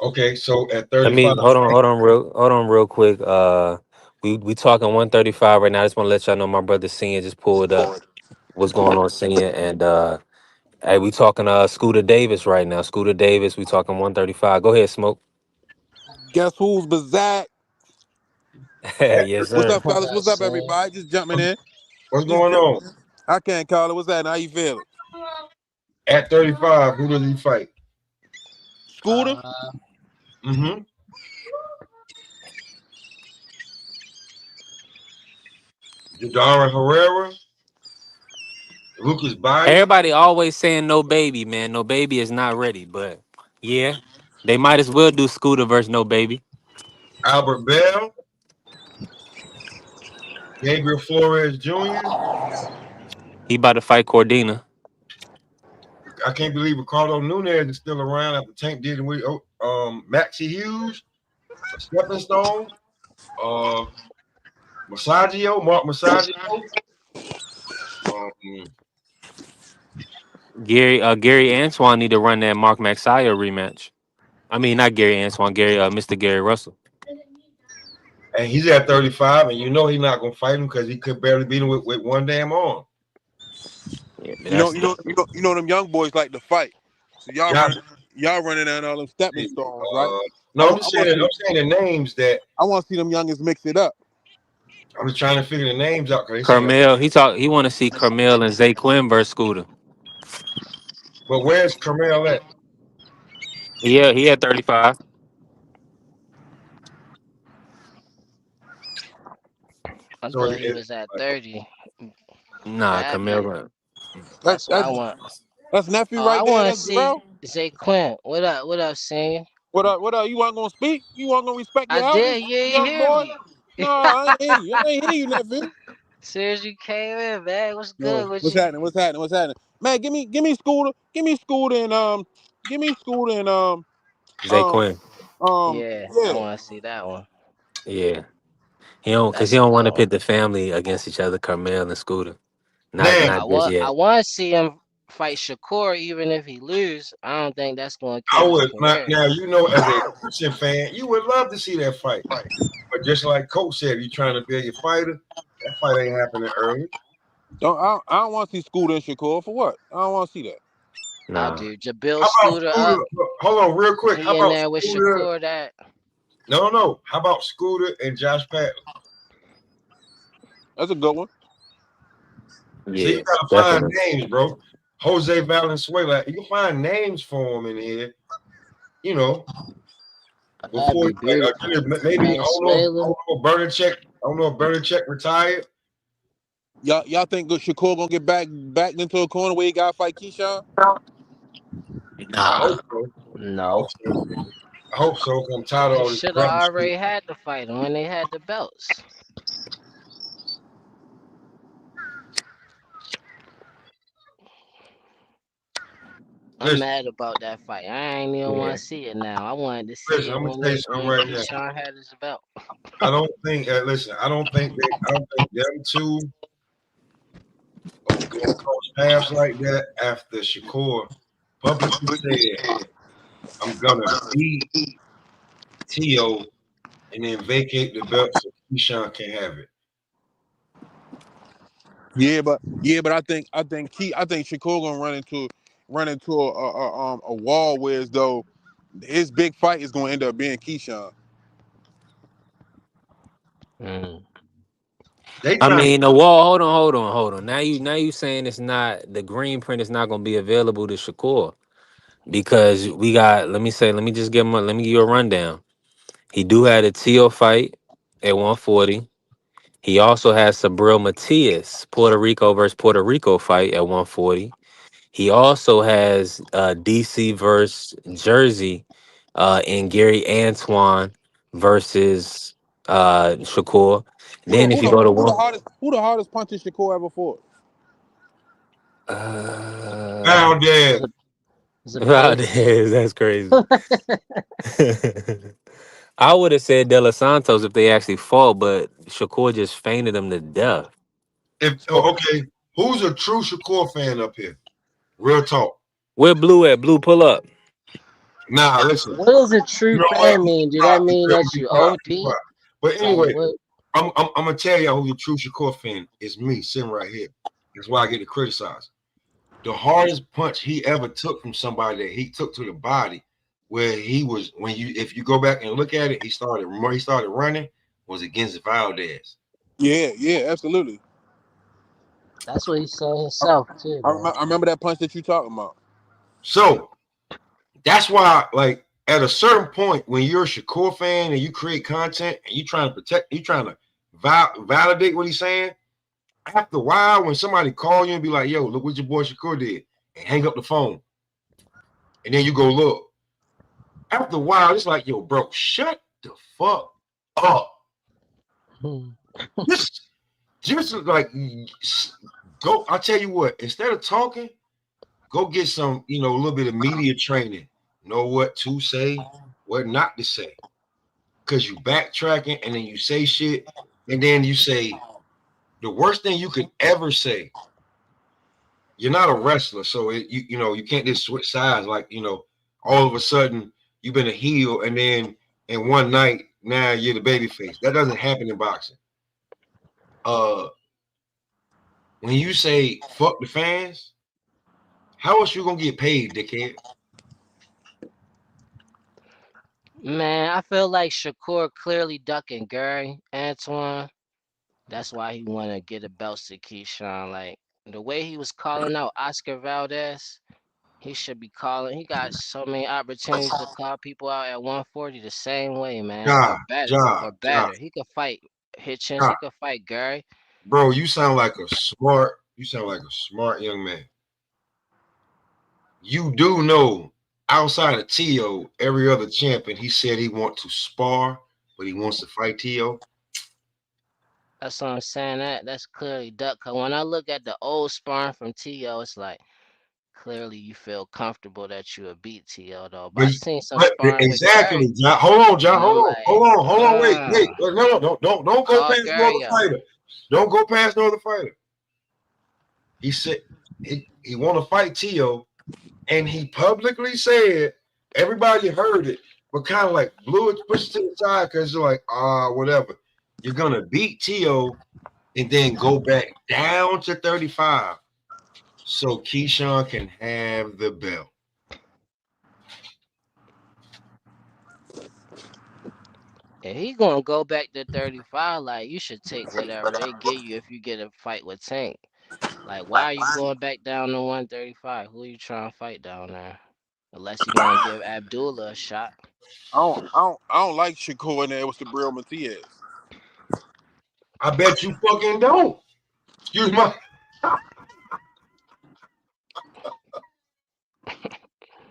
Okay, so at Let 35. me hold on real quick. We talking 135 right now. I just want to let y'all know my brother Senior just pulled up. What's going on, Senior? And hey, we talking Scooter Davis right now. Scooter Davis, we talking 135. Go ahead, Smoke. Guess who's Bazak? Yes, What's sir. up, fellas? What's up, everybody? Just jumping in. What's going on? I can't call it. What's that? How you feeling? At 35, who does he fight? Scooter? Mm-hmm. Jadara Herrera? Lucas Baez? Everybody always saying no baby, man. No baby is not ready, but yeah, they might as well do Scooter versus no baby. Albert Bell? Gabriel Flores Jr.? He about to fight Cordina. I can't believe Ricardo Nunez is still around after Tank did with Maxie Hughes, Stepping Stone, Mark Masaggio. Gary Antoine need to run that Mark Maxiah rematch. I mean, not Gary Antoine, Mr. Gary Russell. And he's at 35, and you know he's not gonna fight him because he could barely beat him with one damn arm. Yeah, You know them young boys like to fight. So y'all running down all them stepping stones, right? No, I'm saying the names that I want to see them youngins mix it up. I'm just trying to figure the names out. Carmel, he want to see Carmel and Zay Quinn versus Scooter. But where's Carmel at? Yeah, he had 35. I thought he was at 30. Nah, Carmel. That's what I want. That's nephew Oh, right I there. want to That's see bro. Zay Quinn. What up? What up, Sam? What up? What up? You weren't gonna speak? You weren't gonna respect your I elders, did. You ain't young hear boy? me. No, I ain't hear you. I ain't hear you, nephew. Soon as you came in, man, what's good with What's you? happening? What's happening? What's happening? Man, give me Scooter. Give me Scooter and Zay Quinn. Yeah, I yeah. want to see that one. Yeah. He don't That's he a don't good want to one. pit the family against each other, Carmel and Scooter. Not I just want yet. to see him fight Shakur, even if he lose. I don't think that's going to I kill his would not. career. Now you know, as a Christian fan, you would love to see that fight. But just like Coach said, if you're trying to build your fighter, that fight ain't happening early. I don't want to see Scooter and Shakur for what? I don't want to see that. I'll Nah. do Jabil Scooter up. Hold on, real quick. How He in about there with Scooter? Shakur that. No. How about Scooter and Josh Patton? That's a good one. So Yeah, you gotta find names, bro. Jose Valenzuela, you can find names for him in here. You know, before That'd be beautiful. maybe I don't Valenzuela. know if Bernacek. I don't know if Bernacek retired. Y'all think Shakur gonna get back into a corner where he got to fight Keyshawn? I hope so. No. I hope so. I'm tired of They all this should have grunt already shit. had to fight him when they had the belts. I'm mad about that fight. I ain't even want to see it now. I wanted to see Listen, it I'm gonna when tell you something right now. Keyshawn had his belt. I don't think. Listen, I don't think them two are gonna cross paths like that after Shakur publicly said, "I'm gonna beat Tio and then vacate the belt so Keyshawn can have it." Yeah, but I think Shakur gonna run into a wall where as though his big fight is gonna end up being Keyshawn. I mean, the wall. Hold on. Now you saying it's not the green print is not going to be available to Shakur because we got. Let me just give him. Let me give you a rundown. He do have a Tio fight at 140. He also has Sabril Matias, Puerto Rico versus Puerto Rico fight at 140. He also has DC versus Jersey, and Gary Antoine versus Shakur. Then if you go to Who the hardest puncher Shakur ever fought? Valdez. Valdez, that's crazy. I would have said De Los Santos if they actually fought, but Shakur just fainted him to death. Okay, who's a true Shakur fan up here? Real talk. Where Blue at? Blue, pull up. Nah, listen. What does a true fan mean? Do that mean that you OD? But anyway, Like, I'm gonna tell y'all who the true Shakur fan is. Me sitting right here. That's why I get to criticize. The hardest punch he ever took from somebody that he took to the body, where he was if you go back and look at it, he started running, was against Valdez. Yeah, absolutely. That's what he said himself too. I remember that punch that you talking about. So that's why, like, at a certain point, when you're a Shakur fan and you create content and you trying to protect, you trying to validate what he's saying. After a while, when somebody call you and be like, "Yo, look what your boy Shakur did," and hang up the phone, and then you go look. After a while, it's like, "Yo, bro, shut the fuck up." Just like go. I'll tell you what. Instead of talking, go get some, a little bit of media training. Know what to say, what not to say. Because you backtracking and then you say shit, and then you say the worst thing you could ever say you're not a wrestler, so you can't just switch sides like all of a sudden you've been a heel and then in one night now you're the babyface. That doesn't happen in boxing. When you say fuck the fans, how else you gonna get paid, dickhead? Man, I feel like Shakur clearly ducking Gary Antoine. That's why he want to get a belt to Keyshawn. Like the way he was calling out Oscar Valdez, he should be calling. He got so many opportunities to call people out at 140 the same way, man, or better, or better. He could fight Hitchens. He could fight Gary. Bro, you sound like a smart young man. You do know outside of Tio, every other champion, he said he wants to spar, but he wants to fight Tio. That's what I'm saying. That's clearly duck. Cause when I look at the old sparring from Tio, it's like clearly you feel comfortable that you would beat Tio though. But I seen some sparring exactly, with Gary. John. Hold on, John. Hold on. Wait. No, don't go past no other fighter. Don't go past no other fighter. He said he want to fight Tio, and he publicly said, everybody heard it, but kind of like blew it, pushed it to the side because they're like, whatever. You're gonna beat Tio and then go back down to 35 so Keyshawn can have the belt. If he gonna go back to 35, like you should take whatever they give you if you get a fight with Tank. Like, why are you going back down to 135? Who are you trying to fight down there? Unless you're gonna give Abdullah a shot. I don't like Shakur in there with Sabril Matias. I bet you fucking don't. Excuse my.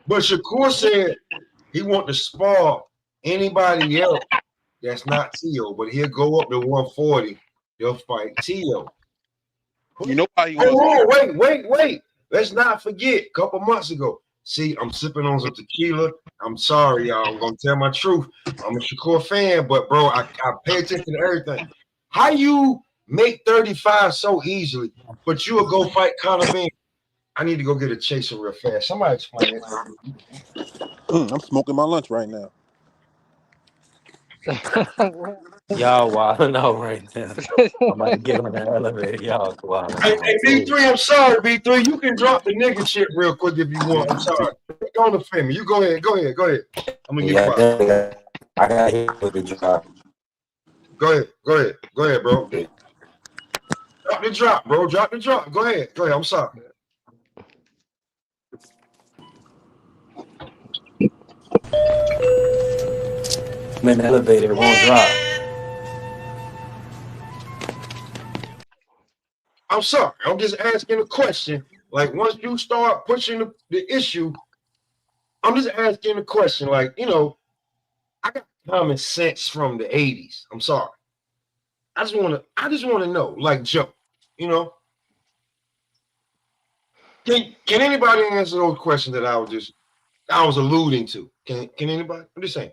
But Shakur said he want to spar anybody else that's not Tio, but he'll go up to 140. They'll fight Tio. You know why he wants wait. Let's not forget, a couple months ago. See, I'm sipping on some tequila. I'm sorry, y'all. I'm gonna tell my truth. I'm a Shakur fan, but bro, I pay attention to everything. How you make 35 so easily, but you will go fight Conor Benn? I need to go get a chaser real fast. Somebody explain it. I'm smoking my lunch right now. Y'all wilding out right now. I'm about to get on the elevator. Y'all wilding Hey, out. B3, I'm sorry, B3. You can drop the nigga shit real quick if you want. I'm sorry. Go on the family. You go ahead. I'm gonna get quiet. I got hit with the drop. Go ahead, bro. Drop the drop, bro. Drop the drop. Go ahead. I'm sorry. I'm in the elevator, it won't drop. I'm sorry. I'm just asking a question. Like, once you start pushing the issue, I'm just asking a question. Like, I got common sense from the 80s. I'm sorry. I just want to know, like Joe, Can anybody answer those questions that I was alluding to? Can anybody? I'm just saying.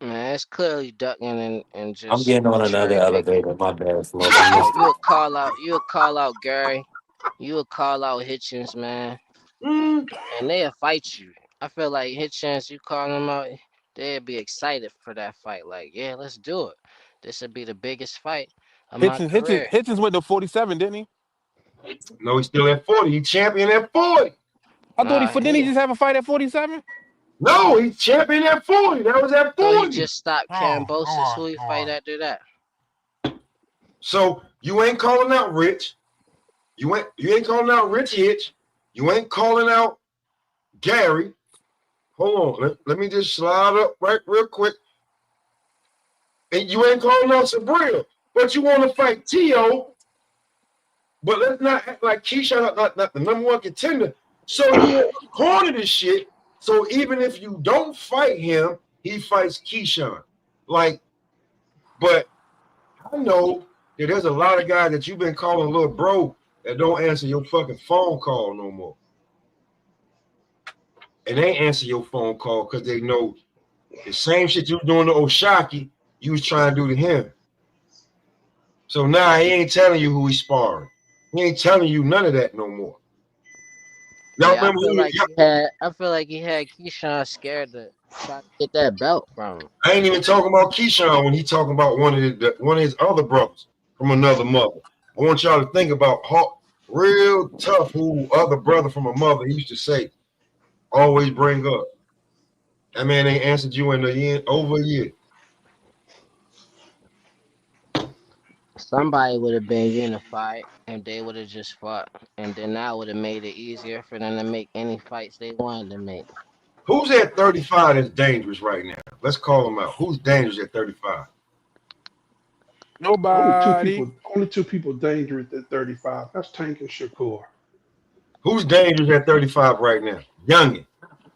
Man, it's clearly ducking and just. I'm getting on another elevator. My bad, Smoke. You would call out Gary. You would call out Hitchens, man. And they'll fight you. I feel like Hitchens, you call them out, they'll be excited for that fight. Like, yeah, let's do it. This would be the biggest fight of my career. Hitchens went to 47, didn't he? No, he's still at 40. He champion at 40. I thought didn't he just have a fight at 47? No, he's champion at 40. That was at 40. So he just stopped Kambosos. Who he fight after that? So you ain't calling out Rich. You ain't calling out Rich Hitch. You ain't calling out Gary. Hold on. Let me just slide up right real quick. And you ain't calling out Sabril. But you want to fight Tio. But let's not act like Keyshawn not the number one contender. So you corner this shit. So even if you don't fight him, he fights Keyshawn. Like, but I know that there's a lot of guys that you've been calling little bro that don't answer your fucking phone call no more. And they answer your phone call because they know the same shit you was doing to Oshaki, you was trying to do to him. So now he ain't telling you who he's sparring. He ain't telling you none of that no more. Y'all Yeah, I remember feel like he had. I feel like he had Keyshawn scared to try to get that belt from him. I ain't even talking about Keyshawn when he talking about one of his other brothers from another mother. I want y'all to think about how real tough who other brother from a mother he used to say, always bring up. That man ain't answered you in over a year. Somebody would have been unified and they would have just fought, and then that would have made it easier for them to make any fights they wanted to make. Who's at 35 that's dangerous right now? Let's call them out. Who's dangerous at 35? Nobody. Only two people dangerous at 35. That's Tank and Shakur. Who's dangerous at 35 right now? Youngin.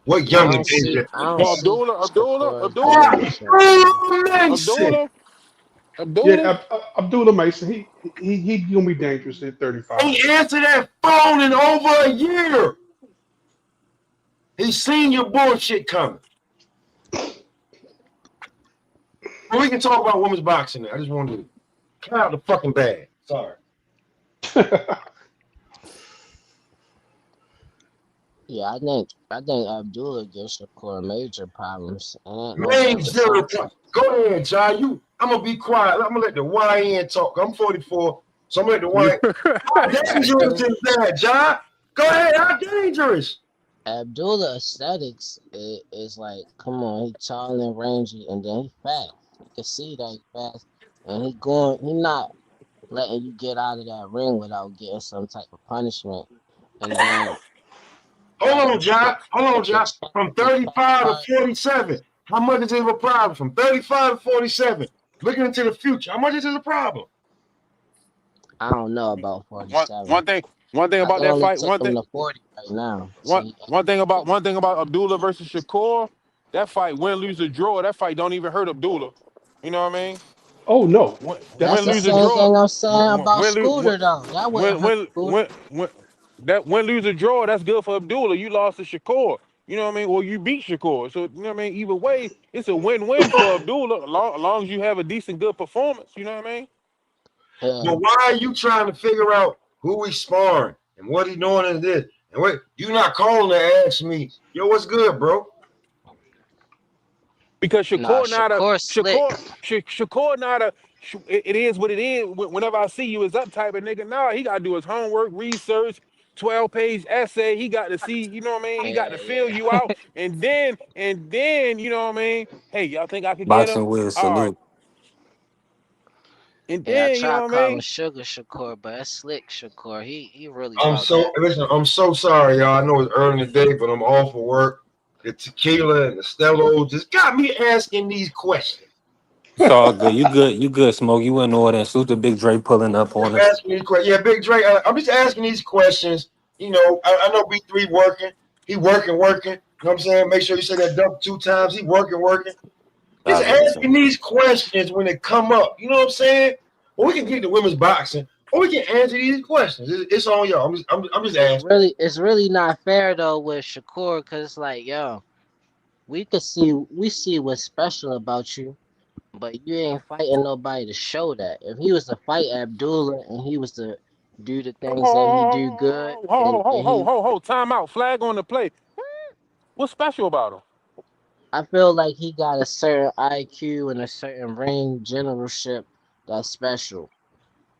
What I youngin don't dangerous see. at I don't 35? see Abdullah, Shakur as dangerous right now. Mason. Abdullah. Abdullah Mason. He gonna be dangerous at 35. Ain't answered that phone in over a year. He's seen your bullshit coming. Well, we can talk about women's boxing now. I just wanted to clear out the fucking bag. Sorry. Yeah, I think Abdullah gives Shakur major problems. And no Man, Della zero. Santa. Go ahead, John. I'm gonna be quiet. I'm gonna let the YN talk. I'm 44, so I'm gonna let the YN. How dangerous is that, John? Go ahead. How dangerous? Abdullah aesthetics is like, come on, he tall and rangy, and then he fast. You can see that he fast, and he not letting you get out of that ring without getting some type of punishment. And then Hold on, John. the chin, From the chin 35 part, to 47, how much is it a problem? From 35 to 47, looking into the future, how much is it a problem? I don't know about One 47. one thing one thing about It that only fight. took One him thing. to 40 right now. One See, one thing about Abdullah versus Shakur. That fight, win, lose, or draw. That fight don't even hurt Abdullah. You know what I mean? Oh no, that's Win, the lose, or same draw. thing I'm saying about Win, lose, Scooter though. That wouldn't win, hurt win, Scooter. win, that win, lose, or draw. That's good for Abdullah. You lost to Shakur. You know what I mean? Or you beat Shakur. So you know what I mean? Either way, it's a win-win for Abdullah. As long as you have a decent, good performance. You know what I mean? Yeah. But why are you trying to figure out who he's sparring and what he's doing in this? And what you not calling to ask me, yo, what's good, bro? Because Nah, Shakur not a Shakur slick. Shakur not a it is what it is. Whenever I see you, it's up type of nigga. Nah, he gotta do his homework, research, 12-page essay. He got to see, you know what I mean? He got to feel you out, and then you know what I mean? Hey, y'all think I could get him? Boxing will All right, salute. and Yeah, I then you try know to what I call him mean? Sugar Shakur, but that's slick Shakur. He really I'm about so that. listen. I'm so sorry, y'all. I know it's early in the day, but I'm off for work. The tequila and the Stello just got me asking these questions. It's all good. You good. You good, Smoke. You in order. Salute the big Dre pulling up on us. Asking these questions. Yeah, Big Dre. I'm just asking these questions. You know, I know B3 working. He working. You know what I'm saying? Make sure you say that dump 2 times. He working. Just I got you. asking these questions when they come up. You know what I'm saying? Or we can get to women's boxing, or we can answer these questions. It's on y'all. I'm just asking. It's really not fair though with Shakur, cause it's like, yo, we see what's special about you, but you ain't fighting nobody to show that. If he was to fight Abdullah and he was to do the things that he do good, and he, Time out. Flag on the play. What's special about him? I feel like he got a certain IQ and a certain ring generalship that's special.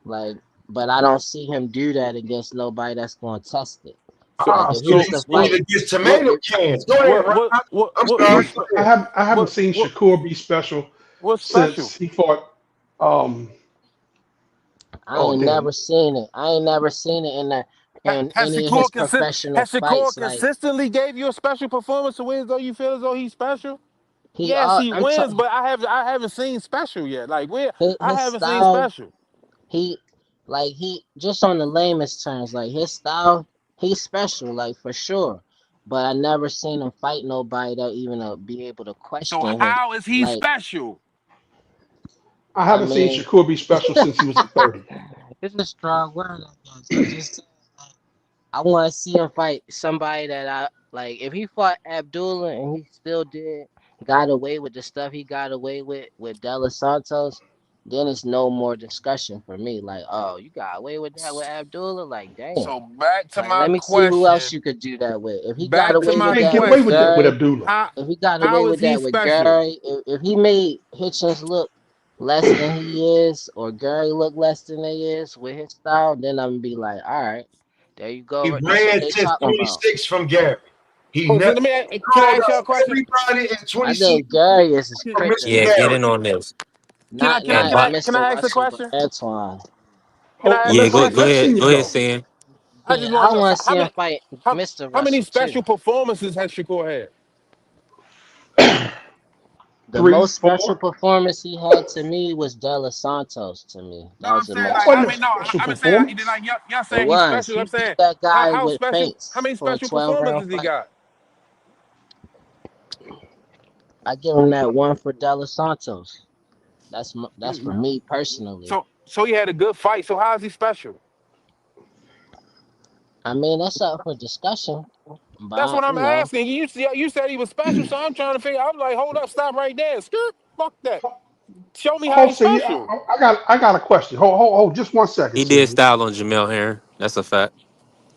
Like, but I don't see him do that against nobody that's gonna test it. Like if he So was to fight, either gets What tomato cans. Go ahead, Rob. I'm sorry. what's Go ahead. I haven't seen Shakur be special what's special? since he fought. I Oh ain't damn. never seen it. I ain't never seen it in any of his professional Has Shakur fights. Like consistently gave you a special performance to win as though you feel as though he's special? he, Yes, he I'm wins, talking but I haven't seen special yet. Like I his haven't seen style. special. He he just on the lamest terms, like his style, he's special, like for sure. But I never seen him fight nobody that even be able to So question him. how is he Like special? I I haven't seen mean, Shakur be special since he was at 30. it's a strong word, I guess. I'm just saying, like, I want to see him fight somebody that I like. If he fought Abdullah and he still got away with the stuff he got away with Della Santos, then it's no more discussion for me. Like, oh, you got away with that with Abdullah? Like, damn. So back to Like, my let me see who else question. you could do that with. If he got Back to away You my with can't that get away with with that question. with Gary, Abdullah. How if he got away how is with he that with special? Gary, if he made Hitchens look less than he is, or Gary look less than they is with his style, then I'm gonna be like, all right, there you He go. This what ran they since talking about. 26 from Gary. He Oh, so never let me he can I called ask y'all a out question? everybody at I 26 think Gary is for quicker missing than Yeah, him. get Gary. in on this. Can I Not can I And can I but can Mr. I ask a Russell, but question? Antoine. Can I ask a yeah, go question? ahead, Let's go see ahead, though. Sam. I just Yeah, want I to know want to how see him many fight how, Mr. how many Russell too. special performances has Shakur had? The 3, most 4. special performance he had to me was De Los Santos. To me, No, that was I'm the saying That most like how wasn't a many? No, special. special I'm saying performance. like y'all It saying he's was. special. I'm He beat saying that guy how with special? How feints many for a special 12 round performances he fight. got? I give him that one for De Los Santos. That's for me personally. So he had a good fight. So how is he special? I mean, that's up for discussion. That's But what I'm asking. You said he was special, so I'm trying to figure. I'm like, hold up, stop right there. Skirt, fuck that. Show me how he's Hopefully, special. I got a question. Hold, just 1 second, He did Sam. style on Jamel Herring. That's a fact.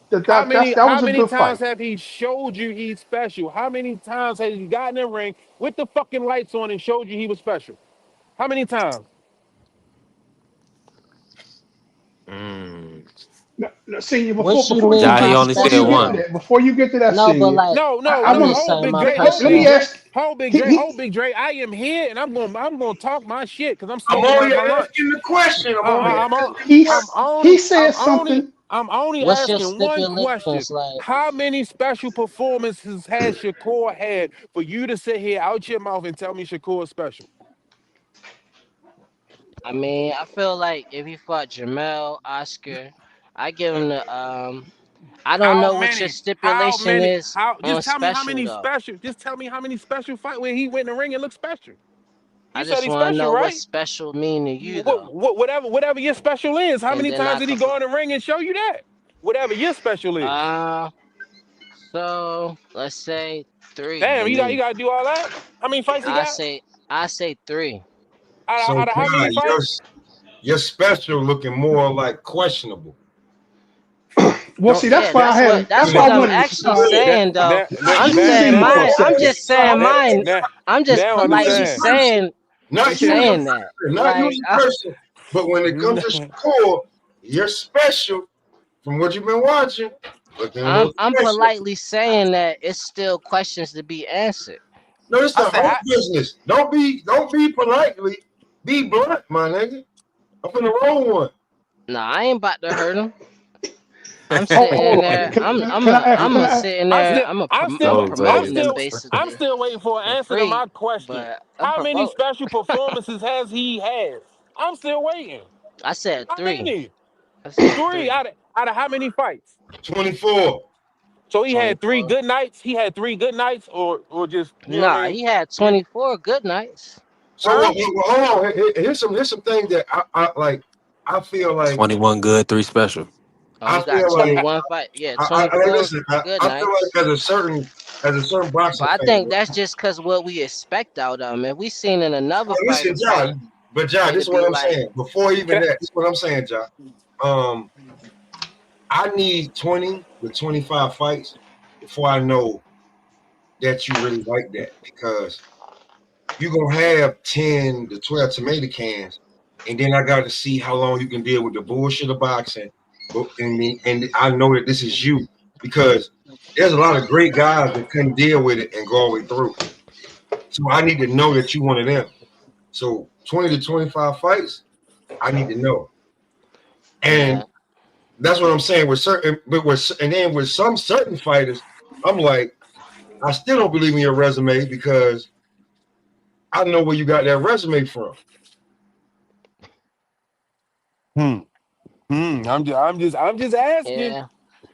That How was a many good times fight. have he showed you he's special? How many times has he gotten in the ring with the fucking lights on and showed you he was special? How many times? Mm. Now, Senior, what you before you mean Ja, he by get only before said you special get to one. though? that, before you get to that, No, but Senior, like No, I I'm want just hold saying Big my Dre, let me personal. ask. He hold Big Dre. I am here and I'm gonna talk my shit because I'm I'm smoking only my lunch. asking the question. I'm only I'm asking on, the he he question. said something. I'm only What's your asking one question. stipulations? Like, How many special performances has Shakur had for you to sit here out your mouth and tell me Shakur is special? I mean, I feel like if he fought Jamel, Oscar, I give him the I don't How know what your many? How stipulation many? is How? on Just tell me how special many though. special. Just tell me how many special fight where he went in the ring and looked special. You I said just he's want to special, know what right? special mean to you though. Whatever your special is. How And many then times I did he could go in the ring and show you that? Whatever your special is. uh so let's say 3 Damn, with you me. gotta do all that. How many fights he I got? say I say 3. So Out of how many God, fights? your special looking more like questionable. Well, Don't see, that's Yeah, why I had him. that's That's why what I I'm wanted to actually start. saying though. Not I'm you, saying Senior, for a mine. I'm second. just saying mine. I'm just now you as politely a understand. person, saying not you as a saying that. person, not you Like as a person. But when it comes to Shakur, you're special from what you've been watching. Looking a little I'm special. politely saying that it's still questions to be answered. No, it's I the said, whole business. Don't be politely. Be blunt, my nigga. I'm finna roll one. Nah, I ain't about to hurt him. I'm Hold sitting on. there. Can I I'm a ask? sitting there. I'm No promoting them Vegas. I'm basically still waiting for an for answer to free, my question. but I'm How many promoting. special performances has he had? I'm still waiting. I said How 3. many? I said Three 3. out of how many fights? 24. So he had 3 24. good nights. He had 3 good nights, or just you know what Nah, I mean? he had Yeah. 24 good nights. So Huh? hold on. Here's some things that I like. I feel like 21 good, 3 special. Oh, I he got feel like 21 fight. Yeah, I 24 listen. good I feel nights. like as a certain boxing But I fan. think that's just cause what we expect out of him. If we seen in another Listen, fighter fight, John. But John, this is it'd what be I'm like, saying. Before even Can that, this is what I'm saying, John. I need 20 to 25 fights before I know that you really like that, because you're gonna have 10 to 12 tomato cans, and then I got to see how long you can deal with the bullshit of boxing. And I know that this is you, because there's a lot of great guys that couldn't deal with it and go all the way through. So I need to know that you one of them. So 20 to 25 fights, I need to know. And yeah. that's what I'm saying with certain, and then with some certain fighters, I'm like, I still don't believe in your resume, because I know where you got that resume from. I'm just asking. Yeah.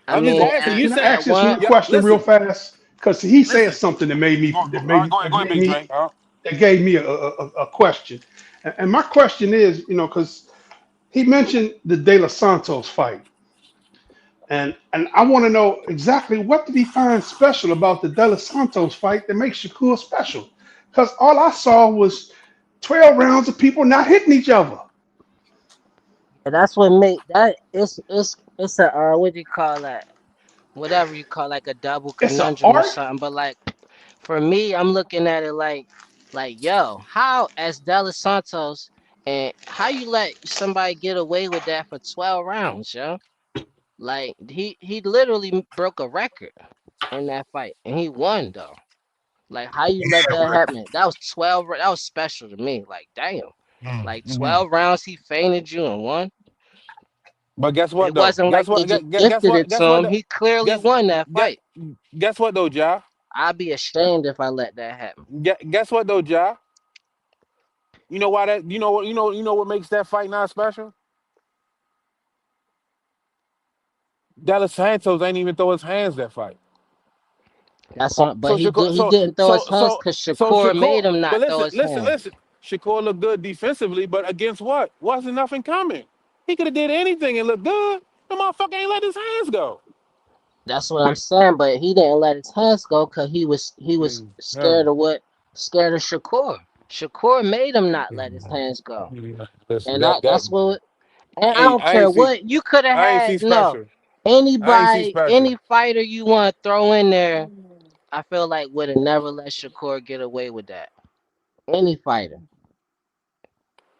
I I'm just mean, asking. You Can I said, at ask this one one, yeah. question real Listen, fast? Because he said listen. something that made me Go, go, go ahead, Big Drake. that gave me a question. And my question is, because he mentioned the De Los Santos fight. And I want to know exactly what did he find special about the De Los Santos fight that makes Shakur special? Because all I saw was 12 rounds of people not hitting each other. And that's what make that it's a what do you call that? Whatever you call like a double It's an conundrum or art. something. But like for me, I'm looking at it like yo, how as Delos Santos and how you let somebody get away with that for 12 rounds, yo? Like he literally broke a record in that fight and he won though. Like how you let Yeah, that but happen? That was 12. That was special to me. Like damn, like Mm-hmm. 12 rounds he fainted you and won. But guess what It though? wasn't like Guess they what? just Guess gifted what? it to Guess what? him. He clearly Guess won that guess fight. guess what though, Ja? I'd be ashamed if I let that happen. Guess what though, Ja? You know why that? You know what makes that fight not special? Dallas Santos ain't even throw his hands that fight. That's on, but So Shakur, he didn't throw his hands because so Shakur Shakur. made him But not throw his hands. listen. Shakur looked good defensively, but against what? Wasn't nothing coming. He could have did anything and looked good. The motherfucker ain't let his hands go. That's what I'm saying. But he didn't let his hands go because he was scared Never. of scared of Shakur. Shakur made him not let his hands go, Listen, and that that's what. And I hey, don't care what you could have I ain't see had. No, special. I ain't see anybody, special. any fighter you want to throw in there, I feel like would have never let Shakur get away with that. Any fighter,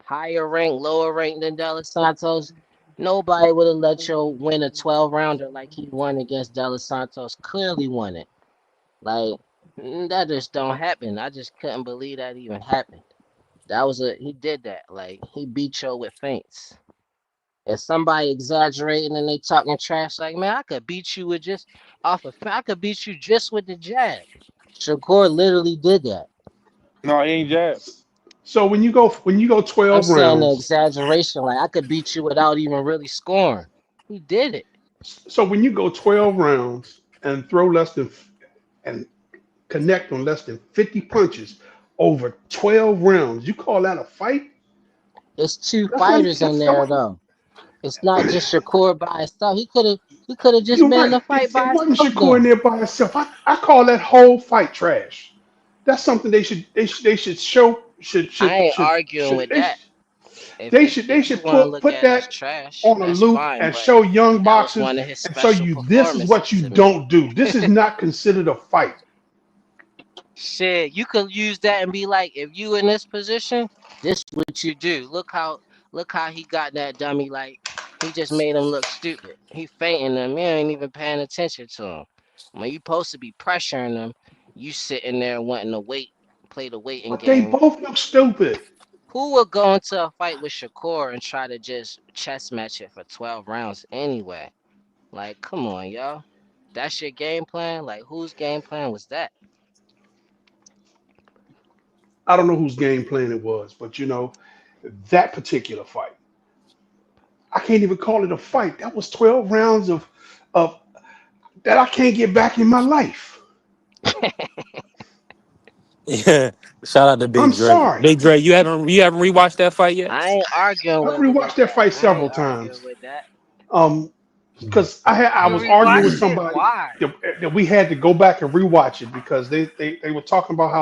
higher rank, lower rank than Delos Santos, nobody would have let you win a 12 rounder like he won against Delos Santos. Clearly won it. Like that just don't happen. I just couldn't believe that even happened. He did that. Like he beat you with feints. If somebody exaggerating and they talking trash, like man, I could beat you with just I could beat you just with the jab. Shakur literally did that. No, he ain't jab. So when you go I'm 12 saying the rounds, exaggeration, like I could beat you without even really scoring. He did it. so when you go 12 rounds and throw less than and connect on less than 50 punches over 12 rounds, you call that a fight? It's two That's not fighters in that's there not, though. It's not just Shakur by himself. He could have just you're been in right. the fight It by wasn't himself Shakur in then. there by himself. I call that whole fight trash. That's something they should show I ain't arguing with they that. If you they if you should want to look put at it as that trash, on a that's loop fine. and But show young that was boxers one of his and show special you this is what performances you to me. don't do. This is not considered a fight. Shit, you could use that and be like, if you in this position, this what you do. Look how he got that dummy. Like he just made him look stupid. He fainting him. You ain't even paying attention to him. When you supposed to be pressuring him, you sitting there wanting to play the waiting But they game. both look stupid. Who would go into a fight with Shakur and try to just chess match it for 12 rounds anyway? Like, come on, y'all. That's your game plan? Like, whose game plan was that? I don't know whose game plan it was, but that particular fight, I can't even call it a fight. That was 12 rounds of that I can't get back in my life. Yeah. Shout out to I'm Big Dre. sorry. Big Dre, you haven't rewatched that fight yet? I ain't arguing I've with rewatched that that. fight I several ain't arguing times. with that. Because I You was arguing with rewatched it? somebody Why? that we had to go back and rewatch it because they were talking about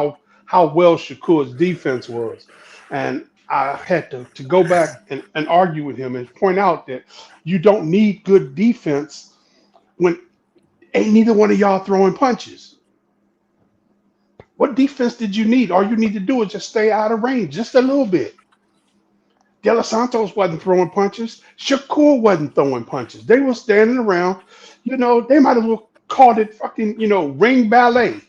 how well Shakur's defense was, and I had to go back and argue with him and point out that you don't need good defense when ain't neither one of y'all throwing punches. What defense did you need? All you need to do is just stay out of range just a little bit. De Los Santos wasn't throwing punches. Shakur wasn't throwing punches. They were standing around. They might as well called it fucking, ring ballet.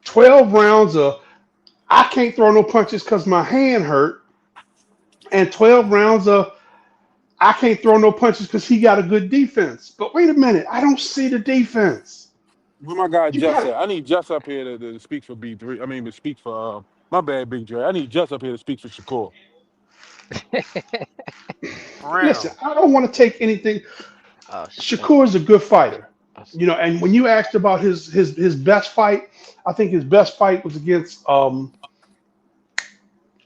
12 rounds of I can't throw no punches because my hand hurt, and 12 rounds of I can't throw no punches because he got a good defense. But wait a minute, I don't see the defense. Where my guy You Just got at? I need Just up here to speak for B3. I mean, to speak for my bad, Big Dre. I need Just up here to speak for Shakur. For listen. real. I don't want to take anything. Oh shit. Shakur is a good fighter. And when you asked about his best fight, I think his best fight was against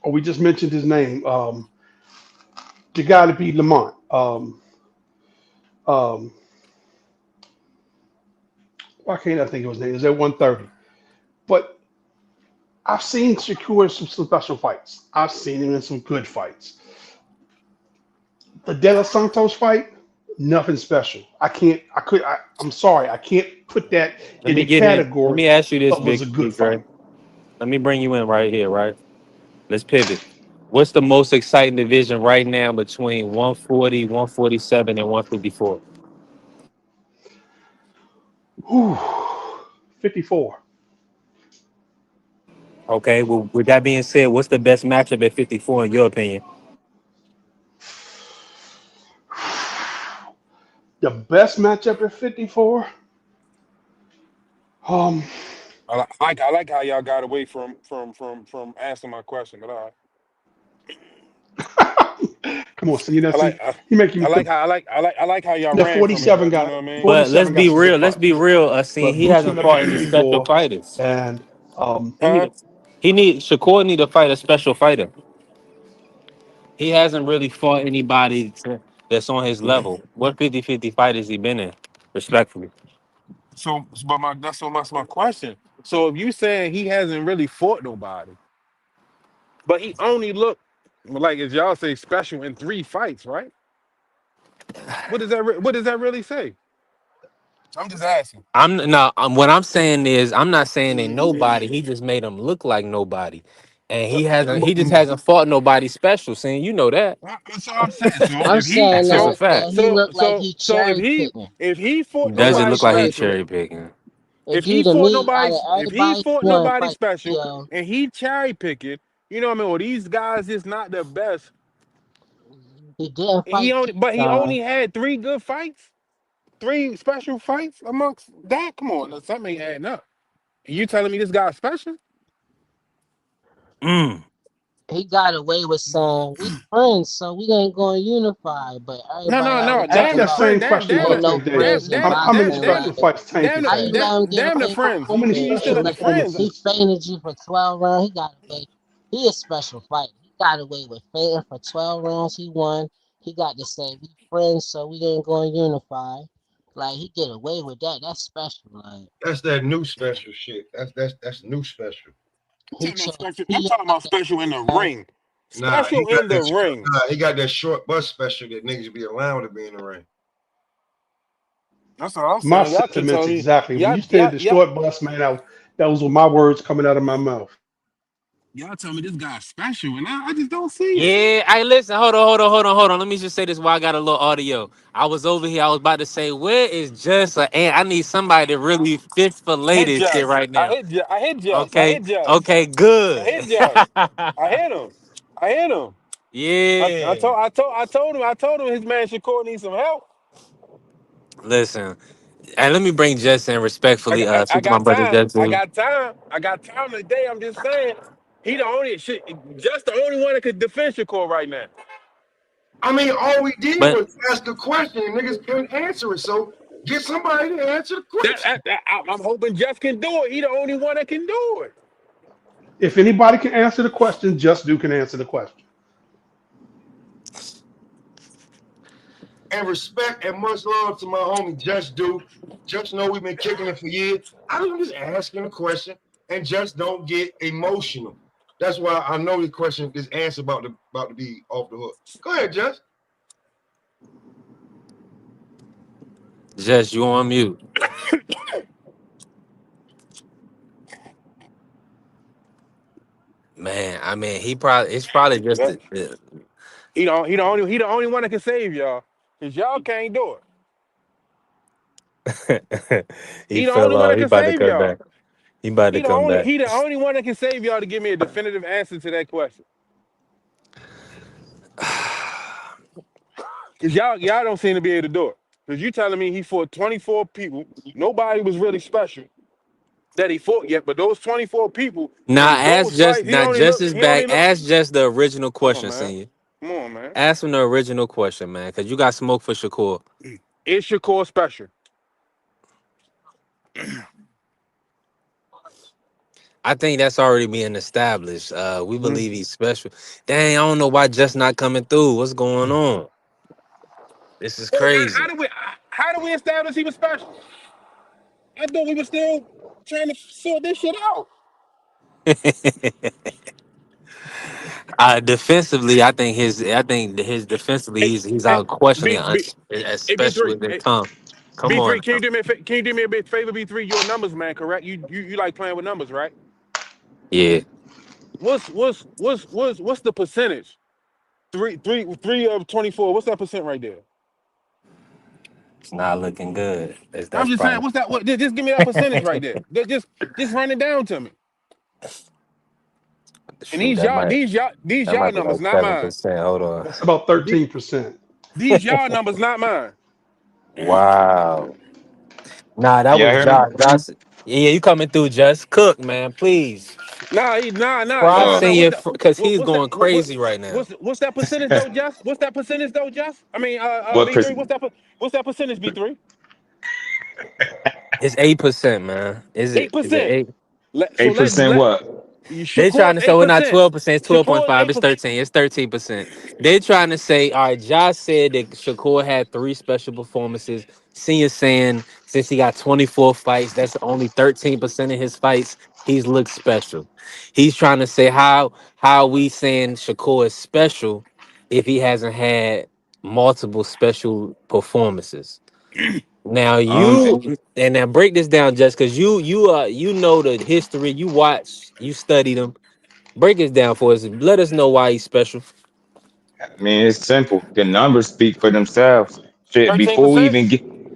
we just mentioned his name, the guy to beat Lamont. Um, why can't I think of his name? Is at 130. But I've seen Shakur in some special fights. I've seen him in some good fights. The De Los Santos fight, nothing special. I'm sorry, I can't put that Let in me the get in. Let category me ask you this, of was a Big good fight. Dre. Let me bring you in right here, right? Let's pivot. What's the most exciting division right now between 140, 147, and 154? Whew. 54. Okay, well, with that being said, what's the best matchup at 54 in your opinion? The best matchup at 54. Um, I like how y'all got away from asking my question, but all right. come on, see that? I like See, you making me put I like how y'all the ran from it 47 though. You got know what I mean? But let's 47 got be some good real. Let's be fights, real. Seeing but he boosting hasn't up to fought any special 54, fighters. and Huh? Shakur need to fight a special fighter. He hasn't really fought anybody that's on his level. What 50-50 fight has he been in? Respectfully. So, but that's my question. So, if you saying he hasn't really fought nobody, but he only looked like, as y'all say, special in 3 fights, right? What does that really say? I'm just asking. What I'm saying is I'm not saying ain't nobody. He just made him look like nobody. And he just hasn't fought nobody special, saying you know that. That's all I'm saying. So I'm if he saying That's a that, fact. that he looked like he if cherry he picking. if he He fought Does looked it like nobody look like cherry he's picking. cherry special, picking? If you to me, out of if he everybody fought who want to nobody fight special Theo, and he cherry picking, you know what I mean? Or these guys is not the best. he didn't And fight he Keyshawn. only had 3 good fights, 3 special fights amongst that. Come on, something ain't adding up. And you telling me this guy's special? Mm. He got away with saying we friends, so we ain't going to unify. But everybody No. always ask Damn talking the that about friend. same question to ain't no Tank Davis. friends in How many boxing. special Like, fights Tank has how you had? let him get damn the away with friends. How many He anything? still special got the Look, friends. he performances? fainted you for 12 rounds. He got away. He a special fighter. He got away with fainting for 12 rounds. He won. He got to say we friends, so we ain't going to unify. Like he get away with that. That's special. Like That's that new special shit. That's new special. he chose I'm Theo talking about after special in the 8 rounds. ring. Special in the ring. He got that short bus special that niggas be allowed to be in the ring. That's all I'm My saying. Y'all keep sentiments telling me, exactly. When you said the short bus, man, that was my words coming out of my mouth. y'all tell me this guy's special, and I just don't see it. Yeah, hey, listen, hold on. Let me just say this while I got a little audio. I was over here, I was about to say, where is just and I need somebody to really fist I fillet hit this shit Just. right now. I hit Just. Okay, okay, I good. hit Just. I hit him. I hit him. Yeah. I told him his man Shakur needs some help. Listen, and let me bring Jess in respectfully, I speak to my got brother time. Jess. I got time. I got time today. I'm just saying, he the only shit. Just the only one that could defend Shakur right now. I mean, all we did But was ask a question and niggas couldn't answer it. So get somebody to answer the question. I'm hoping Jeff can do it. He the only one that can do it. If anybody can answer the question, Just Do can answer the question. And respect and much love to my homie Just Do. Just know we've been kicking it for years. I'm just asking a question and just don't get emotional. That's why I know the question, this answer about to be off the hook. Go ahead, Just. Jess, you on mute. Man, I mean, it's probably just Yep. He the only one that can save y'all. Cause y'all can't do it. he He the fell only one off. that He can about to save come y'all. back. He about to come back. He the only one that can save y'all to give me a definitive answer to that question. Cause y'all don't seem to be able to do it. Cause you telling me he fought 24 people. Nobody was really special that he fought yet, but those 24 people Now in ask those just fights, now Just is he only back. look. Ask just the original Come on, question, man. senior. Come on, man. Ask him the original question, man, because you got smoke for Shakur. Is Shakur special? I think that's already being established. We Mm-hmm. believe he's special. Dang, I don't know why just not coming through. What's going on? This is Well, crazy. how do we establish he was special? I thought we were still trying to sort this shit out. Defensively, I think his defensively Hey, he's hey, out questioning, B especially B3. with the Hey, tongue. Come on, B3, can you do me can you do me a big favor, B3? You're a numbers man, correct? You like playing with numbers, right? yeah. What's the percentage? Three of 24. What's that percent right there? It's not looking good. I'm That's just saying, probably what's that? What? Just give me that percentage right there. Just run it down to me. And shoot. these That y'all might be numbers, like not mine. 7%. Hold on. That's about The- 13%. These y'all numbers, not mine. Wow. Nah, that Yeah, was hear me? Josh. Yeah, you coming through, Just Cook, man. Please. Nah. Props in What's your that? because he's What's that? going crazy right now. What's that percentage though, Just? What's that percentage though, Just? I mean, What B3. What's that percentage, B3? It's 8%, man. Is it 8%. 8? So let's 8% let what? They trying Shakur's to say we're not 8%. 12%, it's Shakur's 12.5, it's 8%. 13, it's 13%. They trying to say, all right, Josh said that Shakur had 3 special performances. Senior saying since he got 24 fights, that's only 13% of his fights. He's looked special. He's trying to say how we saying Shakur is special if he hasn't had multiple special performances. Now Um, now break this down, just because you know the history, you watch, you study them. Break it down for us. Let us know why he's special. I mean, it's simple. The numbers speak for themselves. Shit, 13%?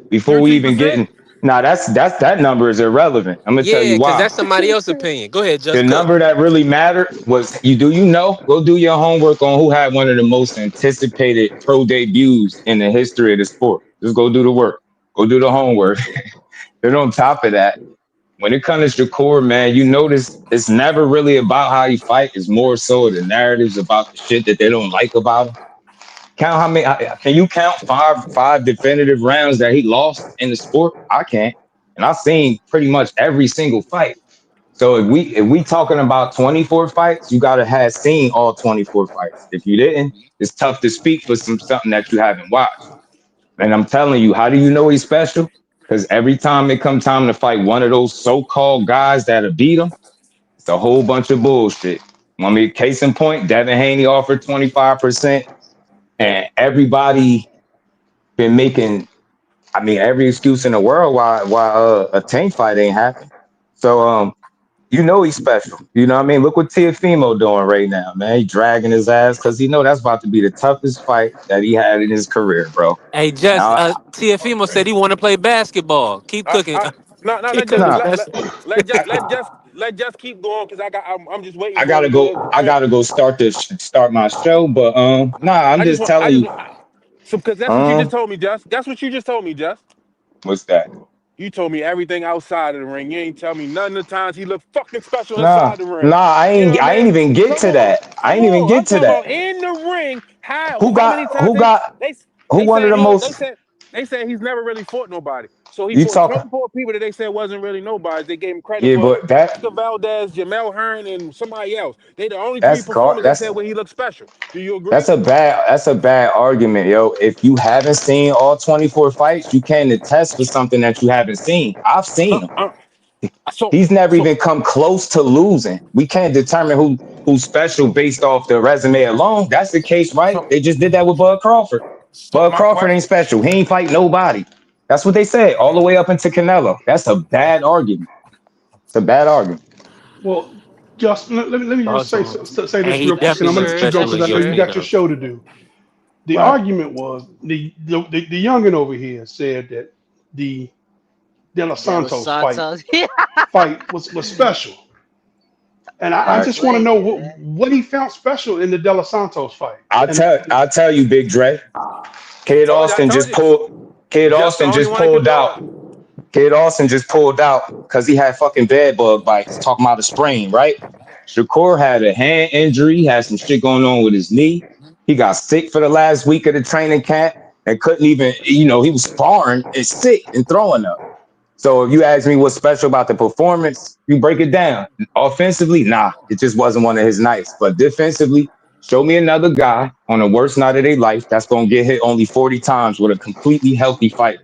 before we even 13%? getting, nah, that number is irrelevant. I'm gonna tell Yeah, you because why. that's somebody else's opinion. Go ahead, The Just Cook. number that really mattered was go do your homework on who had one of the most anticipated pro debuts in the history of the sport. Just go do the work. Go do the homework. Then on top of that, when it comes to Shakur, man, you notice it's never really about how he fight. It's more so the narratives about the shit that they don't like about him. Count how many? Can you count five definitive rounds that he lost in the sport? I can't, and I've seen pretty much every single fight. So if we talking about 24 fights, you gotta have seen all 24 fights. If you didn't, it's tough to speak for something that you haven't watched. And I'm telling you, how do you know he's special? Because every time it come time to fight one of those so-called guys that'll beat him, it's a whole bunch of bullshit. I mean, case in point, Devin Haney offered 25%, and everybody been making, I mean, every excuse in the world why a tank fight ain't happened. So you know he's special. You know what I mean? Look what Teofimo doing right now, man. He dragging his ass because he know that's about to be the toughest fight that he had in his career, bro. Hey, Just Now, Tiafimo said he want to play basketball. Keep cooking. No, Keep cooking. That's let just keep going because I'm just waiting I for gotta him go. to I gotta go start my show. But nah, I'm I just just want telling you. so because that's what you just told me, Just. That's what you just told me, Just. What's that? You told me everything outside of the ring. You ain't tell me none of the times he looked fucking special Nah, inside the ring. nah. I You know ain't. what I I mean? ain't even get Come to on, that. I ain't even I'm get to talking that. about in the ring. Who How many got? times Who got? Who they one of said the most? they said he's never really fought nobody. So he You fought talk. 24 people that they said wasn't really nobody. They gave him credit Yeah, for but that Oscar Valdez, Jamel Hearn, and somebody else. They the only 3 that's gar. performers they said That's where he looked special. Do you agree? that's a bad argument, yo. If you haven't seen all 24 fights, you can't attest for something that you haven't seen. I've seen them. So He's never even come close to losing. We can't determine who's special based off the resume alone. That's the case, right? They just did that with Bud Crawford. so Bud my Crawford ain't question. special. He ain't fight nobody. That's what they said all the way up into Canelo. That's a bad argument. It's a bad argument. Well, just let me just say awesome. say And this he real quick, and definitely I'm gonna looks let you go special because in I know you got your UFC show to do. The Right. argument was the youngin over here said that the De Los De Los Santos Santos. fight was special, and I Right. just want to know Wicked, man. what he found special in the De Los Santos fight. And I'll tell you, Big Dre. Kid I Austin told just you. pulled. Kid Just the Austin only just one that could pulled do out. it. Kid Austin just pulled out because he had fucking bed bug bites. Talking about a sprain, right? Shakur had a hand injury, had some shit going on with his knee. He got sick for the last week of the training camp and couldn't even, he was sparring and sick and throwing up. So if you ask me what's special about the performance, you break it down. Offensively, nah, it just wasn't one of his nights. But defensively, show me another guy on the worst night of their life that's going to get hit only 40 times with a completely healthy fighter.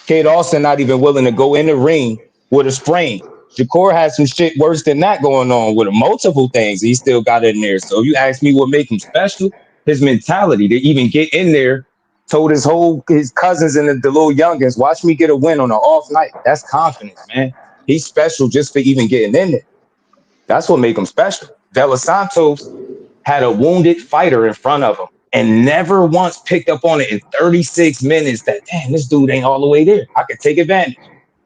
Kid Austin not even willing to go in the ring with a sprain. Shakur has some shit worse than that going on with him. Multiple things. He still got in there. So you ask me what make him special, his mentality to even get in there, told his cousins and the little youngins, watch me get a win on an off night. That's confidence, man. He's special just for even getting in there. That's what make him special. De Los Santos had a wounded fighter in front of him and never once picked up on it in 36 minutes that, damn, this dude ain't all the way there. I could take advantage.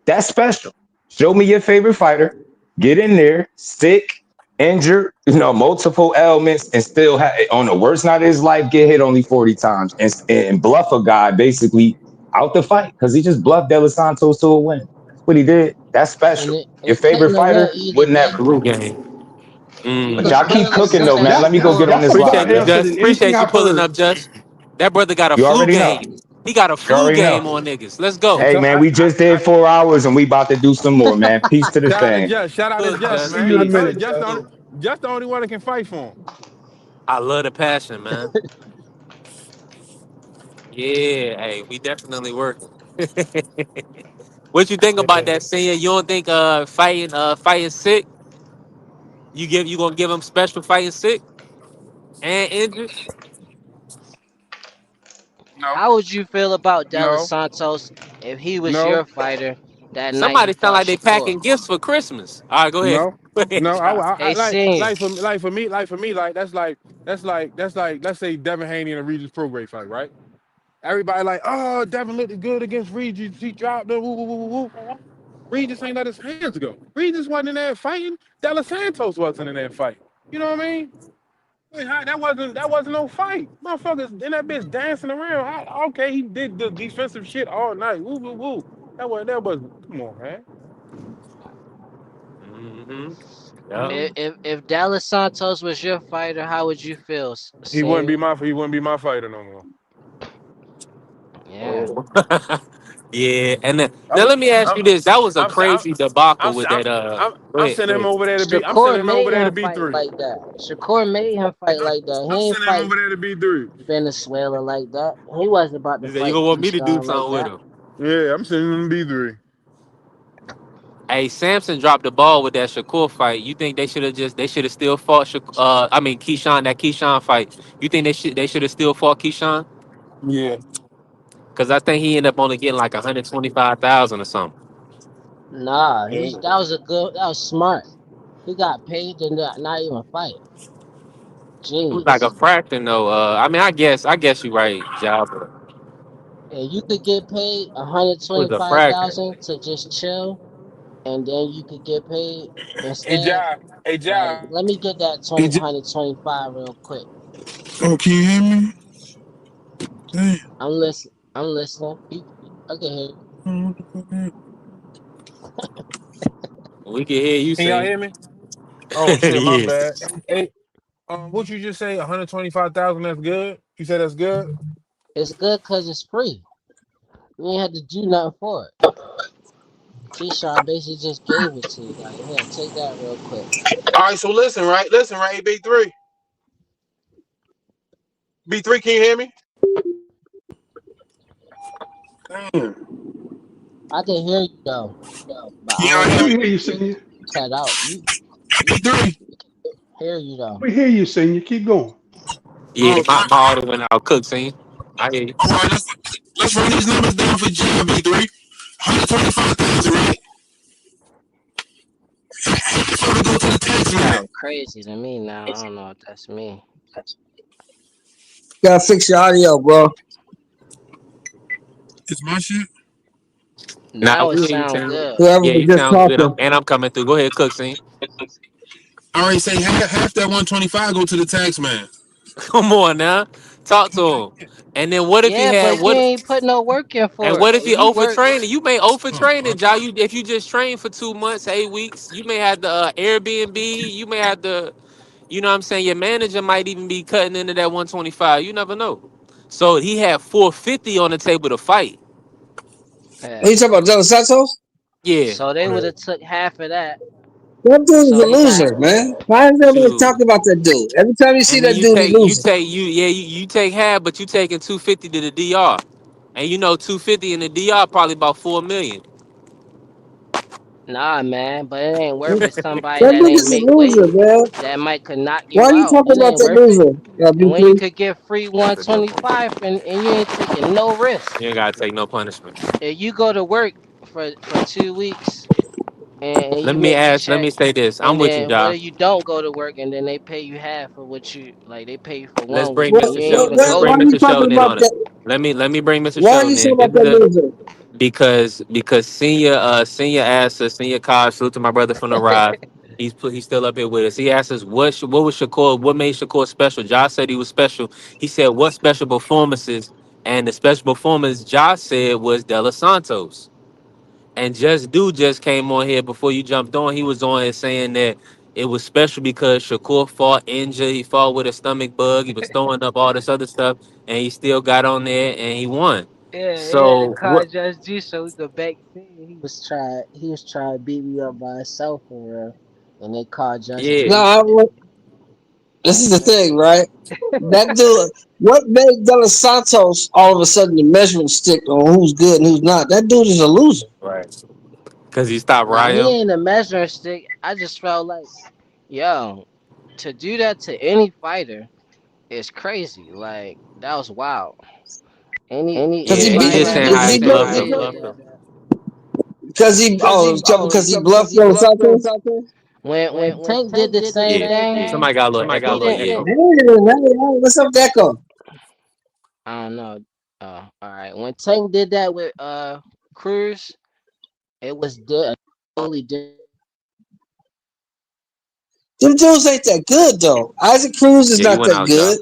That's special. Show me your favorite fighter, get in there, sick, injured, multiple ailments, and still on the worst night of his life, get hit only 40 times and bluff a guy basically out the fight because he just bluffed De Los Santos to a win. That's what he did. That's special. Your favorite fighter wouldn't have. Blue game. But y'all keep cooking though, man. Let me go get on this Appreciate live, you, man. Just. Appreciate you pulling up, Just. That brother got a You flu already know. game. He got a You flu already game know. on niggas. Let's go. Hey man, we just did 4 hours and we about to do some more, man. Peace to the Shout out to fan. Just. Shout out to Look, Just, Just. man. you in a Peace. minute. Just the only one that can fight for him. I love the passion, man. Yeah, hey, we definitely working. What you think about that, Senior? You don't think fighting sick? You gonna give him special fighting sick and injured? No, How would you feel about De Los no, Santos if he was no, your fighter that night he Somebody sound fought like they Shakur? packing gifts for Christmas. All right, go ahead. no, Go ahead, no. Josh. I Hey, senior. like for me, like that's like let's say Devin Haney and a Regis Prograis fight, right? Everybody like, oh, Devin looked good against Regis. He dropped him. Woo, woo, woo, woo, woo. Regis ain't let his hands go. Regis wasn't in there fighting. De Los Santos wasn't in that fight. You know what I mean? That wasn't no fight. Motherfuckers in that bitch dancing around. Okay, he did the defensive shit all night. Woo, woo, woo. That wasn't. Come on, man. Mm-hmm. Yeah. If De Los Santos was your fighter, how would you feel, He wouldn't be senior? my fighter no more. Yeah. Yeah, and then, now I'm, let me ask I'm, you this: that was a I'm, I'm, crazy debacle I'm, with I'm, that. I'm, Go I'm ahead, go sending him ahead. over there to be. I'm Shakur sending him over made there to him B fight three. like that. Shakur made him fight like that. He I'm ain't sending him fight over there to B3. Venezuela like that. He wasn't about to You said you fight gonna want me to do Keyshawn like something with that. him? Yeah, I'm sending him to B3. Hey, Samson dropped the ball with that Shakur fight. You think they should have still fought? Keyshawn, that Keyshawn fight. You think they should have still fought Keyshawn? Yeah. Because I think he ended up only getting like 125,000 or something. Nah, that was smart. He got paid to not even fight. It was like a Genius. fraction though. I guess you're right, Ja, but And you could get paid it was a fraction. 125,000 to just chill, and then you could get paid Hey, instead. Ja. Hey, Like, Ja. let me get that Hey, 125 real quick. oh, can you hear me? Hey. I'm listening. I'm listening. I can hear you. We can hear you Can y'all sing. hear me? Oh shit, my Yeah. bad. Hey, what you just say? 125,000. That's good. You said that's good. It's good because it's free. You ain't had to do nothing for it. Keyshawn basically just gave it to you. Like, here, take that real quick. All right, so listen, right, B3. B3, can you hear me? I can hear you though, but I Yeah, don't know. we hear you, senior. Cut out. You B3. hear you though. We hear you, senior. Keep going. Yeah, my audio went out. Cook sing. I hear you. All right, let's run these numbers down for GMB3. 125,000, right? Before we go to the tax man. Sound crazy to me now. I don't know if that's me. Gotta fix your audio, bro. It's my shit. Nah, Now it we hear you sound sing. good. Whoever Yeah, was you just sound good. talking. I'm coming through. Go ahead, Cook sing. I already say half that 125 go to the tax man. Come on now, talk to him. And then what if he Yeah, had but you what? ain't put no work in And for it. what if If he you over work, training? You may over Oh, training, Ja. If you just train for 2 months, 8 weeks, you may have the Airbnb. You may have the, you know what I'm saying. Your manager might even be cutting into that 125. You never know. So he had 450 on the table to fight. Are you talking about De Los Santos? Yeah, so they would have took half of that. That dude is So a he got loser, man. Why is everybody shoot. talking about that dude? Every time you see And then that dude, he loses. you take half, but you taking 250 to the DR, and 250 in the DR probably about 4 million. Nah, man, but it ain't worth it. Somebody That that ain't nigga's a make weight loser, man. that might could knock Why you are you out. talking It about ain't that worth it. loser? And when you BP? could get free That's a good point. 125 and you ain't taking no risk. You ain't gotta take no punishment. If you go to work for 2 weeks and Let you me make your ask. Let check, me say this. I'm and with you, then what Josh. if you don't go to work and then they pay you half of what you like? They pay you for Let's one bring week and Mr. you ain't Sheldon. even Let's go Why bring to are you Mr. work. talking Sheldon in about on it. that? Let me bring Mr. Why are you Sheldon talking in. about This is that the loser? because senior asked us, senior Kaj, salute to my brother from the ride. He's still up here with us. He asked us what was Shakur, what made Shakur special. Josh said he was special. He said what special performances, and the special performance Josh said was De Los Santos. And just came on here before you jumped on. He was on here saying that it was special because Shakur fought injured. He fought with a stomach bug. He was throwing up all this other stuff, and he still got on there and he won. Yeah, they So what? called Judge G so we could back Fed. He was trying to beat me up by himself for real. And they called Judge Yeah, No, G. this is the thing, right? That dude, what made De Los Santos all of a sudden the measuring stick on who's good and who's not? That dude is a loser. right. Because he stopped Nah, he Ryan. ain't a measuring stick. I just felt like, yo, to do that to any fighter is crazy. Like that was wild. Because Yeah, he he beat Anybody just him. that saying how He he actually bluffed bluffed him. did him. that, Because he bluffed De Los Santos. when Tank did the same Yeah. thing, Somebody got a little he echo. didn't. Yeah. What's up, Deco? I don't know. All right. When Tank did that with Cruz, it was totally different. Them dudes ain't that good though. Isaac Cruz is Yeah, you not went that out, Josh. good.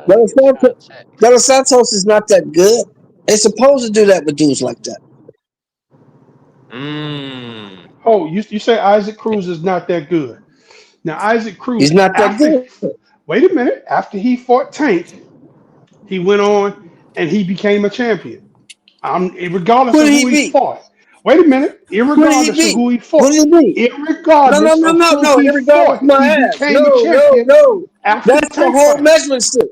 De Los Santos, De Los Santos is not that good. They supposed to do that with dudes like that. Mmm. Oh, you say Isaac Cruz is not that good. Now Isaac Cruz, He's not that after good. wait a minute, after he fought Tank, he went on and he became a champion. Regardless Who of did who he he beat? fought. Wait a minute, Who did he irregardless of beat? who he Who fought, did he beat? No, irregardless no, of no, who no. he Irregardless fought, of my he ass. became a No, no, champion no. after the That's the Tank whole fight. measuring stick.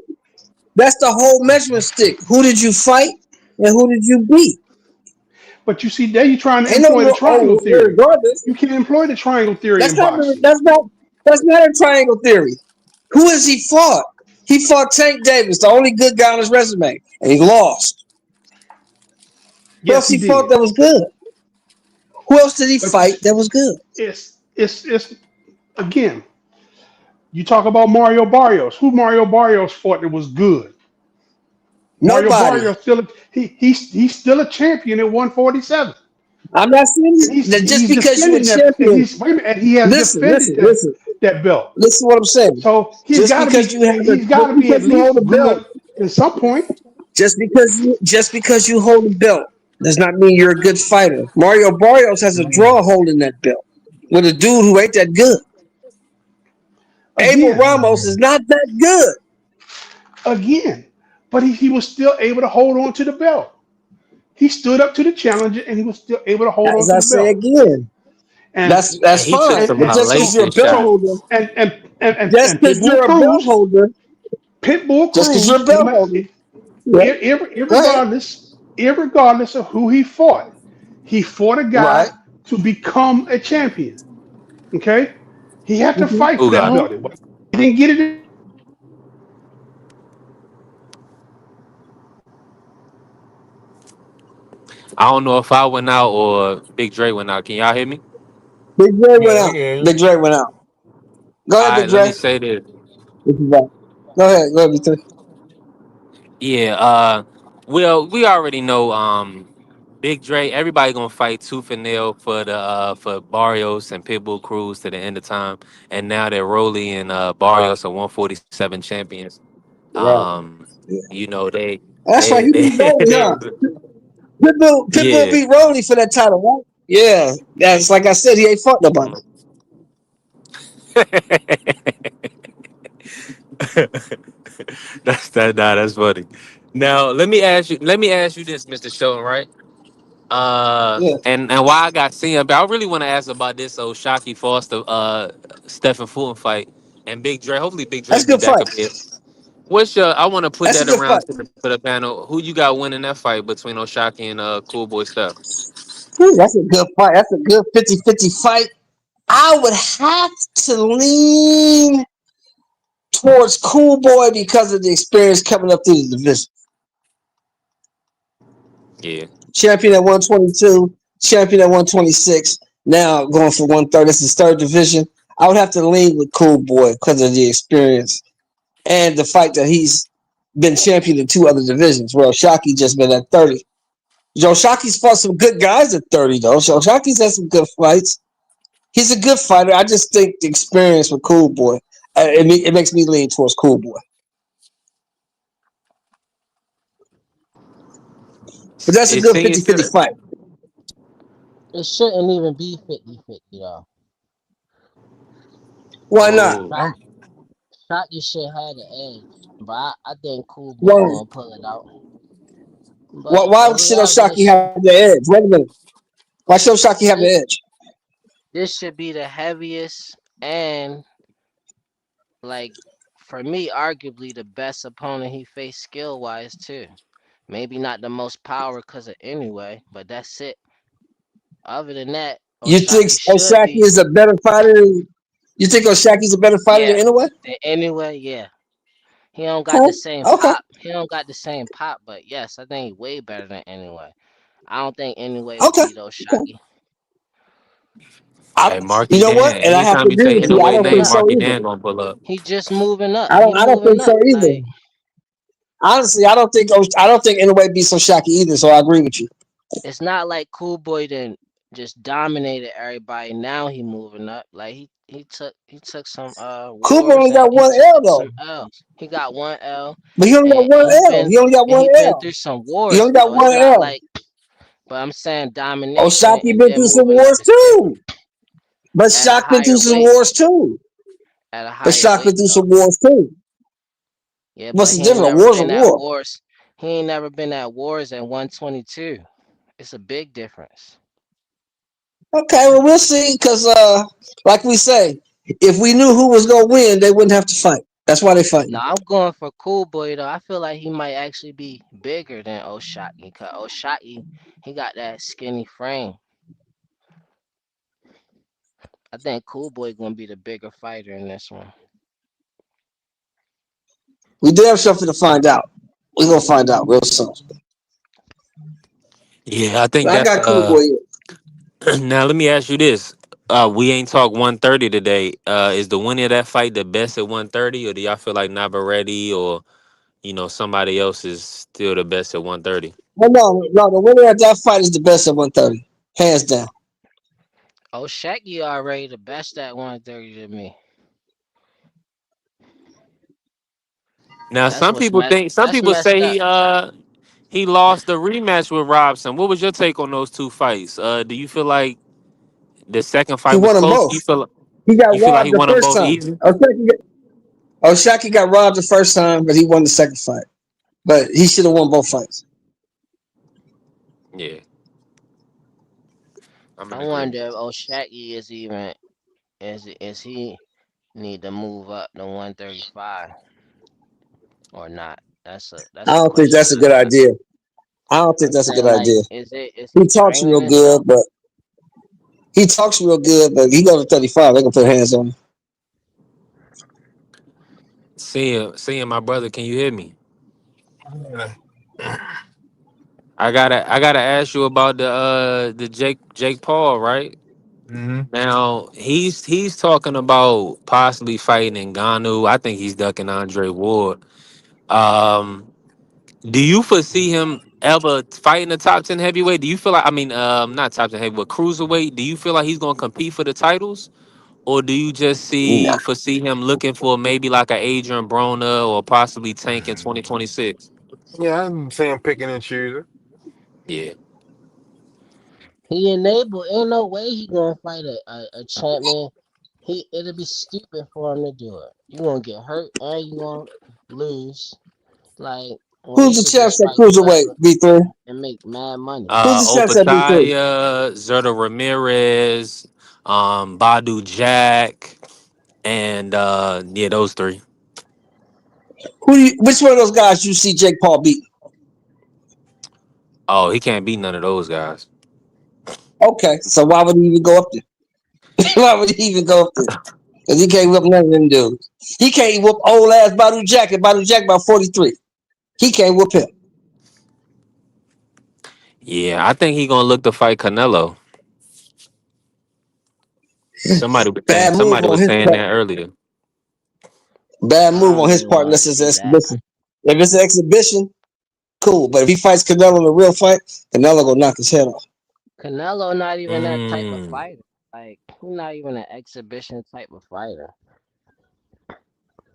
That's the whole measuring stick. Who did you fight and who did you beat? But you see, there you're trying to Ain't no employ the more. triangle Oh, theory. regardless. You can't employ the triangle theory That's in not. boxing. That's not. That's not a triangle theory. Who has he fought? He fought Tank Davis, the only good guy on his resume, and he lost. Who Yes, else he he fought did. that was good? Who else did he But you, fight that was good? it's again. You talk about Mario Barrios. Who Mario Barrios fought that was good? Mario Nobody. Barrios he's still a champion at 147, I'm not saying and he's that just he's because you're a defending that, and champion. he's wait a minute, and he has Listen, defended listen, listen. that belt. Listen to what I'm saying. So Just because you have he's got just to be at because you hold a least belt, good at some point. just because you hold a belt does not mean you're a good fighter. Mario Barrios has a draw holding that belt with a dude who ain't that good. Abel Again, Ramos is not that good. again, but he was still able to hold on to the belt. He stood up to the challenger, and he was still able to hold on As to I the say belt. again, And And that's he took fine. some But just because you're a hellacious belt so holder, shots. just and because Pitbull you're a belt Cruz, holder, Pitbull just because you're a Cruz, no belt matter, holder, yeah, go ahead. irregardless of who he fought a guy Right. to become a champion. Okay, he had to Mm-hmm. fight Who for that got it? belt. He didn't get it. I don't know if I went out or Big Dre went out. Can y'all hear me? Big Dre went Yeah, we out. can hear you. Big Dre went out. Go All ahead, right, Big let Dre. me say this. This is right. Go ahead. Go ahead, Big Dre. Yeah, well, we already know Big Dre, everybody gonna fight tooth and nail for the for Barrios and Pitbull Cruz to the end of time. And now that Rolly and Barrios are 147 champions. Right. Um, Yeah. you know, they That's right. they He beat they, Rolly, they huh? Pitbull yeah. beat Rolly for that title, right? Yeah. That's like I said, he ain't fought nobody. Mhm. That's funny. Now let me ask you this, Mr. Shelton, right? Yeah. And why I got CM, but I really want to ask about this old Shockey Foster, Stephen Fulton fight and Big Dre. Hopefully, Big Dre That's a be good back fight. up here. What's your? I want to put That's a that good around fight. to the panel. Who you got winning that fight between O'Shaquie and Cool Boy Steph? Ooh, that's a good fight. That's a good 50-50 fight. I would have to lean towards Cool Boy because of the experience coming up through the division. Yeah. Champion at 122, champion at 126. Now going for 130. This is third division. I would have to lean with Cool Boy because of the experience and the fact that he's been champion in 2 other divisions. Well, Shockey just been at 30. Joe Shockey's fought some good guys at 30 though. So Shockey's had some good fights. He's a good fighter. I just think the experience with Cool Boy, it makes me lean towards Cool Boy. But that's a good 50-50 fight. It shouldn't even be 50-50 though. Why not? Shockey should have the edge, but I think Cool Boy gonna pull it out. Why should Shockey have the edge? Wait a minute. Why should Shockey have the edge? This should be the heaviest and, like, for me, arguably the best opponent he faced skill-wise too. Maybe not the most power because of anyway, but that's it. Other than that, you think Osaki is a better fighter? You think Oshaki's a better fighter than Inoue? Anyway, yeah. He don't got the same pop. He don't got the same pop, but yes, I think he's way better than Inoue. I don't think Inoue will beat Oshaki. Hey, Marky you know Dan. what? And I have to Anytime you agree say with you. I Inoue don't name, think so Marky either. Dan gonna pull up. He just moving up. I don't think so either. Like, honestly, I don't think Inoue beats Oshaki either. So I agree with you. It's not like Cool Boy didn't just dominated everybody. Now he moving up. Like he took some Cool Boy only got 1 L though. He got 1 L. But he only got 1 L. He only got 1 He been L. through some wars. He only got 1 L. Like, but I'm saying domination. Oshaki been through some wars too. But Shock been through some wars too. But Shock been through some wars too. Yeah, what's but the difference? War's a war. He ain't never been at wars at 122. It's a big difference. Okay, well we'll see. Because like we say, if we knew who was gonna win, they wouldn't have to fight. That's why they fight. No, I'm going for Cool Boy though. I feel like he might actually be bigger than Oshaki. Cause Oshaki, he got that skinny frame. I think Cool Boy gonna be the bigger fighter in this one. We do have something to find out. We're gonna find out real soon. Yeah, I think I that's got Cool Boy. Now let me ask you this. We ain't talk 130 today. Is the winner of that fight the best at 130, or do y'all feel like Navarrete or somebody else is still the best at 130? No. The winner of that fight is the best at 130, hands down. Oshaki already the best at 130 to me. Now some people say he lost the rematch with Robson. What was your take on those 2 fights? Do you feel like the second fight was won them close? both. You feel He got like robbed he the won them first both time. easy? Oshaki got robbed the first time, but he won the second fight. But he should have won both fights. Yeah. I wonder if Oshaki is even is he need to move up to 135 or not? I don't think that's a good idea. I don't think that's a good idea. He talks real good, but he goes to 35. They gonna put hands on him. Seeing my brother, can you hear me? I gotta ask you about the Jake Paul, right? Mm-hmm. Now he's talking about possibly fighting Ngannou. I think he's ducking Andre Ward. Do you foresee him ever fighting the top 10 heavyweight? Do you feel like not top 10 heavyweight, but cruiserweight? Do you feel like he's gonna compete for the titles? Or do you just foresee him looking for maybe like an Adrian Broner or possibly Tank in 2026? Yeah, I'm saying picking and choosing. Yeah. He ain't no way he gonna fight a champion. It'll be stupid for him to do it. You gonna get hurt and you gonna lose. Like, who's the champs at cruiserweight, B3? And make mad money. Who's the champs at B3? Zerda Ramirez, Badu Jack, and those 3. Which one of those guys you see Jake Paul beat? Oh, he can't beat none of those guys. Okay, so why would he even go up there? Why would he even go up there? Because he can't whip none of them dudes. He can't whip old ass Badu Jack. And Badu Jack about 43. He can't whip him. Yeah, I think he gonna look to fight Canelo. Bad move Somebody on was his saying part. that earlier. Bad I move don't on his really part want to unless it's an see that. exhibition. If it's an exhibition, cool. But if he fights Canelo in a real fight, Canelo gonna knock his head off. Canelo not even that type of Mm, fighter. Like he's not even an exhibition type of fighter.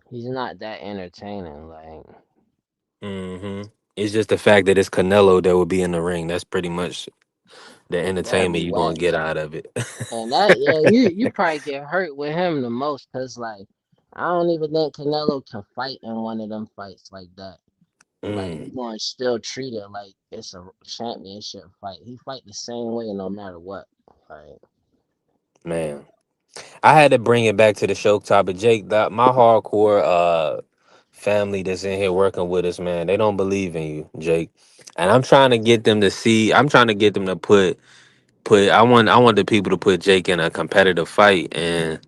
He's not that entertaining. Like hmm It's just the fact that it's Canelo that will be in the ring. That's pretty much the that'd entertainment be you're whack. gonna get out of it. And that you probably get hurt with him the most because like I don't even think Canelo can fight in one of them fights like that. Like he Mm, going to still treat it like it's a championship fight. He fight the same way no matter what. Like man. I had to bring it back to the show topic, Jake. That my hardcore family that's in here working with us, man. They don't believe in you, Jake. And I'm trying to get them to see. I'm trying to get them to put. I want the people to put Jake in a competitive fight, and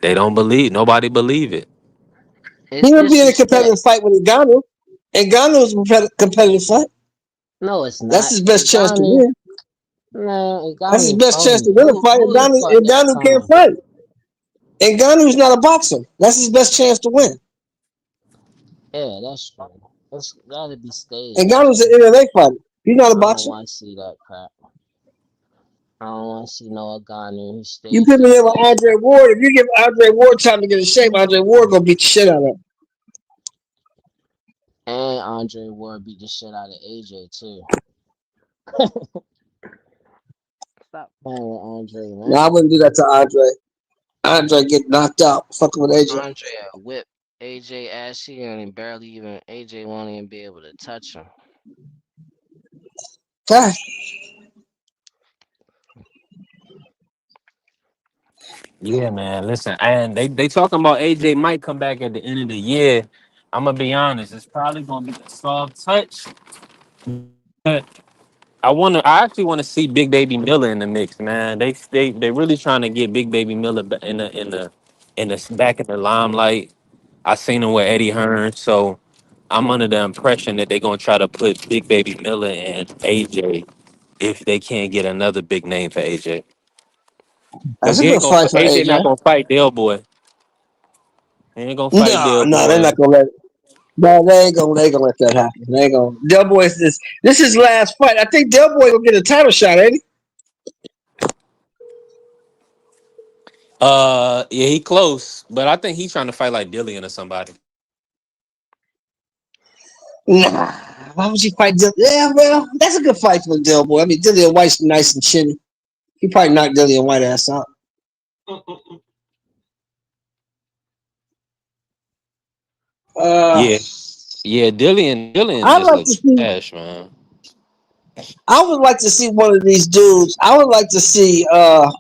they don't believe. Nobody believe it. He it's would be in a disrespect. competitive fight with Ngannou. Ngannou is a competitive fight. No, it's That's not. his best chance to Ngannou, win. man, That's his Ngannou best chance phony. to win a fight. Who the fuck got Ngannou can't time? fight. Ngannou's not a boxer. That's his best chance to win. Yeah, that's true. It's gotta be staged. Ngannou's an MMA fighter. He's not a I don't boxer. want to see that crap. I don't want to see no Ngannou. He You staged put me that in with shit. Andre Ward. If you give Andre Ward time to get in shape, Andre Ward gonna beat the shit out of him. And Andre Ward beat the shit out of AJ too. Stop playing with Andre, No, I man. wouldn't do that to Andre. Andre get knocked out fucking with AJ. Andre whip AJ ass here and barely even AJ won't even be able to touch him. Okay. Yeah, man. Listen, and they talking about AJ might come back at the end of the year. I'm gonna be honest. It's probably gonna be a soft touch. But I actually want to see Big Baby Miller in the mix, man. They really trying to get Big Baby Miller in the back in the limelight. I seen him with Eddie Hearn, so I'm under the impression that they're gonna try to put Big Baby Miller and AJ if they can't get another big name for AJ. Because That's a good fight for AJ not AJ. gonna fight Del Boy. He ain't gonna fight No, Del no, they're Boy. not gonna let it. No, they ain't gonna let that happen. They ain't gonna. Del Boy is this is his last fight. I think Del Boy will get a title shot, ain't he? Yeah, he close, but I think he's trying to fight like Dillian or somebody. Nah. Why would you fight Del? Yeah, well, that's a good fight for Del Boy. I mean, Dillian White's nice and chinny. He probably knocked Dillian White ass out. Yeah, Dillian I'd just like to looks see. trash, man. I would like to see one of these dudes. I would like to see. I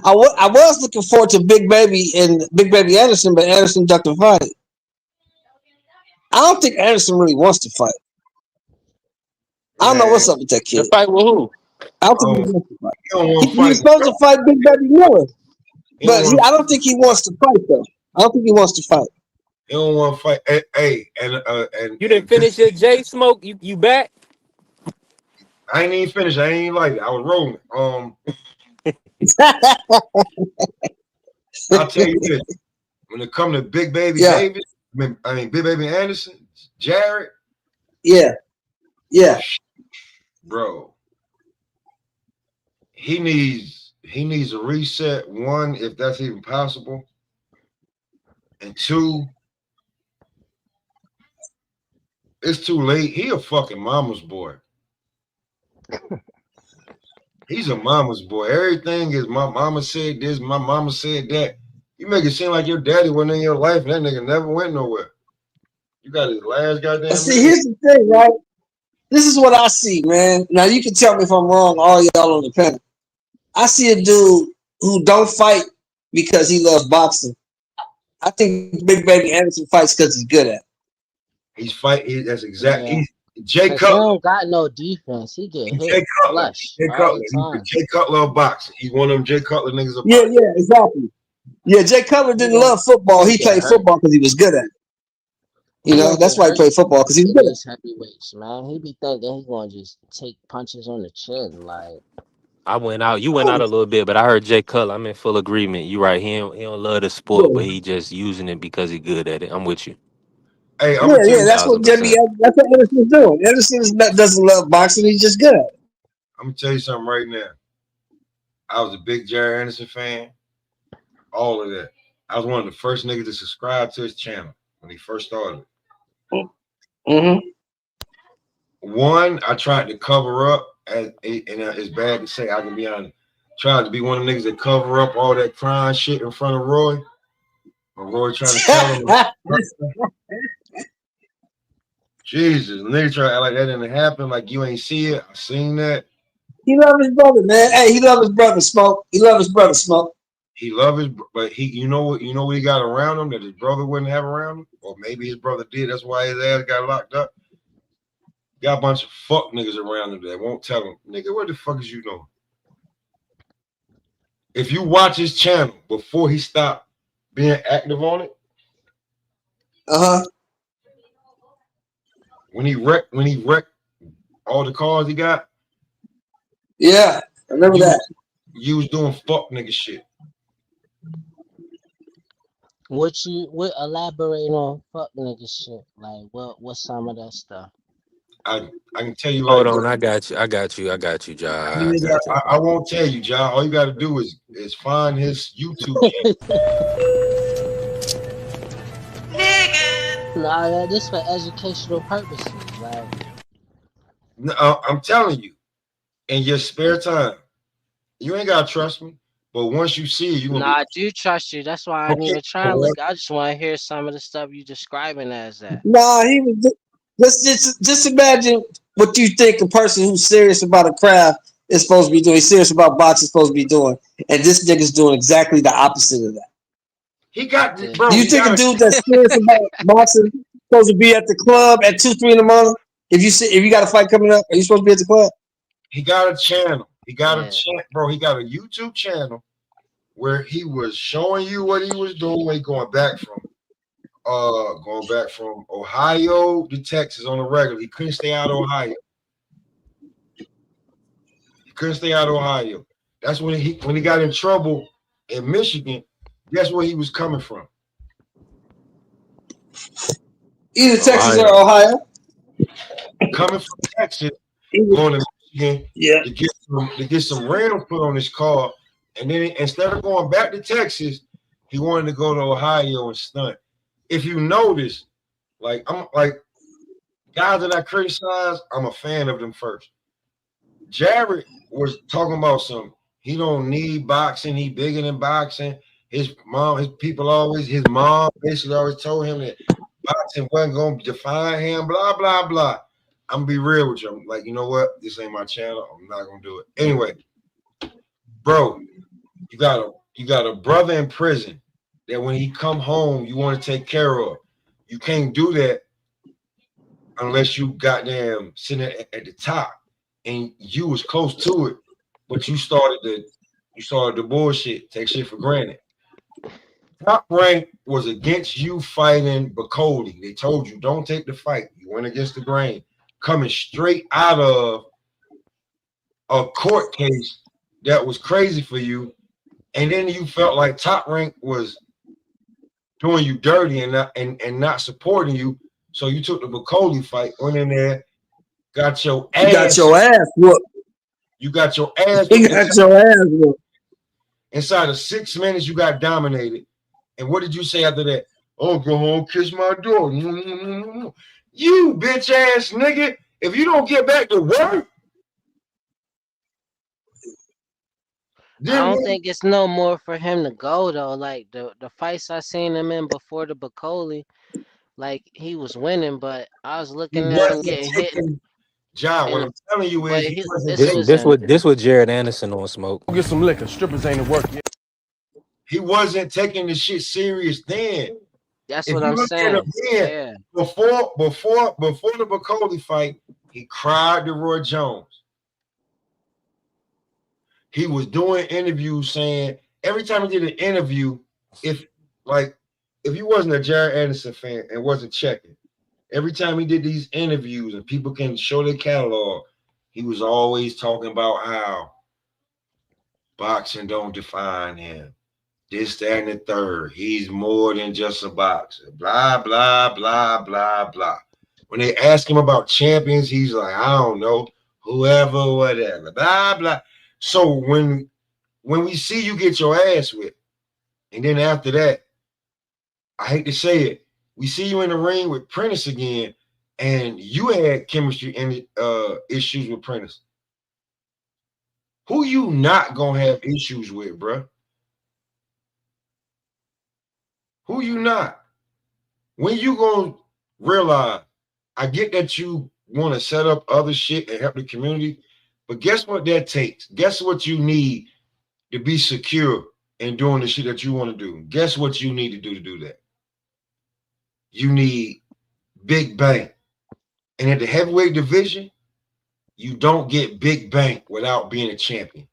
was looking forward to Big Baby and Big Baby Anderson, but Anderson ducked the fight. I don't think Anderson really wants to fight. I don't know what's up with that kid. To fight with who? I don't think he wants to fight. He don't want to He was fight. supposed to fight Big Baby Miller, He don't but want. I don't think he wants to fight though. I don't think he wants to fight. He don't want to fight. Hey, and You didn't finish your J Smoke? You back? I ain't even finished. I ain't even like it. I was rolling. I'll tell you this: when it comes to Big Baby Davis, I mean Big Baby Anderson, Jared. Yeah, bro. He needs a reset. One, if that's even possible, and two, it's too late. He a fucking mama's boy. He's a mama's boy. Everything is my mama said this, my mama said that. You make it seem like your daddy wasn't in your life, and that nigga never went nowhere. You got his last goddamn. See, here's the thing, right? This is what I see, man. Now you can tell me if I'm wrong, all y'all on the panel. I see a dude who don't fight because he loves boxing. I think Big Baby Anderson fights because he's good at it. He's fighting. That's exactly. Jay Cause he Cutler. don't got no defense. He get hit Jay Cutler. flush Jay all Cutler. the time. Jay Cutler of boxing. He's one of them Jay Cutler niggas of Yeah, boxing. yeah, exactly. Yeah, Jay Cutler He didn't gonna, love football. he He get played hurt. football because he was good at it. You He know, gonna that's get why he hurt played football because he was in good at these heavyweights, man. He be thinking he gonna just take punches on the chin, like. You went out a little bit, but I heard Jay Cutler. I'm in full agreement. You right. He don't love the sport, but it. he just using it because he good at it. I'm with you. Hey, I'm Yeah, gonna tell yeah, you. that's what Jimmy. 1000%. That's what Anderson's doing. Anderson doesn't love boxing. He's just good at it. I'm gonna tell you something right now. I was a big Jerry Anderson fan. All of that. I was one of the first niggas to subscribe to his channel when he first started. Mm-hmm. One, I tried to cover up, and it's bad to say, I can be honest. Tried to be one of the niggas that cover up all that crime shit in front of Roy. But Roy trying to tell him, Jesus, nigga try to act like that didn't happen, like you ain't see it. I seen that. He love his brother, man. Hey, he love his brother, Smoke. He love his brother, Smoke. He love his, but you know what he got around him that his brother wouldn't have around him, or maybe his brother did. That's why his ass got locked up. Got a bunch of fuck niggas around him that won't tell him, nigga, what the fuck is you doing? If you watch his channel before he stopped being active on it, when he wrecked all the cars he got, yeah, I remember that. You was doing fuck nigga shit. What elaborate on fuck nigga shit? Like what's some of that stuff? I can tell you. Hold like, on, I got you, Ja. I won't tell you, Ja. All you got to do is find his YouTube channel. Nah, this for educational purposes. Like, No, I'm telling you, in your spare time, you ain't gotta trust me. But once you see it, you gonna I do trust you. That's why I ain't even trying to look. I just want to hear some of the stuff you describing as that. Nah, he was just imagine what you think a person who's serious about a craft is supposed to be doing. He's serious about boxing supposed to be doing, and this nigga's doing exactly the opposite of that. He got Do you think a dude that's serious about boxing supposed to be at the club at 2, 3 in the morning? If you got a fight coming up, are you supposed to be at the club? He got a channel. He got a channel, bro. He got a YouTube channel where he was showing you what he was doing, going back from Ohio to Texas on a regular. He couldn't stay out of Ohio. That's when he got in trouble in Michigan. Guess where he was coming from? Either Texas or Ohio. Coming from Texas, going to Michigan to get some rims put on his car, and then instead of going back to Texas, he wanted to go to Ohio and stunt. If you notice, like I'm like guys that I criticize, I'm a fan of them first. Jared was talking about he don't need boxing, he bigger than boxing. His mom basically always told him that boxing wasn't gonna define him, blah, blah, blah. I'm gonna be real with you. I'm like, you know what? This ain't my channel. I'm not gonna do it. Anyway, bro, you got a brother in prison that when he come home, you want to take care of. You can't do that unless you goddamn sitting at the top and you was close to it, but you started the bullshit, take shit for granted. Top Rank was against you fighting Bacoli. They told you don't take the fight. You went against the grain, coming straight out of a court case that was crazy for you, and then you felt like Top Rank was doing you dirty and not supporting you. So you took the Bacoli fight, went in there, got your ass whooped. You got your ass He got your ass whooped. Inside of 6 minutes, you got dominated. And what did you say after that? Oh, go home, kiss my door. You bitch ass nigga. If you don't get back to work, I don't think it's no more for him to go though. Like the fights I seen him in before the Bacoli, like he was winning, but I was looking at him getting hit. John, what I'm telling you is This was Jared Anderson on Smoke. Get some liquor. Strippers ain't at work yet. He wasn't taking the shit serious then. That's If what you I'm look at him saying. then, Yeah. before the McCauley fight, he cried to Roy Jones. He was doing interviews saying every time he did an interview, if you wasn't a Jared Anderson fan and wasn't checking, every time he did these interviews and people can show their catalog, he was always talking about how boxing don't define him. This, that, and the third. He's more than just a boxer. Blah, blah, blah, blah, blah. When they ask him about champions, he's like, I don't know, whoever, whatever. Blah, blah. So when we see you get your ass whipped, and then after that, I hate to say it, we see you in the ring with Prentice again, and you had chemistry and issues with Prentice. Who you not gonna have issues with, bro? Who you not? When you gonna realize? I get that you want to set up other shit and help the community, but guess what that takes? Guess what you need to be secure in doing the shit that you want to do? Guess what you need to do that? You need big bank. And at the heavyweight division, you don't get big bank without being a champion.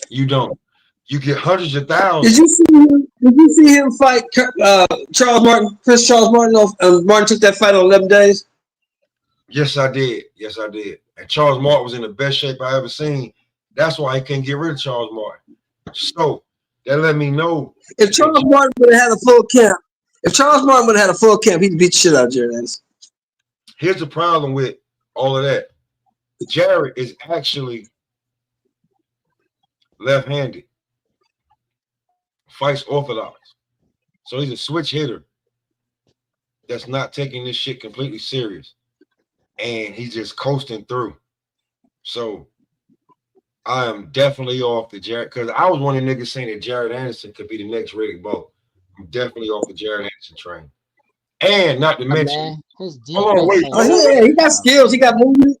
You don't. You get hundreds of thousands. Did you see him fight Charles Martin? Chris Charles Martin. Martin took that fight on 11 days. Yes, I did. Yes, I did. And Charles Martin was in the best shape I ever seen. That's why I couldn't get rid of Charles Martin. So that let me know. If Charles Martin would have had a full camp, he'd beat the shit out of Jared Anderson. Here's the problem with all of that. Jared is actually left-handed. Fights orthodox. So he's a switch hitter that's not taking this shit completely serious. And he's just coasting through. So I am definitely off the Jared, because I was one of the niggas saying that Jared Anderson could be the next Riddick Bowe. I'm definitely off the Jared Anderson train. And not to mention, hold on, wait. He got skills. He got movement.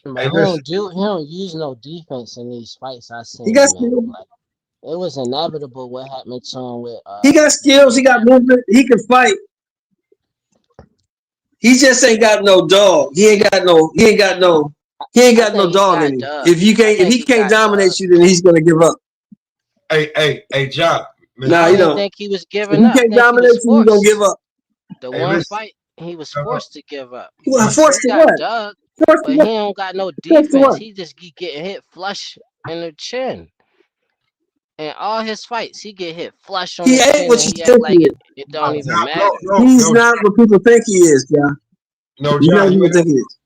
But he don't use no defense in these fights. I seen. He got skills. It was inevitable what happened to him with. He got skills. He got movement. He can fight. He just ain't got no dog. He ain't got no dog in him. If he can't dominate you, then he's gonna give up. Hey, John. Nah, you don't think he was giving up. If he can't dominate you, he's gonna give up. The one fight he was forced to give up. Forced to what? Doug, but he don't got no defense. He just keep getting hit flush in the chin. And all his fights, he get hit flush on the chin. What you think like it don't even matter. He's not what people think he is, John. No, John, you think he is.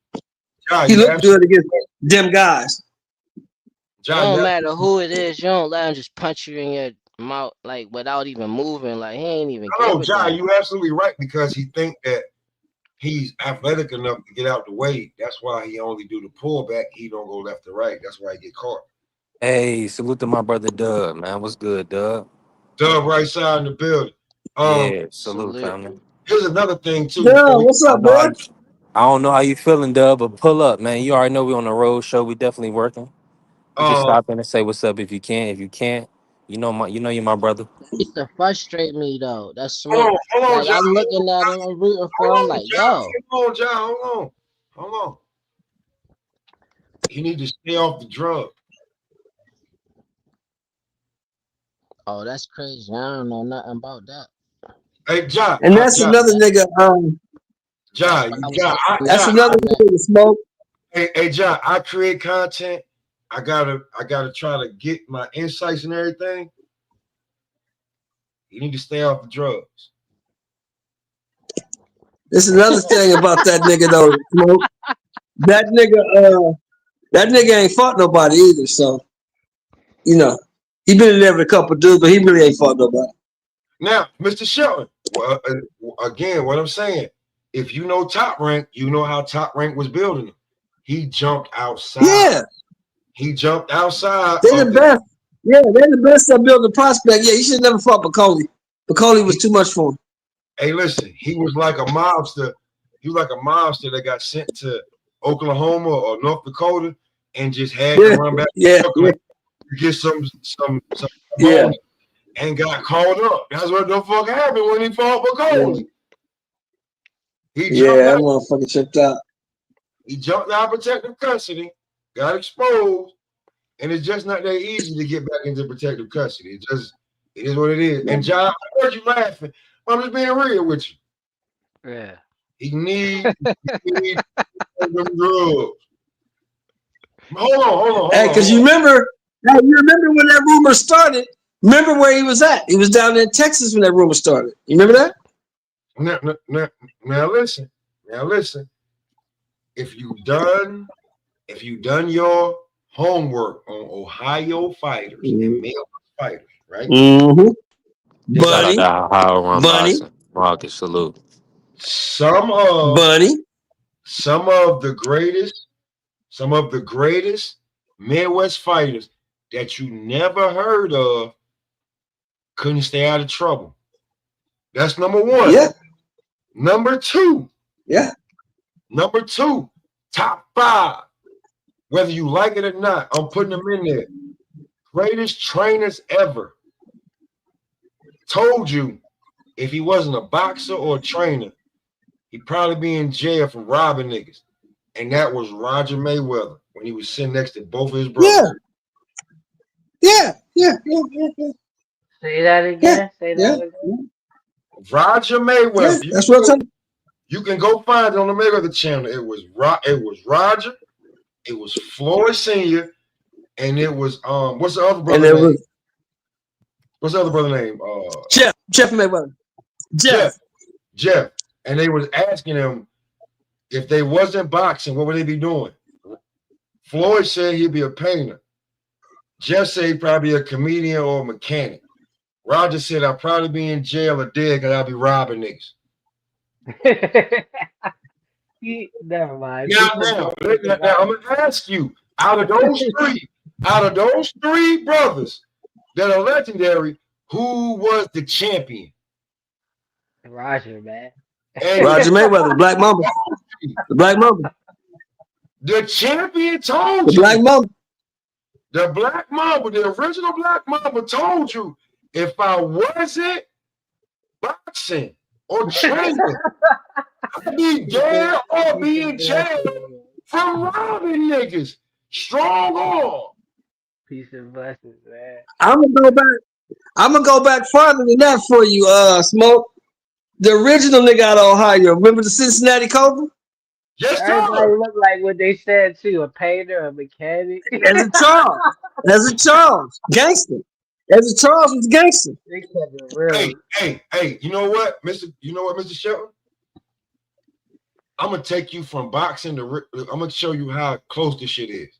John, he looked good against them guys. John, don't matter who it is, you don't let him just punch you in your mouth like without even moving. Like he ain't even. No, John, you absolutely right, because he think that he's athletic enough to get out the way. That's why he only do the pullback. He don't go left to right. That's why he get caught. Hey, salute to my brother Dub, man. What's good, Dub? Dub right side in the building. Yeah, salute, family. Here's another thing too. Yeah, what's up, bro? I don't know how you feeling, Dub, but pull up, man. You already know we on the road show. We definitely working. You can stop in and say what's up if you can. If you can't, you're my brother. It used to frustrate me though. That's smoke. Hold on, like, I'm looking at him, I'm rooting for him. Like, yo. Hold on, John. Hold on. You need to stay off the drug. Oh, that's crazy. I don't know nothing about that. Hey, John. And that's another nigga. John, that's another nigga to smoke. Hey, John. I create content. I gotta try to get my insights and everything. You need to stay off the drugs. There's another thing about that nigga though, smoke. That nigga ain't fought nobody either. So, he been in there with a couple dudes, but he really ain't fought nobody. Now, Mr. Shelton, again, what I'm saying, if you know Top Rank, you know how Top Rank was building him. He jumped outside. Yeah. He jumped outside. They're the best. Yeah, they're the best at building prospect. Yeah, he should never fought Bacoli. Bacoli was too much for him. Hey, listen, he was like a mobster. He was like a mobster that got sent to Oklahoma or North Dakota and just had to run back to Brooklyn to get some and got called up. That's what the fuck happened when he fought Bacoli. He jumped that out. motherfucker tripped out. He jumped out of protective custody, got exposed, and it's just not that easy to get back into protective custody. It is what it is. And John, I heard you laughing. I'm just being real with you. Yeah. He needs them drugs. Hold on. Hey, because you remember when that rumor started? Remember where he was at? He was down in Texas when that rumor started. You remember that? Now listen. If you done your homework on Ohio fighters and male fighters, right? Mm-hmm. Shout out to Ohio Run Boxing. Marcus, salute. Some of the greatest Midwest fighters that you never heard of couldn't stay out of trouble. That's number one. Yeah. Number two. Yeah. Number two, top 5. Whether you like it or not, I'm putting them in there. Greatest trainers ever. Told you, if he wasn't a boxer or a trainer, he'd probably be in jail for robbing niggas. And that was Roger Mayweather when he was sitting next to both of his brothers. Yeah. Say that again. Say that again. Roger Mayweather. That's what I'm saying. You can go find it on the Mayweather channel. It was Roger, it was Floyd Sr., and it was what's the other brother name? What's the other brother name? Jeff Mayweather. Jeff. And they was asking him if they wasn't boxing, what would they be doing? Floyd said he'd be a painter. Jeff said he'd probably be a comedian or a mechanic. Roger said I'd probably be in jail or dead because I'd be robbing niggas. Never mind. Now, I'm gonna ask you, out of those three brothers that are legendary, who was the champion? Roger, man. Roger Mayweather, the Black Mamba. The Black Mamba. The champion told you. The Black Mamba. The Black Mamba, the original Black Mamba told you, if I wasn't boxing or training, I'd be dead or be in jail from robbing niggas. Strong arm. Peace and blessings, man. I'm gonna go back farther than that for you, Smoke. The original nigga out of Ohio. Remember the Cincinnati Cobra? Yes, sir. Everybody look like what they said too, a painter, a mechanic. As a Charles. Gangster. As a Charles was a gangster. Hey, you know what, Mr. Shelton? I'm gonna take you from boxing to I'm gonna show you how close this shit is.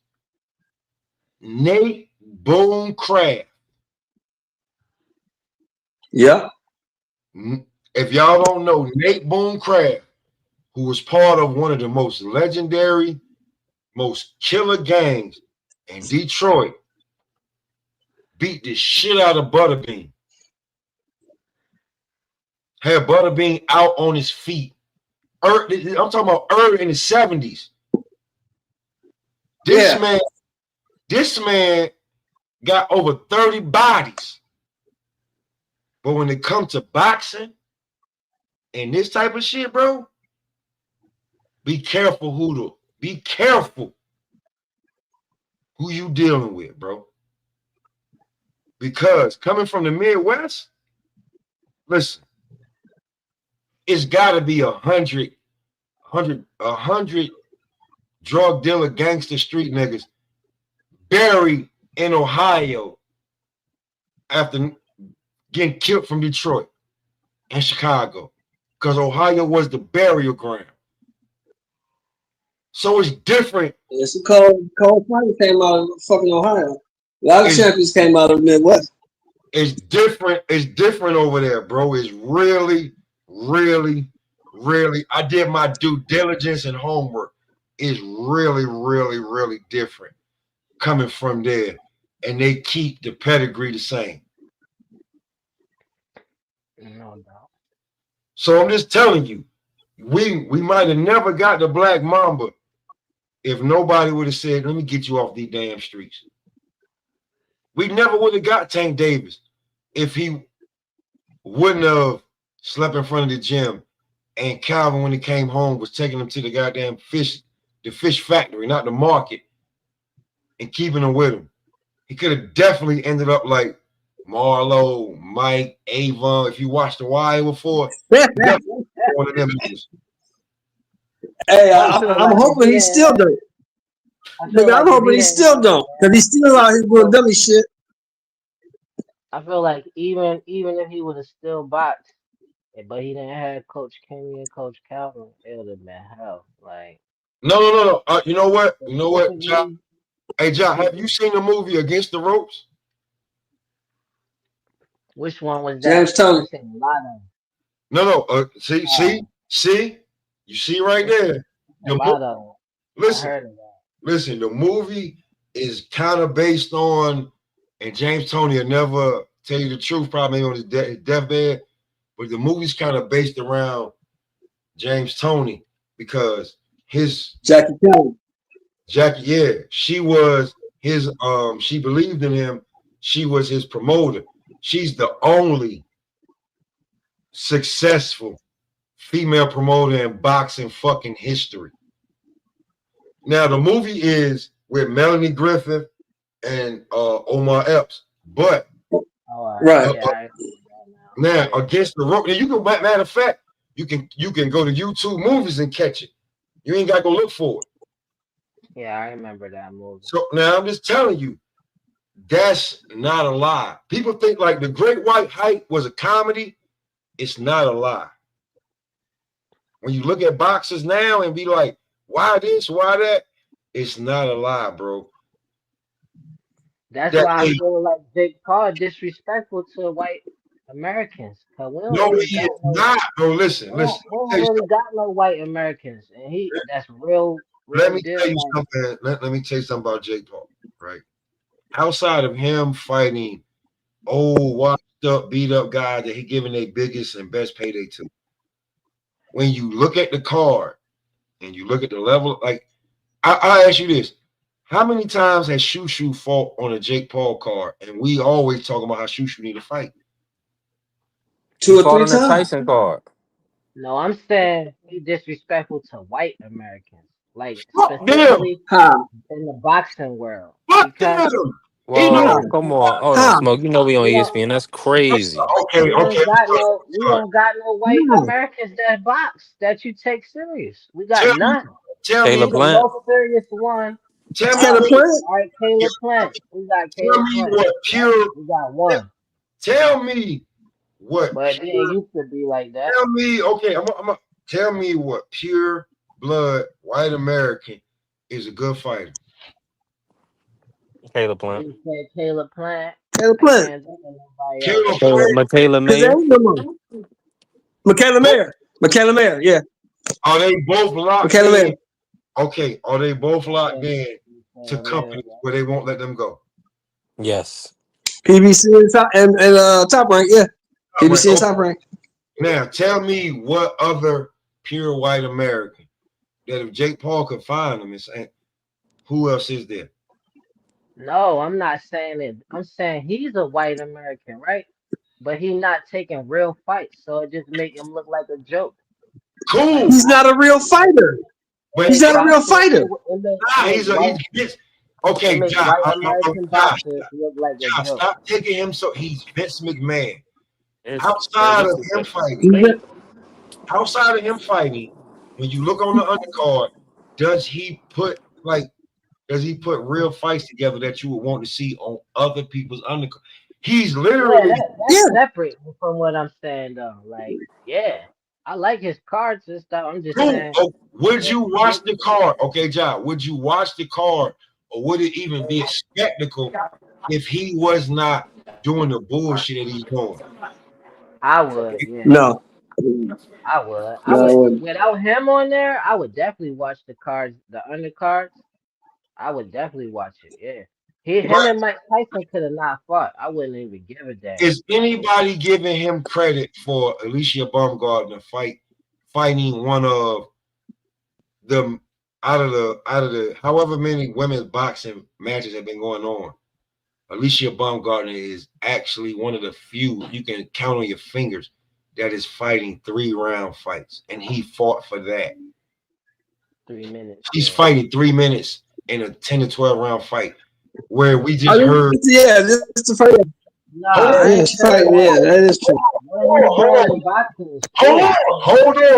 Nate Boone Craft. Yeah. If y'all don't know, Nate Boone Craft, who was part of one of the most legendary, most killer gangs in Detroit, beat the shit out of Butterbean. Had Butterbean out on his feet. I'm talking about early in the 70s. This man got over 30 bodies. But when it comes to boxing and this type of shit, bro, be careful who you dealing with, bro. Because coming from the Midwest, listen, it's got to be 100 drug dealer, gangster, street niggas buried in Ohio after getting killed from Detroit and Chicago, because Ohio was the burial ground. So it's different. It's a cold fight came out of fucking Ohio. A lot of champions came out of the Midwest. It's different. It's different over there, bro. It's really, really, really. I did my due diligence and homework. It's really, really, really different coming from there, and they keep the pedigree the same. No doubt. So I'm just telling you, we might have never got the Black Mamba if nobody would have said, "Let me get you off these damn streets." We never would have got Tank Davis if he wouldn't have slept in front of the gym, and Calvin, when he came home, was taking him to the goddamn fish factory, not the market, and keeping him with him. He could have definitely ended up like Marlo, Mike, Avon. If you watched The Wire before, definitely one of them niggas. Hey, I'm hoping he still don't. Nigga, I'm hoping he still don't, because he's still out here doing dummy shit. I feel like even if he would have still boxed, but he didn't have Coach Kenny and Coach Calvin, it would have been hell. Like No. You know what, John? Hey, John, have you seen the movie Against the Ropes? Which one was that? James Tony. No. See, you see right there. Listen, the movie is kind of based on, and James Tony will never tell you the truth, probably on his deathbed, but the movie's kind of based around James Tony because his Jackie, yeah, she was his she believed in him. She was his promoter. She's the only successful female promoter in boxing fucking history. Now the movie is with Melanie Griffith and Omar Epps, but now Against the Rope, you can, matter of fact, you can go to YouTube movies and catch it. You ain't got to go look for it. Yeah, I remember that movie. So now I'm just telling you, that's not a lie. People think like The Great White Hype was a comedy. It's not a lie. When you look at boxers now and be like, why this, why that? It's not a lie, bro. That's why I feel like Jake Paul disrespectful to white Americans. No, he is not, bro. Listen. We don't really got no white Americans, and that's real. Let me tell you something. Let me tell you something about Jake Paul, right? Outside of him fighting old, washed up, beat up guys that he giving their biggest and best payday to, when you look at the card and you look at the level, like I ask you this: how many times has Shushu fought on a Jake Paul card? And we always talk about how Shushu need to fight. 2 or 3 times. Tyson card. No, I'm saying he disrespectful to white Americans, like specifically in the boxing world. Whoa, come on. Hold on, Smoke. You know we on ESPN. That's crazy. Okay. We don't got no white Americans that box that you take serious. We got none. Caleb Plant. The most serious one. Caleb Plant. All right, Caleb Plant. We got Caleb Plant. We got one. Tell me what. But it used to be like that. Tell me, okay. Tell me what pure blood white American is a good fighter. Caleb Plant. You said Caleb Plant. Michaela Mayer. Michaela Mayer, yeah. Are they both locked in? Okay, are they both locked in to companies where they won't let them go? Yes. PBC and Top Rank, yeah. PBC and Top Rank. Now, tell me what other pure white American that if Jake Paul could find them, and who else is there? No, I'm not saying it. I'm saying he's a white American, right? But he's not taking real fights, so it just make him look like a joke. Cool. He's not a real fighter. He's not a real fighter. Okay, John, John, stop taking him so he's Vince McMahon. Outside of him fighting, when you look on the undercard, does he put real fights together that you would want to see on other people's undercard? He's literally that's separate from what I'm saying though. Like, yeah, I like his cards and stuff. I'm just saying. Would you watch the card? Okay, John, would you watch the card, or would it even be a spectacle if he was not doing the bullshit that he's doing? I would. Yeah. No. I would. I would. Without him on there, I would definitely watch the cards, the undercards. I would definitely watch it. Yeah. Him and Mike Tyson could have not fought. I wouldn't even give a damn. Is anybody giving him credit for Alicia Baumgartner fighting one of the out of the however many women's boxing matches have been going on? Alicia Baumgartner is actually one of the few you can count on your fingers that is fighting 3-round fights, and he fought for that. 3 minutes. He's fighting 3 minutes in a 10 to 12 round fight, where we just heard. Yeah, this is the fight. That is true.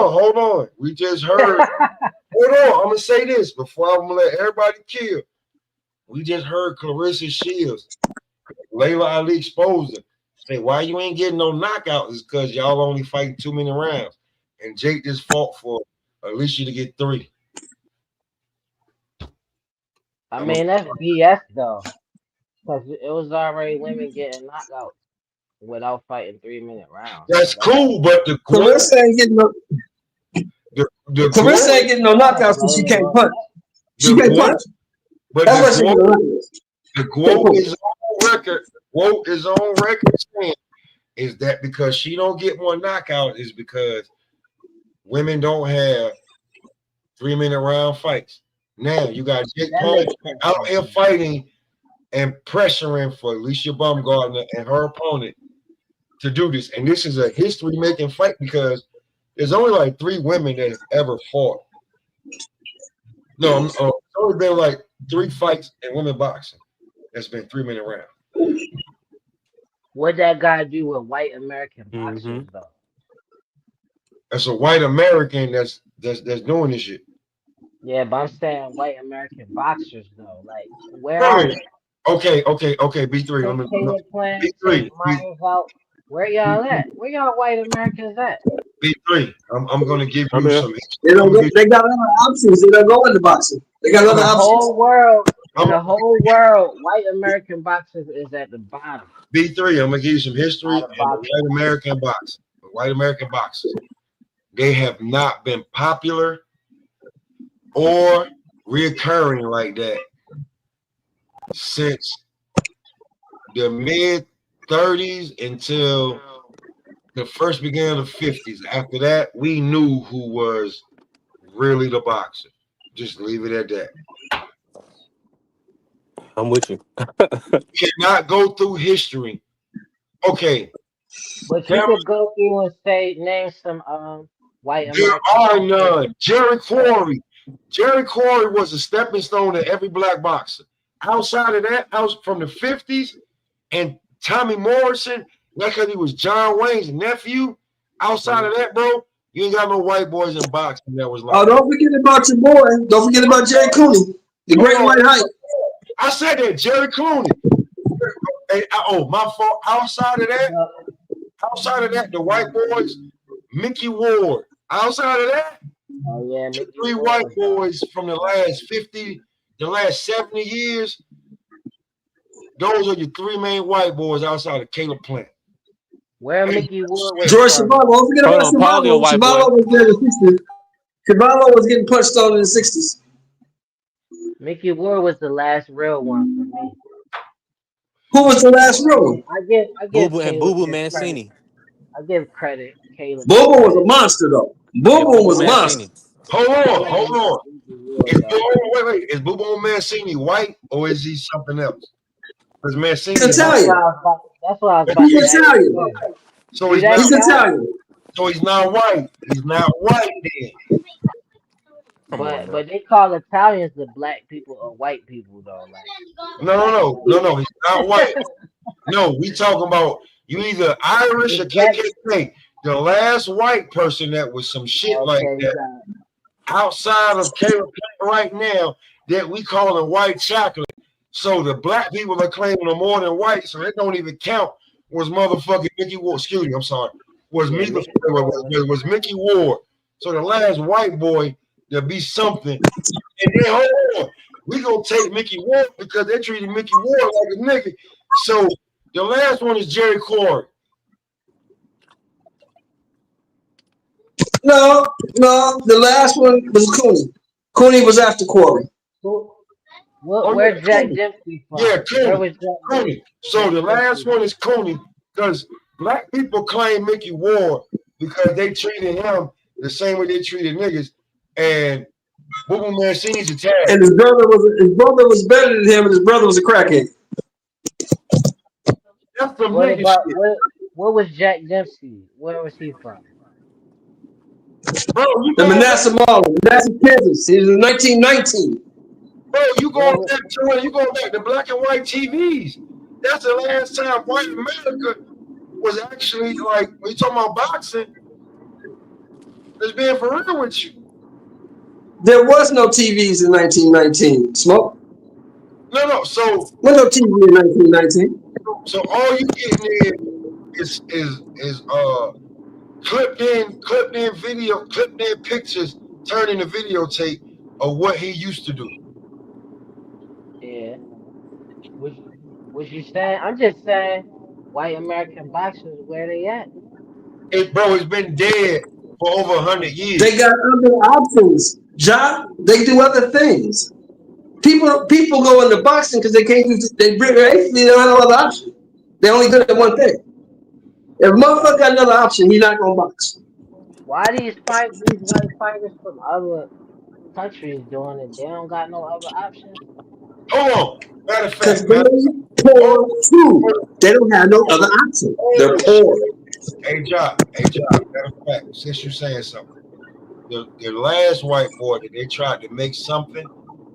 Hold on. We just heard. Hold on. I'm gonna say this before I'm gonna let everybody kill. We just heard Clarissa Shields, Layla Ali exposed her. Say, why you ain't getting no knockouts is because y'all only fighting 2 minute rounds. And Jake just fought for Alicia to get 3. I mean, that's BS though. Because it was already women getting knockouts without fighting 3 minute rounds. That's cool, but the Clarissa ain't getting no. Clarissa ain't getting no knockouts because she can't punch. She can't punch. But that's what the quote is on record. Quote is on record saying is that because she don't get more knockout is because women don't have 3 minute round fights. Now you got Jake Paul out here fighting and pressuring for Alicia Baumgartner and her opponent to do this. And this is a history-making fight because there's only like 3 women that have ever fought. No, it's only been like 3 fights in women boxing that's been 3 minute round. What that got to do with white American boxers, though? That's a white American that's doing this shit. Yeah, but I'm saying white American boxers, though. Like, where are they? Okay. B3. B3. Where y'all at? Where y'all white Americans at? B3. I'm gonna give you some. They got other options. They don't go into boxing. They got other options. In the whole world, white American boxers is at the bottom. B3. I'm gonna give you some history of white American boxing. White American boxers. They have not been popular or reoccurring like that since the mid 30s until the first beginning of the 50s. After that, we knew who was really the boxer. Just leave it at that. I'm with you. You cannot go through history. Okay. But you could go through and name some white American. There are none. Jerry Quarry. Jerry Quarry was a stepping stone to every black boxer. Outside of that, from the 50s, and Tommy Morrison, because he was John Wayne's nephew. Outside of that, bro, you ain't got no white boys in boxing that was like. Oh, don't forget about your boy. Don't forget about Jerry Cooney, the great white height. I said that, Jerry Clooney. My fault. Outside of that, the white boys, Mickey Ward. Outside of that, the 3 white boys from the last 70 years. Those are your 3 main white boys outside of Caleb Plant. Where Mickey Ward? George Chuvalo. Don't forget about Chuvalo. Chuvalo was there in the 60s. Chuvalo was getting punched on in the 60s. Mickey Ward was the last real one for me. Who was the last real one? I give Boo Boo Mancini. I give credit. Caleb. Boo Boo was a monster, though. Boo Boo was a monster. Hold on. Is Boo Boo Mancini white or is he something else? Because Mancini is Italian. That's what I was about to say. Italian. So he's Italian. So he's not white. He's not white then. But they call Italians the black people or white people though. Like. No. He's not white. No, we talking about you either Irish or KKK. The last white person that was some shit like that outside of Caleb right now that we call him white chocolate. So the black people are claiming them more than white, so they don't even count. Was motherfucking Mickey Ward? Excuse me, I'm sorry. Was Mickey Ward? So the last white boy to be something, and then hold on, we gonna take Mickey Ward because they treated Mickey Ward like a nigga. So the last one is Jerry Quarry. No, the last one was Cooney. Cooney was after Quarry. Where's Jack Dempsey from? Yeah, Cooney. So the last one is Cooney because black people claim Mickey Ward because they treated him the same way they treated niggas. And Boo Boo Mancini's Italian. And his brother was better than him, and his brother was a crackhead. That's some What nigga about shit. what was Jack Dempsey? Where was he from? Bro, you The going back, Manassas Marlin, Manassas, Kansas. He was in 1919. bro, you going What, back to black and white TVs. That's the last time white America was actually like, when you talking about boxing, let's being for real with you. There was no TVs in 1919. Smoke. No. So There was no TV in 1919. So all you getting is clipped in video, clipped in pictures, turned into videotape of what he used to do. yeah. Was you saying? I'm just saying, white American boxers, where they at? It's been dead for over 100 years. They got other options. Job. They do other things. People go into boxing because they can't do. They don't have no other option. They're only good at one thing. If a motherfucker got another option, he's not gonna box. Why these white fighters from other countries doing it? They don't got no other options. Hold on. Matter of Because fact, they poor too. They don't have no other option. They're poor. Hey, Job. Matter of fact, since you're saying something, the last white boy that they tried to make something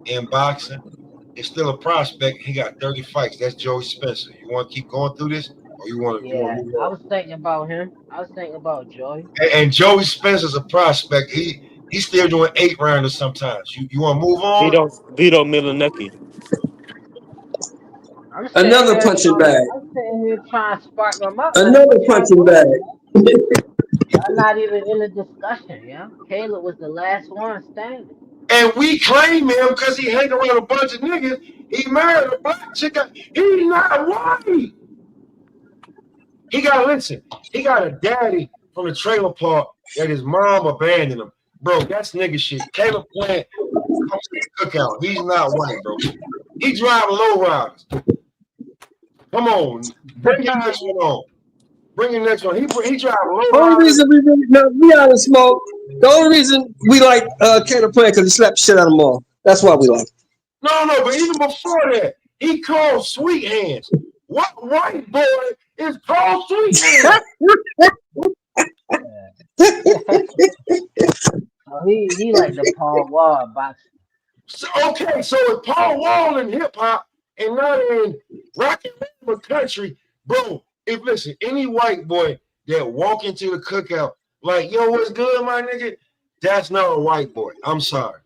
in boxing is still a prospect. He got 30 fights. That's Joey Spencer. You want to keep going through this, or you want to? Yeah, I was thinking about him. I was thinking about Joey. And Joey Spencer's a prospect. He's still doing 8-rounders sometimes. You want to move on? Vito Milanecki. Another punching bag. I'm sitting here trying to spark them up. Another punching bag. I'm not even in the discussion, yeah. Caleb was the last one standing. And we claim him because he hang around a bunch of niggas. He married a black chick. He's not white. He got a daddy from the trailer park that his mom abandoned him. Bro, that's nigga shit. Caleb Plant comes to the cookout. He's not white, bro. He driving low riders. Come on. Bring your next one on. Bring your next one. He driving low riders. The only reason we honest, Smoke. The only reason we like Caleb Plant because he slapped the shit out of them all. That's why we like him. No, but even before that, he called Sweet Hands. What white boy is called Sweet Hands? He like the Paul Wall boxing. So it's Paul Wall in hip hop and not in rock and roll country, bro. Listen, any white boy that walk into the cookout like, yo, what's good, my nigga? That's not a white boy. I'm sorry.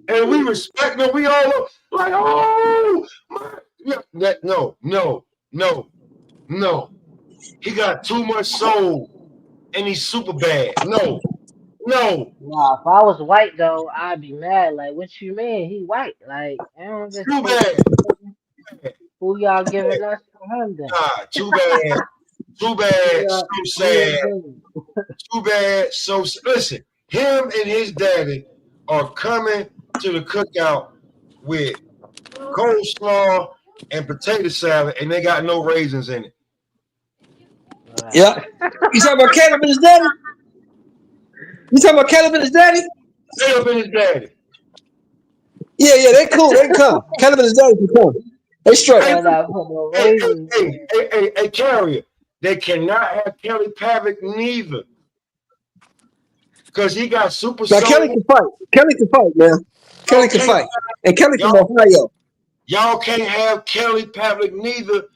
And we respect them. We all like, oh, my. Yeah, no. He got too much soul, and he's super bad. No. Nah, if I was white though, I'd be mad. Like, what you mean? He white? Like, I don't just too bad. Who y'all giving us for him then? Too bad. Too bad. So sad. Too bad. So listen, him and his daddy are coming to the cookout with coleslaw and potato salad, and they got no raisins in it. Yeah. You talking about Caleb and his daddy? Caleb and his daddy. Yeah, they cool. They come. Caleb and his daddy can come. They straight. Hey, Carrier. They cannot have Kelly Pavick neither. Because he got super soul. Kelly can fight. Kelly can fight, man. Kelly can fight. And Kelly from Ohio. Y'all can't have Kelly Pavick neither.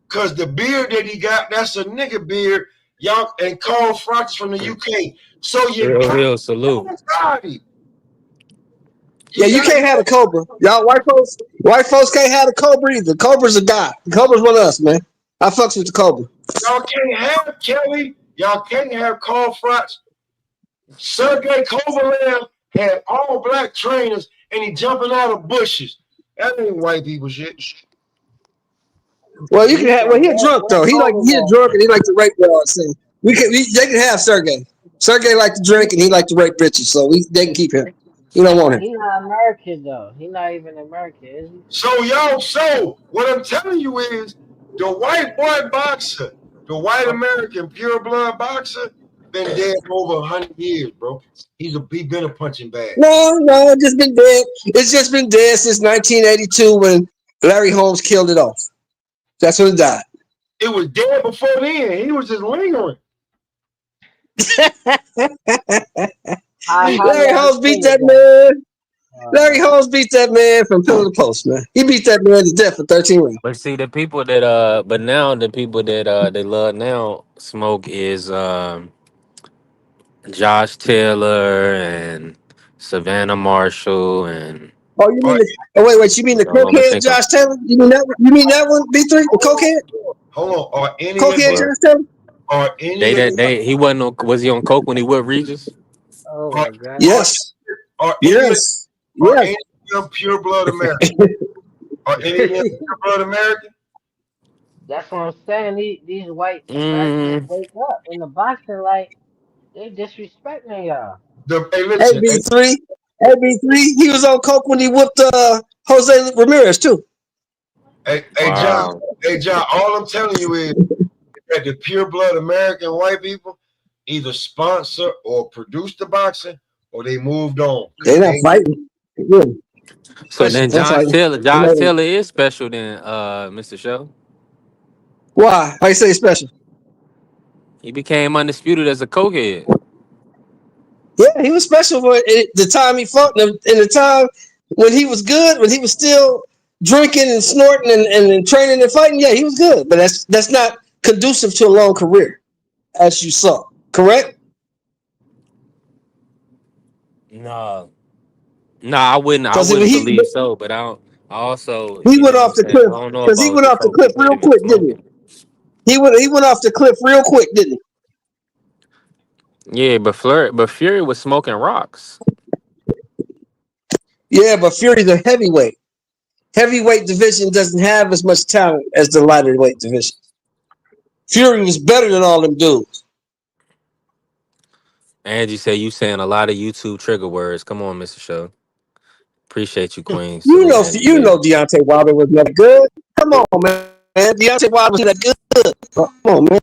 Because the beard that he got, that's a nigga beard. Y'all and Carl Froch from the UK. So you real salute. Yeah, you can't have a Cobra. Y'all white folks can't have a Cobra either. Cobra's a guy. The Cobra's one of us, man. I fucks with the Cobra. Y'all can't have Kelly. Y'all can't have Carl Froch. Sergey Kovalev had all black trainers and he jumping out of bushes. That ain't white people shit. Well, you can have. Well, he a drunk though. He a drunk and he like to rape y'all. So they can have Sergey. Sergey like to drink and he like to rape bitches. So they can keep him. You don't want him. He's not American though. He's not even American, is he? So what I'm telling you is the white boy boxer, the white American pure blood boxer, been dead for over 100 years, bro. He been a punching bag. No, it's just been dead. It's just been dead since 1982 when Larry Holmes killed it off. That's when it died. it was dead before then. He was just lingering. Larry Holmes beat that man. Larry Holmes beat that man from pillar to post, man. He beat that man to death for 13 rounds. But see, the people that but now the people that they love now smoke is Josh Taylor and Savannah Marshall and Oh, you mean wait, you mean the I'm gonna cokehead think of Josh Taylor? You mean that one, B3? The cokehead? Hold on. Are any Cokehead of them? Josh Taylor? Are any they of that they he wasn't on, was he on coke when he with Regis? Oh are, my God. Yes. are Yes. any of them pure blood American? Are any of them pure blood American? That's what I'm saying. These white Americans Mm, wake up in the boxing like they disrespecting y'all. Hey, Hey, listen. B3. Hey, B3. He was on coke when he whooped Jose Ramirez, too. Hey, John. wow. Hey, John. All I'm telling you is that the pure blood American white people either sponsor or produce the boxing, or they moved on. They're not fighting. Yeah. So then They're fighting. Josh Taylor is special then, Mr. Show. Why? Why you say special? He became undisputed as a cokehead. Yeah, he was special for the time he fought and the time when he was good, when he was still drinking and snorting and training and fighting. Yeah, he was good, but that's not conducive to a long career, as you saw. Correct? No. No, I Because wouldn't believe so, but I also, he you went know what I'm off the saying? I cliff. don't know Because he about went the off the folks cliff that put real him in quick, didn't smoking. he? He went off the cliff real quick, didn't Yeah, but Fury was smoking rocks. he? Yeah, but Fury's a heavyweight. Heavyweight division doesn't have as much talent as the lighter weight division. Fury was better than all them dudes. Angie said you saying a lot of YouTube trigger words. Come on, Mr. Show. Appreciate you, Queen. You Salute know, Angie you Baby. know, Deontay Wilder was that good. Come on, man. Deontay Wilder was that good. Come on, man.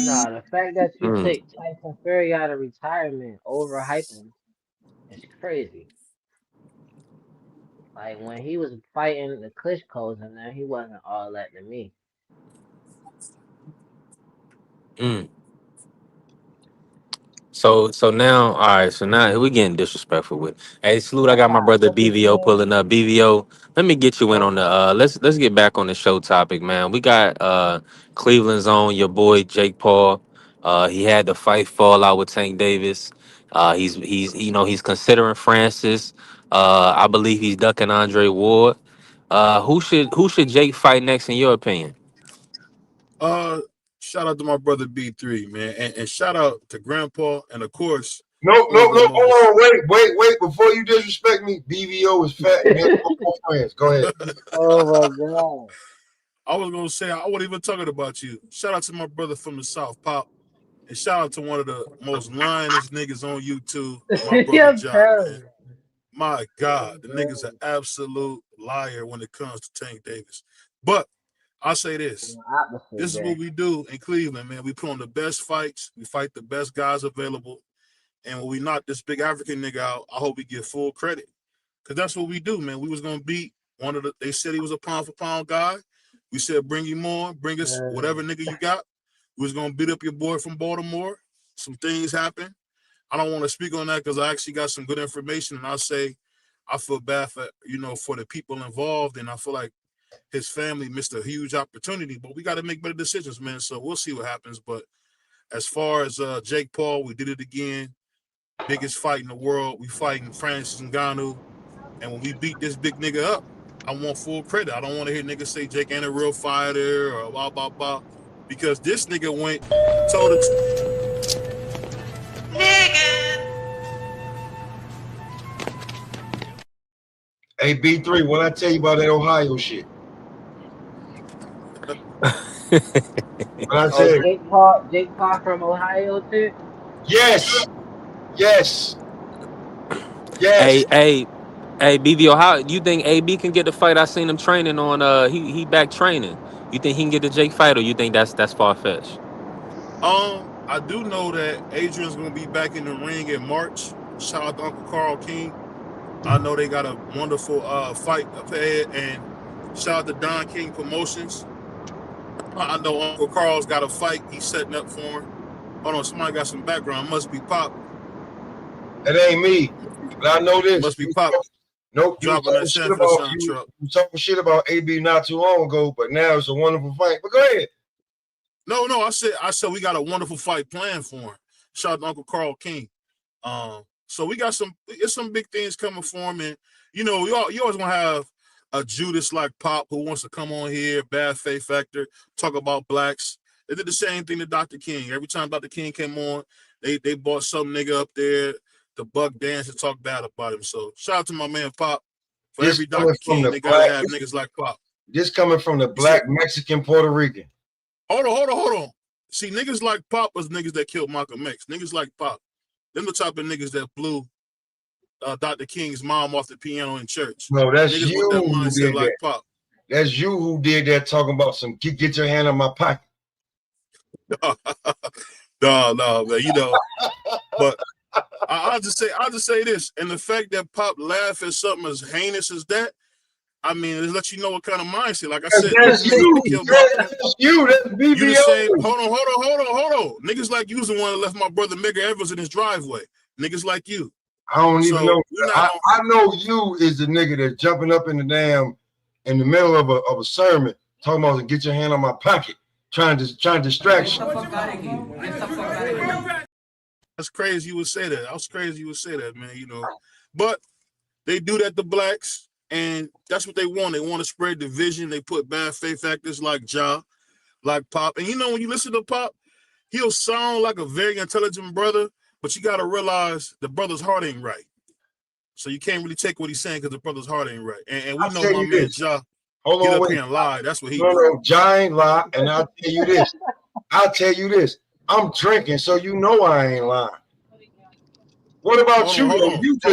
Nah, the fact that you Mm. take Tyson Fury out of retirement, overhyping, is crazy. Like when he was fighting the Klitschko's and then he wasn't all that to me. Mm. So now, all right. So now we getting disrespectful with. Hey, salute! I That's got my how I brother feel, BVO man. pulling up. BVO, let me get you in on the. Let's get back on the show topic, man. We got Cleveland's own your boy Jake Paul. He had the fight fall out with Tank Davis. He's he's considering Francis. I believe he's ducking Andre Ward. Who should Jake fight next in your opinion? Shout out to my brother B3, man, and shout out to Grandpa, and of course, No. Hold on, wait. Before you disrespect me, BVO is fat and friends. Go ahead. Oh my God. I was gonna say I wasn't even talking about you. Shout out to my brother from the South, Pop, and shout out to one of the most lyingest niggas on YouTube, my brother I'm John, telling man. My God, the nigga's an absolute liar when it comes to Tank Davis. But I'll say this. This is what we do in Cleveland, man. We put on the best fights. We fight the best guys available. And when we knock this big African nigga out, I hope we get full credit. Because that's what we do, man. We was going to beat they said he was a pound for pound guy. We said, bring him on, bring us whatever nigga you got. We was going to beat up your boy from Baltimore. Some things happened. I don't want to speak on that because I actually got some good information. And I'll say, I feel bad for, for the people involved. And I feel like his family missed a huge opportunity, but we got to make better decisions, man. So we'll see what happens. But as far as Jake Paul, we did it again. Biggest fight in the world. We fighting Francis Ngannou. And when we beat this big nigga up, I want full credit. I don't want to hear niggas say Jake ain't a real fighter or blah, blah, blah. Because this nigga went toe to Hey, B3, what I tell you about that Ohio shit? What I said? Jake Paul from Ohio too? Yes. Hey, BVO, how do you think AB can get the fight? I seen him training on he back training. You think he can get the Jake fight, or you think that's far fetched? I do know that Adrian's gonna be back in the ring in March. Shout out to Uncle Carl King. I know they got a wonderful fight up ahead, and shout out to Don King Promotions. I know Uncle Carl's got a fight he's setting up for him. Hold on, somebody got some background. Must be Pop. That ain't me. But I know this. Must be Pop. Nope. Dropping that San Francisco truck. You talking shit about AB not too long ago, but now it's a wonderful fight. But go ahead. No, I said we got a wonderful fight planned for him. Shout out to Uncle Carl King. So we got some big things coming for him, and you know, you always gonna have a Judas like Pop who wants to come on here, Bad Faith Factor, talk about blacks. They did the same thing to Dr. King. Every time Dr. King came on, they brought some nigga up there to buck dance and talk bad about him. So shout out to my man Pop. For every Dr. King, they gotta have niggas like Pop. This coming from the black Mexican Puerto Rican. Hold on. See, niggas like Pop was niggas that killed Malcolm X. Niggas like Pop. Them the type of niggas that blew Dr. King's mom off the piano in church. No, that's niggas you with that who did like that. Pop. That's you who did that, talking about some get your hand in my pocket. No, man, you know. But I'll just say this, and the fact that Pop laugh at something as heinous as that, I mean, it lets you know what kind of mindset. Like I said, that's you. That's BBO. You the same. Hold on. Niggas like you's the one that left my brother Mega Evans in his driveway. Niggas like you. I don't even know. I know you is the nigga that's jumping up in the middle of a sermon, talking about get your hand on my pocket, trying to distract you. That's crazy you would say that. That's crazy you would say that, man. You know, but they do that to blacks, and that's what they want. They want to spread division. They put bad faith actors like Ja, like Pop, and you know when you listen to Pop, he'll sound like a very intelligent brother, but you got to realize the brother's heart ain't right. So you can't really take what he's saying because the brother's heart ain't right. And we know my man Ja get up here and lie. That's what he does. No, Ja ain't lie. And I'll tell you this. I'm drinking, so you know I ain't lying. What about you? Hold on. Drunk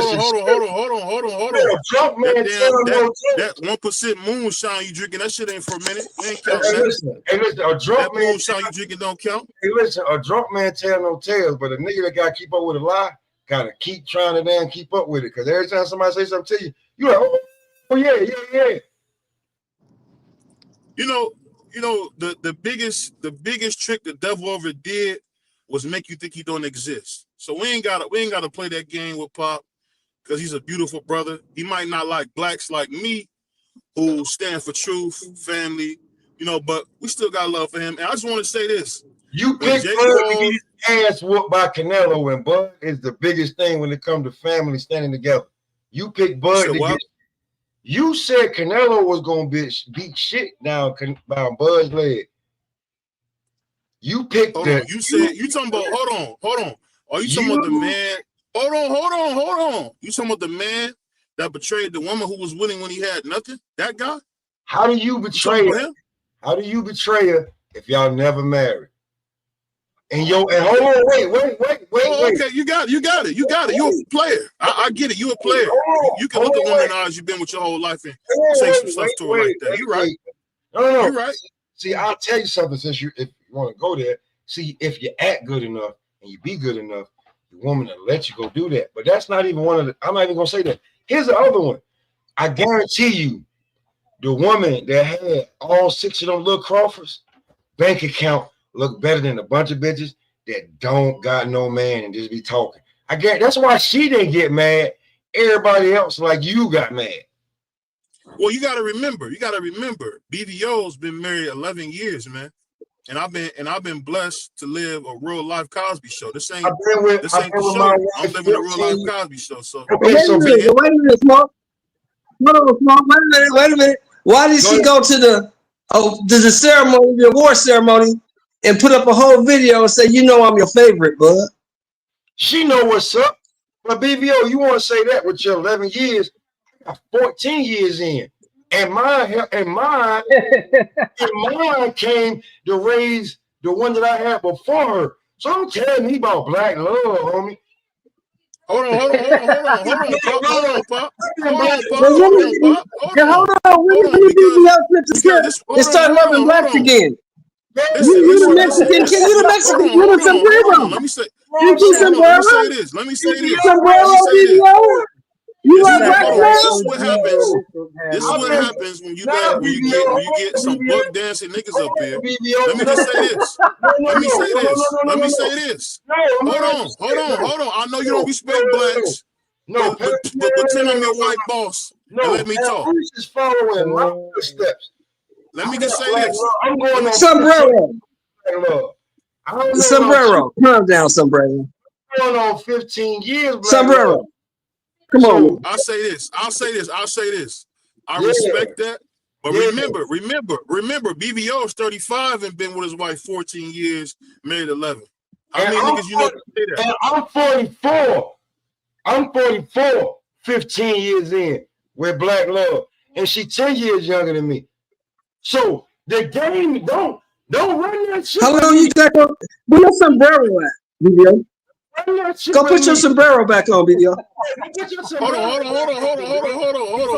man that 1% moonshine you drinking, that shit ain't for a minute. Ain't count listen, a drunk man moonshine you drinking don't count. Hey, listen, a drunk man tell no tales, but a nigga that gotta keep up with a lie gotta keep trying to damn keep up with it. Because every time somebody say something to you, you're like, oh yeah. You know, the biggest trick the devil ever did was make you think he don't exist. So we ain't gotta play that game with Pop because he's a beautiful brother. He might not like blacks like me, who stand for truth, family, you know, but we still got love for him. And I just want to say this. You pick Bud to get his ass whooped by Canelo, and Bud is the biggest thing when it comes to family standing together. You pick Bud to get. You said Canelo was gonna beat shit down Bud's leg. You picked You said you talking about hold on. Are you talking about the man? Hold on. You talking about the man that betrayed the woman who was winning when he had nothing? That guy? How do you betray her? How do you betray her if y'all never married? And hold on, wait. Okay, you got it. You're a player. I get it. You're a player. You can look at women in the eyes you've been with your whole life and say some stuff to her like that. You're right. No. You're right. See, I'll tell you something if you want to go there. See, if you act good enough and you be good enough, the woman will let you go do that. But that's not even one of the, I'm not even gonna say that. Here's the other one. I guarantee you, the woman that had all 6 of them little Crawfords bank account look better than a bunch of bitches that don't got no man and just be talking. I guess that's why she didn't get mad. Everybody else like you got mad. Well, you gotta remember, BVO's been married 11 years, man. And I've been blessed to live a real life Cosby show. This ain't the show. I'm living a real life Cosby show. So wait a minute, Smoke. Hold on, Smoke. Wait a minute. Why did she go to the ceremony, the award ceremony, and put up a whole video and say, you know I'm your favorite, bud? She know what's up. But BVO, you want to say that with your 11 years, 14 years in. And mine came to raise the one that I had before her. So don't tell me about black love, homie. Hold on, Pop. And start loving blacks again. You the Mexican. Can you the Mexican? You the sombrero. Let me say this. You This is like what Black hold on. Cloud? This is what happens. This is what happens when you get some buck dancing niggas up here. Let me just say this. Let me say this. Let me say this. Hold on. I know you don't respect blacks. No, but pretend I'm your white boss and let me talk. Papoose is following my footsteps. Let me just say this. I'm going on Sombrero. I don't know Sombrero. Calm down, Sombrero. going on 15 years. Sombrero. Come on. I'll say this. I respect that. But remember, BVO is 35 and been with his wife 14 years, married 11. How many niggas you know say that? And I'm 44. I'm 44, 15 years in with Black Love. And she 10 years younger than me. So the game, don't run that shit. How long you got? Where your sombrero at, BBO? Go put your sombrero back on, BBO. Hold on.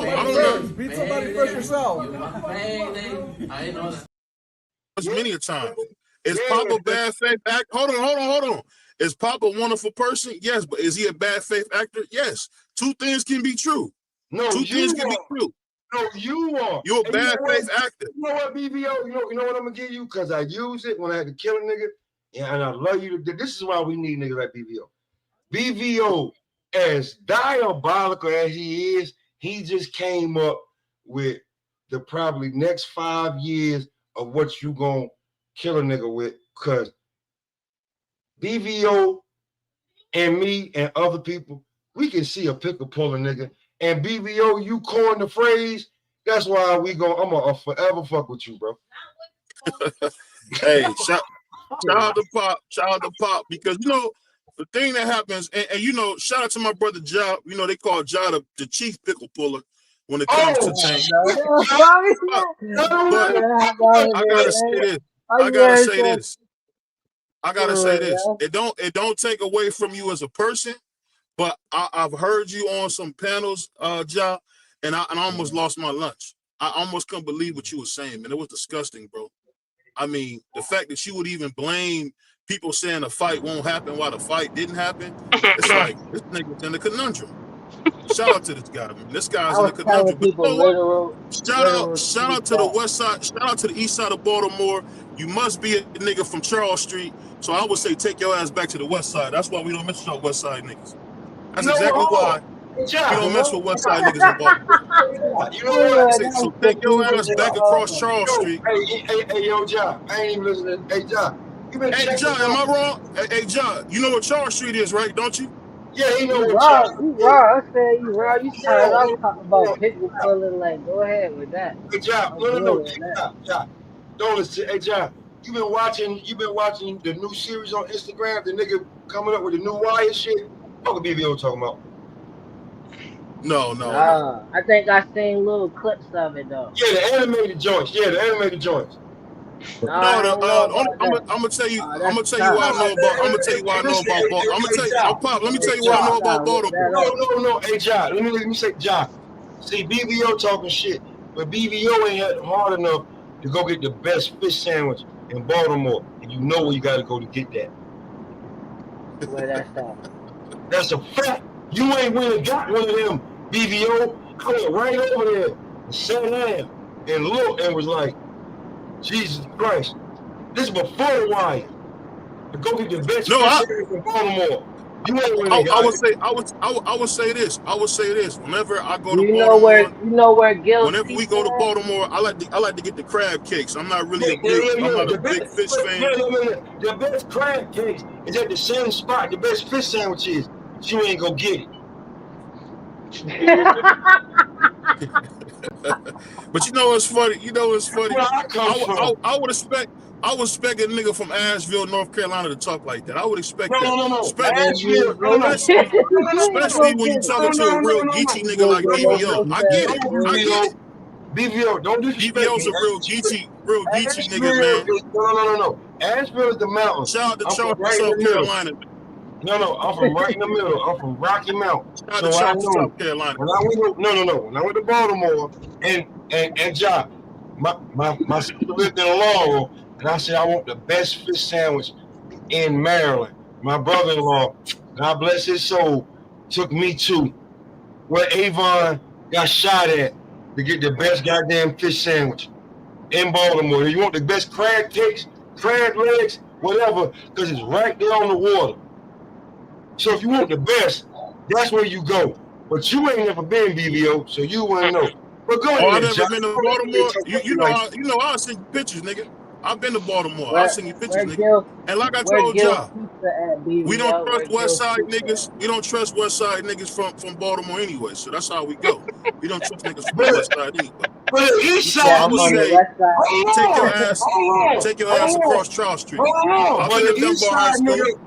I don't know. Beat somebody first yourself. I ain't know that. Many a time. Is Papa bad faith act? Hold on. Is Papa a wonderful person? Yes, but is he a bad faith actor? Yes. Two things can be true. Two things can be true. No, you are. You're a bad faith actor. You know what, BBO? You know what I'm gonna give you? Because I use it when I had to kill a nigga. And I love you. This is why we need niggas like BBO. BVO, as diabolical as he is, he just came up with the probably next 5 years of what you gonna kill a nigga with. Because BVO and me and other people, we can see a pickle pull a nigga. And BVO, you coined the phrase. That's why I'm gonna forever fuck with you, bro. Hey, shout out to Pop, because you know the thing that happens, and you know, shout out to my brother Ja. You know, they call Ja the chief pickle puller when it comes to things. But I gotta say this. It don't take away from you as a person, but I've heard you on some panels, Ja, and I almost lost my lunch. I almost couldn't believe what you were saying, man. It was disgusting, bro. I mean, the fact that you would even blame people saying a fight won't happen while the fight didn't happen, it's like, this nigga's in a conundrum. Shout out to this guy, man. This guy's in a conundrum. But you know what? Shout out to the west side, shout out to the east side of Baltimore. You must be a nigga from Charles Street. So I would say take your ass back to the west side. That's why we don't mess with our west side niggas. That's exactly why we don't mess with west side niggas in Baltimore. You know what? So take your ass back across Charles Street. Hey, yo, Ja. I ain't even listening. Hey, Ja. Hey, Ja, am I wrong? Hey, Ja, you know what Charles Street is, right? Don't you? Yeah, he know You what raw. Charles You raw. I said you raw. You started off talking about pickle pulling. Like, go ahead with that. Hey, Ja. No. Ja. Don't listen. Hey, Ja. You been watching the new series on Instagram? The nigga coming up with the new wire shit. What could BBO talking about? No. I think I seen little clips of it though. Yeah, the animated joints. I'm gonna tell you why I know about. Pop. Let me tell you why I know about Baltimore. No. Hey, Ja. Let me say, Ja. See, BBO talking shit, but BBO ain't hard enough to go get the best fish sandwich in Baltimore, and you know where you got to go to get that. Where that's at? That's a fact. You ain't went and got one of them, BVO. I went right over there and sat down and looked and was like, Jesus Christ, this is before the wire. To go get the best fish in Baltimore. You ain't went and got I would say this. Whenever I go to Baltimore, whenever we go to Baltimore, I like to get the crab cakes. I'm not really a big fish fan. The best crab cakes is at the same spot. The best fish sandwiches. You ain't gonna get it. But you know what's funny? I would expect a nigga from Asheville, North Carolina to talk like that. I would expect that. No. Especially when you're talking to a real geeky nigga like BVO. I get it. BVO, don't disrespect me. BVO's a real geeky nigga, man. No. Asheville is the mountain. Shout out to Charleston, South Carolina. No, I'm from right in the middle. I'm from Rocky Mountain. Shout out to Charleston, South Carolina. When I went to Baltimore and Ja, my sister lived in Laurel, and I said I want the best fish sandwich in Maryland. My brother-in-law, God bless his soul, took me to where Avon got shot at to get the best goddamn fish sandwich in Baltimore. You want the best crab cakes, crab legs, whatever, because it's right there on the water. So if you want the best, that's where you go. But you ain't never been, BVO, so you wouldn't know. But go ahead, I never John. been to Baltimore. You know, I'll send you pictures, nigga. I've been to Baltimore. I'll send you pictures, nigga. And like I told y'all, we don't trust West Side niggas. We don't trust West Side niggas from Baltimore anyway. So that's how we go. We don't trust niggas from West Side anyway. But the East So Side, I would say, take your ass across Charles Street. I've but been the to East Dunbar High Side School. nigga,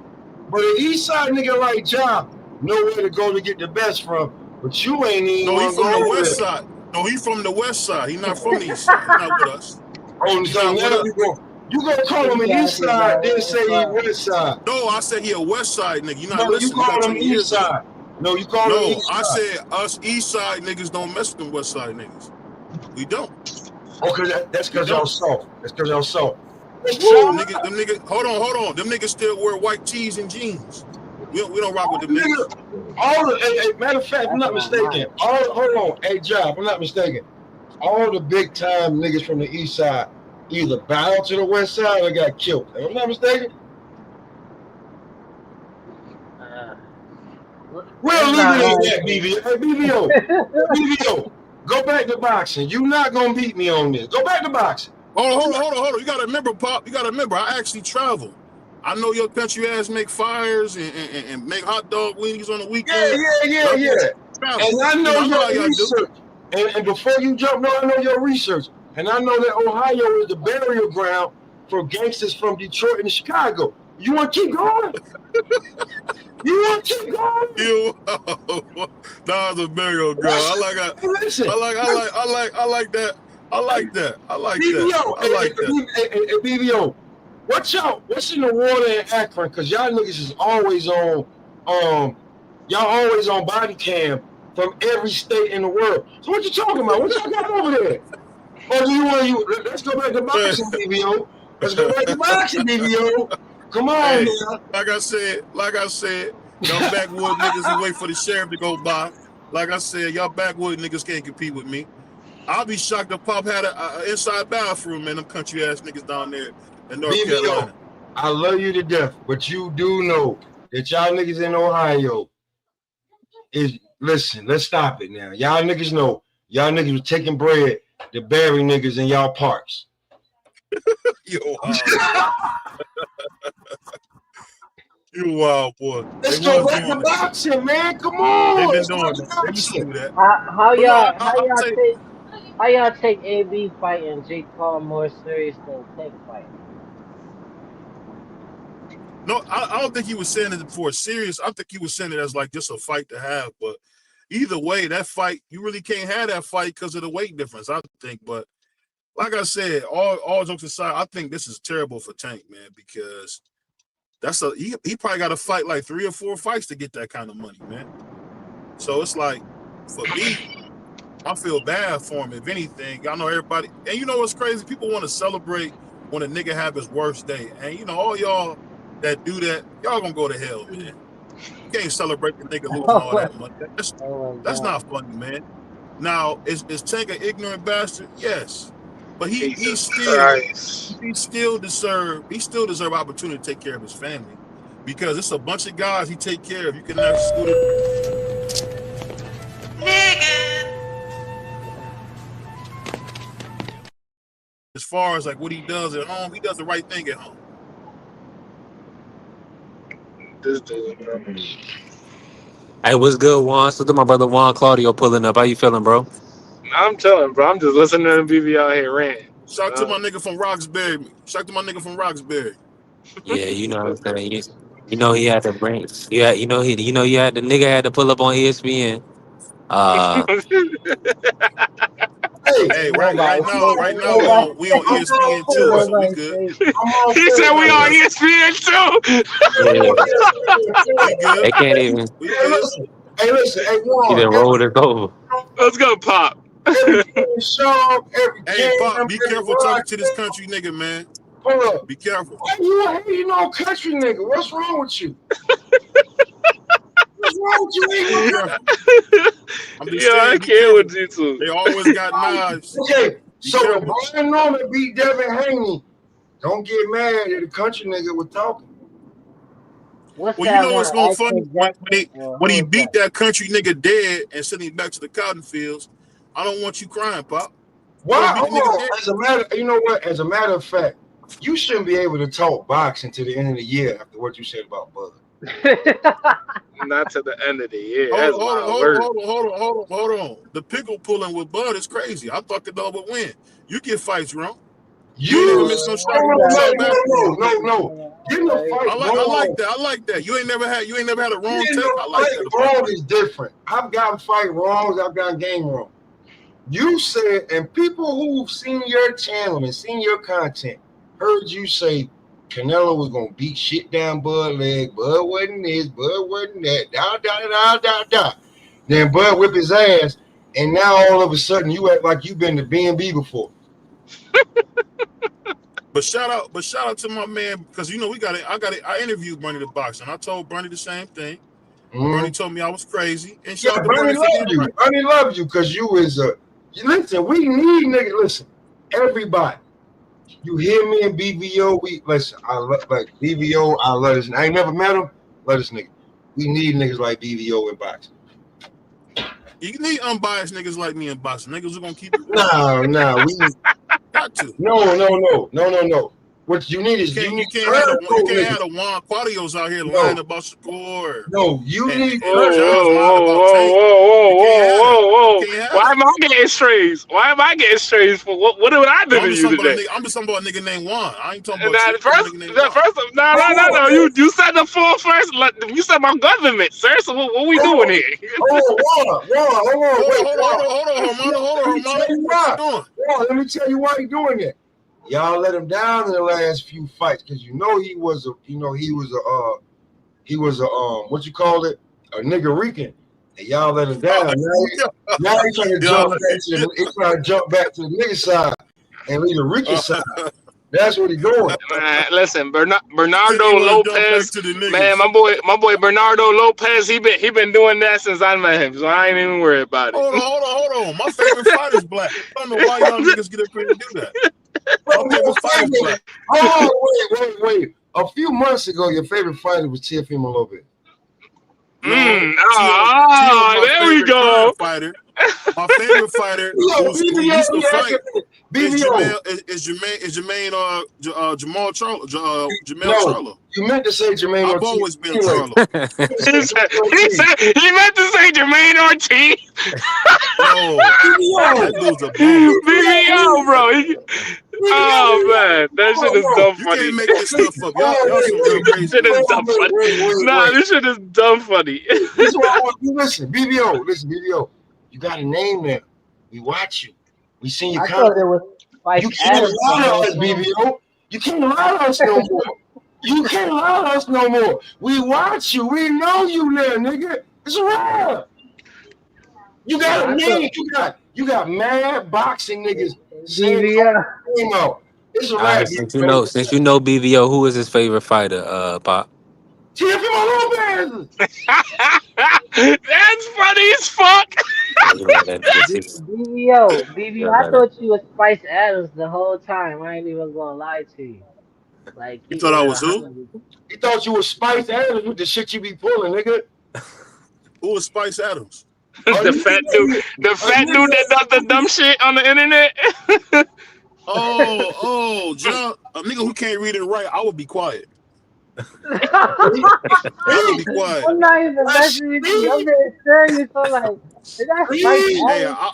but the East Side nigga like Ja, nowhere to go to get the best from. But you ain't even No, he gonna from go the West there. Side. No, he from the West Side. He not from the East Side. He's not with us. Oh, He's so not with now us. you gonna call him an East Side, then say he West Side. No, I said he a West Side nigga. You not No, you listening. You call gotta him turn your East ears up. Side. No, you call him No, East I Side. said us East Side niggas don't mess with them West Side niggas. We don't. Okay, that's because y'all soft. That's because y'all soft. Them niggas, hold on. Them niggas still wear white tees and jeans. We don't rock with them niggas. Matter of fact, if I'm not mistaken, hold on, hey Job, if I'm not mistaken, all the big time niggas from the East Side either bowed to the West Side or got killed. If I'm not mistaken. We'll leave it at that, BVO. Hey, BVO, go back to boxing. You're not gonna beat me on this. Go back to boxing. Hold on. You gotta remember, Pop. You gotta remember, I actually travel. I know your country ass make fires and make hot dog weenies on the weekend. Yeah. And I know your research. And before you jump, no, I know your research. And I know that Ohio is the burial ground for gangsters from Detroit and Chicago. You want to keep going? You want to keep going? Nah, it's a burial ground. I like that. BVO, what's in the water in Akron? Cause y'all niggas is always on body cam from every state in the world. So what you talking about? What y'all got over there? Or do you want let's go back to boxing, BVO. Let's go back to boxing, BVO. Come on, hey, man. Like I said, y'all backwood niggas who wait for the sheriff to go by. Like I said, y'all backwood niggas can't compete with me. I'll be shocked if Pop had an inside bathroom, man. Them country ass niggas down there in North Carolina. I love you to death, but you do know that y'all niggas in Ohio listen, let's stop it now. Y'all niggas know y'all niggas was taking bread to bury niggas in y'all parks. You wild, boy. Let's go back to boxing, man. Come on. They've been doing that. They used to do that. How y'all take AB fighting Jake Paul more serious than Tank fighting? No, I don't think he was saying it for serious. I think he was saying it as like just a fight to have. But either way, that fight, you really can't have that fight because of the weight difference, I think. But like I said, all jokes aside, I think this is terrible for Tank, man, because he probably got to fight like 3 or 4 fights to get that kind of money, man. So it's like, for me, I feel bad for him, if anything. I know everybody, and you know what's crazy? People want to celebrate when a nigga have his worst day. And you know, all y'all that do that, y'all gonna go to hell, man. You can't celebrate the nigga losing all that money. That's not funny, man. Now, is Tank an ignorant bastard? Yes. But he still deserve opportunity to take care of his family, because it's a bunch of guys he take care of. You can never scoot it. As far as like what he does at home, he does the right thing at home. This dude, bro. Hey, what's good, Juan? So my brother Juan Claudio pulling up. How you feeling, bro? I'm telling, bro. I'm just listening to BB out here ranting. Shout out to my nigga from Roxbury. Yeah, you know what I'm saying. You know he had to bring. Yeah, you know the nigga had to pull up on ESPN. Hey, right now we on ESPN too, so we good. He said we on ESPN too. They can't even. Hey, listen. Hey, He done rolled it over. Let's go, Pop. Hey, Pop, be careful talking to this country nigga, man. Hold up. Be careful. Why you hating on country nigga? What's wrong with you? What's wrong with you? I'm just Yeah, I saying, be can't careful. with you too. They always got knives. Okay, Be so when careful. Brian Norman beat Devin Haney, don't get mad that the country nigga was talking. What's Well, you that know one? what's gonna funny Michael Jackson? when Who he is beat that? that country nigga dead and sent him back to the cotton fields. I don't want you crying, Pop. You Why? gonna beat the nigga Hold dead? on. As a matter, you know what? As a matter of fact, you shouldn't be able to talk boxing to the end of the year after what you said about Bud. Not to the end of the year. Hold That's on, wild word. hold on. The pickle pulling with Bud is crazy. I thought Canelo would win. You get fights wrong. You ain't never missed no shot. No. Getting a fight I like that. I like that. You ain't never had a wrong take. I like that. Wrong is different. I've gotten fight wrongs. I've gotten game wrong. You said, and people who've seen your channel and seen your content heard you say Canelo was gonna beat shit down Bud leg. Bud wasn't this. Bud wasn't that. Then Bud whip his ass, and now all of a sudden you act like you've been to B&B before. But shout out to my man, because you know I interviewed Bernie the boxer, and I told Bernie the same thing. Bernie told me I was crazy, and shout out to Bernie Bernie for loves being you. right. Bernie loves you because you is a. Listen, we need niggas. Listen, everybody. You hear me and BVO? I love like BVO. I love this. I ain't never met him. Love this nigga. We need niggas like BVO in boxing. You need unbiased niggas like me in boxing. Niggas who gonna keep it. No. We got to. No. What you need is you can't have a Juan Quadios out here lying about Shakur. No, you need. Whoa. Why am I getting strays? For what did I do to you today? I'm just talking about a nigga named Juan. I ain't talking about No. You said the full first. You said my government, sir. So what we doing here? Hold on. Let me tell you why he doing it. Y'all let him down in the last few fights because he was a what you call it, a nigga Rican, and y'all let him down. Now he's trying to jump back to the nigga side and leave the Rican side. That's what he's doing. Man, listen, Bernardo Lopez, man, my boy Bernardo Lopez, he been doing that since I met him, so I ain't even worried about it. Hold on. My favorite fighter's black. I don't know why y'all niggas get up here to do that. My favorite fighter's black. Oh, wait. A few months ago, your favorite fighter was Teofimo Lopez. There we go. My favorite fighter who used to fight is Jamal Charlo. You meant to say Jermaine Ortiz. I've always been Charlo. He meant to say Jermaine Ortiz. That dude's a bum. BBO, bro. Oh man, that shit is dumb funny. You can't make this stuff up. Y'all some real crazy. Shit is dumb funny. Nah, this shit is dumb funny. This is what I want you listen, BBO. You got a name there. We watch you. We seen you come. You can't lie to us, BBO. You can't lie to us no more. You can't lie to us no more. We watch you. We know you there, nigga. It's real. You got a name. You got mad boxing niggas. It's right. Since you know BVO, who is his favorite fighter, Pop? Teofimo Lopez. That's funny as fuck. BBO, I thought you was Spice Adams the whole time. I ain't even gonna lie to you. Like you thought I was who? He thought you was Spice Adams with the shit you be pulling, nigga. Who was Spice Adams? The fat dude that does the dumb shit on the internet. John, a nigga who can't read and write, I would be quiet. I would be quiet. I'm not even messing with you. I'm being serious. I'm like,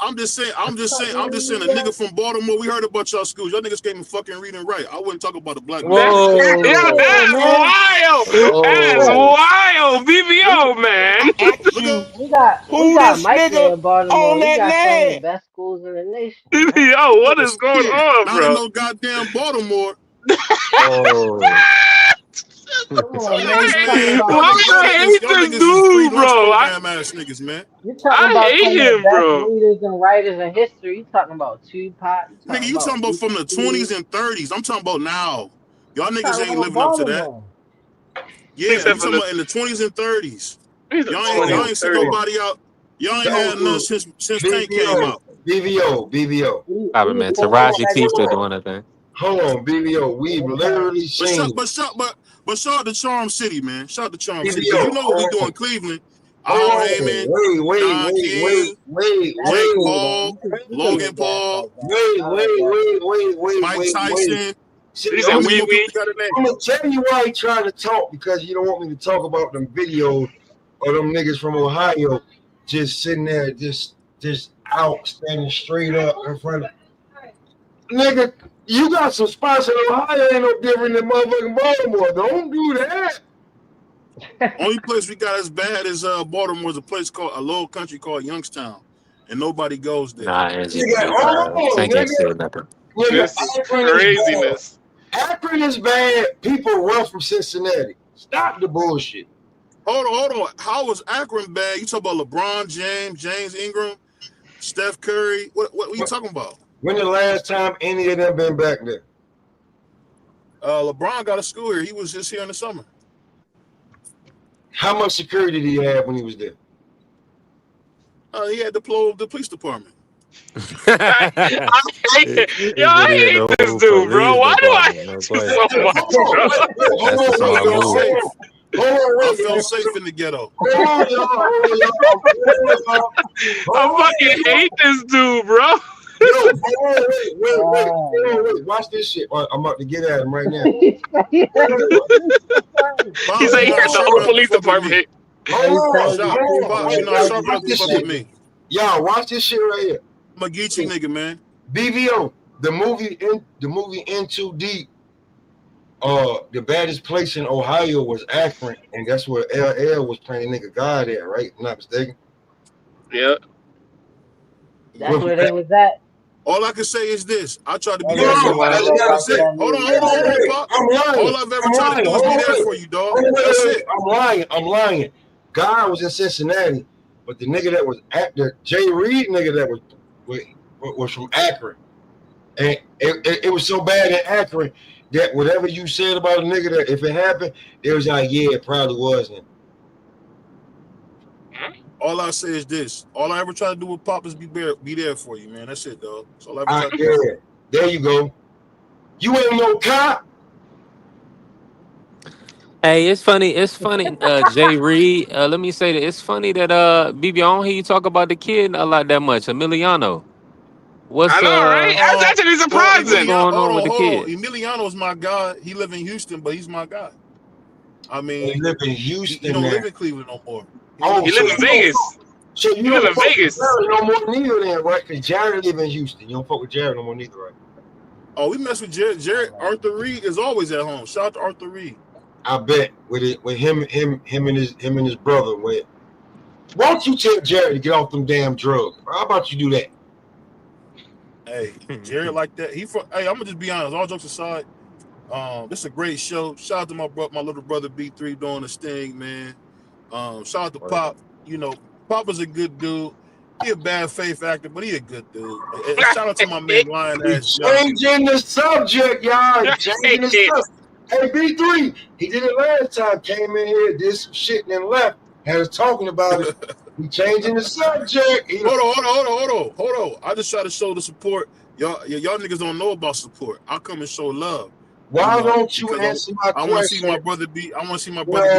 I'm just saying, a nigga from Baltimore, we heard about y'all schools. Y'all niggas can't even fucking read and write. I wouldn't talk about the black man. That's wild. That's wild. BBO, man. We got Mike in Baltimore. We got some of the best schools in the nation. BBO, what is going on, bro? Not in no goddamn Baltimore. Why I hate this dude, bro? You're talking about hate him, bro. Leaders and writers in history. You talking about Tupac? Nigga, you talking about from the 20s and 30s? I'm talking about now. Y'all niggas ain't living up to that. Yeah, you talking about in the 20s and 30s. Y'all ain't seen nobody out. Y'all ain't had none since Tank came out. BVO. Probably, man. Taraji P still doing her thing. Hold on, BVO. We've literally seen. But shout out to Charm City, man. Shout out to Charm City. Because you know what we do in Cleveland. Al Heyman, Don King, Jake Paul, Logan Paul, Mike Tyson. I'm gonna tell you why he trying to talk, because you don't want me to talk about them videos of them niggas from Ohio just sitting there, just out standing straight up in front of nigga. You got some spots in Ohio ain't no different than motherfucking Baltimore. Don't do that. Only place we got as bad as Baltimore is a place called a little country called Youngstown, and nobody goes there. Nah, Tank ain't said nothing. This is craziness. Akron is bad. People run from Cincinnati. Stop the bullshit. Hold on. How was Akron bad? You talk about LeBron James, James Ingram, Steph Curry. What are you talking about? When the last time any of them been back there? LeBron got a school here. He was just here in the summer. How much security did he have when he was there? He had the police department. I hate this dude, bro. Why do I hate you so much, bro? I felt safe in the ghetto. I fucking hate this dude, bro. Wait. Watch this shit. I'm about to get at him right now. He said he heard the whole police department. Y'all, watch this shit right here. I'm a Geechee nigga, man. BVO, the movie In Too Deep. The baddest place in Ohio was Akron, and that's where LL was playing nigga God at, right? I'm not mistaken. Yeah. That's where they was at. All I can say is this: I tried to be there. Hold on, Pop. I'm lying. All I've ever tried to do is be there for you, dog. That's it. I'm lying. God was in Cincinnati, but the nigga that was at the Jay Reed nigga that was from Akron, and it was so bad in Akron that whatever you said about a nigga, that if it happened, it was like, yeah, it probably wasn't. All I say is this: all I ever try to do with Pop is be there for you, man. That's it, dog. That's all I ever try to do. There you go. You ain't no cop. Hey, it's funny, Jay Reed. Let me say that it's funny that BB, I don't hear you talk about the kid a lot that much. Emiliano. I know, right? That's actually surprising. What's going on with the kid? Emiliano's my guy. He live in Houston, but he's my guy. I mean, he live in Houston. He don't live in Cleveland no more. He live in Vegas. So you live in Vegas. No more neither then, right? Because Jared live in Houston. You don't fuck with Jared no more neither, right? Oh, we mess with Jared. Arthur Reed is always at home. Shout out to Arthur Reed. I bet with him and his brother. Why don't you tell Jared to get off them damn drugs? How about you do that? Hey, Jared like that. Hey, I'm gonna just be honest. All jokes aside, this is a great show. Shout out to my little brother B3 doing his thing, man. Shout out to Pop. You know, Pop is a good dude. He a bad faith actor, but he a good dude. And shout out to my man Lion Ass John. Changing the subject, y'all. Changing the subject. Hey, B3, he did it last time. Came in here, did some shit, and then left. Had us talking about it. He changing the subject. Hold on. I just try to show the support. Y'all niggas don't know about support. I come and show love. Why don't you answer my question? I want to see my brother be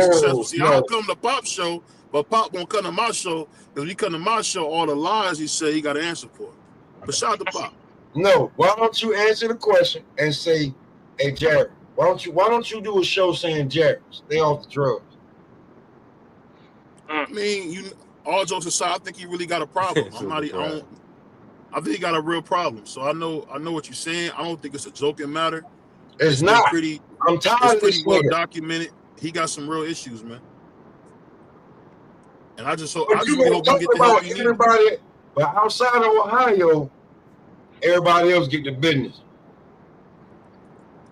successful. See, I'll come to Pop's show, but Pop won't come to my show, because if he come to my show, all the lies he say he got to answer for. But shout out to Pop. No, why don't you answer the question and say, hey, Jared, why don't you do a show saying, Jared, stay off the drugs? I mean, all jokes aside, I think he really got a problem. I think he got a real problem. So I know what you're saying. I don't think it's a joking matter. It's not. I'm tired of this. It's pretty well documented. He got some real issues, man. And I just hope he get the help he needs. But outside of Ohio, everybody else get the business.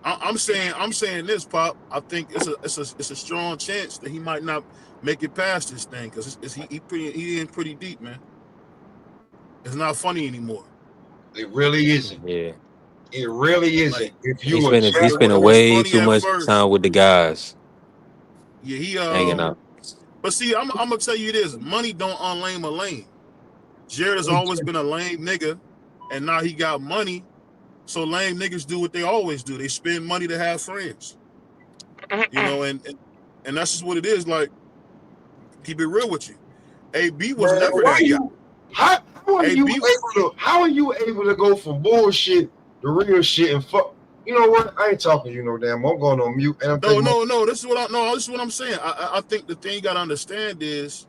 I'm saying this, Pop. I think it's a strong chance that he might not make it past this thing, because he in pretty deep, man. It's not funny anymore. It really isn't. Yeah. It really isn't. Like, he's spending way too much time with the guys. Yeah, he hanging out. But see, I'm gonna tell you this: money don't unlame a lane. Jared has always been a lame nigga, and now he got money. So lame niggas do what they always do. They spend money to have friends. You know, and that's just what it is. Like, keep it real with you. AB was Man, never why that guy. you? How are you able to go from bullshit to real shit and fuck? You know what? I ain't talking to you no damn. I'm going on mute. And I'm No. This is what I'm saying. I think the thing you gotta understand is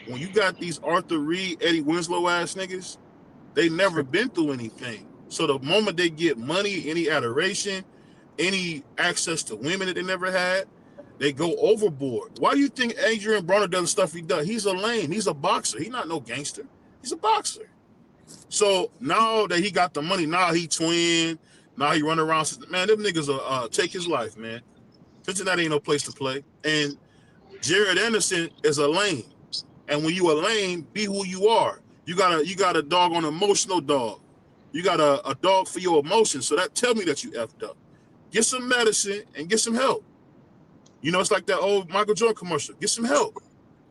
when you got these Arthur Reed, Eddie Winslow ass niggas, they never been through anything. So the moment they get money, any adoration, any access to women that they never had, they go overboard. Why do you think Adrian Broner does the stuff he does? He's a lame. He's a boxer. He's not no gangster. He's a boxer. So now that he got the money, now he twin. Now he run around. Man, them niggas will take his life, man. Cincinnati ain't no place to play. And Jared Anderson is a lame. And when you a lame, be who you are. You got a dog on emotional dog. You got a dog for your emotions. So that tell me that you effed up. Get some medicine and get some help. You know, it's like that old Michael Jordan commercial. Get some help.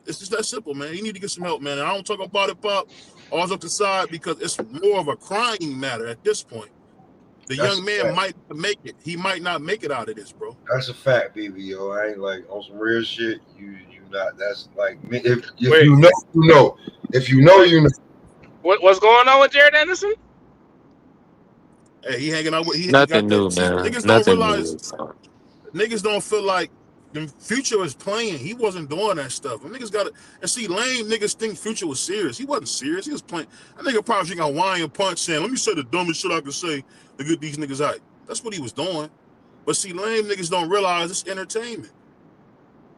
It's just that simple, man. You need to get some help, man. And I don't talk about it, Pop, all up the side because it's more of a crying matter at this point. The young man might make it. He might not make it out of this, bro. That's a fact, baby, yo. I ain't like on some real shit. You not. That's like if you know, you know. If you know, you know. What's going on with Jared Anderson? Hey, he hanging out with Nothing new, man. Niggas Nothing don't realize. new. Niggas don't feel like the Future is playing. He wasn't doing that stuff. And niggas got it. And see, lame niggas think Future was serious. He wasn't serious. He was playing. That nigga probably drinking Hawaiian punch saying, let me say the dumbest shit I can say to get these niggas out. That's what he was doing. But see, lame niggas don't realize it's entertainment.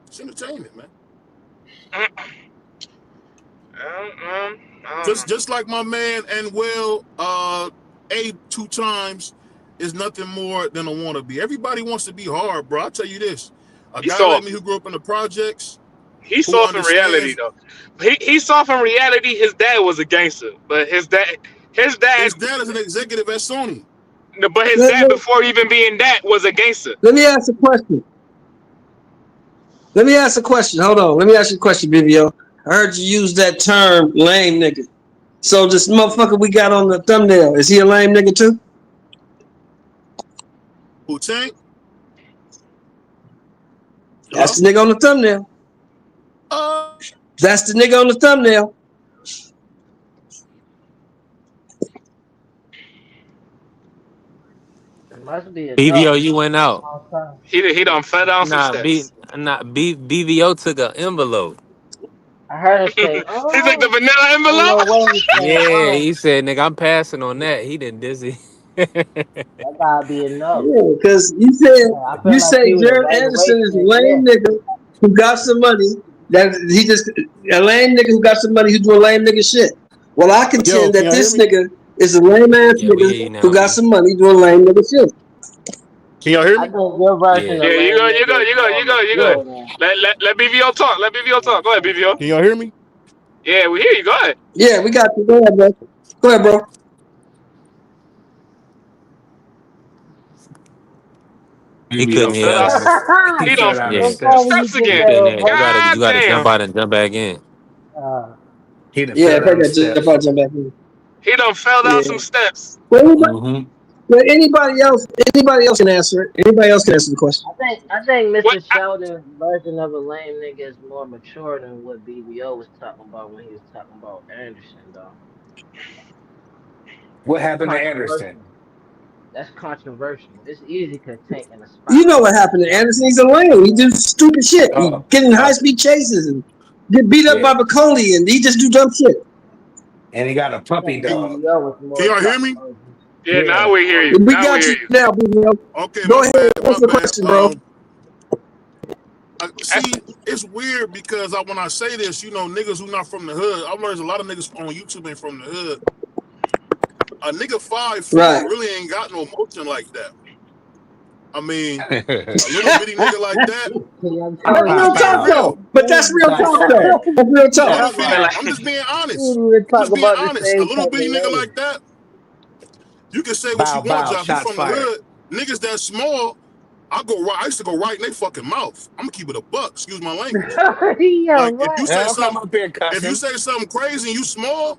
It's entertainment, man. Just like my man and Abe 2 times is nothing more than a wannabe. Everybody wants to be hard, bro. I'll tell you this. A guy like me who grew up in the projects. He's soft in reality, though. He's soft in reality. His dad was a gangster, but his dad is an executive at Sony. No, but his dad, before even being that, was a gangster. Let me ask a question. Hold on. Let me ask you a question, BBO. I heard you use that term, lame nigga. So this motherfucker we got on the thumbnail, is he a lame nigga too? Who, Tank? That's the nigga on the thumbnail. That's the nigga on the thumbnail. Must be a BVO, you went out. He done fell down some steps. BVO took an envelope. I heard him say, "Oh, he took the vanilla envelope." Yeah, he said, "Nigga, I'm passing on that." He didn't dizzy. That gotta be enough. Yeah, because you say Jared Anderson is a lame nigga who got some money. That he just a lame nigga who got some money who doing lame nigga shit. Well, I contend that this nigga is a lame ass nigga who got some money doing lame nigga shit. Can y'all hear me? I think your version you go. Let BVO talk. Let BVO talk. Go ahead, BVO. Can y'all hear me? Yeah, we hear you. Go ahead. Yeah, we got you. Go ahead, bro. Go ahead, bro. He couldn't hear us. He don't steps again. You gotta jump out and jump back in. Jump back in. He done fell down some steps. Well, anybody else can answer it. Anybody else can answer the question. I think Mr. Sheldon's version of a lame nigga is more mature than what BBO was talking about when he was talking about Anderson, though. What happened to Anderson? That's controversial. It's easy to take in a spot. You know what happened to Anderson? He's a lame. He do stupid shit. He get in high-speed chases and get beat up by Bacoli, and he just do dumb shit. And he got a puppy dog. Can y'all hear me? Yeah, now we hear you. We got you now, BBO. Okay, go ahead. What's the question, bro? See, it's weird because when I say this, you know, niggas who not from the hood, I've learned a lot of niggas on YouTube ain't from the hood. A nigga 5'4" really ain't got no motion like that. I mean, a little bitty nigga like that. That's real talk, though. But that's real talk, though. That's real talk. I'm just being honest. A little bitty nigga like that. You can say what you want, Josh. You from the hood. Niggas that small, I used to go right in their fucking mouth. I'm gonna keep it a buck. Excuse my language. If you say something crazy and you small,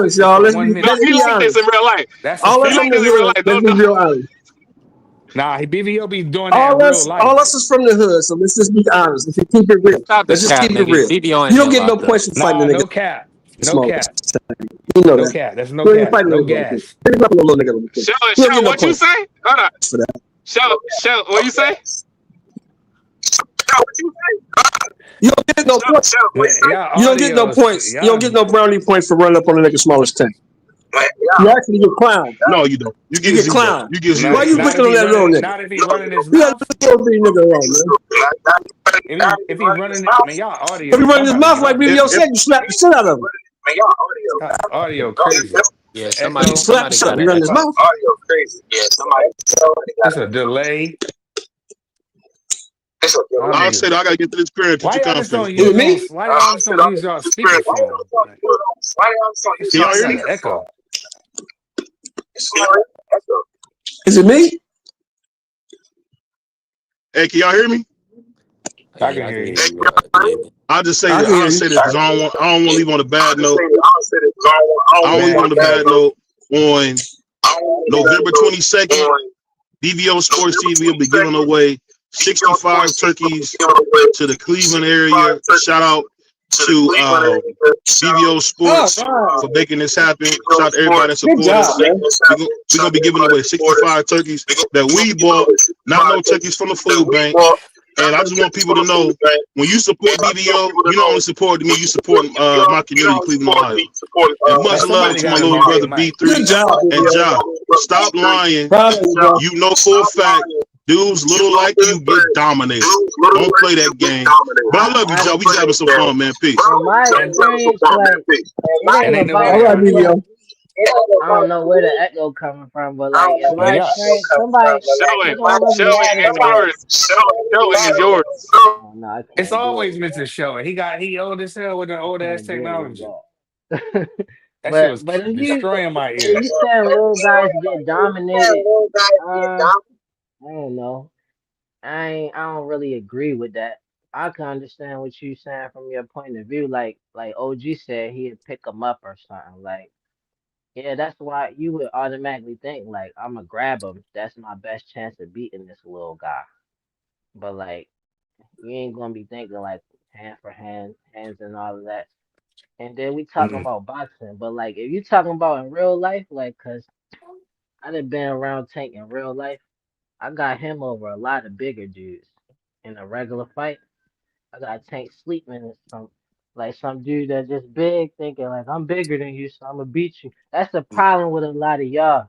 honest, It's y'all. a Let's 1 be No, minute. let's he be like this honest. in real life. That's a All He us fact. from like the this in real hood. life. Let's be real honest. Nah, BVO be doing that in real All life. us is from the hood. So let's just be honest. Let's keep it real. Stop Let's this. just Cap, keep it nigga. real. BBO ain't You don't never get no locked up. points for fighting Nah, a nigga. no cap. No cap. You know No that. cap. That's no You ain't cap. fighting No no little nigga. gas. You ain't fighting no little nigga. Show You don't get no what you points say? Hold on. for that. Show what you say? You don't get no points. Y'all You don't get no audio. points. You don't get no brownie points for running up on a nigga smallest tank. You actually get clowned. No, you don't. You get zero. clowned. You get zero. Why you Not picking on that little nigga? Not if he running his You gotta mouth. put little bitty nigga around, man. If he running it, man, y'all audio. If he running his mouth like BBO said, you slap the shit out of him. Audio crazy. Yeah, Echo. somebody Slap the shit out of him. He run his mouth. Audio crazy. Yeah, somebody. That's a delay. I'll say that I gotta get to this parent Why teacher y'all just don't conference. use? Why y'all just don't use y'all speakerphone? It Can y'all sounds hear like me? an echo. Is it me? Hey, can y'all hear me? I can hear you. I'll just say that. I'll say that because I don't want to leave on a bad note. I don't leave on a bad note. On November 22nd, DVO Sports TV will be giving away 65 turkeys to the Cleveland area. Shout out to DVO Sports for making this happen. Shout out to everybody that supported us. We're going to be giving away 65 turkeys that we bought, not no turkeys from the food bank. And I just want people to know, when you support BVO, you don't only support me, you support my community, Cleveland, Ohio. And much love to my little brother B3 and Ja. Stop lying. You know for a fact, dudes little like you get dominated. Don't play that game. But I love you, Ja. We just having some fun, man. Peace. My experience, like, it ain't about I don't know where the echo coming from, but like in my experience, somebody Showing is yours. Oh, no, I can't It's do always it. Mr. Show. He old as hell with an old ass technology. That shit But was if you destroying my if ear. you saying little guys get dominated, I don't know. I don't really agree with that. I can understand what you saying from your point of view. Like OG said, he'd pick them up or something. Like, yeah, that's why you would automatically think like I'ma grab him. That's my best chance of beating this little guy. But like, you ain't gonna be thinking like hand for hand, hands and all of that. And then we talking about boxing, but like if you talking about in real life, like, cause I done been around Tank in real life, I got him over a lot of bigger dudes in a regular fight. I got Tank sleeping with some dude that's just big, thinking like I'm bigger than you, so I'm gonna beat you. That's the problem with a lot of y'all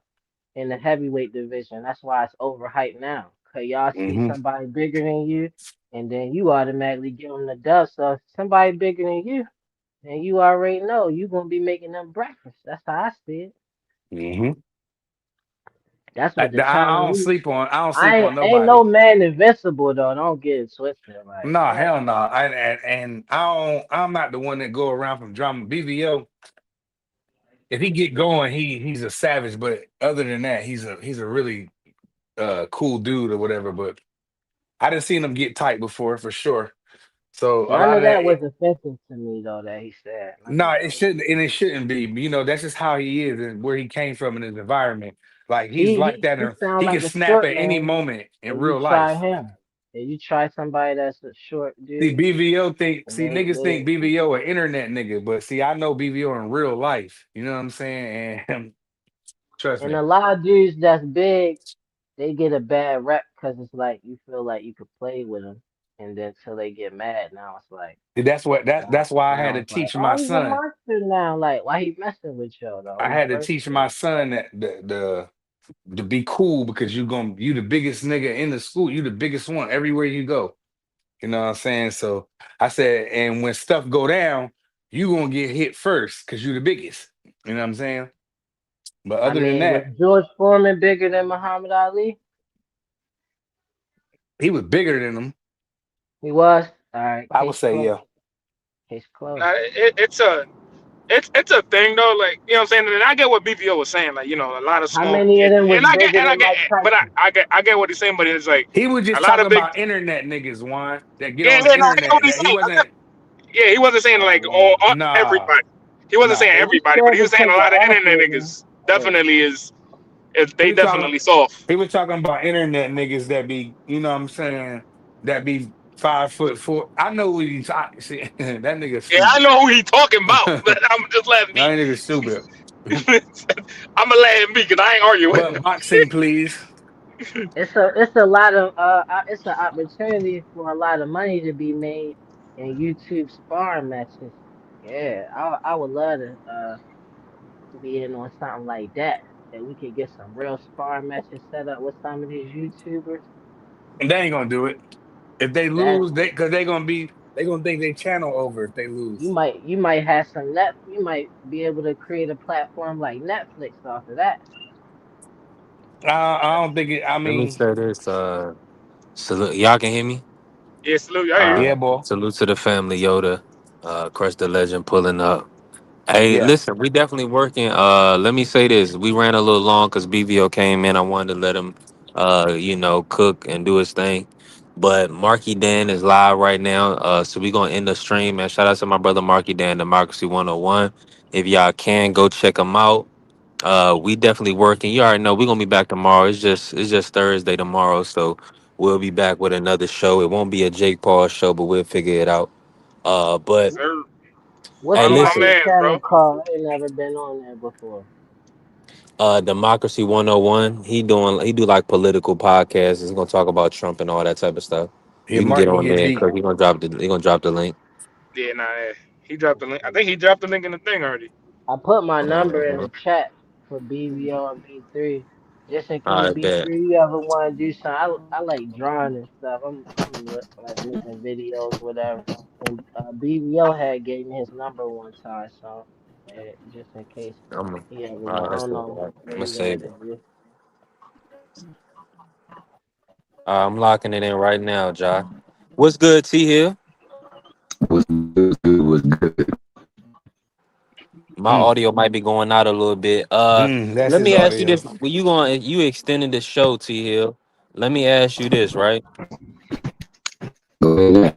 in the heavyweight division. That's why it's overhyped now, cause y'all see somebody bigger than you, and then you automatically give them the dub. So if somebody bigger than you, and you already know you gonna be making them breakfast. That's how I see it. That's what I determines don't me. sleep on. I don't sleep I on ain't nobody. no man invincible though. Don't get it twisted. Like, No, hell no. And I don't. I'm not the one that go around from drama. BVO, if he get going, he's a savage. But other than that, he's a really cool dude or whatever. But I done seen him get tight before for sure. So a none lot of of that. that was offensive to me though that he said. No, it shouldn't, and it shouldn't be. You know, that's just how he is and where he came from in his environment. Like he's like that, He and sound he can like a snap short at any man. moment in And you real try life. him. And you try somebody that's a short See, dude. BVO And niggas think BVO an internet nigga, but see, I know BVO in real life. You know what I'm saying? And trust and me, a lot of dudes that's big, they get a bad rep because it's like you feel like you could play with them, and then till they get mad, now it's like that's why I had now to it's like, teach my oh, he's a son. monster now. Like, why he messing with you though? I He's had to teach my versatile. son that the to be cool because you the biggest nigga in the school. You the biggest one everywhere you go. You know what I'm saying? So I said, and when stuff go down, you gonna get hit first because you the biggest. You know what I'm saying? But I other than mean, was that, George Foreman bigger than Muhammad Ali? he was bigger than him. He was. All right, I would case say, closed. yeah. Case closed. It's a thing though, like you know what I'm saying. And I get what BVO was saying, like you know, a lot of How smoke, many of them was and I get, bigger than Mike but Tyson? I get what he's saying, but it's like He was a just lot of talking big. about internet niggas, Juan, that get Yeah, on the no, I get what internet. he's That he saying. wasn't. Yeah, he wasn't saying like all Nah, everybody. He wasn't nah. saying If you everybody, but scared he to was saying a take lot of an internet athlete, man. niggas definitely He they was talking. definitely soft. He was talking about internet niggas that be, you know what I'm saying, that be 5'4". I know what he's talking. See, that nigga Yeah, I stupid. know who he talking about, but I'm just letting That me. nigga stupid. I'm gonna let him be because I ain't arguing with But boxing, please. It's a lot of it's an opportunity for a lot of money to be made in YouTube sparring matches. Yeah, I would love to be in on something like that. That we could get some real sparring matches set up with some of these YouTubers. And they ain't gonna do it. If they That lose, because they gonna think they channel over if they lose. you might have some net you might be able to create a platform like Netflix off of that. I don't think it. I Let me mean, say this. Salute. Y'all can hear me? Yeah, salute. I hear you. yeah, boy. Salute to the family, Yoda. Crush the Legend pulling up. Hey, Yeah. listen, we definitely working. Let me say this. We ran a little long because BVO came in. I wanted to let him cook and do his thing. But Marky Dan is live right now. So we gonna end the stream, man. Shout out to my brother Marky Dan, Democracy 101. If y'all can go check him out. We definitely working. You already know we're gonna be back tomorrow. It's just Thursday tomorrow, so we'll be back with another show. It won't be a Jake Paul show, but we'll figure it out. But Sir. What's hey, My listen, Marcus man, bro. channel called? I ain't never been on there before. Democracy 101. He do like political podcasts. He's gonna talk about Trump and all that type of stuff. Yeah, You can get Marky on get there and deep. Kirk. He gonna drop the link. Yeah, nah, he dropped the link. I think he dropped the link in the thing already. I put my number in Uh, the chat for BVO and B3, just in case I bet. B3 you ever want to do something. I like drawing and stuff. Like making videos, whatever. And BVO had gave me his number one time, so just in case he ever All right, want. I that's don't it. know I'm what gonna he want save to it. do. I'm locking it in right now, Ja. What's good, T Hill? Was good. My audio might be going out a little bit. That's Let his me ask you audio. this. You extending the show, T Hill. Let me ask you this, right? Go ahead.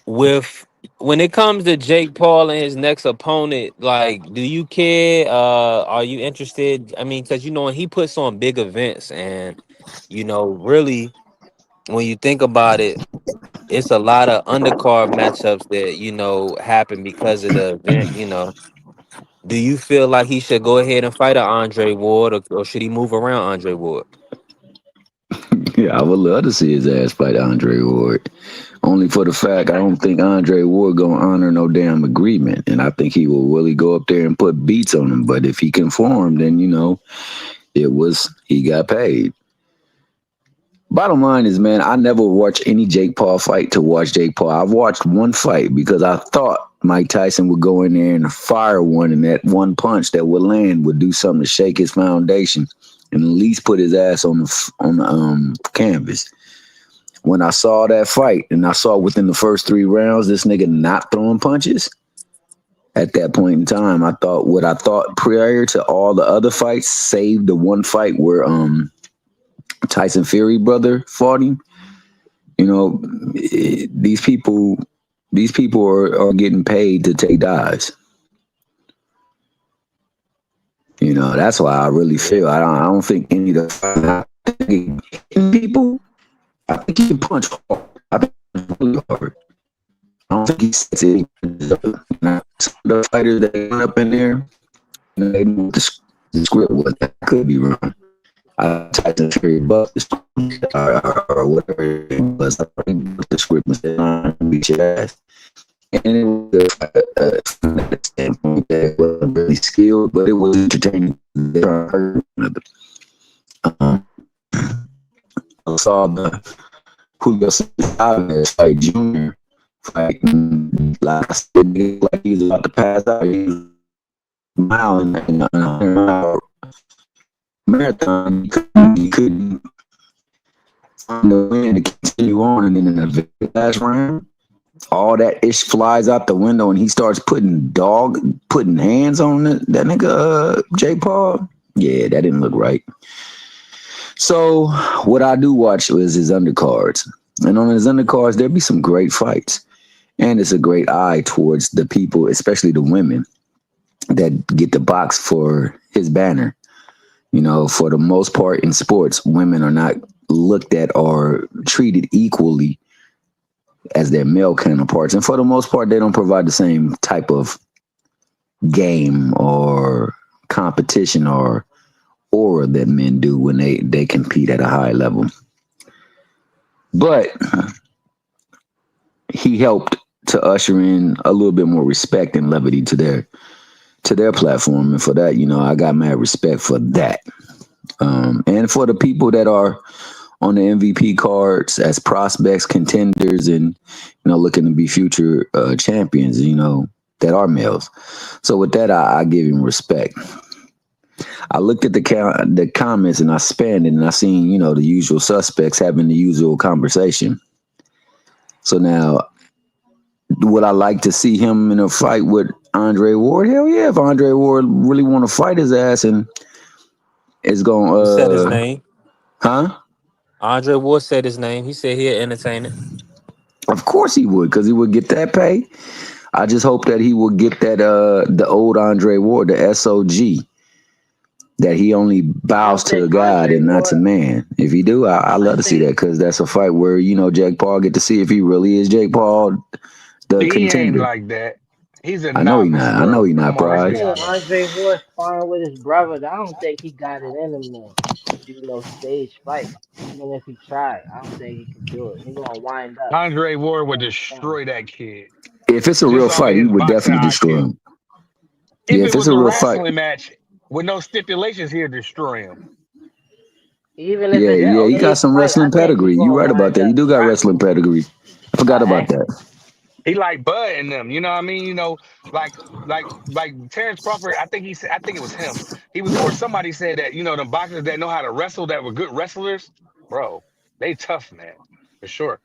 With when it comes to Jake Paul and his next opponent, like, do you care? Are you interested? I mean, because when he puts on big events, and really, when you think about it, it's a lot of undercard matchups that happen because of the event. Do you feel like he should go ahead and fight an Andre Ward, or should he move around Andre Ward? Yeah, I would love to see his ass fight Andre Ward. Only for the fact I don't think Andre Ward gonna honor no damn agreement, and I think he will really go up there and put beats on him. But if he conformed, then he got paid. Bottom line is, man, I never watched any Jake Paul fight to watch Jake Paul. I've watched one fight because I thought Mike Tyson would go in there and fire one, and that one punch that would land would do something to shake his foundation and at least put his ass on the canvas. When I saw that fight, and I saw within the first 3 rounds this nigga not throwing punches, at that point in time, I thought what I thought prior to all the other fights, save the one fight where Tyson Fury brother fought him. These people are getting paid to take dives. That's why I really feel I don't think any of the people. I think he can punch hard. I think he's really hard. I don't think he sets it. Some of the fighters that went up in there, they knew what the script was. That could be wrong. Tyson Fury Bucks or whatever it was. I think the script was beat your ass. And it was from that standpoint that it wasn't really skilled, but it was entertaining. I saw the Julio Chavez fight Junior fight last like he was about to pass out. He was a mile in a 100-mile marathon. He couldn't find the win to continue on, and then in the last round, all that ish flies out the window, and he starts putting hands on that nigga Jake Paul. Yeah, that didn't look right. So what I do watch is his undercards, and on his undercards there be some great fights, and it's a great eye towards the people, especially the women that get the box for his banner. For the most part in sports, women are not looked at or treated equally as their male counterparts. And for the most part, they don't provide the same type of game or competition or aura that men do when they compete at a high level. But he helped to usher in a little bit more respect and levity to their platform. And for that, I got mad respect for that. And for the people that are on the MVP cards as prospects, contenders, and, looking to be future champions, that are males. So with that, I give him respect. I looked at the comments and I spanned it, and I seen, the usual suspects having the usual conversation. So now, would I like to see him in a fight with Andre Ward? Hell yeah! If Andre Ward really want to fight his ass and is going, Who said his name? Huh? Andre Ward said his name. He said he'll entertain it. Of course he would, because he would get that pay. I just hope that he will get that the old Andre Ward, the SOG, that he only bows to God and not to man. If he do, I love to see that, because that's a fight where Jake Paul get to see if he really is Jake Paul, the He ain't contender. like that. He's a I know he novice, not. I know bro. he not, Come on, let's Pride. be honest. Andre Ward sparring with his brother. I don't think he got it in him to do no stage fight. Even if he tried, I don't think he could do it. He gonna wind up. Andre Ward would destroy that kid. If it's a Just real off of fight, he his would boxing definitely destroy IQ. him. If Yeah, it if it's was a a real fight. wrestling match with no stipulations, he'll destroy him. Even if Yeah, it's a yeah, he got stage some fight, I wrestling think he pedigree. You gonna right about wind that. He up do got dropping. wrestling pedigree. I forgot about that. He like Bud and them, you know what I mean? Like Terrence Crawford. I think it was him. He was, or somebody said that the boxers that know how to wrestle, that were good wrestlers, bro. They tough, man, for sure.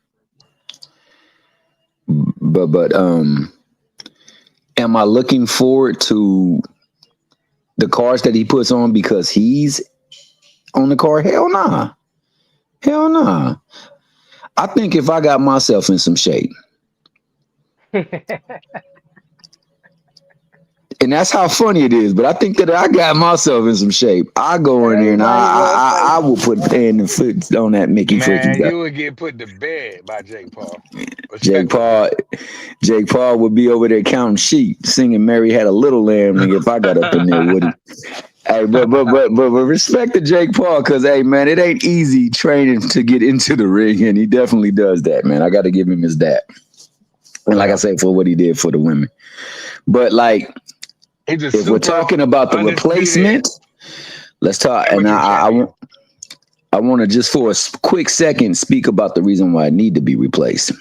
But am I looking forward to the cards that he puts on because he's on the card? Hell nah. Hell nah. I think if I got myself in some shape, and that's how funny it is, but I think that I got myself in some shape, I go in there and I will put hand and foot on that Mickey freaking Man, guy. you would get put to bed by Jake Paul. Jake Respectfully. Paul would be over there counting sheep, singing "Mary Had a Little Lamb." Nigga, if I got up in there with him, hey, but respect to Jake Paul, because hey, man, it ain't easy training to get into the ring, and he definitely does that, man. I got to give him his dap, and like I say, for what he did for the women. But like, if we're talking about the replacement, let's talk. And I want to just for a quick second speak about the reason why I need to be replaced.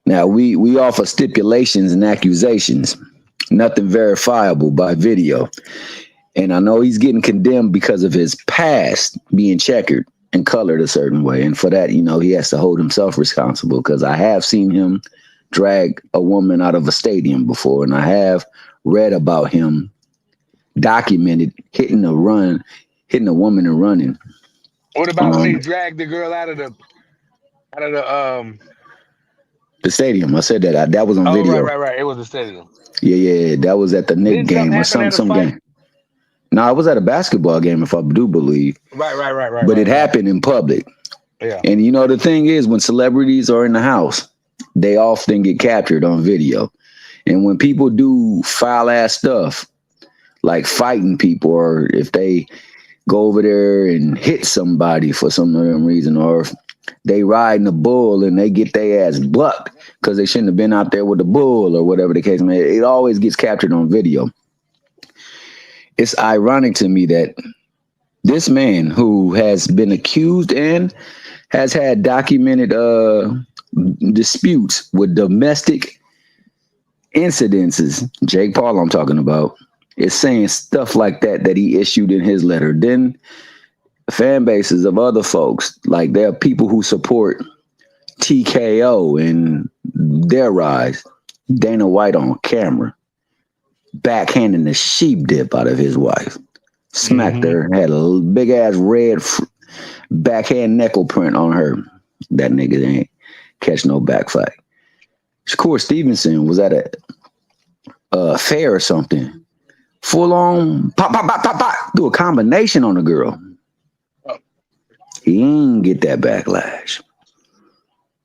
Now, we offer stipulations and accusations, nothing verifiable by video. And I know he's getting condemned because of his past being checkered and colored a certain way. And for that, he has to hold himself responsible, because I have seen him drag a woman out of a stadium before, and I have read about him documented hitting a woman and running. What about when they dragged the girl out of the stadium? I said that was on video. Right. It was the stadium. Yeah. That was at the Knicks game or some game. No, it was at a basketball game, if I do believe. Right. But it happened in public. Yeah. And the thing is, when celebrities are in the house, they often get captured on video. And when people do foul ass stuff, like fighting people, or if they go over there and hit somebody for some reason, or if they riding a bull and they get their ass bucked because they shouldn't have been out there with the bull, or whatever the case may be, it always gets captured on video. It's ironic to me that this man, who has been accused and has had documented disputes with domestic incidences, Jake Paul I'm talking about, is saying stuff like that he issued in his letter. Then fan bases of other folks, like there are people who support TKO and their rise. Dana White on camera backhanding the sheep dip out of his wife, smacked her, had a big ass red backhand knuckle print on her. That nigga ain't catch no back fight. Shakur Stevenson was at a fair or something, full on pop, do a combination on the girl. He ain't get that backlash.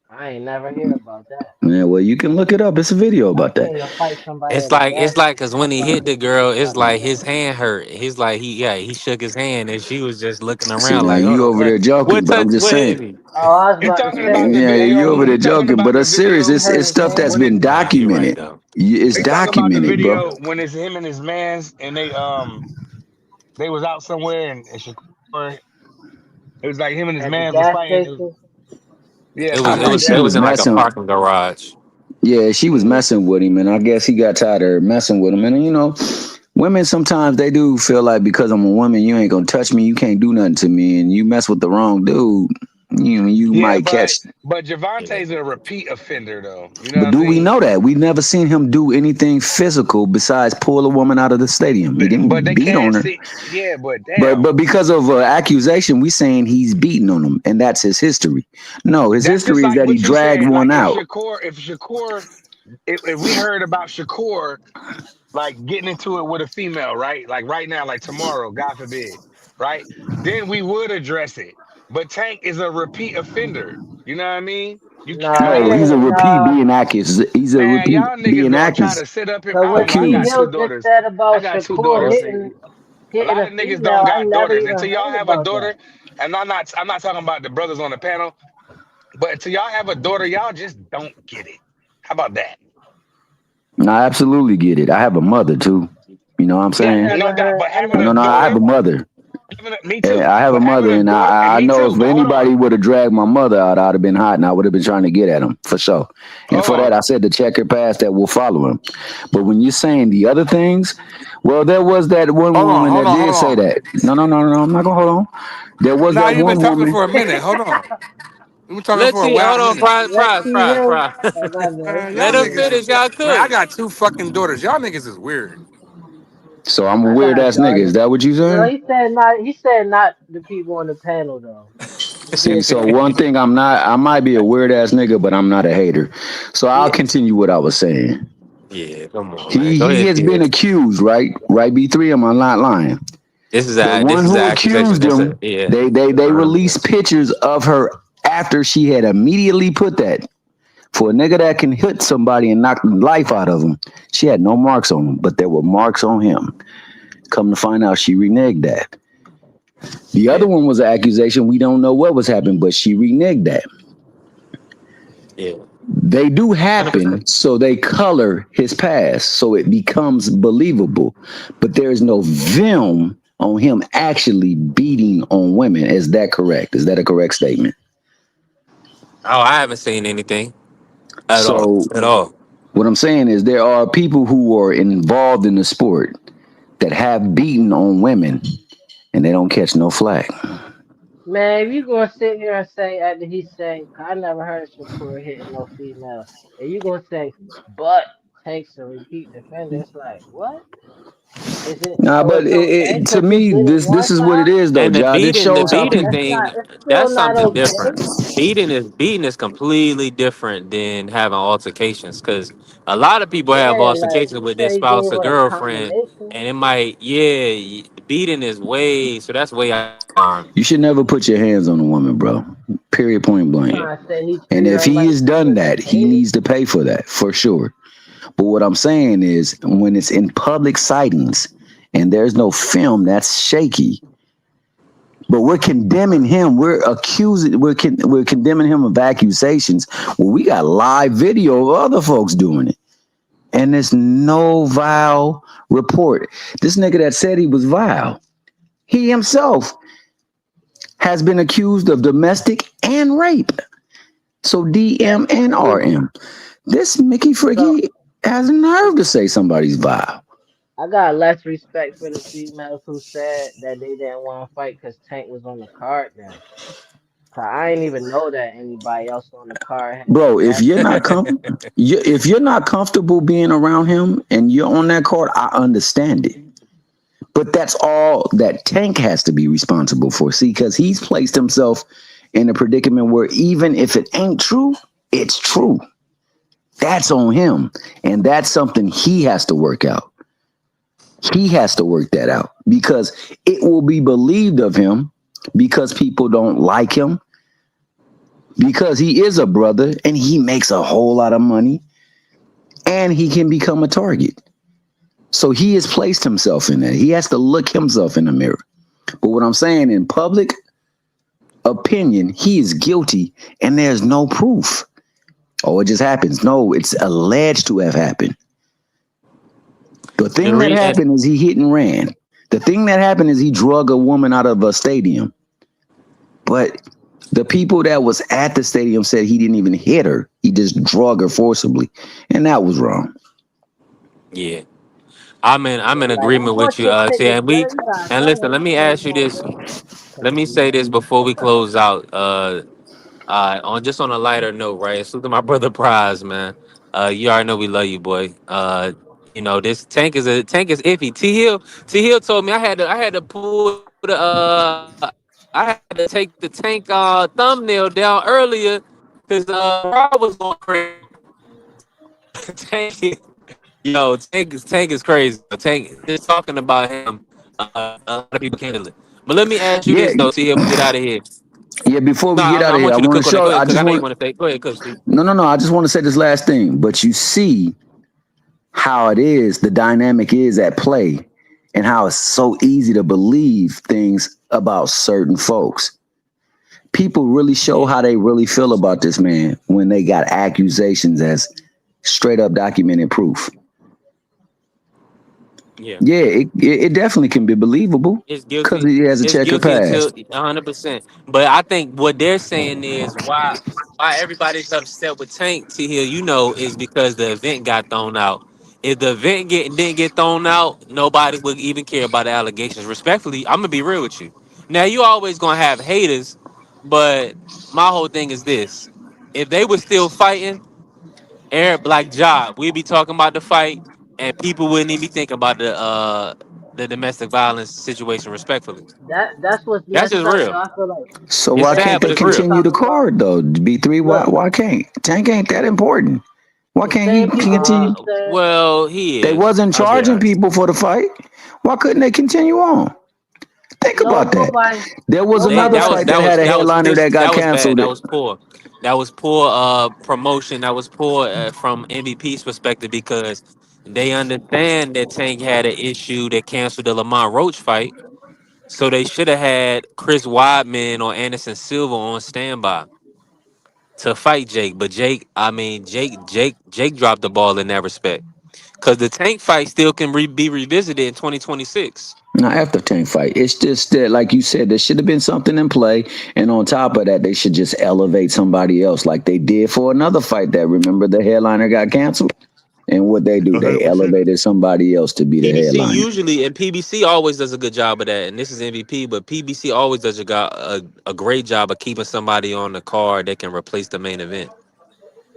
I ain't never hear about that. Yeah, well, you can look it up. It's a video I about that. seen him fight somebody It's at a like gas cause station. I when he thought hit it was the girl, it's somebody like else. his hand hurt. He's like he shook his hand and she was just looking See, around now like, hold you on, over there joking, but I'm just what hit saying. me? Oh, I was You about to talking say, about the Yeah, video? you over there You talking joking, about but the it's serious. he video hurt It's his stuff that's hand. when been it? Nah, you right documented. though. It's They talking about the documented, bro. video when it's him and his mans, and they was out somewhere and Shakur. It was like him and his At the mans was gas fighting. station? Yeah, It I was something it like think was she it that. was was in like a messing. parking garage. Yeah, she was messing with him, and I guess he got tired of her messing with him. And you know, women sometimes they do feel like because I'm a woman, you ain't gonna touch me, you can't do nothing to me, and you mess with the wrong dude, you Yeah, might but catch. but Yeah. Javante's a repeat offender though. You know what But I do we mean? know that? We've never seen him do anything physical besides pull a woman out of the stadium. He But didn't they beat on can't her. see. Yeah, but But damn, because of accusation, we saying he's beating on him, and that's his history. No, his that's just history is like that he what you dragged said. one Like out. if we heard about Shakur like getting into it with a female, right? Like right now, like tomorrow, God forbid, right? Then we would address it. But Tank is a repeat offender. You know what I mean? Nah, No, he he's a ain't. repeat Nah, being accused. He's a Man, repeat y'all niggas being gonna try accused. to sit up here. cause I what don't know. I D got Accused. two Hill just daughters. said I about got two Shakur daughters. A hitting lot a of niggas don't female, I got never daughters. even Until y'all heard have a about that. daughter, and I'm not talking about the brothers on the panel, but until y'all have a daughter, y'all just don't get it. How about that? No, I absolutely get it. I have a mother too. You know what I'm Yeah, I saying? never no doubt. heard. But I having a No, never no, I have heard. a daughter, mother. me And too. I have a But having mother, a and daughter, and I me know too. if But hold anybody on. would have dragged my mother out, I'd have been hot, and I would have been trying to get at him for sure. And Hold for that, on. I said the checker pass that will follow him. But when you're saying the other things, well, there was that one woman that did Hold say on. that. No, no, no, no, I'm not gonna hold on. There was Nah, that you've been one talking woman. for a minute. Hold on. You've been talking Let's for a see. hot Hold on, minute. Let T Hill. Fry. Oh, my bad. Man, Let y'all him Continue. niggas finish. is Y'all man. I cook. got two fucking daughters. Y'all niggas is weird. So I'm a I weird got a ass nigga. Is daughter. that what you No, saying? he said not. He said not the people on the panel though. See, so one thing I'm not, I might be a weird ass nigga, but I'm not a hater. So I'll Yeah. continue what I was saying. Yeah, come on, man. Go He ahead, has been Pierre. accused, right? Right, B3, am I not lying? The This one is an who accusation. accused him, Yeah. they 100%. released pictures of her after she had immediately put that. For a nigga that can hit somebody and knock the life out of him, she had no marks on him, but there were marks on him. Come to find out, she reneged that. The Yeah. other one was an accusation. We don't know what was happening, but she reneged that. Yeah. They do 100%. happen, so they color his past, so it becomes believable. But there is no film on him actually beating on women. Is that correct? Is that a correct statement? Oh, I haven't seen anything at all. So At all. what I'm saying is there are people who are involved in the sport that have beaten on women and they don't catch no flack. Man, if you gonna sit here and say after he say, 'cause I never heard Shakur hitting no female, and you gonna say, but takes a repeat defender, it's like what? Is it Nah, so? but It's okay to because he me, did it this one is what it time? is though, And John. It the shows how beating people. That's not. thing, It's still that's not something okay. different. Beating is completely different than having altercations. Because a lot of people have Yeah, like altercations you with their say, he spouse gave or her a girlfriend, combination. and it might, yeah, beating is way. So that's way out. You should never put your hands on a woman, bro. Period, point You blank. Yeah. trying to say he And treated if her he like has she done was a that, he baby? needs to pay for that for sure. But what I'm saying is, when it's in public sightings and there's no film, that's shaky. But we're condemning him. We're accusing. We're condemning him of accusations. Well, we got live video of other folks doing it, and there's no vile report. This nigga that said he was vile, he himself has been accused of domestic and rape. So That's DM and crazy. RM. This Mickey So Fricky has nerve to say somebody's vile. I got less respect for the females who said that they didn't want to fight because Tank was on the card then. 'Cause I didn't even know that anybody else on the card had Bro, any if you're not comfortable being around him and you're on that court, I understand it. But that's all that Tank has to be responsible for. See, because he's placed himself in a predicament where even if it ain't true, it's true. That's on him. And that's something he has to work out. He has to work that out because it will be believed of him because people don't like him, because he is a brother and he makes a whole lot of money and he can become a target. So he has placed himself in that. He has to look himself in the mirror. But what I'm saying, in public opinion, he is guilty and there's no proof. Oh, it just happens. No, it's alleged to have happened. The thing that happened is he hit and ran. The thing that happened is he drug a woman out of a stadium. But the people that was at the stadium said he didn't even hit her. He just drug her forcibly. And that was wrong. Yeah. I'm in agreement with you, T. And listen, let me ask you this. Let me say this before we close out. On a lighter note, right? Salute to my brother Prize, man. You already know we love you, boy. This tank is iffy. T Hill told me I had to pull the I had to take the tank thumbnail down earlier because Rob was going crazy. Tank is crazy. Tank, just talking about him. A lot of people can't handle it. But let me ask you this though, T Hill, we get out of here. Yeah, before we get out I of here, want I you to want cook to on show. it. I Because just I know you want. want to say. Go ahead, Coach Steve. No. I just want to say this last thing. But you see how it is. The dynamic is at play, and how it's so easy to believe things about certain folks. People really show how they really feel about this man when they got accusations as straight up documented proof. Yeah, it definitely can be believable It's because guilty. he has a It's checkered guilty until past. 100%. But I think what they're saying is why everybody's upset with Tank T Hill, is because the event got thrown out. If the event didn't get thrown out, nobody would even care about the allegations. Respectfully, I'm gonna be real with you. Now you always gonna have haters, but my whole thing is this: if they were still fighting, Eric Black Job, we'd be talking about the fight, and people wouldn't even be thinking about the domestic violence situation. Respectfully, That's what's that's messed just up. real. So I feel like So It's why every can't sad, but they it's people real. continue the talking about card though? B3, look why can't Tank ain't that important? Why the can't he same people continue? keep saying Well, he They is. wasn't I'll be charging honest. people for the fight. Why couldn't they continue on? Think no about that. nobody There was nobody another That ever was fight that that had was a that was headliner piss. that got That was bad. canceled. That was poor. That was poor promotion. That was poor from MVP's perspective because they understand that Tank had an issue that canceled the Lamont Roach fight. So they should have had Chris Weidman or Anderson Silva on standby to fight Jake. But Jake dropped the ball in that respect. Because the Tank fight still can be revisited in 2026. Now after Tank fight, it's just that, like you said, there should have been something in play, and on top of that, they should just elevate somebody else, like they did for another fight. That remember the headliner got canceled, and what they do, they 100%. elevated somebody else to be the PBC headliner. usually and PBC always does a good job of that. And this is MVP, but PBC always does a great job of keeping somebody on the card that can replace the main event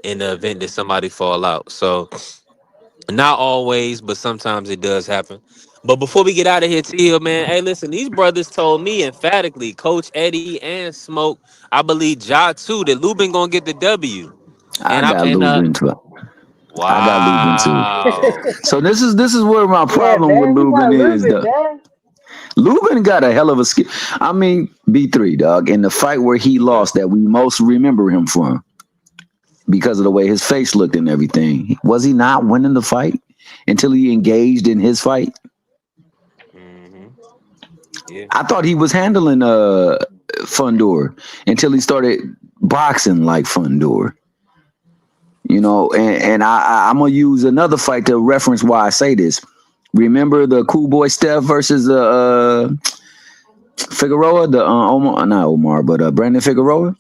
in the event that somebody fall out. So not always, but sometimes it does happen. But before we get out of here, Teal, man, hey, listen, these brothers told me emphatically, Coach Eddie and Smoke, I believe Ja too, that Lubin gonna get the W. I And got Lubin too. I got Lubin too. wow. So this is where my yeah, problem with man, we Lubin want is. Lubin, man. Lubin got a hell of a skill. I mean, B3, dog, in the fight where he lost that we most remember him from because of the way his face looked and everything. Was he not winning the fight until he engaged in his fight? Mm-hmm. Yeah. I thought he was handling Fundor until he started boxing like Fundor. And I'm gonna use another fight to reference why I say this. Remember the Cool Boy Steph versus Figueroa, Brandon Figueroa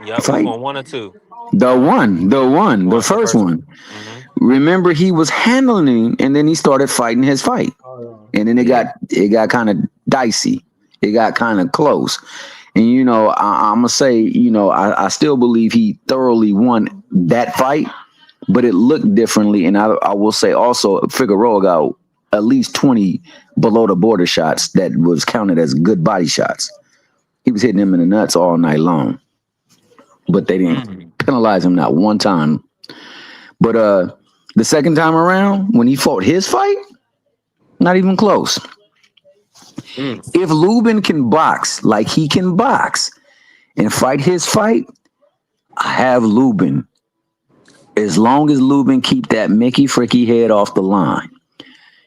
Yep. Which fight? one? 1 or 2? The The first first one. one. Mm-hmm. Remember, he was handling him, and then he started fighting his fight, and then it got kind of dicey. It got kind of close, and I'm gonna say, I still believe he thoroughly won that fight, but it looked differently, and I will say also Figueroa got at least 20 below the border shots that was counted as good body shots. He was hitting him in the nuts all night long, but they didn't penalize him not one time. But the second time around, when he fought his fight, not even close. If Lubin can box like he can box and fight his fight, I have Lubin. As long as Lubin keep that Mickey Fricky head off the line.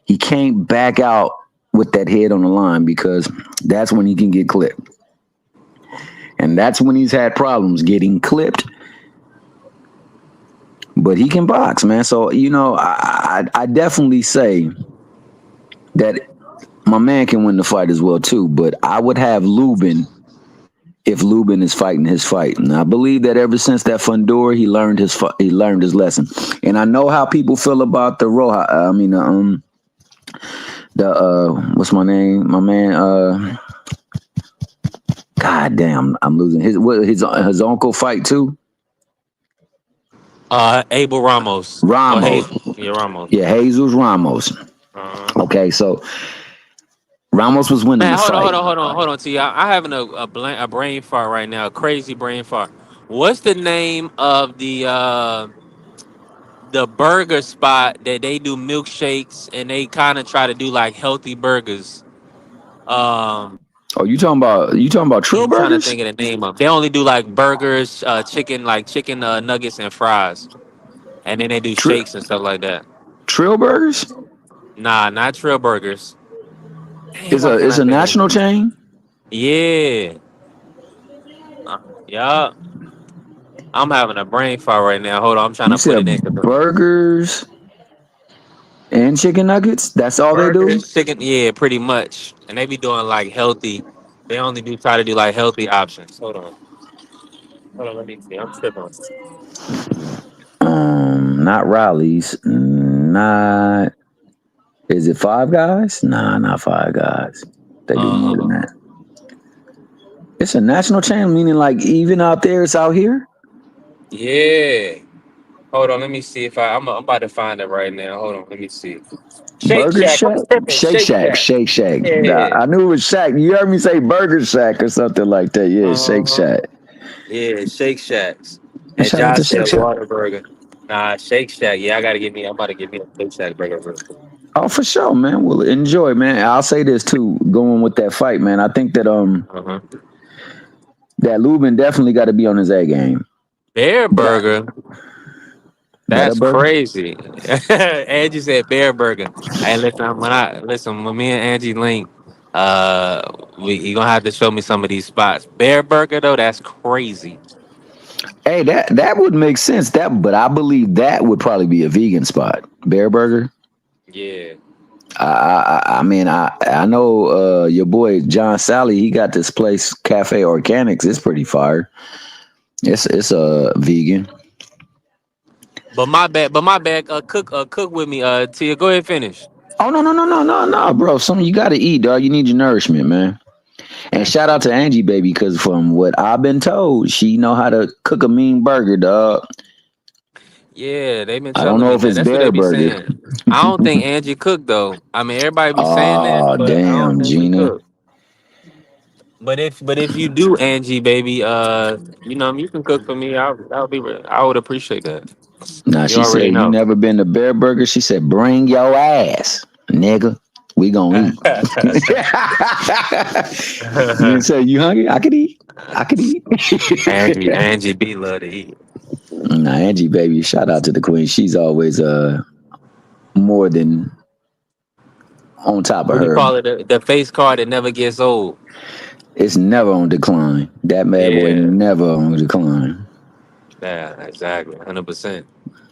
He can't back out with that head on the line because that's when he can get clipped. And that's when he's had problems getting clipped. But he can box, man. So, you know, I definitely say that my man can win the fight as well, too. But I would have Lubin if Lubin is fighting his fight. And I believe that ever since that Fundora, he learned his lesson. And I know how people feel about the what's my name? My man, God damn, I'm losing his uncle fight too. Abel Ramos. Ramos. Ramos. Yeah, Jesus Ramos. Okay, so Ramos was winning the fight. Hold on, T. I'm having a brain fart right now, a crazy brain fart. What's the name of the burger spot that they do milkshakes and they kind of try to do like healthy burgers? Oh, you talking about Trill I'm trying to Burgers? think of the name of. They only do like burgers, chicken nuggets and fries, and then they do shakes and stuff like that. Trill Burgers? Nah, not Trill Burgers. It's a national chain. Yeah. Yeah. I'm having a brain fart right now. Hold on, I'm trying to put it in. Burgers and chicken nuggets. That's all they do. Chicken, yeah, pretty much. And they be doing like healthy. They only try to do like healthy options. Hold on, let me see. I'm tripping. Not Rally's. Not. Is it Five Guys? Nah, not Five Guys. They do more than that. It's a national chain, meaning like even out there, it's out here. Yeah. Hold on, let me see if I'm about to find it right now. Hold on, let me see. Shake Burger Shack. Shack. Shake Shack. Yeah. I knew it was Shack. You heard me say Burger Shack or something like that. Yeah, Shake Shack. Yeah, Shake Shacks. And Shout out to Josh said Shake Shack. Whataburger. Nah, Shake Shack. Yeah, I'm about to get me a Shake Shack burger. Oh, for sure, man. Well, enjoy, man. I'll say this too, going with that fight, man. I think that that Lubin definitely got to be on his A game. Bear Burger. That's crazy. Angie said Bear Burger. Hey, listen, when me and Angie link, you gonna have to show me some of these spots. Bear Burger though, that's crazy. Hey, that would make sense. But I believe that would probably be a vegan spot. Bear Burger. Yeah. I mean, I know your boy John Sally. He got this place, Cafe Organics. It's pretty fire. It's a vegan. But my bad. Cook with me. Tia, go ahead and finish. Oh no, bro. Something you got to eat, dog. You need your nourishment, man. And shout out to Angie, baby, because from what I've been told, she know how to cook a mean burger, dog. Yeah, they've been. I don't know if it's Bear Burger. Saying. I don't think Angie cooked though. I mean, everybody be saying that. Oh damn, Gina. But if you do, Angie, baby, you can cook for me. I would appreciate that. Nah, she said you never been to Bear Burger. She said, "Bring your ass, nigga. We gonna eat." You say you hungry? I could eat. Angie B love to eat. Nah, Angie, baby. Shout out to the queen. She's always more than on top of her. We call it the face card that never gets old. It's never on decline. That bad boy never on decline. Yeah, exactly, 100%.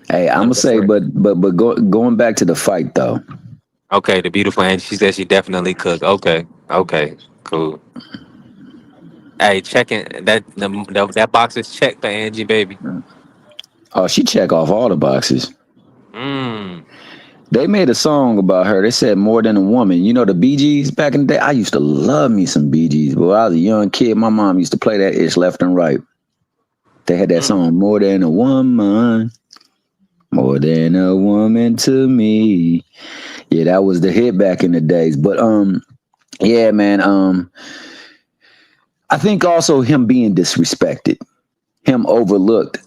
Hey, I'm gonna say, but going back to the fight though. Okay, the beautiful Angie. She said she definitely cooked. Okay, cool. Hey, checking that box is checked for Angie, baby. Oh, she check off all the boxes. They made a song about her. They said More Than a Woman. You know the Bee Gees back in the day? I used to love me some Bee Gees. But when I was a young kid, my mom used to play that ish left and right. They had that song, More Than a Woman. More than a woman to me. Yeah, that was the hit back in the days. But yeah, man. I think also him being disrespected, him overlooked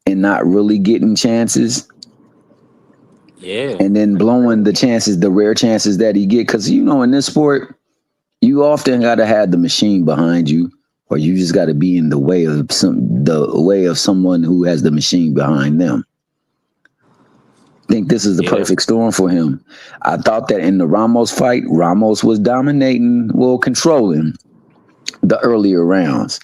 and not really getting chances. Yeah. And then blowing the chances, the rare chances that he get. Because, in this sport, you often got to have the machine behind you, or you just got to be in the way of someone who has the machine behind them. I think this is the perfect storm for him. I thought that in the Ramos fight, Ramos was dominating, controlling the earlier rounds.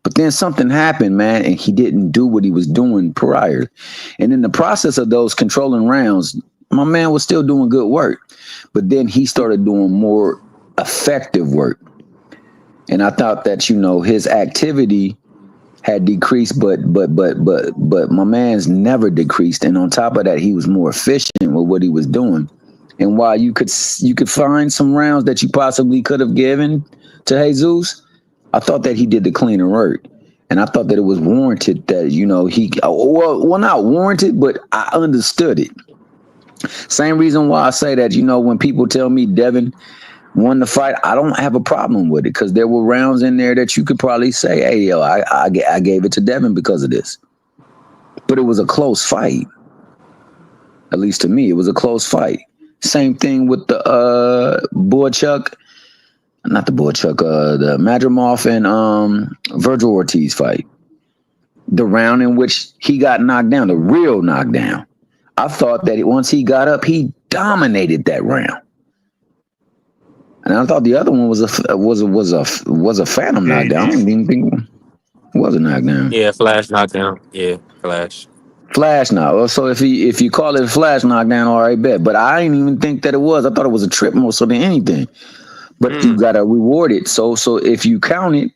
But then something happened, man, and he didn't do what he was doing prior. And in the process of those controlling rounds, my man was still doing good work. But then he started doing more effective work. And I thought that, his activity had decreased, but my man's never decreased. And on top of that, he was more efficient with what he was doing. And while you could find some rounds that you possibly could have given to Jesus, I thought that he did the cleaner work. And I thought that it was warranted that, not warranted, but I understood it. Same reason why I say that, when people tell me Devin won the fight, I don't have a problem with it, because there were rounds in there that you could probably say, hey, yo, I gave it to Devin because of this. But it was a close fight. At least to me, it was a close fight. Same thing with the the Madrimov and Virgil Ortiz fight. The round in which he got knocked down, the real knockdown. I thought that once he got up, he dominated that round. And I thought the other one was a phantom knockdown. I don't even think it was a knockdown. Yeah, flash knockdown. Yeah, flash. Flash knock. So if you call it a flash knockdown, all right, bet. But I didn't even think that it was. I thought it was a trip more so than anything. But you gotta reward it. So if you count it,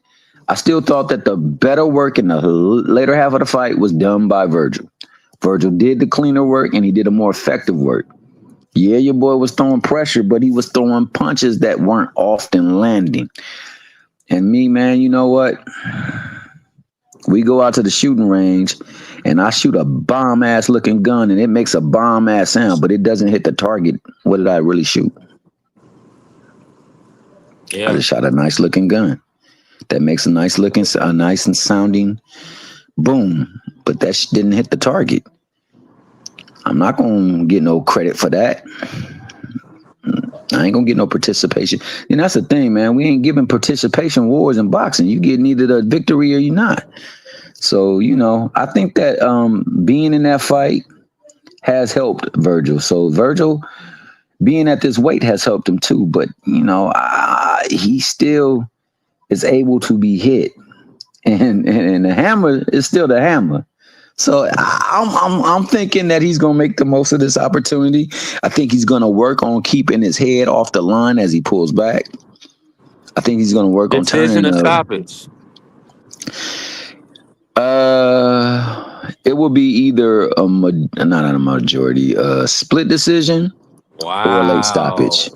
I still thought that the better work in the later half of the fight was done by Virgil. Virgil did the cleaner work and he did a more effective work. Yeah, your boy was throwing pressure, but he was throwing punches that weren't often landing. And me, man, you know what? We go out to the shooting range and I shoot a bomb-ass looking gun and it makes a bomb-ass sound, but it doesn't hit the target. What did I really shoot? Yeah. I just shot a nice looking gun that makes a nice and sounding boom, but that didn't hit the target. I'm not going to get no credit for that. I ain't going to get no participation. And that's the thing, man. We ain't giving participation awards in boxing. You get either the victory or you're not. So, I think that being in that fight has helped Virgil. So Virgil being at this weight has helped him too. But, he still is able to be hit. And the hammer is still the hammer. So I'm thinking that he's gonna make the most of this opportunity. I think he's gonna work on keeping his head off the line as he pulls back. I think he's gonna work on turning. Decision or stoppage? It will be either not a majority, split decision, or a late stoppage.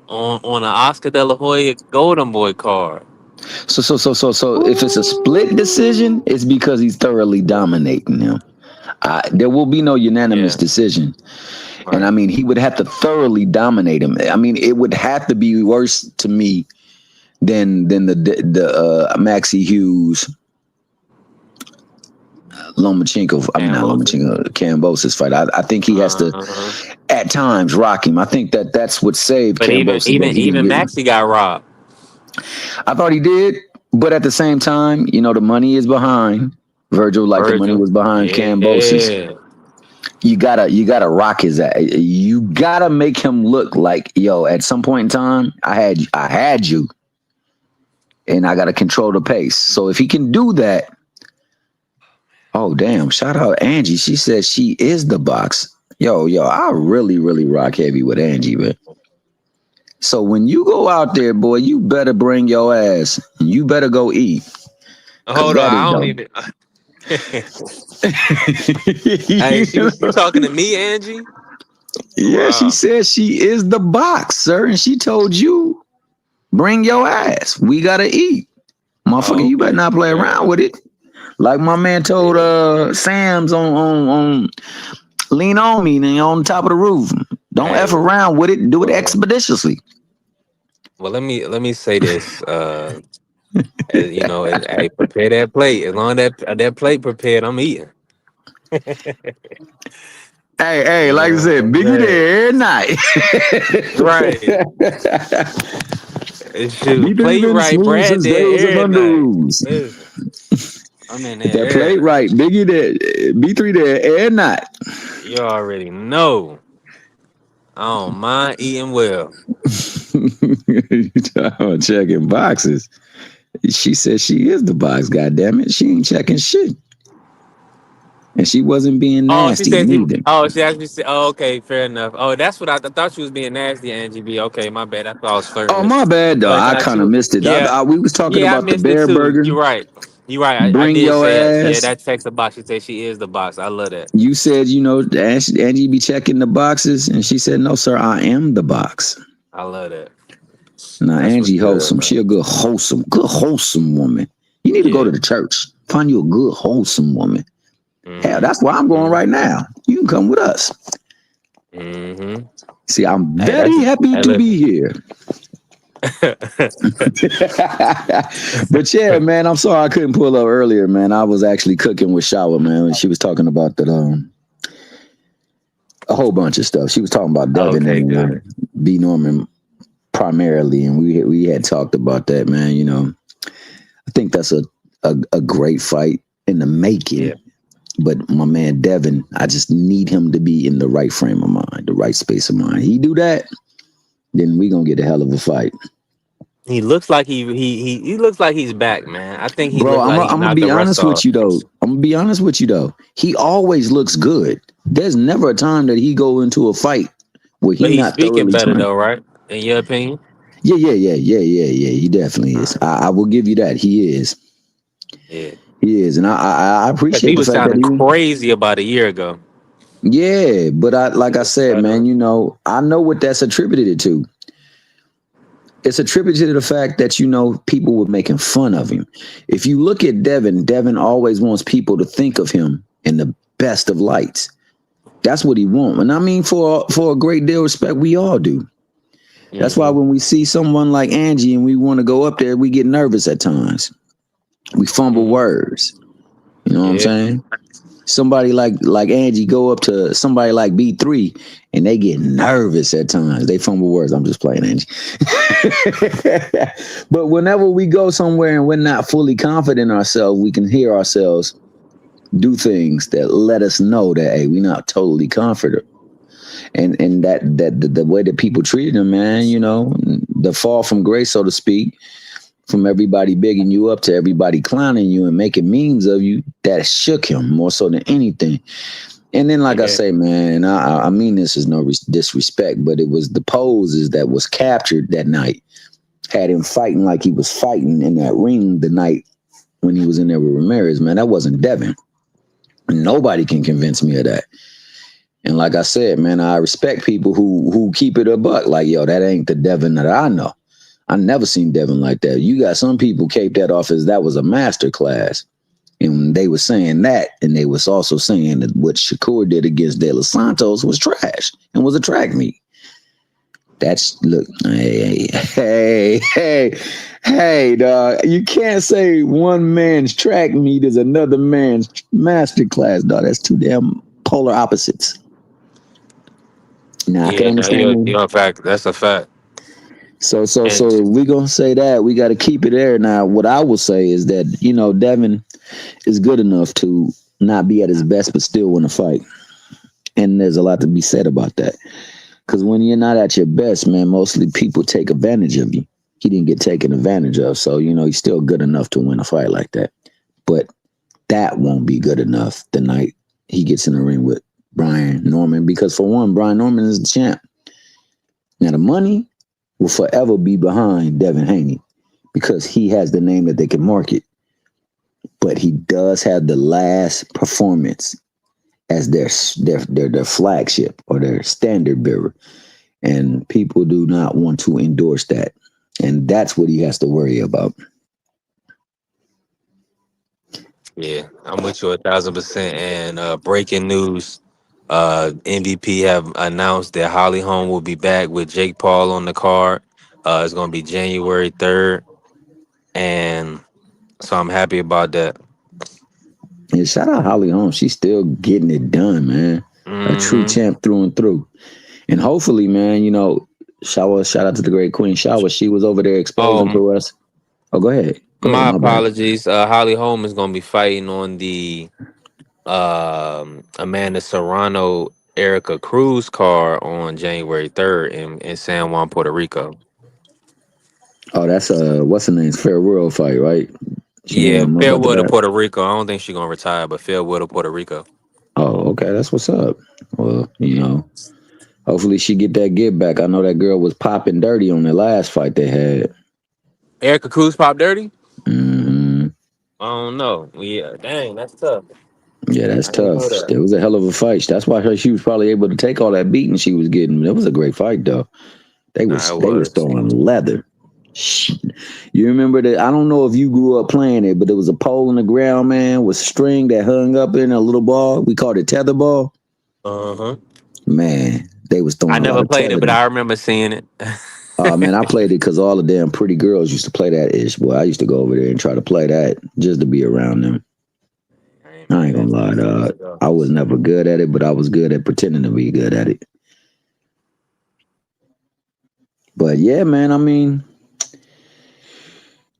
On an Oscar De La Hoya Golden Boy card. So if it's a split decision, it's because he's thoroughly dominating him. There will be no unanimous decision. Right. And I mean, he would have to thoroughly dominate him. I mean, it would have to be worse to me than the Maxie Hughes Kambosos fight. I think he has to at times rock him. I think that's what saved Kambosos. Even Maxie got robbed. I thought he did, but at the same time, the money is behind Virgil, the money was behind Kambosos. You gotta rock his ass. You gotta make him look like, yo, at some point in time, I had you, and I gotta control the pace. So if he can do that, oh damn! Shout out Angie. She says she is the box. Yo, I really, really rock heavy with Angie, man. So when you go out there, boy, you better bring your ass and you better go eat. Hold on, I don't even. Hey, you talking to me, Angie? Yeah, wow. She said she is the box, sir, and she told you, bring your ass. We gotta eat, motherfucker. You better not play around with it. Like my man told Sam's on Lean On Me on top of the roof. Don't F around with it. Do it expeditiously. Well, let me say this. Hey, prepare that plate. As long as that plate prepared, I'm eating. Hey, like I said, Biggie there every night. Right. Shoot, B3 play been right, smooth Brad since there days of every Under night. Rules. Listen, I'm in If there that plate every right, night. Biggie there, B3 there, and not. You already know. I don't mind eating well. I'm checking boxes. She said she is the box, goddammit. She ain't checking shit. And she wasn't being Oh, she nasty said she. neither. Oh, she actually said. Oh, okay, fair enough. Oh, that's what I thought she was being nasty, Angie B. Okay, my bad. That's why I was flirting Oh, with. my bad, though. But I nah, kind of missed it. yeah, We was talking yeah, I about the missed it bear too. burger. You're right. You're right. I Bring did your say that. Yeah, ass. that text the box. She said she is the box. I love that. You said, Angie be checking the boxes. And she said, no, sir, I am the box. I love that. Now, That's what's Angie good, wholesome. man. She a good wholesome woman. You need to go Yeah. to the church. Find you a good wholesome woman. Hell, Mm-hmm. that's where I'm going right now. You can come with us. Mm-hmm. See, I'm Hey, very happy to be here. But yeah, man, I'm sorry I couldn't pull up earlier, man. I was actually cooking with Shawa, man. She was talking about that, a whole bunch of stuff. She was talking about Devin Okay, and good. B. Norman primarily, and we had talked about that, man. I think that's a great fight in the making. Yeah. But my man Devin, I just need him to be in the right frame of mind, the right space of mind. He do that, then we gonna get a hell of a fight. He looks like he looks like he's back, man. I think he Bro, looked I'm like he gonna knocked be the rust honest with off. you though. He always looks good. There's never a time that he go into a fight where But he he's not speaking thoroughly better trained. though, right? In your opinion? Yeah. He definitely is. I will give you that. He is. Yeah. He is, and I Because appreciate he the was fact that sounding he. crazy about a year ago. Yeah, but like I said, man, Better. I know what that's attributed to. It's attributed to the fact that people were making fun of him. If you look at Devin always wants people to think of him in the best of lights. That's what he wants, and I mean for a great deal of respect, we all do. That's why when we see someone like Angie and we want to go up there, we get nervous at times. We fumble words. You know what I'm saying? Somebody like Angie go up to somebody like B3 and they get nervous at times. They fumble words. I'm just playing, Angie. But whenever we go somewhere and we're not fully confident in ourselves, we can hear ourselves do things that let us know that, hey, we're not totally confident. And that the way that people treated him, man, the fall from grace, so to speak, from everybody bigging you up to everybody clowning you and making memes of you, that shook him more so than anything. And then, like I say, man, I mean this is no disrespect, but it was the poses that was captured that night had him fighting like he was fighting in that ring the night when he was in there with Ramirez, man. That wasn't Devin. Nobody can convince me of that. And like I said, man, I respect people who keep it a buck. Like, yo, that ain't the Devin that I know. I never seen Devin like that. You got some people cape that off as that was a master class. And they were saying that, and they was also saying that what Shakur did against De Los Santos was trash and was a track meet. Look, hey, dog. You can't say one man's track meet is another man's master class, dog. That's two damn polar opposites. Now I can understand. You're a fact. That's a fact. So we gonna say that we got to keep it there. Now, what I will say is that Devin is good enough to not be at his best, but still win a fight, and there's a lot to be said about that. Because when you're not at your best, man, mostly people take advantage of you. He didn't get taken advantage of, so he's still good enough to win a fight like that. But that won't be good enough the night he gets in the ring with Brian Norman, because for one, Brian Norman is the champ. Now the money will forever be behind Devin Haney because he has the name that they can market. But he does have the last performance as their flagship or their standard bearer. And people do not want to endorse that. And that's what he has to worry about. Yeah, I'm with you 1,000%. And breaking news, MVP have announced that Holly Holm will be back with Jake Paul on the card. It's going to be January 3rd. And so I'm happy about that. Yeah, shout out Holly Holm. She's still getting it done, man. A true champ through and through. And hopefully, man, Shower. Shout out to the great Queen Shower. She was over there exposing Oh, to us. Oh, go ahead. Go ahead. my My bad. apologies. Holly Holm is gonna be fighting on the Amanda Serrano Erica Cruz card on January 3rd in San Juan, Puerto Rico. Oh, that's what's her name's farewell fight, right? She don't Yeah, want to know about farewell to that. Puerto Rico. I don't think she's gonna retire, but farewell to Puerto Rico. Oh, okay, that's what's up. Well, you know, hopefully she get back. I know that girl was popping dirty on the last fight they had. Erica Cruz pop dirty? Hmm. I don't know. Yeah, dang, that's tough. Yeah, that's I didn't tough. know that. It was a hell of a fight. That's why she was probably able to take all that beating she was getting. It was a great fight though. They was throwing leather. You remember that? I don't know if you grew up playing it, but there was a pole in the ground, man, with string that hung up in a little ball. We called it tether ball. Uh-huh. Man, they was throwing I a lot never of played tether. it, but I remember seeing it. Oh man, I played it because all the damn pretty girls used to play that ish. Boy, I used to go over there and try to play that just to be around them. I ain't gonna lie, dog. I was never good at it, but I was good at pretending to be good at it. But yeah, man, I mean,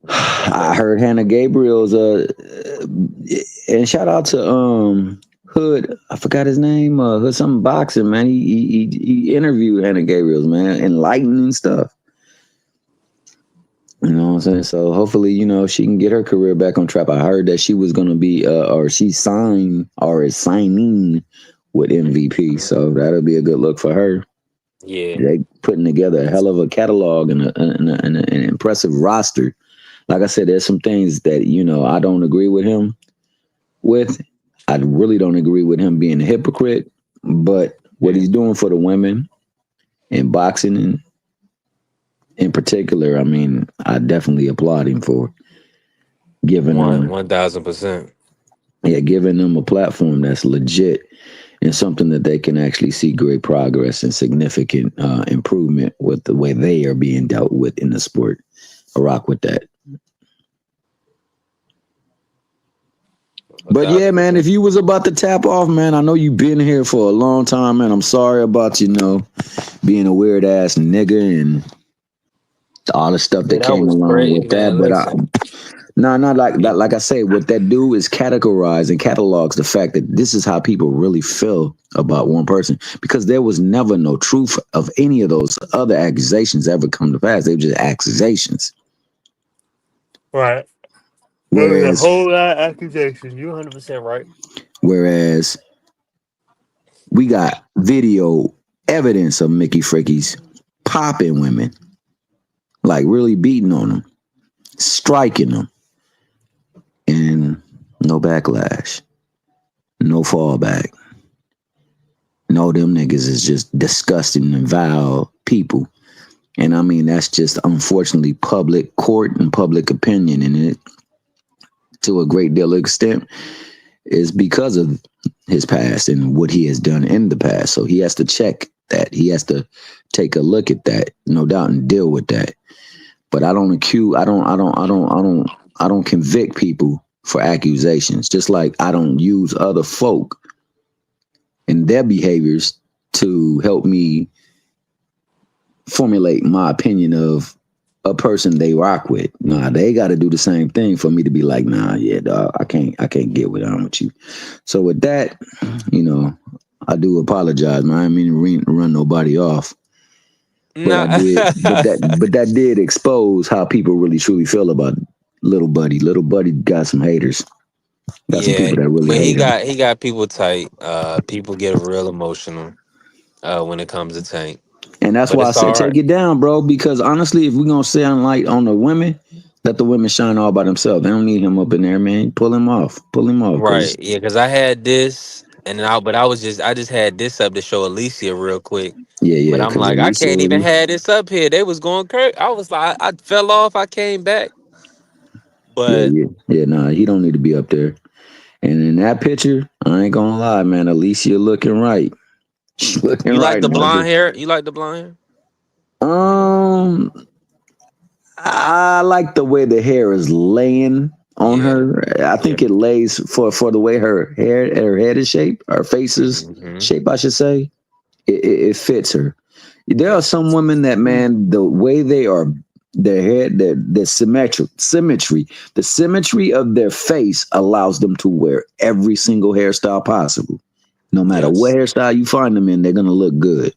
I heard Hannah Gabriel's and shout out to Hood, I forgot his name, Hood something boxing, man. He interviewed Hannah Gabriel's, man, enlightening stuff. You know what I'm saying? So hopefully, you know, she can get her career back on track. I heard that she was gonna be or she signed or is signing with MVP. So that'll be a good look for her. Yeah. They putting together a hell of a catalog and an impressive roster. Like I said, there's some things that, you know, I don't agree with him with. I really don't agree with him being a hypocrite, but what he's doing for the women in boxing and in particular, I mean, I definitely applaud him for giving them 1,000%. Yeah, giving them a platform that's legit and something that they can actually see great progress and significant improvement with the way they are being dealt with in the sport. I rock with that. But yeah, man, if you was about to tap off, man, I know you've been here for a long time, man. I'm sorry about, you know, being a weird ass nigga and all the stuff that came along with that. But not like I say, what that do is categorize and catalogs the fact that this is how people really feel about one person, because there was never no truth of any of those other accusations ever come to pass. They were just accusations. Right. Whereas, There's a whole lot of accusations. You're 100% right. Whereas we got video evidence of Mickey Frickies popping women, like really beating on them, striking them, and no backlash, no fallback. No, them niggas is just disgusting and vile people. And I mean, that's just unfortunately public court and public opinion, and it, to a great deal of extent, is because of his past and what he has done in the past. So he has to check that. He has to take a look at that, no doubt, and deal with that. But I don't convict people for accusations, just like I don't use other folk and their behaviors to help me formulate my opinion of a person they rock with. Nah, they got to do the same thing for me to be like, nah, yeah, dog, I can't get with you. So with that, you know, I do apologize, man. I didn't mean to run nobody off. But I did, but that did expose how people really truly feel about Little Buddy. Little Buddy got some haters. Got some people that really but hate him. he got people tight. People get real emotional when it comes to Tank. And that's But why I it's all said right. take it down, bro. Because honestly, if we're gonna say light on the women, let the women shine all by themselves. They don't need him up in there, man. Pull him off. Right. Yeah, because I had this and I just had this up to show Alicia real quick. Yeah. But I'm Because like, I can't even have this up here. They was going crazy. I was like, I fell off, I came back. But nah, he don't need to be up there. And in that picture, I ain't gonna lie, man. Alicia looking right. She looking you right. like the now. blonde hair? You like the blonde hair? I like the way the hair is laying on her. I think it lays for the way her head is shaped, her face is shaped, I should say. It fits her. There are some women that, man, the way they are, their head, their symmetry, the symmetry of their face allows them to wear every single hairstyle possible. No matter what hairstyle you find them in, they're gonna look good.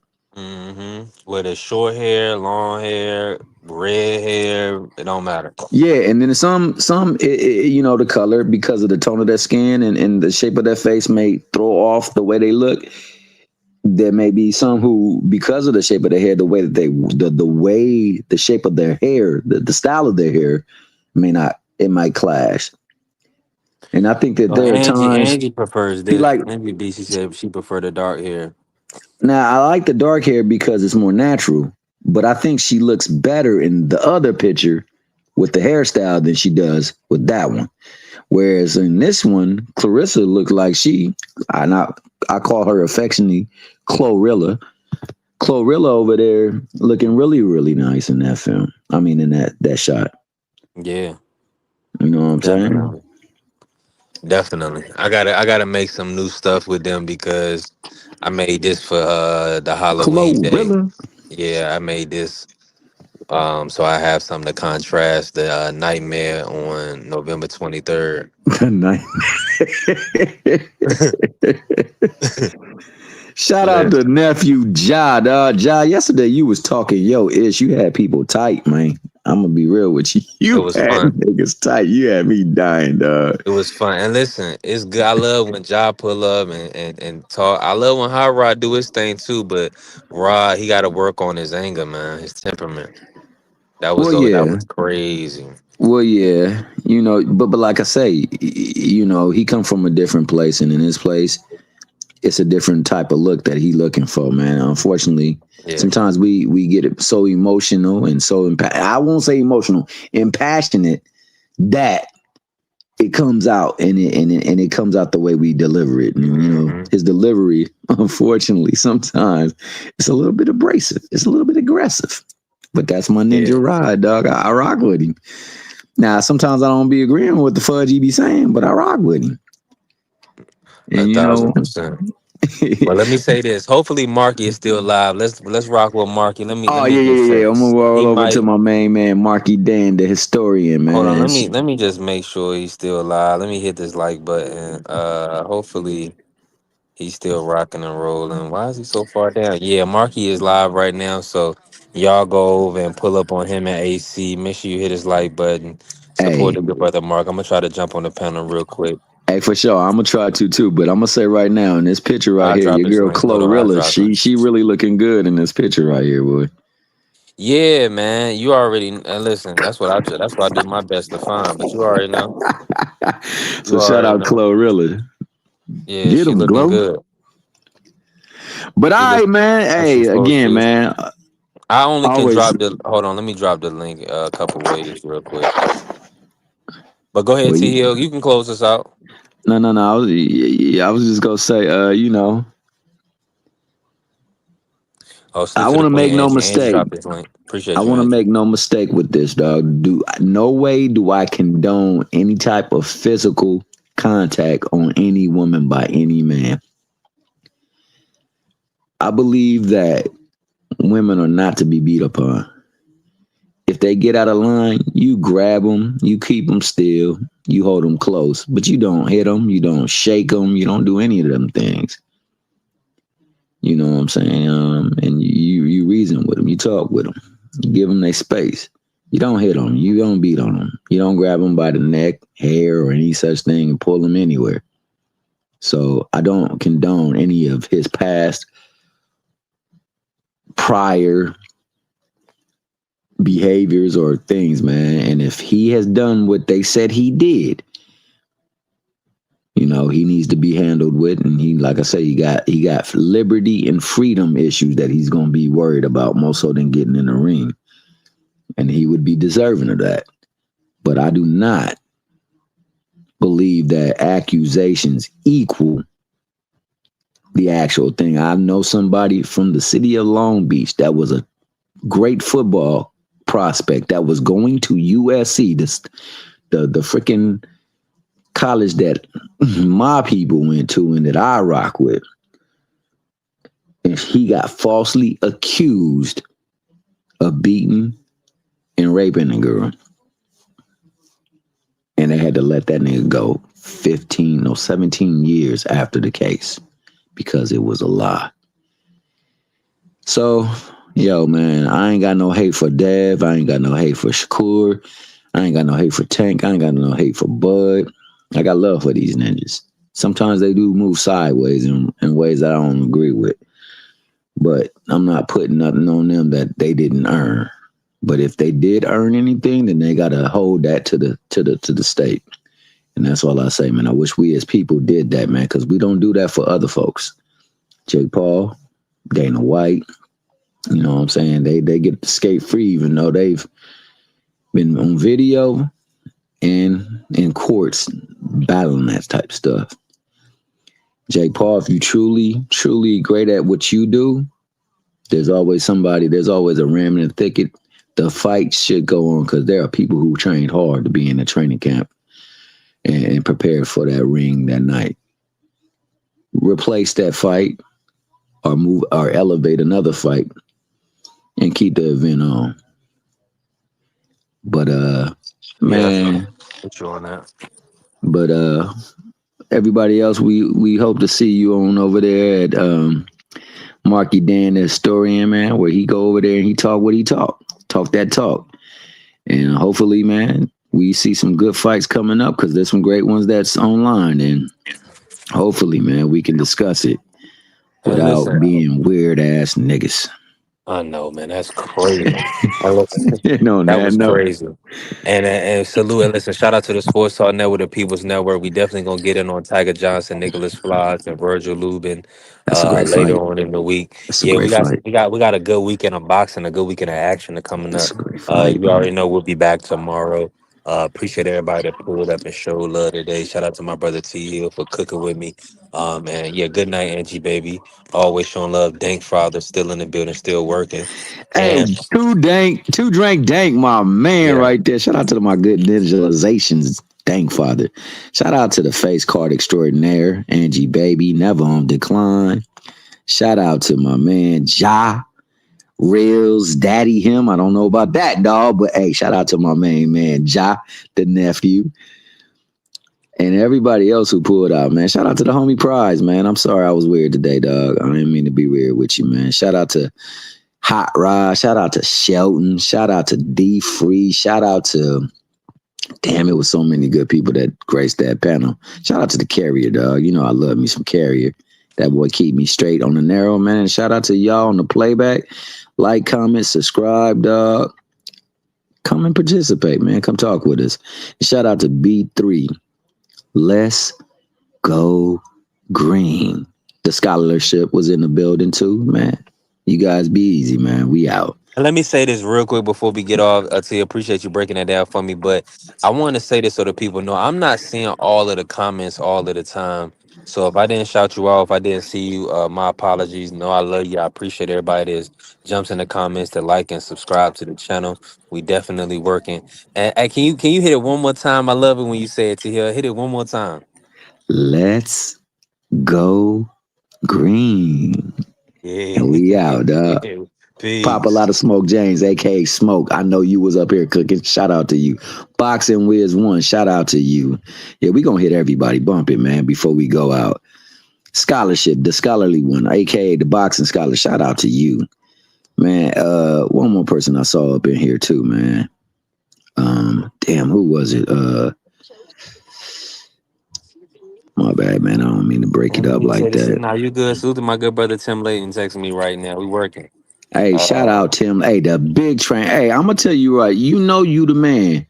Whether it's short hair, long hair, red hair, it don't matter. Yeah, and then some, you know, the color because of the tone of their skin and the shape of their face may throw off the way they look. There may be some who, because of the shape of their hair, the way that the shape of their hair, the style of their hair, it might clash. And I think that there are times Angie prefers be this. like, Angie B, she said she preferred the dark hair. now I like the dark hair because it's more natural, but I think she looks better in the other picture with the hairstyle than she does with that one. Whereas in this one, Clarissa looked like I call her affectionately Chlorilla. Chlorilla over there looking really, really nice in that film. I mean, in that shot. Yeah. You know what I'm saying? Definitely. I gotta make some new stuff with them because I made this for the Halloween day. Chlorilla. Yeah, I made this. So I have something to contrast the Nightmare on November 23rd. Shout out to nephew Ja, dog. Ja, yesterday you was talking, you had people tight, man. I'm gonna be real with you. You was had fun. niggas tight. You had me dying, dog. It was fun. And listen, it's good. I love when Ja pull up and talk. I love when Hot Rod do his thing too, but Rod, he gotta work on his anger, man, his temperament. That was crazy. Well, yeah, you know, but like I say, you know, he come from a different place, and in his place, it's a different type of look that he looking for, man. Unfortunately, sometimes we get it so emotional and so I won't say emotional, impassionate that it comes out and it comes out the way we deliver it. And, you know, his delivery, unfortunately, sometimes it's a little bit abrasive. It's a little bit aggressive. But that's my ninja ride, dog. I rock with him. Now, sometimes I don't be agreeing with the fudge he be saying, but I rock with him. And, 1,000%. Well, let me say this. Hopefully, Marky is still alive. Let's rock with Marky. Let me. Yeah. Get I'm gonna roll over might, to my main man, Marky Dan, the historian, man. Hold on. Let me just make sure he's still alive. Let me hit this like button. Hopefully, he's still rocking and rolling. Why is he so far down? Yeah, Marky is live right now. So y'all go over and pull up on him at AC. Make sure you hit his like button. Support the good brother Mark. I'm gonna try to jump on the panel real quick. Hey, for sure. I'm gonna try to too, but I'm gonna say right now in this picture right here, your girl Chlorilla, she really looking good in this picture right here, boy. Yeah, man. You already listen. That's why I do my best to find. But you already know. So shout out Chlorilla. Yeah, get she him, looking Glow. good. But all right, man. Hey, again, man. I only can drop the. Hold on, let me drop the link a couple ways real quick. But go ahead, T Hill. You can close us out. No. I was just gonna say, you know. I want to make no mistake. I want to make no mistake with this, dog. No way do I condone any type of physical contact on any woman by any man. I believe that women are not to be beat upon. If they get out of line, you grab them, you keep them still, you hold them close, but you don't hit them, you don't shake them, you don't do any of them things. You know what I'm saying? And you reason with them, you talk with them, you give them their space. You don't hit them, you don't beat on them, you don't grab them by the neck, hair, or any such thing and pull them anywhere. So I don't condone any of his past, prior behaviors or things, man. And if he has done what they said he did, you know, he needs to be handled with. And he, like I say, he got liberty and freedom issues that he's gonna be worried about more so than getting in the ring. And he would be deserving of that. But I do not believe that accusations equal the actual thing. I know somebody from the city of Long Beach that was a great football prospect that was going to USC, the freaking college that my people went to and that I rock with. and he got falsely accused of beating and raping a girl. And they had to let that nigga go 17 years after the case because it was a lie. So, yo, man, I ain't got no hate for Dev. I ain't got no hate for Shakur. I ain't got no hate for Tank. I ain't got no hate for Bud. I got love for these ninjas. Sometimes they do move sideways in ways that I don't agree with. But I'm not putting nothing on them that they didn't earn. But if they did earn anything, then they gotta hold that to the state. And that's all I say, man. I wish we as people did that, man, because we don't do that for other folks. Jake Paul, Dana White, you know what I'm saying? They get to skate free even though they've been on video and in courts battling that type of stuff. Jake Paul, if you truly great at what you do, there's always a ram in the thicket. The fight should go on because there are people who trained hard to be in a training camp and prepared for that ring that night. Replace that fight or move or elevate another fight and keep the event on. But man, put you on that. But everybody else, we hope to see you on over there at Marky Dan the Historian, man, where he go over there and he talk what he talk that talk. And hopefully, man, we see some good fights coming up because there's some great ones that's online. And hopefully, man, we can discuss it without being weird ass niggas. I know, man. That's crazy. That was crazy. And salute and listen, shout out to the Sports Talk Network, the People's Network. We definitely gonna get in on Tiger Johnson, Nicholas Flots, and Virgil Lubin later on in the week. We got a good weekend of boxing, a good weekend of action coming up. You already know we'll be back tomorrow. Appreciate everybody that pulled up and showed love today. Shout out to my brother T Hill for cooking with me. And yeah, good night, Angie baby. Always showing love. Dank Father still in the building, still working. Hey, two drink Dank, my man right there. Shout out to my good ninjalizations, Dank Father. Shout out to the face card extraordinaire, Angie baby, never on decline. Shout out to my man Ja Reels, Daddy him. I don't know about that, dog, but hey, shout out to my main man Ja, the nephew. And everybody else who pulled out, man. Shout out to the homie Prize, man. I'm sorry I was weird today, dog. I didn't mean to be weird with you, man. Shout out to Hot Rod. Shout out to Shelton. Shout out to D Free. Shout out to, damn, it was so many good people that graced that panel. Shout out to the Carrier, dog. You know I love me some Carrier. That boy keep me straight on the narrow, man. Shout out to y'all on the playback. Like, comment, subscribe, dog. Come and participate, man. Come talk with us. And shout out to B3. Let's go green. The scholarship was in the building too, man. You guys be easy, man. We out. And let me say this real quick before we get off. T, appreciate you breaking that down for me. But I want to say this so the people know I'm not seeing all of the comments all of the time. So if I didn't shout you out, if I didn't see you, my apologies. No, I love you. I appreciate everybody that jumps in the comments to like and subscribe to the channel. We definitely working. And can you hit it one more time? I love it when you say it, T. Hit it one more time. Let's go green. Yeah. And we out, dog. Peace. Pop a lot of Smoke James, aka Smoke. I know you was up here cooking. Shout out to you. Boxing Wiz 1, shout out to you. Yeah, we gonna hit everybody. Bump it, man, before we go out. Scholarship, the scholarly one, aka the boxing scholar. Shout out to you. Man, one more person I saw up in here too, man. Damn, who was it? My bad, man. I don't mean to break it up like that. Nah, you good. Salute to my good brother Tim Layton texting me right now. We working. Hey, shout out Tim. Hey, the big train. Hey, I'm gonna tell you right. You know you the man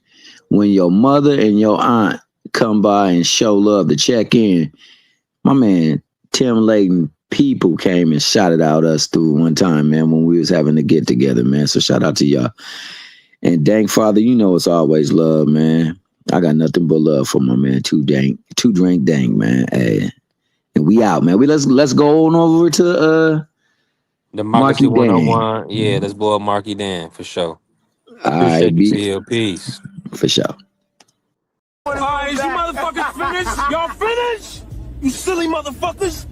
when your mother and your aunt come by and show love to check in. My man Tim Layton people came and shouted out us through one time, man, when we was having to get together, man. So shout out to y'all. And Dank Father, you know it's always love, man. I got nothing but love for my man. Two drink Dank, man. Hey, and we out, man. Let's go on over to Democracy 101. Yeah, let's blow up Marky Dan for sure. Appreciate you, peace. For sure. All right, is you motherfuckers finished? Y'all finished? You silly motherfuckers.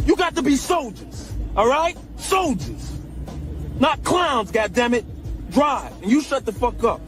You got to be soldiers. All right? Soldiers. Not clowns, goddammit. Drive, and you shut the fuck up.